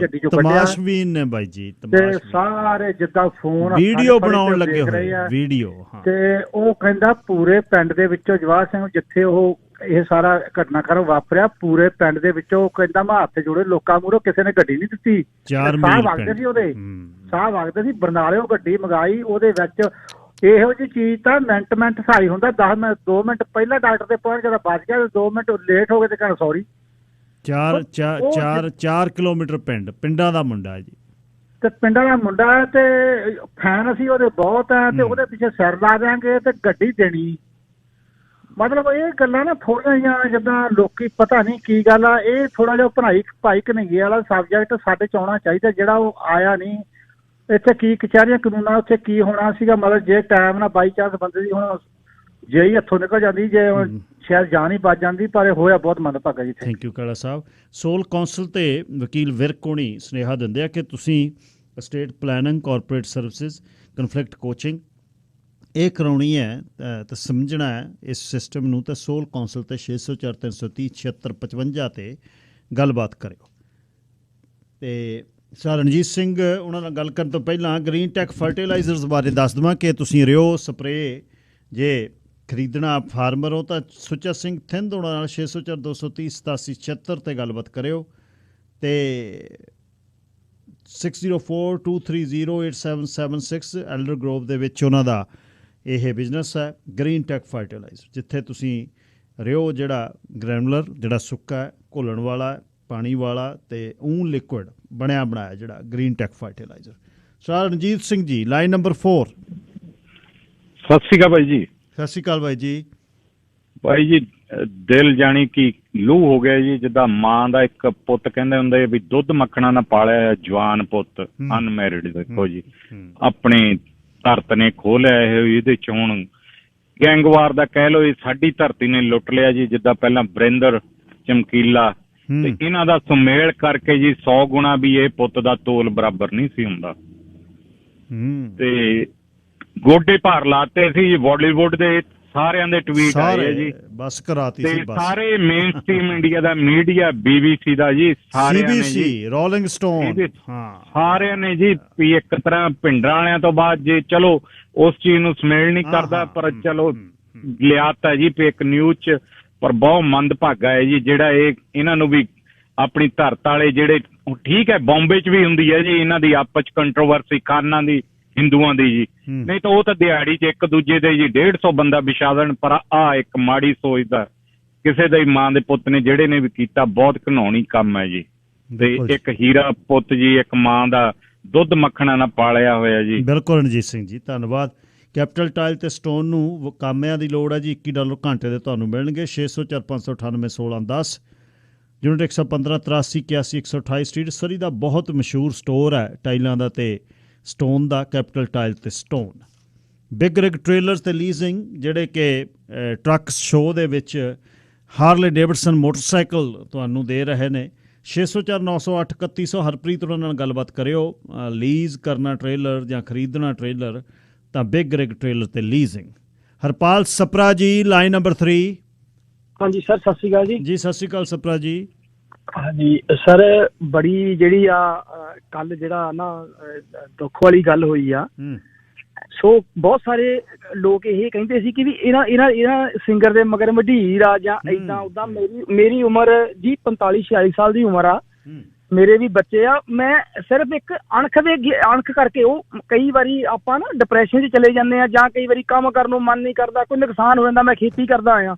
Speaker 16: ਗੱਡੀ ਚੋਂ ਕੱਢਿਆ
Speaker 1: ਨੇ ਬਾਈ ਜੀ,
Speaker 16: ਤੇ ਸਾਰੇ ਜਿੱਦਾਂ ਫੋਨ
Speaker 1: ਵੀਡੀਓ ਬਣਾਉਣ ਲੱਗੇ ਹੋਏ ਵੀਡੀਓ।
Speaker 16: ਤੇ ਉਹ ਕਹਿੰਦਾ ਪੂਰੇ ਪਿੰਡ ਦੇ ਵਿੱਚੋਂ ਜਵਾਹਰ ਸਿੰਘ ਜਿੱਥੇ ਉਹ ਇਹ ਸਾਰਾ ਘਟਨਾਕ੍ਰਮ ਵਾਪਰਿਆ, ਪੂਰੇ ਪਿੰਡ ਦੇ ਵਿੱਚੋਂ ਕਹਿੰਦਾ ਮੈਂ ਹੱਥ ਜੋੜੇ ਲੋਕਾਂ ਮੂਹਰੋਂ ਕਿਸੇ ਨੇ ਗੱਡੀ ਨਹੀਂ ਦਿੱਤੀ। ਸਾਹ ਵਗਦੇ ਸੀ ਉਹਦੇ, ਸਾਹ ਵਗਦੇ ਸੀ। ਬਰਨਾਲਿਓਂ ਗੱਡੀ ਮੰਗਾਈ, ਉਹਦੇ ਵਿੱਚ ਇਹੋ ਜਿਹੀ ਚੀਜ਼ ਤਾਂ ਮਿੰਟ ਸਹਾਈ ਹੁੰਦਾ। 10 ਮਿੰਟ 2 ਮਿੰਟ ਪਹਿਲਾਂ ਡਾਕਟਰ ਦੇ ਪਹੁੰਚ ਜਦੋਂ ਬਚ ਗਿਆ, 2 ਮਿੰਟ ਲੇਟ ਹੋ ਗਏ ਤੇ ਕਹਿੰਦਾ ਸੌਰੀ।
Speaker 1: 4 ਕਿਲੋਮੀਟਰ ਪਿੰਡਾਂ ਦਾ ਮੁੰਡਾ ਜੀ,
Speaker 16: ਤੇ ਪਿੰਡਾਂ ਦਾ ਮੁੰਡਾ, ਤੇ ਫੈਨ ਅਸੀਂ ਉਹਦੇ ਬਹੁਤ ਆ, ਤੇ ਉਹਦੇ ਪਿੱਛੇ ਸਿਰ ਲਾ ਦਿਆਂਗੇ ਤੇ ਗੱਡੀ ਦੇਣੀ। ਮਤਲਬ ਇਹ ਗੱਲਾਂ ਨਾ ਥੋੜ੍ਹੀਆਂ ਜਿਹੀਆਂ ਜਿੱਦਾਂ ਲੋਕੀ ਪਤਾ ਨਹੀਂ ਕੀ ਗੱਲ ਆ, ਇਹ ਥੋੜਾ ਜਿਹਾ ਭਾਈ ਘਨੱਈਏ ਵਾਲਾ ਸਬਜੈਕਟ ਸਾਡੇ ਚ ਆਉਣਾ ਚਾਹੀਦਾ, ਜਿਹੜਾ ਉਹ ਆਇਆ ਨਹੀਂ। ਇੱਥੇ ਕੀ ਕਚਹਿਰੀਆਂ ਕਾਨੂੰਨਾਂ, ਉੱਥੇ ਕੀ ਹੋਣਾ ਸੀਗਾ। ਮਤਲਬ ਜੇ ਟਾਈਮ ਨਾਲ ਬਾਈ ਚਾਂਸ ਬੰਦੇ ਦੀ ਹੁਣ ਜੇ ਹੀ ਹੱਥੋਂ ਨਿਕਲ ਜਾਂਦੀ, ਜੇ ਸ਼ਾਇਦ ਜਾਨ ਹੀ ਬਚ ਜਾਂਦੀ, ਪਰ ਇਹ ਹੋਇਆ ਬਹੁਤ ਮੰਦਭਾਗਾ ਜੀ।
Speaker 1: ਥੈਂਕ ਯੂ ਕਾਲਾ ਸਾਹਿਬ। ਸੋਲ ਕੌਂਸਲ ਤੇ ਵਕੀਲ ਵਿਰਕ ਹੋਣੀ ਸੁਨੇਹਾ ਦਿੰਦੇ ਆ ਕਿ ਤੁਸੀਂ state planning, corporate services, conflict coaching ਇਹ ਕਰਾਉਣੀ ਹੈ ਤਾਂ ਸਮਝਣਾ ਹੈ ਇਸ ਸਿਸਟਮ ਨੂੰ, ਤਾਂ ਸੋਲ ਕੌਂਸਲ ਤੇ 604 330 7655 ਤੇ ਗੱਲਬਾਤ ਕਰਿਓ। ਤੇ ਸਰ ਰਣਜੀਤ ਸਿੰਘ ਉਹਨਾਂ ਨਾਲ ਗੱਲ ਕਰਨ ਤੋਂ ਪਹਿਲਾਂ ਗ੍ਰੀਨ ਟੈਕ ਫਰਟੀਲਾਈਜ਼ਰਸ ਬਾਰੇ ਦੱਸ ਦੇਵਾਂ ਕਿ ਤੁਸੀਂ ਰਿਓ ਸਪਰੇਅ ਜੇ ਖਰੀਦਣਾ ਫਾਰਮਰ ਹੋ ਤਾਂ ਸੁੱਚਾ ਸਿੰਘ ਥਿੰਦ ਉਹਨਾਂ ਨਾਲ 604 230 87 76 ਤੇ ਗੱਲਬਾਤ ਕਰਿਓ। ਤੇ 6042308776 ਐਲਡਰ ਗਰੋਵ ਦੇ ਵਿੱਚ ਉਹਨਾਂ ਦਾ ਇਹ ਬਿਜ਼ਨਸ ਹੈ ਗ੍ਰੀਨ ਟੈਕ ਫਰਟੀਲਾਈਜ਼ਰ, ਜਿੱਥੇ ਤੁਸੀਂ ਰਿਓ ਜਿਹੜਾ ਗ੍ਰੈਨੂਲਰ ਜਿਹੜਾ ਸੁੱਕਾ ਘੋਲਣ ਵਾਲਾ ਪਾਣੀ ਵਾਲਾ ਤੇ ਲਿਕੁਇਡ ਬਣਿਆ ਬਣਾਇਆ ਜਿਹੜਾ green tech fertilizer. Sir Ranjit Singh ji, line number 4।
Speaker 17: ਸਤਿ ਸ਼੍ਰੀ ਅਕਾਲ ਬਾਈ ਜੀ।
Speaker 1: ਸਤਿ ਸ਼੍ਰੀ ਅਕਾਲ ਬਾਈ ਜੀ।
Speaker 17: ਬਾਈ ਜੀ ਦਿਲ ਜਾਣੀ ਕਿ ਲੂ ਹੋ ਗਿਆ ਜੀ, ਜਿੱਦਾਂ ਮਾਂ ਦਾ ਇੱਕ ਪੁੱਤ ਕਹਿੰਦੇ ਹੁੰਦੇ ਵੀ ਦੁੱਧ ਮੱਖਣਾ ਨਾ ਪਾਲਿਆ ਜਵਾਨ ਪੁੱਤ ਅਨਮੈਰਿਡ। ਦੇਖੋ ਜੀ ਆਪਣੀ ਧਰਤ ਨੇ ਖੋਹ ਲਿਆ ਇਹਦੇ ਚ, ਹੁਣ ਗੈਂਗਵਾਰ ਦਾ ਕਹਿ ਲਓ, ਸਾਡੀ ਧਰਤੀ ਨੇ ਲੁੱਟ ਲਿਆ ਜੀ। ਜਿੱਦਾਂ ਪਹਿਲਾਂ ਵਰਿੰਦਰ ਚਮਕੀਲਾ ਤੇ ਇਹਨਾਂ ਦਾ ਸੁਮੇਲ ਕਰਕੇ ਜੀ 100 ਗੁਣਾ ਵੀ ਇਹ ਪੁੱਤ ਦਾ ਤੋਲ ਬਰਾਬਰ ਨਹੀਂ ਸੀ ਹੁੰਦਾ। ਤੇ ਗੋਡੇ ਭਾਰ ਲਾਤੇ ਸੀ ਬਾਲੀਵੁੱਡ ਦੇ ਸਾਰਿਆਂ ਦੇ ਟਵੀਟ ਆਏ ਜੀ,
Speaker 1: ਬਸ ਕਰਾਤੀ
Speaker 17: ਸੀ ਬਸ। ਸਾਰੇ ਮੇਨ ਸਟ੍ਰੀਮ ਇੰਡੀਆ ਦਾ ਮੀਡੀਆ, BBC ਦਾ ਜੀ, ਸਾਰਿਆਂ ਨੇ ਜੀ,
Speaker 1: ਰੋਲਿੰਗ ਸਟੋਨ,
Speaker 17: ਸਾਰਿਆਂ ਨੇ ਜੀ ਵੀ ਇੱਕ ਤਰ੍ਹਾਂ ਭਿੰਡਰਾਂ ਵਾਲਿਆਂ ਤੋਂ ਬਾਅਦ ਜੇ ਚਲੋ ਉਸ ਚੀਜ਼ ਨੂੰ ਸਮੇਲ ਨਹੀਂ ਕਰਦਾ, ਪਰ ਚਲੋ ਲਿਆਤਾ ਜੀ ਇੱਕ ਨਿਊਜ਼ ਚ। ਪਰ ਬਹੁਤ ਮੰਦਭਾਗਾ ਹੈ ਜੀ ਜਿਹੜਾ ਇਹਨਾਂ ਨੂੰ ਵੀ ਆਪਣੀ ਧਰਤ ਵਾਲੇ ਜਿਹੜੇ, ਠੀਕ ਹੈ ਬੰਬੇ ਚ ਵੀ ਹੁੰਦੀ ਹੈ ਜੀ ਇਹਨਾਂ ਦੀ ਆਪਸ ਚ ਕੰਟਰੋਵਰਸੀ, ਖਾਨਾਂ ਦੀ, ਹਿੰਦੂਆਂ ਦੀ ਜੀ, ਨਹੀਂ ਤਾਂ ਉਹ ਤਾਂ ਦਿਹਾੜੀ ਚ ਇੱਕ ਦੂਜੇ ਦੇ ਜੀ 150 ਬੰਦਾ ਵਿਛਾ ਦੇਣ। ਪਰ ਆਹ ਇੱਕ ਮਾੜੀ ਸੋਚ ਦਾ ਕਿਸੇ ਦਾ ਹੀ ਮਾਂ ਦੇ ਪੁੱਤ ਨੇ ਜਿਹੜੇ ਨੇ ਵੀ ਕੀਤਾ, ਬਹੁਤ ਘਿਨਾਉਣੀ ਕੰਮ ਹੈ ਜੀ। ਤੇ ਇੱਕ ਹੀਰਾ ਪੁੱਤ ਜੀ, ਇੱਕ ਮਾਂ ਦਾ ਦੁੱਧ ਮੱਖਣਾ ਨਾ ਪਾਲਿਆ ਹੋਇਆ ਜੀ।
Speaker 1: ਬਿਲਕੁਲ ਰਣਜੀਤ ਸਿੰਘ ਜੀ, ਧੰਨਵਾਦ। ਕੈਪੀਟਲ ਟਾਇਲ ਤੇ ਸਟੋਨ ਨੂੰ ਕਾਮਿਆਂ ਦੀ ਲੋੜ ਹੈ ਜੀ, $21 ਘੰਟੇ ਦੇ ਤੁਹਾਨੂੰ ਮਿਲਣਗੇ। 604 598 1610 ਯੂਨਿਟ 115 83 81 128 ਸਟਰੀਟ। ਸਰੀ ਦਾ ਬਹੁਤ ਮਸ਼ਹੂਰ ਸਟੋਰ ਹੈ ਟਾਈਲਾਂ ਦਾ ਤੇ ਸਟੋਨ ਦਾ, ਕੈਪੀਟਲ ਟਾਇਲ ਤੇ ਸਟੋਨ। ਬਿਗ ਰਿਗ ਟ੍ਰੇਲਰਸ ਤੇ ਲੀਜ਼ਿੰਗ, ਜਿਹੜੇ ਕਿ ਟਰੱਕ ਸ਼ੋਅ ਦੇ ਵਿੱਚ ਹਾਰਲੇ ਡੇਵਿਡਸਨ ਮੋਟਰਸਾਈਕਲ ਤੁਹਾਨੂੰ ਦੇ ਰਹੇ ਨੇ। 604 908 3100 ਹਰਪ੍ਰੀਤ ਉਹਨਾਂ ਨਾਲ ਗੱਲਬਾਤ ਕਰਿਓ। ਲੀਜ਼ ਕਰਨਾ ਟ੍ਰੇਲਰ ਜਾਂ ਖਰੀਦਣਾ ਟ੍ਰੇਲਰ ਤਾਂ ਬਿਗ ਰਿਗ ਟ੍ਰੇਲਰ ਤੇ ਲੀਜ਼ਿੰਗ। ਹਰਪਾਲ ਸਪਰਾ ਜੀ, ਲਾਈਨ ਨੰਬਰ 3।
Speaker 18: ਹਾਂਜੀ ਸਰ, ਸਤਿ ਸ਼੍ਰੀ ਅਕਾਲ ਜੀ।
Speaker 1: ਜੀ ਸਤਿ ਸ਼੍ਰੀ ਅਕਾਲ ਸਪਰਾ ਜੀ।
Speaker 18: ਹਾਂਜੀ ਸਰ, ਬੜੀ ਜਿਹੜੀ ਆ ਕੱਲ ਜਿਹੜਾ ਨਾ ਦੁੱਖ ਵਾਲੀ ਗੱਲ ਹੋਈ ਆ। ਸੋ ਬਹੁਤ ਸਾਰੇ ਲੋਕ ਇਹ ਕਹਿੰਦੇ ਸੀ ਕਿ ਵੀ ਇਹਨਾਂ ਸਿੰਗਰ ਦੇ ਮਗਰ ਮਢੀਰ ਆ ਜਾਂ ਏਦਾਂ ਉਦਾਂ। ਮੇਰੀ ਉਮਰ ਜੀ 45 46 ਸਾਲ ਦੀ ਉਮਰ ਆ, ਮੇਰੇ ਵੀ ਬੱਚੇ ਆ। ਮੈਂ ਸਿਰਫ ਇੱਕ ਅਣਖ ਕਰਕੇ ਉਹ ਕਈ ਵਾਰੀ ਆਪਾਂ ਨਾ ਡਿਪਰੈਸ਼ਨ 'ਚ ਚਲੇ ਜਾਂਦੇ ਆ, ਜਾਂ ਕਈ ਵਾਰੀ ਕੰਮ ਕਰਨ ਨੂੰ ਮਨ ਨਹੀਂ ਕਰਦਾ, ਕੋਈ ਨੁਕਸਾਨ ਹੋ ਜਾਂਦਾ। ਮੈਂ ਖੇਤੀ ਕਰਦਾ ਆਇਆ,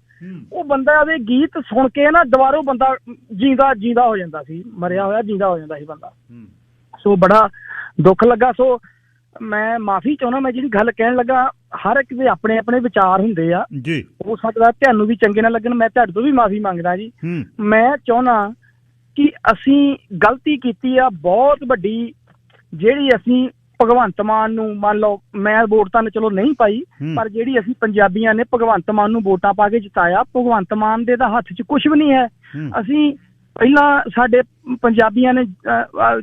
Speaker 18: ਉਹ ਬੰਦਾ ਦੇ ਗੀਤ ਸੁਣ ਕੇ ਨਾ ਦੁਬਾਰਾ ਬੰਦਾ ਜਿੰਦਾ ਹੋ ਜਾਂਦਾ ਸੀ, ਮਰਿਆ ਹੋਇਆ ਜਿੰਦਾ ਹੋ ਜਾਂਦਾ ਸੀ ਬੰਦਾ। ਸੋ ਬੜਾ ਦੁੱਖ ਲੱਗਾ। ਸੋ ਮੈਂ ਮਾਫੀ ਚਾਹੁੰਦਾ, ਮੈਂ ਜਿਹੜੀ ਗੱਲ ਕਹਿਣ ਲੱਗਾ, ਹਰ ਇੱਕ ਦੇ ਆਪਣੇ ਆਪਣੇ ਵਿਚਾਰ ਹੁੰਦੇ ਆ ਜੀ, ਹੋ ਸਕਦਾ ਤੁਹਾਨੂੰ ਵੀ ਚੰਗੇ ਨਾ ਲੱਗਣ। ਮੈਂ ਤੁਹਾਡੇ ਤੋਂ ਵੀ ਮਾਫੀ ਮੰਗਦਾ ਜੀ। ਮੈਂ ਚਾਹੁੰਦਾ ਕਿ ਅਸੀਂ ਗਲਤੀ ਕੀਤੀ ਆ ਬਹੁਤ ਵੱਡੀ, ਜਿਹੜੀ ਅਸੀਂ ਭਗਵੰਤ ਮਾਨ ਨੂੰ, ਮੰਨ ਲਓ ਮੈਂ ਵੋਟ ਤਾਂ ਚਲੋ ਨਹੀਂ ਪਾਈ, ਪਰ ਜਿਹੜੀ ਅਸੀਂ ਪੰਜਾਬੀਆਂ ਨੇ ਭਗਵੰਤ ਮਾਨ ਨੂੰ ਵੋਟਾਂ ਪਾ ਕੇ ਜਿਤਾਇਆ, ਭਗਵੰਤ ਮਾਨ ਦੇ ਤਾਂ ਹੱਥ 'ਚ ਕੁਛ ਵੀ ਨਹੀਂ ਹੈ। ਅਸੀਂ ਪਹਿਲਾਂ ਸਾਡੇ ਪੰਜਾਬੀਆਂ ਨੇ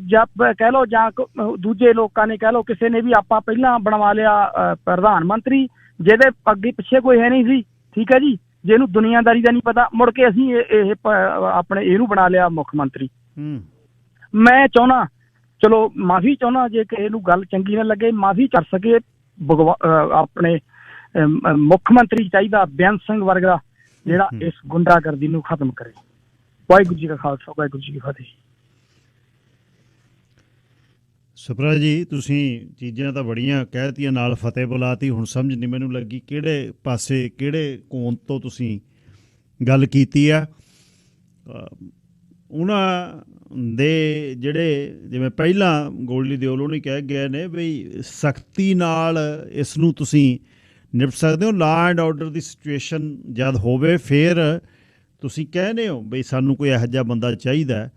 Speaker 18: ਜਾਂ ਕਹਿ ਲਓ ਜਾਂ ਦੂਜੇ ਲੋਕਾਂ ਨੇ ਕਹਿ ਲਓ, ਕਿਸੇ ਨੇ ਵੀ ਆਪਾਂ ਪਹਿਲਾਂ ਬਣਵਾ ਲਿਆ ਪ੍ਰਧਾਨ ਮੰਤਰੀ, ਜਿਹਦੇ ਅੱਗੇ ਪਿੱਛੇ ਕੋਈ ਹੈ ਨਹੀਂ ਸੀ, ਠੀਕ ਹੈ ਜੀ, ਜਿਹਨੂੰ ਦੁਨੀਆਦਾਰੀ ਦਾ ਨਹੀਂ ਪਤਾ। ਮੁੜ ਕੇ ਅਸੀਂ ਇਹ ਆਪਣੇ ਇਹਨੂੰ ਬਣਾ ਲਿਆ ਮੁੱਖ ਮੰਤਰੀ। ਮੈਂ ਚਾਹੁੰਦਾ, ਚਲੋ ਮਾਫੀ ਚਾਹੁੰਦਾ, ਜੇ ਕਿਸੇ ਨੂੰ ਗੱਲ ਚੰਗੀ ਨਾ ਲੱਗੇ, ਮਾਫੀ ਕਰ ਸਕੇ। ਆਪਣੇ ਮੁੱਖ ਮੰਤਰੀ ਚਾਹੀਦਾ ਬੇਅੰਤ ਸਿੰਘ ਵਰਗਾ, ਜਿਹੜਾ ਇਸ ਗੁੰਡਾਗਰਦੀ ਨੂੰ ਖਤਮ ਕਰੇ। ਵਾਹਿਗੁਰੂ ਜੀ ਕਾ ਖਾਲਸਾ, ਵਾਹਿਗੁਰੂ ਜੀ ਕੀ ਫਤਿਹ।
Speaker 1: ਸਪਰਾ ਜੀ, ਤੁਸੀਂ ਚੀਜ਼ਾਂ ਤਾਂ ਬੜੀਆਂ ਕਹਿਤੀਆਂ, ਨਾਲ ਫਤਿਹ ਬੁਲਾਤੀ। ਹੁਣ ਸਮਝ ਨਹੀਂ ਮੈਨੂੰ ਲੱਗੀ ਕਿਹੜੇ ਪਾਸੇ, ਕਿਹੜੇ ਕੋਣ ਤੋਂ ਤੁਸੀਂ ਗੱਲ ਕੀਤੀ ਆ। ਉਹਨਾਂ ਦੇ ਜਿਹੜੇ, ਜਿਵੇਂ ਪਹਿਲਾਂ ਗੋਲਡੀ ਦਿਓਲ ਉਹਨੇ ਕਹਿ ਗਏ ਨੇ ਵੀ ਸਖਤੀ ਨਾਲ ਇਸ ਨੂੰ ਤੁਸੀਂ ਨਿਪਟ ਸਕਦੇ ਹੋ। Law and order the situation ਜਦ ਹੋਵੇ ਫਿਰ ਤੁਸੀਂ ਕਹਿੰਦੇ ਹੋ ਬਈ ਸਾਨੂੰ ਕੋਈ ਇਹੋ ਜਿਹਾ ਬੰਦਾ ਚਾਹੀਦਾ,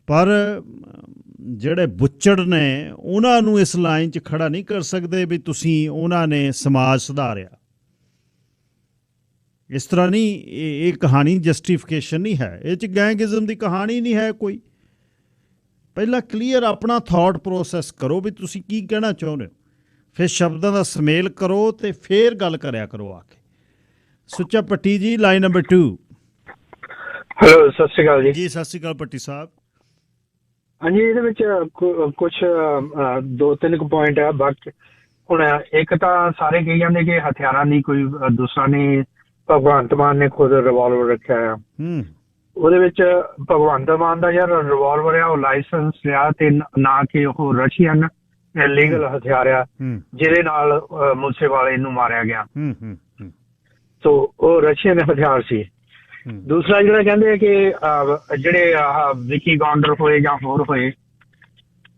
Speaker 1: ਪਰ ਜਿਹੜੇ ਬੁੱਚੜ ਨੇ ਉਹਨਾਂ ਨੂੰ ਇਸ ਲਾਈਨ 'ਚ ਖੜਾ ਨਹੀਂ ਕਰ ਸਕਦੇ ਵੀ ਤੁਸੀਂ ਉਹਨਾਂ ਨੇ ਸਮਾਜ ਸੁਧਾਰਿਆ। ਇਸ ਤਰ੍ਹਾਂ ਨਹੀਂ, ਇਹ ਕਹਾਣੀ ਜਸਟੀਫਿਕੇਸ਼ਨ ਨਹੀਂ ਹੈ, ਇਹ 'ਚ ਗੈਂਗਿਜ਼ਮ ਦੀ ਕਹਾਣੀ ਨਹੀਂ ਹੈ ਕੋਈ। ਪਹਿਲਾਂ ਕਲੀਅਰ ਆਪਣਾ ਥਾਟ ਪ੍ਰੋਸੈਸ ਕਰੋ ਵੀ ਤੁਸੀਂ ਕੀ ਕਹਿਣਾ ਚਾਹੁੰਦੇ ਹੋ, ਫਿਰ ਸ਼ਬਦਾਂ ਦਾ ਸੁਮੇਲ ਕਰੋ ਤੇ ਫਿਰ ਗੱਲ ਕਰਿਆ ਕਰੋ ਆ ਕੇ। ਸੁੱਚਾ ਭੱਟੀ ਜੀ, ਲਾਈਨ ਨੰਬਰ 2।
Speaker 19: ਹੈਲੋ, ਸਤਿ ਸ਼੍ਰੀ ਅਕਾਲ ਜੀ।
Speaker 1: ਜੀ ਸਤਿ ਸ਼੍ਰੀ ਅਕਾਲ ਭੱਟੀ ਸਾਹਿਬ।
Speaker 19: ਹਾਂਜੀ, ਇਹਦੇ ਵਿੱਚ ਕੁਛ 2-3 ਪੁਆਇੰਟ ਆ। ਬਾਕੀ ਹੁਣ ਇੱਕ ਤਾਂ ਸਾਰੇ ਕਹੀ ਜਾਂਦੇ ਕਿ ਹਥਿਆਰਾਂ ਦੀ ਕੋਈ ਦੂਸਰਾ ਨਹੀਂ, ਭਗਵੰਤ ਮਾਨ ਨੇ ਖੁਦ ਰਿਵਾਲਵਰ ਰੱਖਿਆ ਆ। ਉਹਦੇ ਵਿੱਚ ਭਗਵੰਤ ਮਾਨ ਦਾ ਯਾਰ ਰਿਵਾਲਵਰ ਆ, ਉਹ ਲਾਇਸੈਂਸ ਲਿਆ ਤੇ ਨਾ ਕਿ ਉਹ ਰਸ਼ੀਅਨ ਇਲੀਗਲ ਹਥਿਆਰ ਆ ਜਿਹਦੇ ਨਾਲ ਮੂਸੇਵਾਲੇ ਨੂੰ ਮਾਰਿਆ ਗਿਆ। ਸੋ ਉਹ ਰਸ਼ੀਅਨ ਹਥਿਆਰ ਸੀ। ਦੂਸਰਾ ਜਿਹੜਾ ਕਹਿੰਦੇ ਕਿ ਜਿਹੜੇ ਵਿਕੀ ਗੌਂਡਰ ਹੋਏ ਜਾਂ ਹੋਰ ਹੋਏ,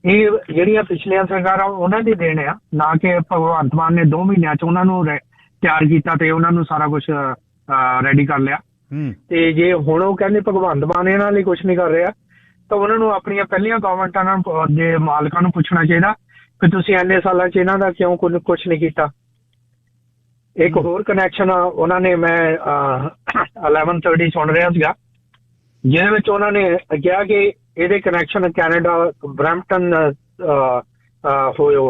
Speaker 19: ਇਹ ਜਿਹੜੀਆਂ ਪਿਛਲੀਆਂ ਸਰਕਾਰਾਂ ਉਹਨਾਂ ਦੀ ਦੇਣ ਆ, ਨਾ ਕਿ ਭਗਵੰਤ ਮਾਨ ਨੇ 2 ਮਹੀਨਿਆਂ 'ਚ ਉਹਨਾਂ ਨੂੰ ਤਿਆਰ ਕੀਤਾ ਤੇ ਉਹਨਾਂ ਨੂੰ ਸਾਰਾ ਕੁਛ ਰੈਡੀ ਕਰ ਲਿਆ। ਤੇ ਜੇ ਹੁਣ ਉਹ ਕਹਿੰਦੇ ਭਗਵੰਤ ਮਾਨ ਇਹਨਾਂ ਲਈ ਕੁਛ ਨਹੀਂ ਕਰ ਰਿਹਾ, ਤਾਂ ਉਹਨਾਂ ਨੂੰ ਆਪਣੀਆਂ ਪਹਿਲੀਆਂ ਗਵਰਨਮੈਂਟਾਂ ਦੇ ਮਾਲਕਾਂ ਨੂੰ ਪੁੱਛਣਾ ਚਾਹੀਦਾ ਕਿ ਤੁਸੀਂ ਇੰਨੇ ਸਾਲਾਂ 'ਚ ਇਹਨਾਂ ਦਾ ਕਿਉਂ ਕੁਛ ਨਹੀਂ ਕੀਤਾ। ਇੱਕ ਹੋਰ ਕਨੈਕਸ਼ਨ ਉਹਨਾਂ ਨੇ, ਮੈਂ 1130 ਸੁਣ ਰਿਹਾ ਸੀਗਾ, ਜਿਹਦੇ ਵਿੱਚ ਉਹਨਾਂ ਨੇ ਕਿਹਾ ਕਿ ਇਹਦੇ ਕਨੈਕਸ਼ਨ ਕੈਨੇਡਾ ਬਰੈਂਪਟਨ ਹੋਇਓ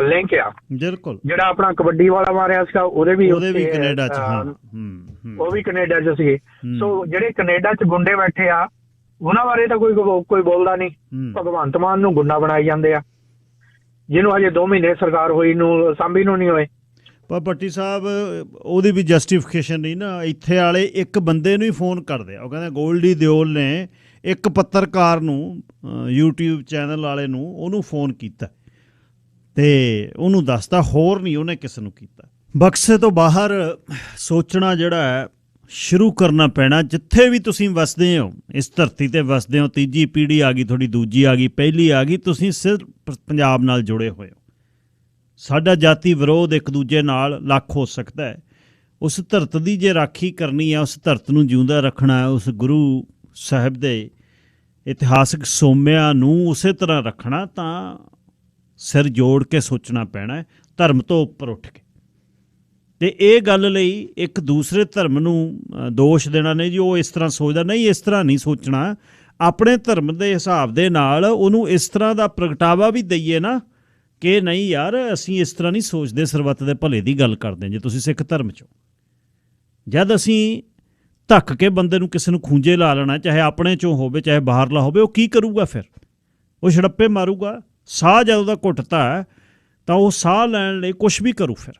Speaker 19: ਲਿੰਕ ਆ। ਬਿਲਕੁਲ, ਜਿਹੜਾ ਆਪਣਾ ਕਬੱਡੀ ਵਾਲਾ ਮਾਰਿਆ ਸੀਗਾ ਉਹਦੇ ਵੀ ਕੈਨੇਡਾ 'ਚ, ਉਹ ਵੀ ਕੈਨੇਡਾ 'ਚ ਸੀਗੇ। ਸੋ ਜਿਹੜੇ ਕੈਨੇਡਾ 'ਚ ਗੁੰਡੇ ਬੈਠੇ ਆ ਉਹਨਾਂ ਬਾਰੇ ਤਾਂ ਕੋਈ ਬੋਲਦਾ ਨਹੀਂ। ਭਗਵੰਤ ਮਾਨ ਨੂੰ ਗੁੰਡਾ ਬਣਾਈ ਜਾਂਦੇ ਆ, ਜਿਹਨੂੰ ਹਜੇ 2 ਮਹੀਨੇ ਸਰਕਾਰ ਹੋਈ ਨੂੰ ਸਾਂਭੀ ਨੂੰ ਨਹੀਂ ਹੋਏ।
Speaker 1: ਪਰ ਭੱਟੀ ਸਾਹਿਬ, ਉਹਦੀ ਵੀ ਜਸਟੀਫਿਕੇਸ਼ਨ ਨਹੀਂ ਨਾ। ਇੱਥੇ ਵਾਲੇ ਇੱਕ ਬੰਦੇ ਨੂੰ ਹੀ ਫੋਨ ਕਰਦੇ ਆ, ਉਹ ਕਹਿੰਦੇ ਗੋਲਡੀ ਦਿਓਲ ਨੇ ਇੱਕ ਪੱਤਰਕਾਰ ਨੂੰ, YouTube ਚੈਨਲ ਵਾਲੇ ਨੂੰ, ਉਹਨੂੰ ਫੋਨ ਕੀਤਾ ਤੇ ਉਹਨੂੰ ਦੱਸਦਾ, ਹੋਰ ਨਹੀਂ ਉਹਨੇ ਕਿਸੇ ਨੂੰ ਕੀਤਾ। ਬਕਸੇ ਤੋਂ ਬਾਹਰ ਸੋਚਣਾ ਜਿਹੜਾ ਹੈ ਸ਼ੁਰੂ ਕਰਨਾ ਪੈਣਾ। ਜਿੱਥੇ ਵੀ ਤੁਸੀਂ ਵਸਦੇ ਹੋ, ਇਸ ਧਰਤੀ 'ਤੇ ਵਸਦੇ ਹੋ, ਤੀਜੀ ਪੀੜ੍ਹੀ ਆ ਗਈ, ਤੁਹਾਡੀ ਦੂਜੀ ਆ ਗਈ, ਪਹਿਲੀ ਆ ਗਈ, ਤੁਸੀਂ ਸਿਰਫ ਪੰਜਾਬ ਨਾਲ ਜੁੜੇ ਹੋਏ ਹੋ। ਸਾਡਾ ਜਾਤੀ ਵਿਰੋਧ ਇੱਕ ਦੂਜੇ ਨਾਲ ਲੱਖ ਹੋ ਸਕਦਾ ਹੈ। ਉਸ ਧਰਤ ਦੀ ਜੇ ਰਾਖੀ ਕਰਨੀ ਹੈ, ਉਸ ਧਰਤ ਨੂੰ ਜਿਉਂਦਾ ਰੱਖਣਾ ਹੈ, ਉਸ ਗੁਰੂ ਸਾਹਿਬ ਦੇ ਇਤਿਹਾਸਕ ਸੋਮਿਆਂ ਨੂੰ ਉਸੇ ਤਰ੍ਹਾਂ ਰੱਖਣਾ, ਤਾਂ ਸਿਰ ਜੋੜ ਕੇ ਸੋਚਣਾ ਪੈਣਾ ਹੈ, ਧਰਮ ਤੋਂ ਉੱਪਰ ਉੱਠ ਕੇ। ਅਤੇ ਇਹ ਗੱਲ ਲਈ ਇੱਕ ਦੂਸਰੇ ਧਰਮ ਨੂੰ ਦੋਸ਼ ਦੇਣਾ ਨਹੀਂ ਜੀ ਉਹ ਇਸ ਤਰ੍ਹਾਂ ਸੋਚਦਾ, ਨਹੀਂ, ਇਸ ਤਰ੍ਹਾਂ ਨਹੀਂ ਸੋਚਣਾ। ਆਪਣੇ ਧਰਮ ਦੇ ਹਿਸਾਬ ਦੇ ਨਾਲ ਉਹਨੂੰ ਇਸ ਤਰ੍ਹਾਂ ਦਾ ਪ੍ਰਗਟਾਵਾ ਵੀ ਦਈਏ ਨਾ ਕਿ ਨਹੀਂ ਯਾਰ, ਅਸੀਂ ਇਸ ਤਰ੍ਹਾਂ ਨਹੀਂ ਸੋਚਦੇ, ਸਰਬੱਤ ਦੇ ਭਲੇ ਦੀ ਗੱਲ ਕਰਦੇ ਜੇ ਤੁਸੀਂ ਸਿੱਖ ਧਰਮ 'ਚੋਂ। ਜਦ ਅਸੀਂ ਧੱਕ ਕੇ ਬੰਦੇ ਨੂੰ ਕਿਸੇ ਨੂੰ ਖੂੰਜੇ ਲਾ ਲੈਣਾ, ਚਾਹੇ ਆਪਣੇ 'ਚੋਂ ਹੋਵੇ ਚਾਹੇ ਬਾਹਰਲਾ ਹੋਵੇ, ਉਹ ਕੀ ਕਰੂਗਾ ਫਿਰ? ਉਹ ਛੜੱਪੇ ਮਾਰੂਗਾ। ਸਾਹ ਜਦੋਂ ਦਾ ਘੁੱਟਦਾ ਹੈ ਤਾਂ ਉਹ ਸਾਹ ਲੈਣ ਲਈ ਕੁਛ ਵੀ ਕਰੂ। ਫਿਰ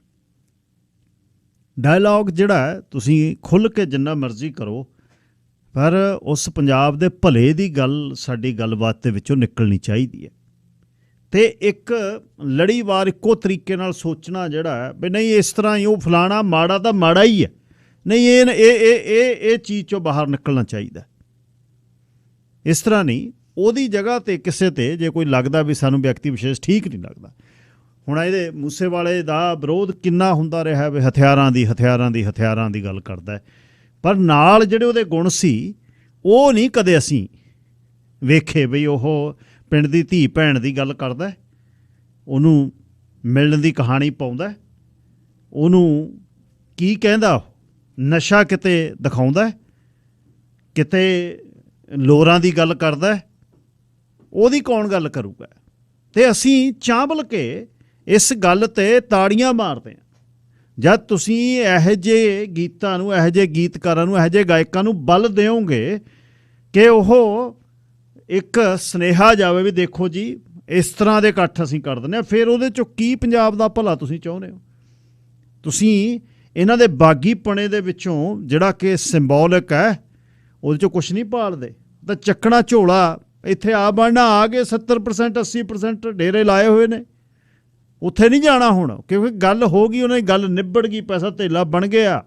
Speaker 1: ਡਾਇਲੌਗ ਜਿਹੜਾ ਤੁਸੀਂ ਖੁੱਲ੍ਹ ਕੇ ਜਿੰਨਾ ਮਰਜ਼ੀ ਕਰੋ, ਪਰ ਉਸ ਪੰਜਾਬ ਦੇ ਭਲੇ ਦੀ ਗੱਲ ਸਾਡੀ ਗੱਲਬਾਤ ਦੇ ਵਿੱਚੋਂ ਨਿਕਲਣੀ ਚਾਹੀਦੀ ਹੈ। ਅਤੇ ਇੱਕ ਲੜੀਵਾਰ ਇੱਕੋ ਤਰੀਕੇ ਨਾਲ ਸੋਚਣਾ ਜਿਹੜਾ ਹੈ ਵੀ ਨਹੀਂ ਇਸ ਤਰ੍ਹਾਂ ਹੀ ਉਹ ਫਲਾਣਾ ਮਾੜਾ ਤਾਂ ਮਾੜਾ ਹੀ ਹੈ, ਨਹੀਂ ਇਹ ਚੀਜ਼ 'ਚੋਂ ਬਾਹਰ ਨਿਕਲਣਾ ਚਾਹੀਦਾ। ਇਸ ਤਰ੍ਹਾਂ ਨਹੀਂ, ਉਹਦੀ ਜਗ੍ਹਾ 'ਤੇ ਕਿਸੇ 'ਤੇ ਜੇ ਕੋਈ ਲੱਗਦਾ ਵੀ ਸਾਨੂੰ ਵਿਅਕਤੀ ਵਿਸ਼ੇਸ਼ ਠੀਕ ਨਹੀਂ ਲੱਗਦਾ। ਹੁਣ ਇਹਦੇ ਮੂਸੇਵਾਲੇ ਦਾ ਵਿਰੋਧ ਕਿੰਨਾ ਹੁੰਦਾ ਰਿਹਾ ਵੀ ਹਥਿਆਰਾਂ ਦੀ ਗੱਲ ਕਰਦਾ, ਪਰ ਨਾਲ ਜਿਹੜੇ ਉਹਦੇ ਗੁਣ ਸੀ ਉਹ ਨਹੀਂ ਕਦੇ ਅਸੀਂ ਵੇਖੇ ਬਈ ਉਹ ਪਿੰਡ ਦੀ ਧੀ ਭੈਣ ਦੀ ਗੱਲ ਕਰਦਾ, ਉਹਨੂੰ ਮਿਲਣ ਦੀ ਕਹਾਣੀ ਪਾਉਂਦਾ, ਉਹਨੂੰ ਕੀ ਕਹਿੰਦਾ, ਨਸ਼ਾ ਕਿਤੇ ਦਿਖਾਉਂਦਾ, ਕਿਤੇ ਲੋਰਾਂ ਦੀ ਗੱਲ ਕਰਦਾ, ਉਹਦੀ ਕੌਣ ਗੱਲ ਕਰੂਗਾ? ਅਤੇ ਅਸੀਂ ਚਾਂਬਲ ਕੇ ਇਸ ਗੱਲ 'ਤੇ ਤਾੜੀਆਂ ਮਾਰਦੇ ਹਾਂ ਜਦ ਤੁਸੀਂ ਇਹੋ ਜਿਹੇ ਗੀਤਾਂ ਨੂੰ, ਇਹੋ ਜਿਹੇ ਗੀਤਕਾਰਾਂ ਨੂੰ, ਇਹੋ ਜਿਹੇ ਗਾਇਕਾਂ ਨੂੰ ਬਲ ਦਿਓਗੇ ਕਿ ਉਹ ਇੱਕ ਸੁਨੇਹਾ ਜਾਵੇ ਵੀ ਦੇਖੋ ਜੀ ਇਸ ਤਰ੍ਹਾਂ ਦੇ ਇਕੱਠ ਅਸੀਂ ਕਰ ਦਿੰਦੇ ਹਾਂ। ਫਿਰ ਉਹਦੇ 'ਚੋਂ ਕੀ ਪੰਜਾਬ ਦਾ ਭਲਾ ਤੁਸੀਂ ਚਾਹੁੰਦੇ ਹੋ? ਤੁਸੀਂ ਇਹਨਾਂ ਦੇ ਬਾਗੀਪਣੇ ਦੇ ਵਿੱਚੋਂ ਜਿਹੜਾ ਕਿ ਸਿੰਬੋਲਿਕ ਹੈ ਉਹਦੇ 'ਚੋਂ ਕੁਛ ਨਹੀਂ ਭਾਲਦੇ। ਤਾਂ ਚੱਕਣਾ ਝੋਲਾ ਇੱਥੇ ਆ ਬਣਨਾ, ਆ ਗਏ 70% 80% ਡੇਰੇ ਲਾਏ ਹੋਏ ਨੇ, ਉੱਥੇ ਨਹੀਂ ਜਾਣਾ ਹੁਣ, ਕਿਉਂਕਿ ਗੱਲ ਹੋ ਗਈ, ਉਹਨਾਂ ਦੀ ਗੱਲ ਨਿਬੜ ਗਈ, ਪੈਸਾ ਧੇਲਾ ਬਣ ਗਿਆ।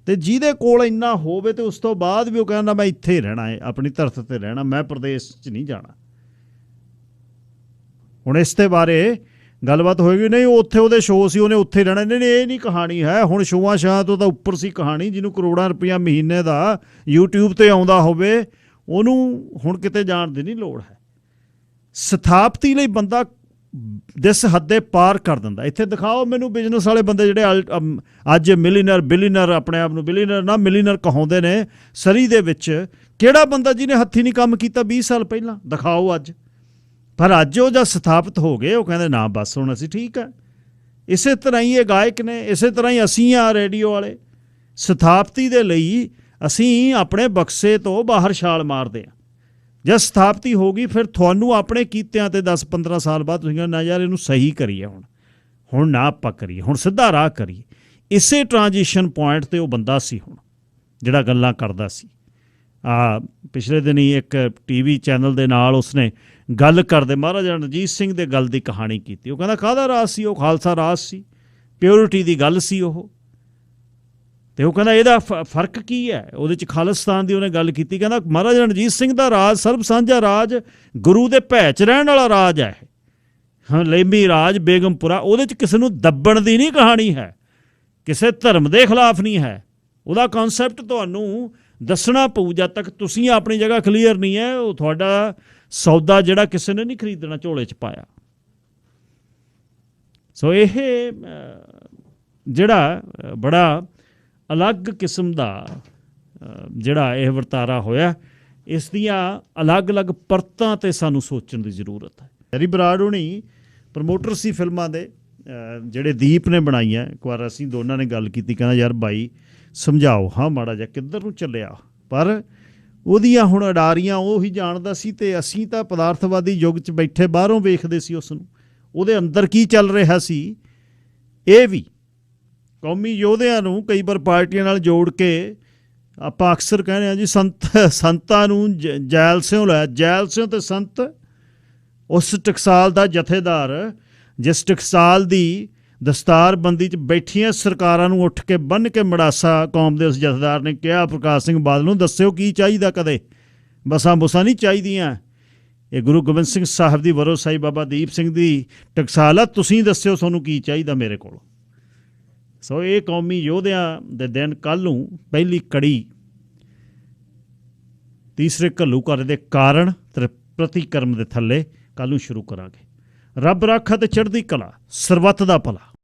Speaker 1: ਅਤੇ ਜਿਹਦੇ ਕੋਲ ਇੰਨਾ ਹੋਵੇ ਅਤੇ ਉਸ ਤੋਂ ਬਾਅਦ ਵੀ ਉਹ ਕਹਿੰਦਾ ਮੈਂ ਇੱਥੇ ਹੀ ਰਹਿਣਾ ਹੈ, ਆਪਣੀ ਧਰਤ 'ਤੇ ਰਹਿਣਾ, ਮੈਂ ਪ੍ਰਦੇਸ਼ 'ਚ ਨਹੀਂ ਜਾਣਾ। ਹੁਣ ਇਸ ਦੇ ਬਾਰੇ ਗੱਲਬਾਤ ਹੋਏਗੀ, ਨਹੀਂ ਉੱਥੇ ਉਹਦੇ ਸ਼ੋਅ ਸੀ ਉਹਨੇ ਉੱਥੇ ਰਹਿਣਾ, ਨਹੀਂ ਇਹ ਨਹੀਂ ਕਹਾਣੀ ਹੈ। ਹੁਣ ਸ਼ੋਆਂ ਸ਼ਾਂ ਤੋਂ ਤਾਂ ਉੱਪਰ ਸੀ ਕਹਾਣੀ। ਜਿਹਨੂੰ ਕਰੋੜਾਂ ਰੁਪਈਆ ਮਹੀਨੇ ਦਾ YouTube 'ਤੇ ਆਉਂਦਾ ਹੋਵੇ ਉਹਨੂੰ ਹੁਣ ਕਿਤੇ ਜਾਣ ਦੀ ਨਹੀਂ ਲੋੜ ਹੈ। ਸਥਾਪਤੀ ਲਈ ਬੰਦਾ ਦਿਸ ਹੱਦੇ ਪਾਰ ਕਰ ਦਿੰਦਾ। ਇੱਥੇ ਦਿਖਾਓ ਮੈਨੂੰ ਬਿਜ਼ਨਸ ਵਾਲੇ ਬੰਦੇ ਜਿਹੜੇ ਅੱਜ ਮਿਲੀਨਰ ਬਿਲੀਨਰ, ਆਪਣੇ ਆਪ ਨੂੰ ਬਿਲੀਨਰ ਨਾ ਮਿਲੀਨਰ ਕਹਾਉਂਦੇ ਨੇ, ਸਰੀ ਦੇ ਵਿੱਚ ਕਿਹੜਾ ਬੰਦਾ ਜਿਹਨੇ ਹੱਥੀਂ ਨਹੀਂ ਕੰਮ ਕੀਤਾ 20 ਸਾਲ ਪਹਿਲਾਂ? ਦਿਖਾਓ ਅੱਜ। ਪਰ ਅੱਜ ਉਹ ਜਦ ਸਥਾਪਿਤ ਹੋ ਗਏ ਉਹ ਕਹਿੰਦੇ ਨਾ ਬਸ ਹੁਣ ਅਸੀਂ ਠੀਕ ਹੈ। ਇਸੇ ਤਰ੍ਹਾਂ ਹੀ ਇਹ ਗਾਇਕ ਨੇ, ਇਸੇ ਤਰ੍ਹਾਂ ਹੀ ਅਸੀਂ ਆ ਰੇਡੀਓ ਵਾਲੇ। ਸਥਾਪਤੀ ਦੇ ਲਈ ਅਸੀਂ ਆਪਣੇ ਬਕਸੇ ਤੋਂ ਬਾਹਰ ਛਾਲ ਮਾਰਦੇ ਹਾਂ। ਜਦ ਸਥਾਪਤੀ ਹੋ ਗਈ ਫਿਰ ਤੁਹਾਨੂੰ ਆਪਣੇ ਕੀਤਿਆਂ 'ਤੇ 10-15 ਸਾਲ ਬਾਅਦ ਤੁਸੀਂ ਕਹਿੰਦੇ ਨਾ ਯਾਰ ਇਹਨੂੰ ਸਹੀ ਕਰੀਏ, ਹੁਣ ਨਾ ਆਪਾਂ ਕਰੀਏ, ਹੁਣ ਸਿੱਧਾ ਰਾਹ ਕਰੀਏ। ਇਸੇ ਟ੍ਰਾਂਜੀਸ਼ਨ ਪੁਆਇੰਟ 'ਤੇ ਉਹ ਬੰਦਾ ਸੀ ਹੁਣ ਜਿਹੜਾ ਗੱਲਾਂ ਕਰਦਾ ਸੀ। ਪਿਛਲੇ ਦਿਨ ਹੀ ਇੱਕ TV ਚੈਨਲ ਦੇ ਨਾਲ ਉਸਨੇ ਗੱਲ ਕਰਦੇ ਮਹਾਰਾਜਾ ਰਣਜੀਤ ਸਿੰਘ ਦੇ ਗੱਲ ਦੀ ਕਹਾਣੀ ਕੀਤੀ। ਉਹ ਕਹਿੰਦਾ ਕਾਹਦਾ ਰਾਜ ਸੀ? ਉਹ ਖਾਲਸਾ ਰਾਜ ਸੀ, ਪਿਓਰਿਟੀ ਦੀ ਗੱਲ ਸੀ ਉਹ। ਅਤੇ ਉਹ ਕਹਿੰਦਾ ਇਹਦਾ ਫਰਕ ਕੀ ਹੈ? ਉਹਦੇ 'ਚ ਖਾਲਿਸਤਾਨ ਦੀ ਉਹਨੇ ਗੱਲ ਕੀਤੀ। ਕਹਿੰਦਾ ਮਹਾਰਾਜਾ ਰਣਜੀਤ ਸਿੰਘ ਦਾ ਰਾਜ ਸਰਬ ਸਾਂਝਾ ਰਾਜ, ਗੁਰੂ ਦੇ ਭੈ 'ਚ ਰਹਿਣ ਵਾਲਾ ਰਾਜ ਹੈ। ਲੇਮੀ ਰਾਜ, ਬੇਗਮਪੁਰਾ, ਉਹਦੇ 'ਚ ਕਿਸੇ ਨੂੰ ਦੱਬਣ ਦੀ ਨਹੀਂ ਕਹਾਣੀ ਹੈ, ਕਿਸੇ ਧਰਮ ਦੇ ਖਿਲਾਫ ਨਹੀਂ ਹੈ। ਉਹਦਾ ਕਨਸੈਪਟ ਤੁਹਾਨੂੰ ਦੱਸਣਾ ਪਊ। ਜਦ ਤੱਕ ਤੁਸੀਂ ਆਪਣੀ ਜਗ੍ਹਾ ਕਲੀਅਰ ਨਹੀਂ ਹੈ, ਉਹ ਤੁਹਾਡਾ ਸੌਦਾ ਜਿਹੜਾ ਕਿਸੇ ਨੇ ਨਹੀਂ ਖਰੀਦਣਾ ਝੋਲੇ 'ਚ ਪਾਇਆ। ਸੋ ਇਹ ਜਿਹੜਾ ਬੜਾ ਅਲੱਗ ਕਿਸਮ ਦਾ ਜਿਹੜਾ ਇਹ ਵਰਤਾਰਾ ਹੋਇਆ, ਇਸ ਦੀਆਂ ਅਲੱਗ-ਅਲੱਗ ਪਰਤਾਂ 'ਤੇ ਸਾਨੂੰ ਸੋਚਣ ਦੀ ਜ਼ਰੂਰਤ ਹੈ। ਹੈਰੀ ਬਰਾੜ ਹੋਣੀ ਪ੍ਰਮੋਟਰ ਸੀ ਫਿਲਮਾਂ ਦੇ, ਜਿਹੜੇ ਦੀਪ ਨੇ ਬਣਾਈਆਂ। ਇੱਕ ਵਾਰ ਅਸੀਂ ਦੋਨਾਂ ਨੇ ਗੱਲ ਕੀਤੀ, ਕਹਿੰਦਾ ਯਾਰ ਬਾਈ ਸਮਝਾਓ ਹਾਂ ਮਾੜਾ ਜਿਹਾ ਕਿੱਧਰ ਨੂੰ ਚੱਲਿਆ। ਪਰ ਉਹਦੀਆਂ ਹੁਣ ਅਡਾਰੀਆਂ ਉਹ ਹੀ ਜਾਣਦਾ ਸੀ, ਅਤੇ ਅਸੀਂ ਤਾਂ ਪਦਾਰਥਵਾਦੀ ਯੁੱਗ 'ਚ ਬੈਠੇ ਬਾਹਰੋਂ ਵੇਖਦੇ ਸੀ ਉਸ ਨੂੰ। ਉਹਦੇ ਅੰਦਰ ਕੀ ਚੱਲ ਰਿਹਾ ਸੀ ਇਹ ਵੀ। ਕੌਮੀ ਯੋਧਿਆਂ ਨੂੰ ਕਈ ਵਾਰ ਪਾਰਟੀਆਂ ਨਾਲ ਜੋੜ ਕੇ ਆਪਾਂ ਅਕਸਰ ਕਹਿੰਦੇ ਹਾਂ ਜੀ ਸੰਤਾਂ ਨੂੰ ਜੈਲ ਸਿਓ ਲੈ, ਜੈਲ ਸਿਓ ਅਤੇ ਸੰਤ ਉਸ ਟਕਸਾਲ ਦਾ ਜਥੇਦਾਰ ਜਿਸ ਟਕਸਾਲ ਦੀ ਦਸਤਾਰਬੰਦੀ 'ਚ ਬੈਠੀਆਂ ਸਰਕਾਰਾਂ ਨੂੰ ਉੱਠ ਕੇ ਬੰਨ੍ਹ ਕੇ ਮੜਾਸਾ ਕੌਮ ਦੇ ਉਸ ਜਥੇਦਾਰ ਨੇ ਕਿਹਾ ਪ੍ਰਕਾਸ਼ ਸਿੰਘ ਬਾਦਲ ਨੂੰ, ਦੱਸਿਓ ਕੀ ਚਾਹੀਦਾ? ਕਦੇ ਬਸਾਂ ਬੁਸਾਂ ਨਹੀਂ ਚਾਹੀਦੀਆਂ। ਇਹ ਗੁਰੂ ਗੋਬਿੰਦ ਸਿੰਘ ਸਾਹਿਬ ਦੀ ਵਰੋਸਾਈ ਬਾਬਾ ਦੀਪ ਸਿੰਘ ਦੀ ਟਕਸਾਲ ਆ। ਤੁਸੀਂ ਦੱਸਿਓ ਤੁਹਾਨੂੰ ਕੀ ਚਾਹੀਦਾ ਮੇਰੇ ਕੋਲ। ਸੋ ਇਹ ਕੌਮੀ ਯੋਧਿਆਂ ਦੇ ਦਿਨ ਕੱਲ੍ਹ ਨੂੰ ਪਹਿਲੀ ਕੜੀ ਤੀਸਰੇ ਘੱਲੂਘਾਰੇ ਦੇ ਕਾਰਨ ਤੇ ਪ੍ਰਤੀਕਰਮ ਦੇ ਥੱਲੇ ਕੱਲ੍ਹ ਨੂੰ ਸ਼ੁਰੂ ਕਰਾਂਗੇ। ਰੱਬ ਰਾਖਾ ਤੇ ਚੜ੍ਹਦੀ ਕਲਾ, ਸਰਬੱਤ ਦਾ ਭਲਾ।